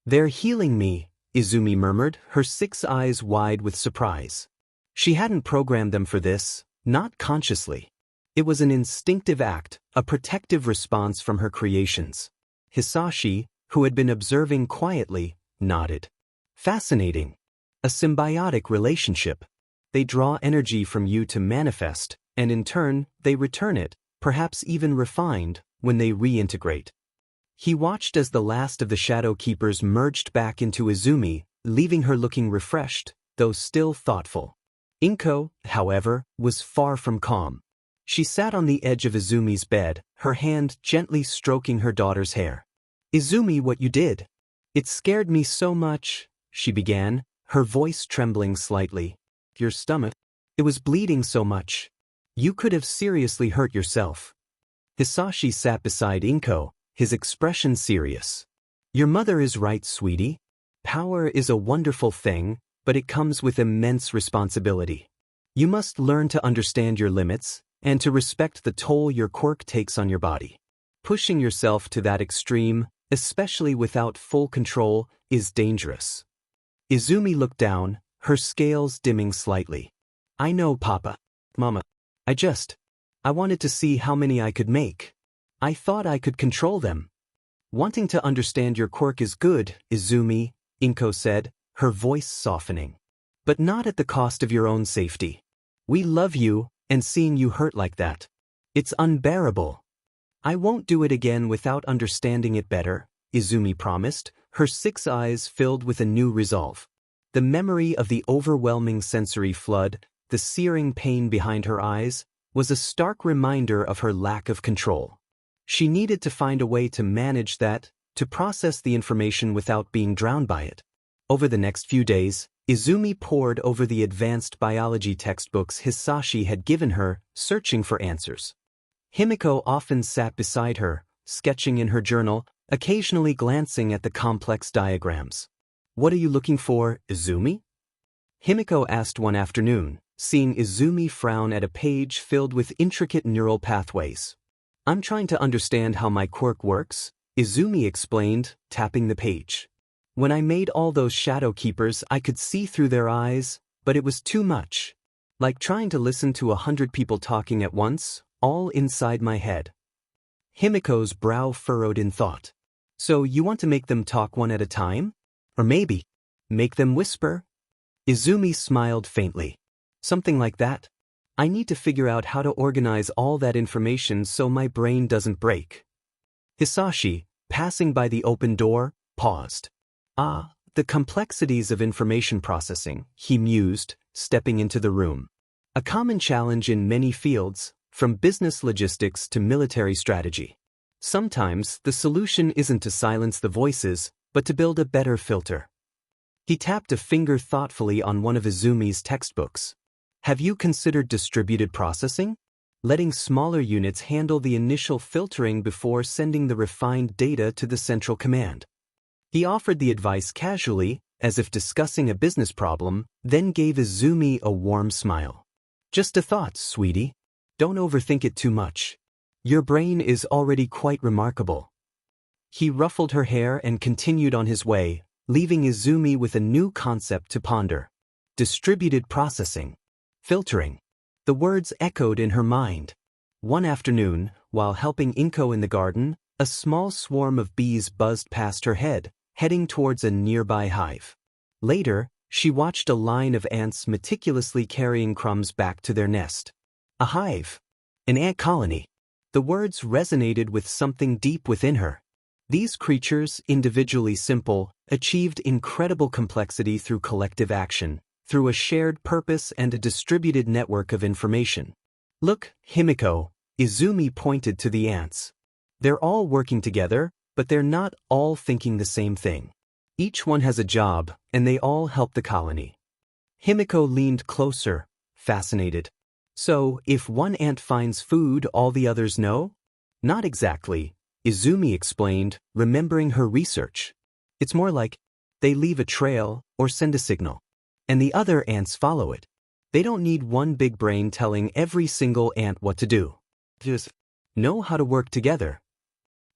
They're healing me, Izumi murmured, her 6 eyes wide with surprise. She hadn't programmed them for this, not consciously. It was an instinctive act, a protective response from her creations. Hisashi, who had been observing quietly, nodded. Fascinating. A symbiotic relationship. they draw energy from you to manifest, and in turn, they return it, perhaps even refined, when they reintegrate. He watched as the last of the Shadow Keepers merged back into Izumi, leaving her looking refreshed, though still thoughtful. Inko, however, was far from calm. She sat on the edge of Izumi's bed, her hand gently stroking her daughter's hair. "Izumi, what you did? It scared me so much," she began, her voice trembling slightly. "Your stomach. It was bleeding so much. You could have seriously hurt yourself." Hisashi sat beside Inko, his expression serious. "Your mother is right, sweetie. Power is a wonderful thing, but it comes with immense responsibility. You must learn to understand your limits, and to respect the toll your quirk takes on your body. Pushing yourself to that extreme, especially without full control, is dangerous." Izumi looked down, her scales dimming slightly. "I know, Papa. Mama. I wanted to see how many I could make. I thought I could control them." "Wanting to understand your quirk is good, Izumi," Inko said, her voice softening. "But not at the cost of your own safety. We love you, and seeing you hurt like that, it's unbearable." "I won't do it again without understanding it better," Izumi promised, her 6 eyes filled with a new resolve. The memory of the overwhelming sensory flood, the searing pain behind her eyes, was a stark reminder of her lack of control. She needed to find a way to manage that, to process the information without being drowned by it. Over the next few days, Izumi pored over the advanced biology textbooks Hisashi had given her, searching for answers. Himiko often sat beside her, sketching in her journal, occasionally glancing at the complex diagrams. "What are you looking for, Izumi?" Himiko asked one afternoon, seeing Izumi frown at a page filled with intricate neural pathways. "I'm trying to understand how my quirk works," Izumi explained, tapping the page. "When I made all those Shadow Keepers, I could see through their eyes, but it was too much. Like trying to listen to 100 people talking at once, all inside my head." Himiko's brow furrowed in thought. "So you want to make them talk one at a time? Or maybe make them whisper?" Izumi smiled faintly. "Something like that. I need to figure out how to organize all that information so my brain doesn't break." Hisashi, passing by the open door, paused. "Ah, the complexities of information processing," he mused, stepping into the room. "A common challenge in many fields, from business logistics to military strategy. Sometimes the solution isn't to silence the voices, but to build a better filter." He tapped a finger thoughtfully on one of Izumi's textbooks. "Have you considered distributed processing? Letting smaller units handle the initial filtering before sending the refined data to the central command." He offered the advice casually, as if discussing a business problem, then gave Izumi a warm smile. "Just a thought, sweetie. Don't overthink it too much. Your brain is already quite remarkable." He ruffled her hair and continued on his way, leaving Izumi with a new concept to ponder. Distributed processing. Filtering. The words echoed in her mind. One afternoon, while helping Inko in the garden, a small swarm of bees buzzed past her head, heading towards a nearby hive. Later, she watched a line of ants meticulously carrying crumbs back to their nest. A hive. An ant colony. The words resonated with something deep within her. These creatures, individually simple, achieved incredible complexity through collective action, through a shared purpose and a distributed network of information. "Look, Himiko," Izumi pointed to the ants. "They're all working together, but they're not all thinking the same thing. Each one has a job, and they all help the colony." Himiko leaned closer, fascinated. "So, if one ant finds food, all the others know?" "Not exactly," Izumi explained, remembering her research. "It's more like they leave a trail or send a signal, and the other ants follow it. They don't need one big brain telling every single ant what to do. Just know how to work together."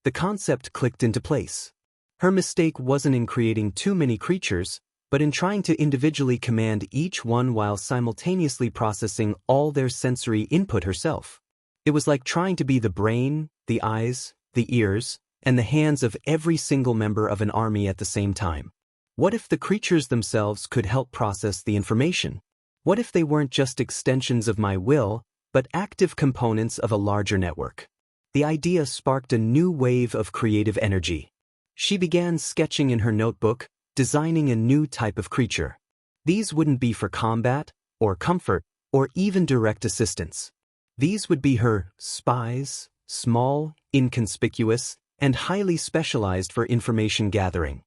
The concept clicked into place. Her mistake wasn't in creating too many creatures, but in trying to individually command each one while simultaneously processing all their sensory input herself. It was like trying to be the brain, the eyes, the ears, and the hands of every single member of an army at the same time. What if the creatures themselves could help process the information? What if they weren't just extensions of my will, but active components of a larger network? The idea sparked a new wave of creative energy. She began sketching in her notebook, designing a new type of creature. These wouldn't be for combat, or comfort, or even direct assistance. These would be her spies, small, inconspicuous, and highly specialized for information gathering.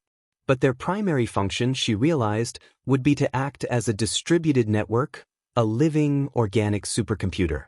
But their primary function, she realized, would be to act as a distributed network, a living, organic supercomputer.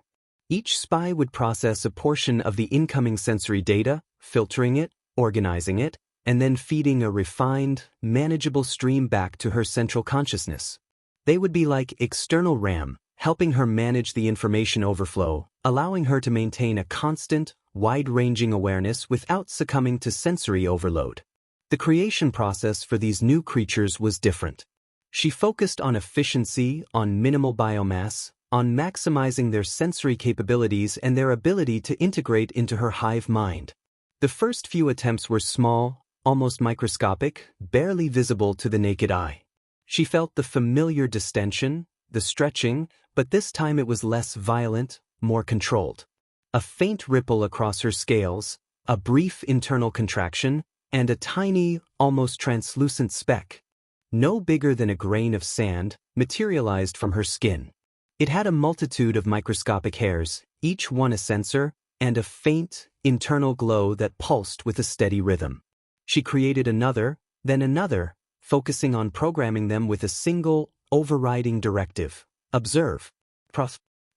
Each spy would process a portion of the incoming sensory data, filtering it, organizing it, and then feeding a refined, manageable stream back to her central consciousness. They would be like external RAM, helping her manage the information overflow, allowing her to maintain a constant, wide-ranging awareness without succumbing to sensory overload. The creation process for these new creatures was different. She focused on efficiency, on minimal biomass, on maximizing their sensory capabilities and their ability to integrate into her hive mind. The first few attempts were small, almost microscopic, barely visible to the naked eye. She felt the familiar distension, the stretching, but this time it was less violent, more controlled. A faint ripple across her scales, a brief internal contraction, and a tiny, almost translucent speck, no bigger than a grain of sand, materialized from her skin. It had a multitude of microscopic hairs, each one a sensor, and a faint, internal glow that pulsed with a steady rhythm. She created another, then another, focusing on programming them with a single, overriding directive: observe,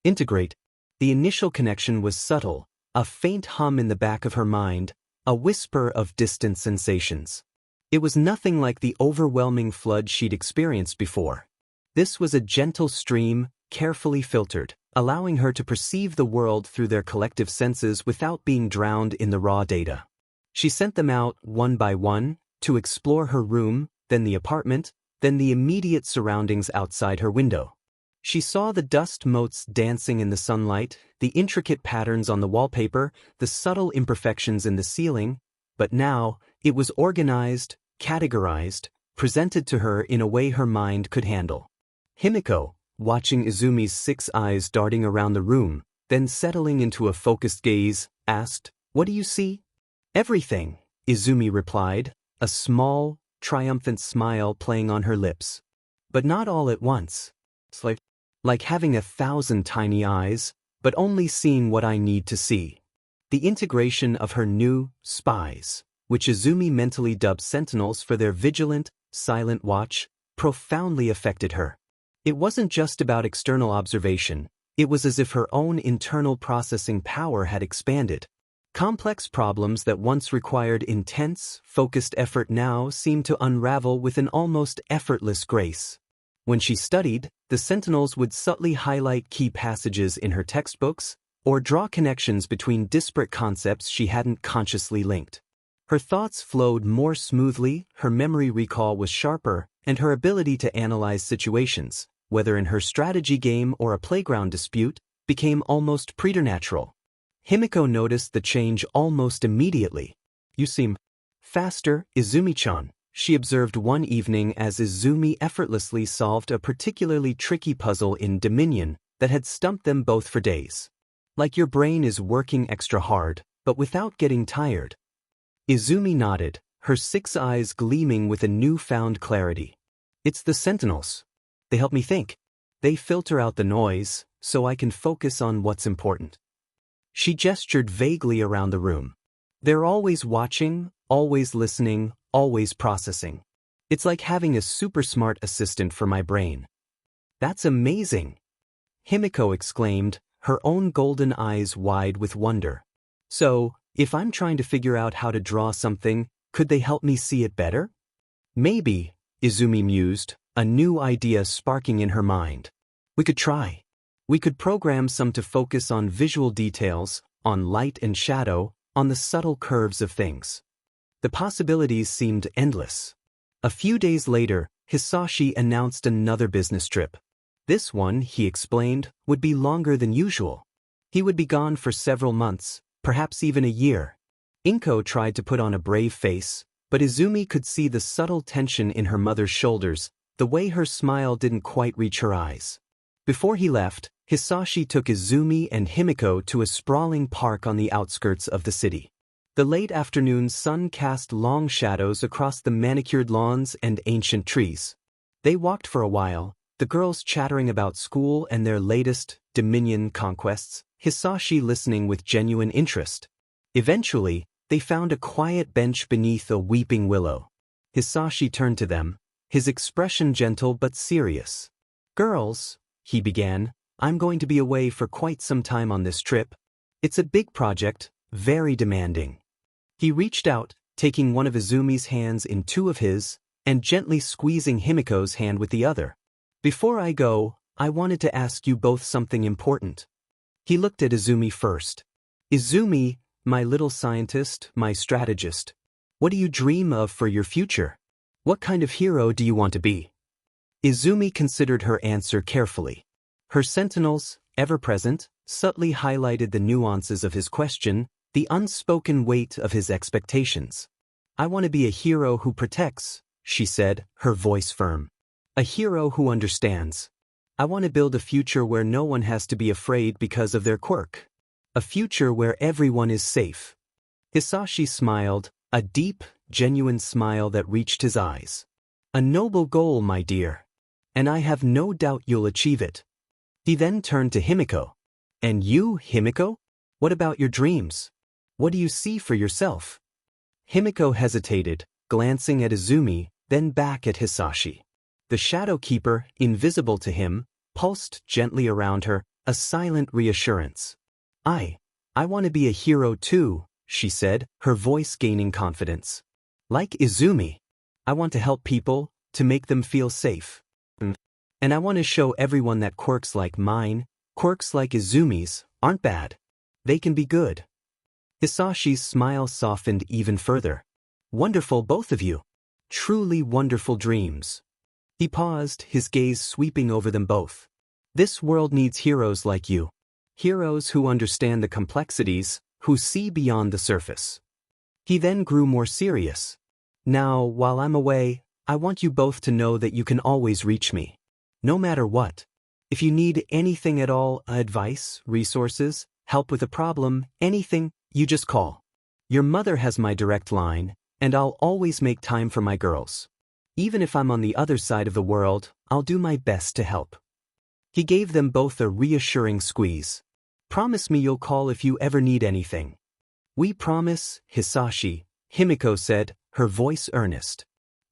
integrate. The initial connection was subtle, a faint hum in the back of her mind, a whisper of distant sensations. It was nothing like the overwhelming flood she'd experienced before. This was a gentle stream, carefully filtered, allowing her to perceive the world through their collective senses without being drowned in the raw data. She sent them out, one by one, to explore her room, then the apartment, then the immediate surroundings outside her window. She saw the dust motes dancing in the sunlight, the intricate patterns on the wallpaper, the subtle imperfections in the ceiling, but now, it was organized, categorized, presented to her in a way her mind could handle. Himiko, watching Izumi's 6 eyes darting around the room, then settling into a focused gaze, asked, "What do you see?" "Everything," Izumi replied, a small, triumphant smile playing on her lips. "But not all at once. It's like having 1,000 tiny eyes, but only seeing what I need to see." The integration of her new spies, which Izumi mentally dubbed sentinels for their vigilant, silent watch, profoundly affected her. It wasn't just about external observation, it was as if her own internal processing power had expanded. Complex problems that once required intense, focused effort now seemed to unravel with an almost effortless grace. When she studied, the sentinels would subtly highlight key passages in her textbooks, or draw connections between disparate concepts she hadn't consciously linked. Her thoughts flowed more smoothly, her memory recall was sharper, and her ability to analyze situations, whether in her strategy game or a playground dispute, became almost preternatural. Himiko noticed the change almost immediately. "You seem faster, Izumi-chan," she observed one evening as Izumi effortlessly solved a particularly tricky puzzle in Dominion that had stumped them both for days. "Like your brain is working extra hard, but without getting tired." Izumi nodded, her 6 eyes gleaming with a newfound clarity. "It's the sentinels. They help me think. They filter out the noise, so I can focus on what's important." She gestured vaguely around the room. "They're always watching, always listening, always processing. It's like having a super smart assistant for my brain." "That's amazing!" Himiko exclaimed, her own golden eyes wide with wonder. "So, if I'm trying to figure out how to draw something, could they help me see it better?" "Maybe," Izumi mused, a new idea sparking in her mind. "We could try. We could program some to focus on visual details, on light and shadow, on the subtle curves of things." The possibilities seemed endless. A few days later, Hisashi announced another business trip. This one, he explained, would be longer than usual. He would be gone for several months, perhaps even a year. Inko tried to put on a brave face, but Izumi could see the subtle tension in her mother's shoulders, the way her smile didn't quite reach her eyes. Before he left, Hisashi took Izumi and Himiko to a sprawling park on the outskirts of the city. The late afternoon sun cast long shadows across the manicured lawns and ancient trees. They walked for a while, the girls chattering about school and their latest Dominion conquests, Hisashi listening with genuine interest. Eventually, they found a quiet bench beneath a weeping willow. Hisashi turned to them, his expression gentle but serious. "Girls," he began, "I'm going to be away for quite some time on this trip. It's a big project, very demanding." He reached out, taking one of Izumi's hands in two of his, and gently squeezing Himiko's hand with the other. "Before I go, I wanted to ask you both something important." He looked at Izumi first. "Izumi, my little scientist, my strategist. What do you dream of for your future? What kind of hero do you want to be?" Izumi considered her answer carefully. Her sentinels, ever present, subtly highlighted the nuances of his question, the unspoken weight of his expectations. "I want to be a hero who protects," she said, her voice firm. "A hero who understands. I want to build a future where no one has to be afraid because of their quirk. A future where everyone is safe." Hisashi smiled, a deep, genuine smile that reached his eyes. "A noble goal, my dear. And I have no doubt you'll achieve it." He then turned to Himiko. "And you, Himiko? What about your dreams? What do you see for yourself?" Himiko hesitated, glancing at Izumi, then back at Hisashi. The Shadow Keeper, invisible to him, pulsed gently around her, a silent reassurance. I want to be a hero too," she said, her voice gaining confidence. "Like Izumi. I want to help people, to make them feel safe. And I want to show everyone that quirks like mine, quirks like Izumi's, aren't bad. They can be good." Hisashi's smile softened even further. "Wonderful, both of you. Truly wonderful dreams." He paused, his gaze sweeping over them both. "This world needs heroes like you. Heroes who understand the complexities, who see beyond the surface." He then grew more serious. "Now, while I'm away, I want you both to know that you can always reach me. No matter what. If you need anything at all, advice, resources, help with a problem, anything, you just call. Your mother has my direct line, and I'll always make time for my girls. Even if I'm on the other side of the world, I'll do my best to help." He gave them both a reassuring squeeze. "Promise me you'll call if you ever need anything." "We promise, Hisashi," Himiko said, her voice earnest.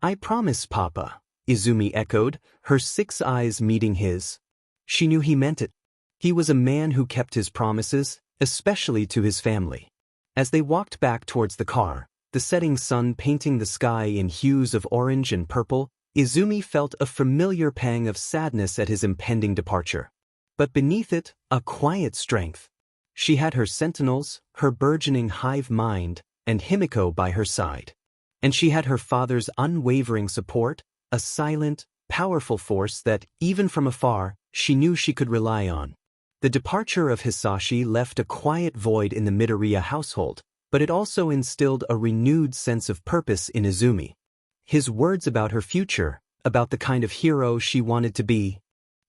"I promise, Papa," Izumi echoed, her 6 eyes meeting his. She knew he meant it. He was a man who kept his promises, especially to his family. As they walked back towards the car, the setting sun painting the sky in hues of orange and purple, Izumi felt a familiar pang of sadness at his impending departure. But beneath it, a quiet strength. She had her sentinels, her burgeoning hive mind, and Himiko by her side. And she had her father's unwavering support, a silent, powerful force that, even from afar, she knew she could rely on. The departure of Hisashi left a quiet void in the Midoriya household, but it also instilled a renewed sense of purpose in Izumi. His words about her future, about the kind of hero she wanted to be,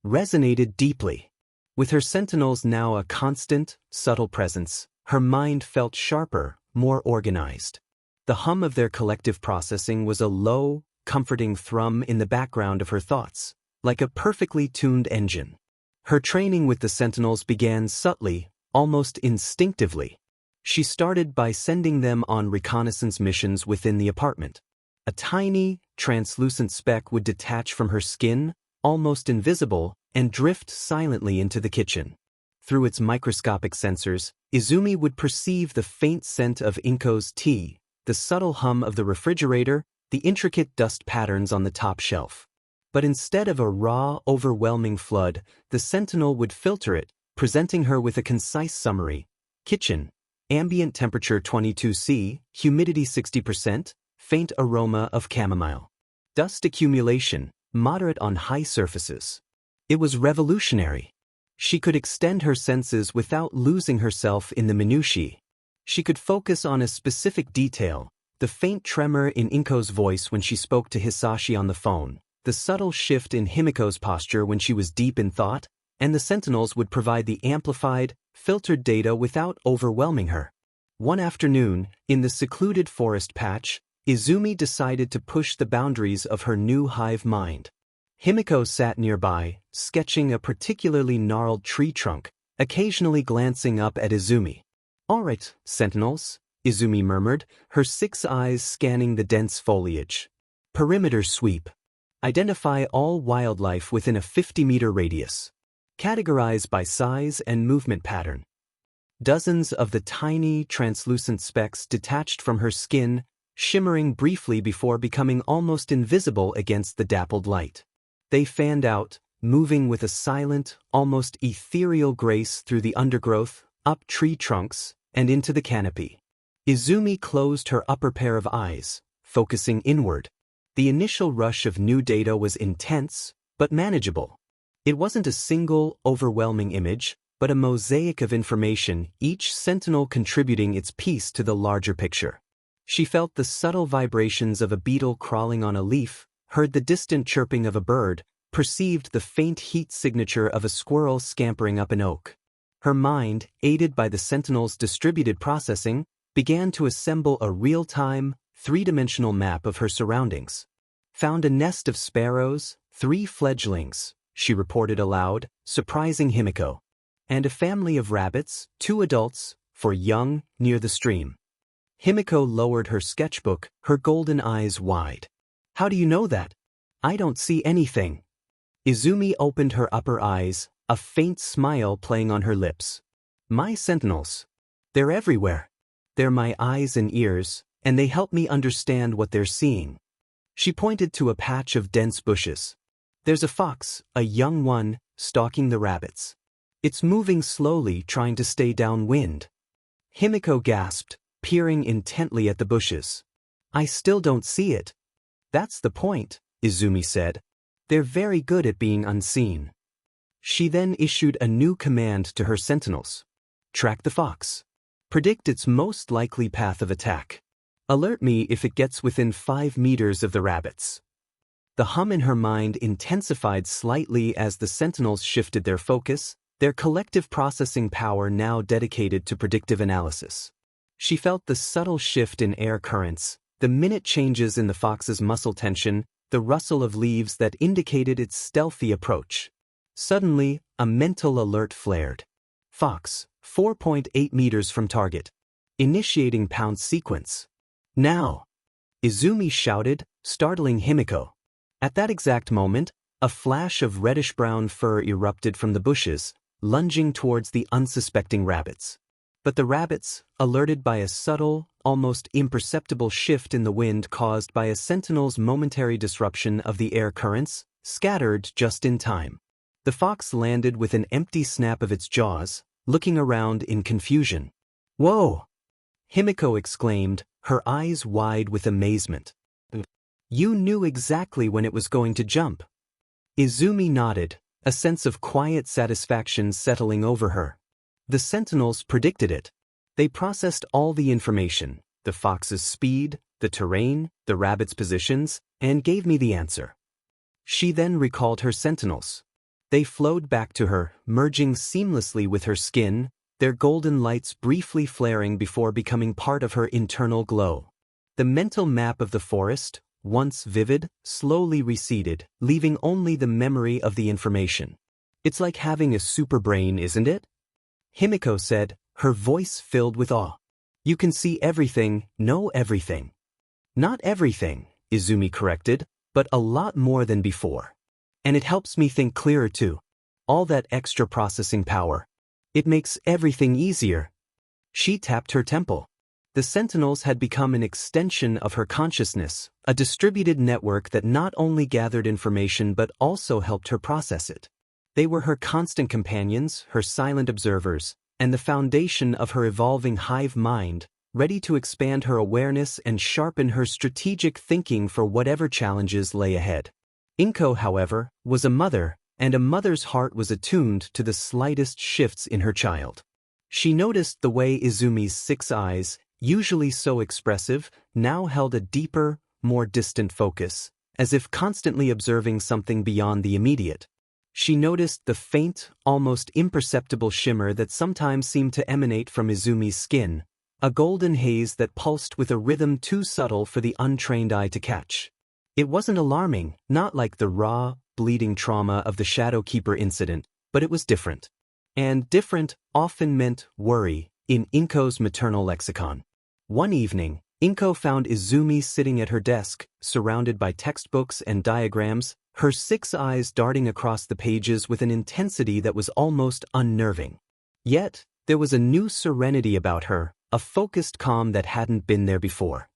resonated deeply. With her sentinels now a constant, subtle presence, her mind felt sharper, more organized. The hum of their collective processing was a low, comforting thrum in the background of her thoughts, like a perfectly tuned engine. Her training with the sentinels began subtly, almost instinctively. She started by sending them on reconnaissance missions within the apartment. A tiny, translucent speck would detach from her skin, almost invisible, and drift silently into the kitchen. Through its microscopic sensors, Izumi would perceive the faint scent of Inko's tea, the subtle hum of the refrigerator, the intricate dust patterns on the top shelf. But instead of a raw, overwhelming flood, the sentinel would filter it, presenting her with a concise summary. Kitchen. Ambient temperature 22°C, humidity 60%, faint aroma of chamomile. Dust accumulation, moderate on high surfaces. It was revolutionary. She could extend her senses without losing herself in the minutiae. She could focus on a specific detail, the faint tremor in Inko's voice when she spoke to Hisashi on the phone, the subtle shift in Himiko's posture when she was deep in thought, and the sentinels would provide the amplified, filtered data without overwhelming her. One afternoon, in the secluded forest patch, Izumi decided to push the boundaries of her new hive mind. Himiko sat nearby, sketching a particularly gnarled tree trunk, occasionally glancing up at Izumi. "All right, sentinels," Izumi murmured, her 6 eyes scanning the dense foliage. "Perimeter sweep. Identify all wildlife within a 50-meter radius. Categorize by size and movement pattern." Dozens of the tiny, translucent specks detached from her skin, shimmering briefly before becoming almost invisible against the dappled light. They fanned out, moving with a silent, almost ethereal grace through the undergrowth, up tree trunks, and into the canopy. Izumi closed her upper pair of eyes, focusing inward. The initial rush of new data was intense, but manageable. It wasn't a single, overwhelming image, but a mosaic of information, each sentinel contributing its piece to the larger picture. She felt the subtle vibrations of a beetle crawling on a leaf, heard the distant chirping of a bird, perceived the faint heat signature of a squirrel scampering up an oak. Her mind, aided by the sentinel's distributed processing, began to assemble a real-time, 3-dimensional map of her surroundings. "Found a nest of sparrows, 3 fledglings," she reported aloud, surprising Himiko. "And a family of rabbits, 2 adults, for young, near the stream." Himiko lowered her sketchbook, her golden eyes wide. "How do you know that?" "I don't see anything." Izumi opened her upper eyes, a faint smile playing on her lips. "My sentinels. They're everywhere. They're my eyes and ears, and they help me understand what they're seeing." She pointed to a patch of dense bushes. "There's a fox, a young one, stalking the rabbits. It's moving slowly, trying to stay downwind." Himiko gasped, peering intently at the bushes. "I still don't see it." "That's the point," Izumi said. "They're very good at being unseen." She then issued a new command to her sentinels. "Track the fox. Predict its most likely path of attack. Alert me if it gets within 5 meters of the rabbits." The hum in her mind intensified slightly as the sentinels shifted their focus, their collective processing power now dedicated to predictive analysis. She felt the subtle shift in air currents, the minute changes in the fox's muscle tension, the rustle of leaves that indicated its stealthy approach. Suddenly, a mental alert flared. "Fox, 4.8 meters from target. Initiating pounce sequence. Now!" Izumi shouted, startling Himiko. At that exact moment, a flash of reddish-brown fur erupted from the bushes, lunging towards the unsuspecting rabbits. But the rabbits, alerted by a subtle, almost imperceptible shift in the wind caused by a sentinel's momentary disruption of the air currents, scattered just in time. The fox landed with an empty snap of its jaws, looking around in confusion. "Whoa!" Himiko exclaimed, her eyes wide with amazement. "You knew exactly when it was going to jump." Izumi nodded, a sense of quiet satisfaction settling over her. The sentinels predicted it. They processed all the information, the fox's speed, the terrain, the rabbit's positions, and gave me the answer. She then recalled her sentinels. They flowed back to her, merging seamlessly with her skin, their golden lights briefly flaring before becoming part of her internal glow. The mental map of the forest, once vivid, slowly receded, leaving only the memory of the information. "It's like having a superbrain, isn't it?" Himiko said, her voice filled with awe. "You can see everything, know everything." "Not everything," Izumi corrected, "but a lot more than before. And it helps me think clearer too. All that extra processing power. It makes everything easier." She tapped her temple. The sentinels had become an extension of her consciousness, a distributed network that not only gathered information but also helped her process it. They were her constant companions, her silent observers, and the foundation of her evolving hive mind, ready to expand her awareness and sharpen her strategic thinking for whatever challenges lay ahead. Inko, however, was a mother, and a mother's heart was attuned to the slightest shifts in her child. She noticed the way Izumi's 6 eyes, usually so expressive, now held a deeper, more distant focus, as if constantly observing something beyond the immediate. She noticed the faint, almost imperceptible shimmer that sometimes seemed to emanate from Izumi's skin, a golden haze that pulsed with a rhythm too subtle for the untrained eye to catch. It wasn't alarming, not like the raw, bleeding trauma of the Shadowkeeper incident, but it was different. And different often meant worry, in Inko's maternal lexicon. One evening, Inko found Izumi sitting at her desk, surrounded by textbooks and diagrams, her 6 eyes darting across the pages with an intensity that was almost unnerving. Yet, there was a new serenity about her, a focused calm that hadn't been there before.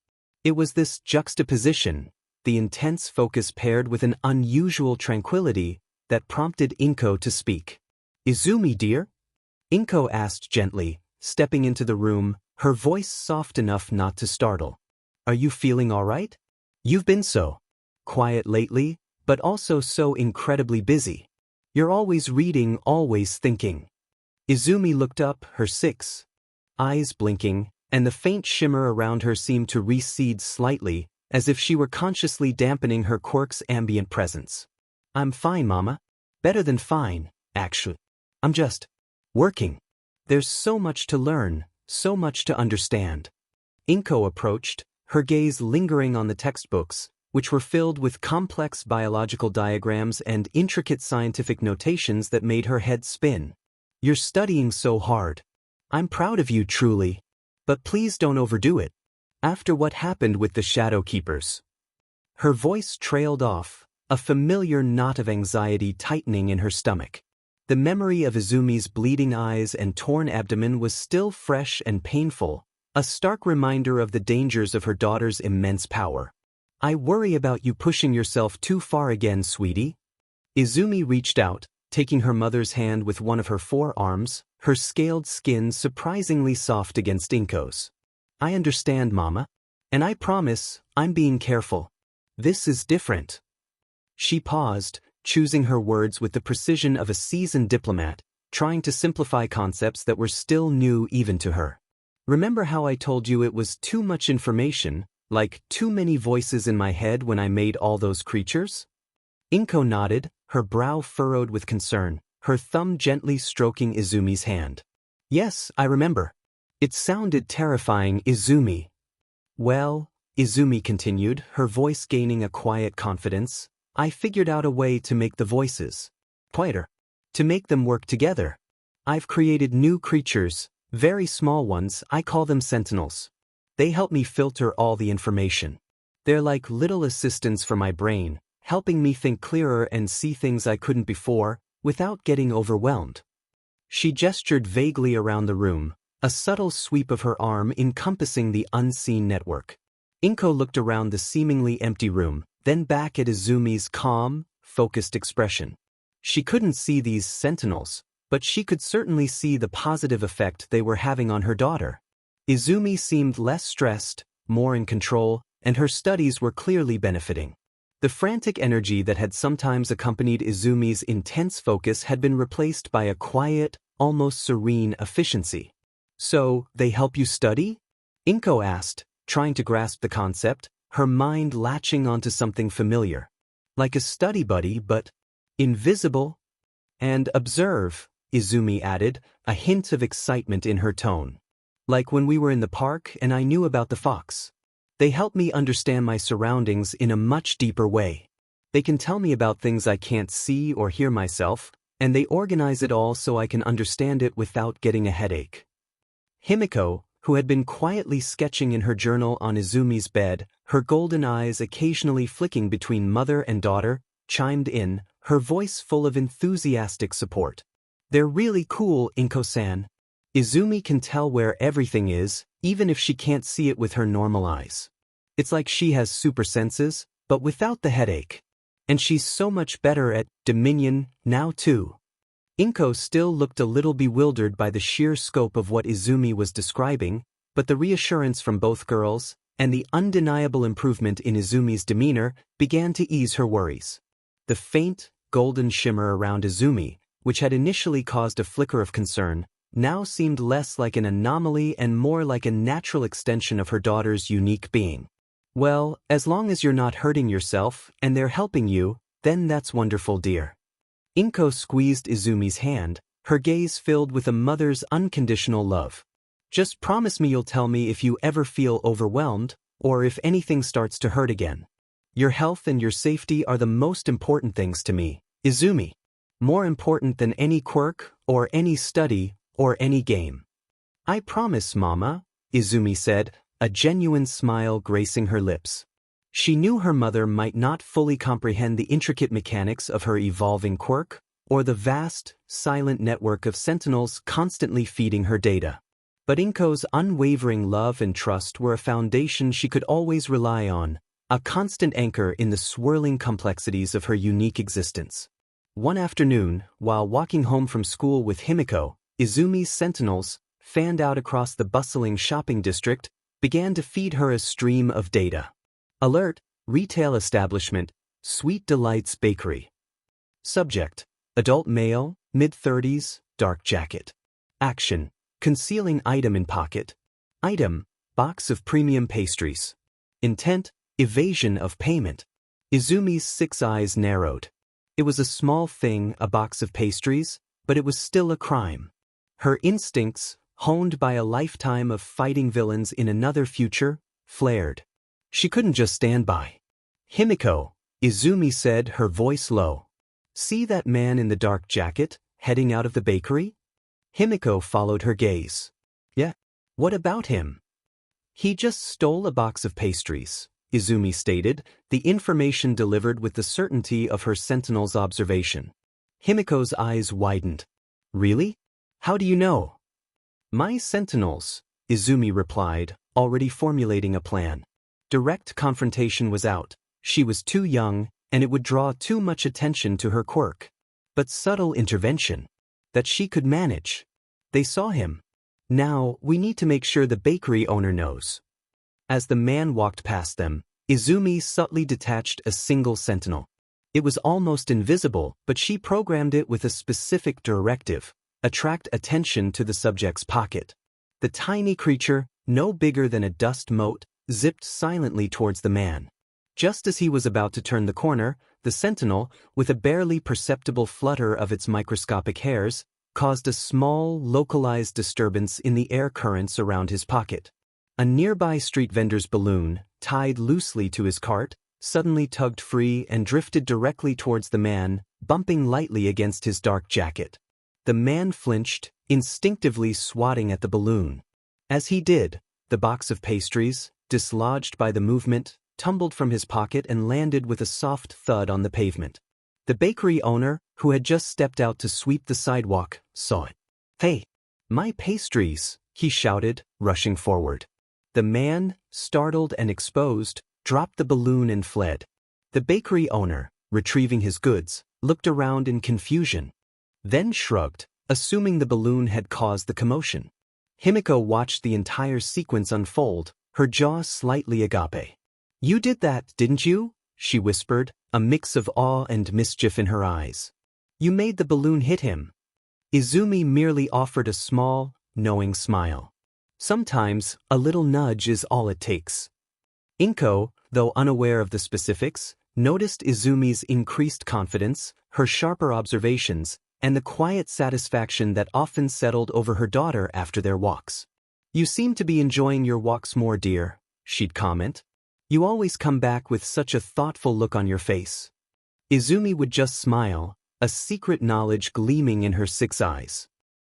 It was this juxtaposition, the intense focus paired with an unusual tranquility, that prompted Inko to speak. "Izumi, dear?" Inko asked gently, stepping into the room, her voice soft enough not to startle. "Are you feeling all right? You've been so quiet lately, but also so incredibly busy. You're always reading, always thinking." Izumi looked up, her 6 eyes blinking, and the faint shimmer around her seemed to recede slightly, as if she were consciously dampening her quirk's ambient presence. "I'm fine, Mama. Better than fine, actually. I'm just working. There's so much to learn, so much to understand." Inko approached, her gaze lingering on the textbooks, which were filled with complex biological diagrams and intricate scientific notations that made her head spin. "You're studying so hard. I'm proud of you, truly. But please don't overdo it. After what happened with the Shadowkeepers." Her voice trailed off, a familiar knot of anxiety tightening in her stomach. The memory of Izumi's bleeding eyes and torn abdomen was still fresh and painful, a stark reminder of the dangers of her daughter's immense power. "I worry about you pushing yourself too far again, sweetie." Izumi reached out, taking her mother's hand with one of her forearms, her scaled skin surprisingly soft against Inko's. "I understand, Mama. And I promise, I'm being careful. This is different." She paused, choosing her words with the precision of a seasoned diplomat, trying to simplify concepts that were still new even to her. "Remember how I told you it was too much information, like too many voices in my head when I made all those creatures?" Inko nodded, her brow furrowed with concern, her thumb gently stroking Izumi's hand. "Yes, I remember. It sounded terrifying, Izumi." "Well," Izumi continued, her voice gaining a quiet confidence, "I figured out a way to make the voices quieter, to make them work together. I've created new creatures, very small ones. I call them sentinels. They help me filter all the information. They're like little assistants for my brain, helping me think clearer and see things I couldn't before, without getting overwhelmed." She gestured vaguely around the room, a subtle sweep of her arm encompassing the unseen network. Inko looked around the seemingly empty room, then back at Izumi's calm, focused expression. She couldn't see these sentinels, but she could certainly see the positive effect they were having on her daughter. Izumi seemed less stressed, more in control, and her studies were clearly benefiting. The frantic energy that had sometimes accompanied Izumi's intense focus had been replaced by a quiet, almost serene efficiency. "So, they help you study?" Inko asked, trying to grasp the concept, her mind latching onto something familiar. "Like a study buddy, but invisible?" "And observe," Izumi added, a hint of excitement in her tone. "Like when we were in the park and I knew about the fox. They help me understand my surroundings in a much deeper way. They can tell me about things I can't see or hear myself, and they organize it all so I can understand it without getting a headache." Himiko, who had been quietly sketching in her journal on Izumi's bed, her golden eyes occasionally flicking between mother and daughter, chimed in, her voice full of enthusiastic support. "They're really cool, Inko-san. Izumi can tell where everything is, even if she can't see it with her normal eyes. It's like she has super senses, but without the headache. And she's so much better at Dominion now too." Inko still looked a little bewildered by the sheer scope of what Izumi was describing, but the reassurance from both girls, and the undeniable improvement in Izumi's demeanor, began to ease her worries. The faint, golden shimmer around Izumi, which had initially caused a flicker of concern, now seemed less like an anomaly and more like a natural extension of her daughter's unique being. "Well, as long as you're not hurting yourself and they're helping you, then that's wonderful, dear." Inko squeezed Izumi's hand, her gaze filled with a mother's unconditional love. Just promise me you'll tell me if you ever feel overwhelmed, or if anything starts to hurt again. Your health and your safety are the most important things to me, Izumi. More important than any quirk, or any study, or any game. I promise, Mama, Izumi said, a genuine smile gracing her lips. She knew her mother might not fully comprehend the intricate mechanics of her evolving quirk, or the vast, silent network of sentinels constantly feeding her data. But Inko's unwavering love and trust were a foundation she could always rely on, a constant anchor in the swirling complexities of her unique existence. One afternoon, while walking home from school with Himiko, Izumi's sentinels, fanned out across the bustling shopping district, began to feed her a stream of data. Alert, retail establishment, Sweet Delights Bakery. Subject, adult male, mid-30s, dark jacket. Action, concealing item in pocket. Item, box of premium pastries. Intent, evasion of payment. Izumi's 6 eyes narrowed. It was a small thing, a box of pastries, but it was still a crime. Her instincts, honed by a lifetime of fighting villains in another future, flared. She couldn't just stand by. Himiko, Izumi said, her voice low. See that man in the dark jacket, heading out of the bakery? Himiko followed her gaze. Yeah. What about him? He just stole a box of pastries, Izumi stated, the information delivered with the certainty of her sentinel's observation. Himiko's eyes widened. Really? How do you know? My sentinels, Izumi replied, already formulating a plan. Direct confrontation was out. She was too young, and it would draw too much attention to her quirk. But subtle intervention. That she could manage. They saw him. Now, we need to make sure the bakery owner knows. As the man walked past them, Izumi subtly detached a single sentinel. It was almost invisible, but she programmed it with a specific directive: attract attention to the subject's pocket. The tiny creature, no bigger than a dust mote, zipped silently towards the man. Just as he was about to turn the corner, the sentinel, with a barely perceptible flutter of its microscopic hairs, caused a small, localized disturbance in the air currents around his pocket. A nearby street vendor's balloon, tied loosely to his cart, suddenly tugged free and drifted directly towards the man, bumping lightly against his dark jacket. The man flinched, instinctively swatting at the balloon. As he did, the box of pastries, dislodged by the movement, tumbled from his pocket and landed with a soft thud on the pavement. The bakery owner, who had just stepped out to sweep the sidewalk, saw it. Hey, my pastries, he shouted, rushing forward. The man, startled and exposed, dropped the balloon and fled. The bakery owner, retrieving his goods, looked around in confusion. Then shrugged, assuming the balloon had caused the commotion. Himiko watched the entire sequence unfold, her jaw slightly agape. You did that, didn't you? She whispered, a mix of awe and mischief in her eyes. You made the balloon hit him. Izumi merely offered a small, knowing smile. Sometimes, a little nudge is all it takes. Inko, though unaware of the specifics, noticed Izumi's increased confidence, her sharper observations, and the quiet satisfaction that often settled over her daughter after their walks. You seem to be enjoying your walks more, dear, she'd comment. You always come back with such a thoughtful look on your face. Izumi would just smile, a secret knowledge gleaming in her 6 eyes.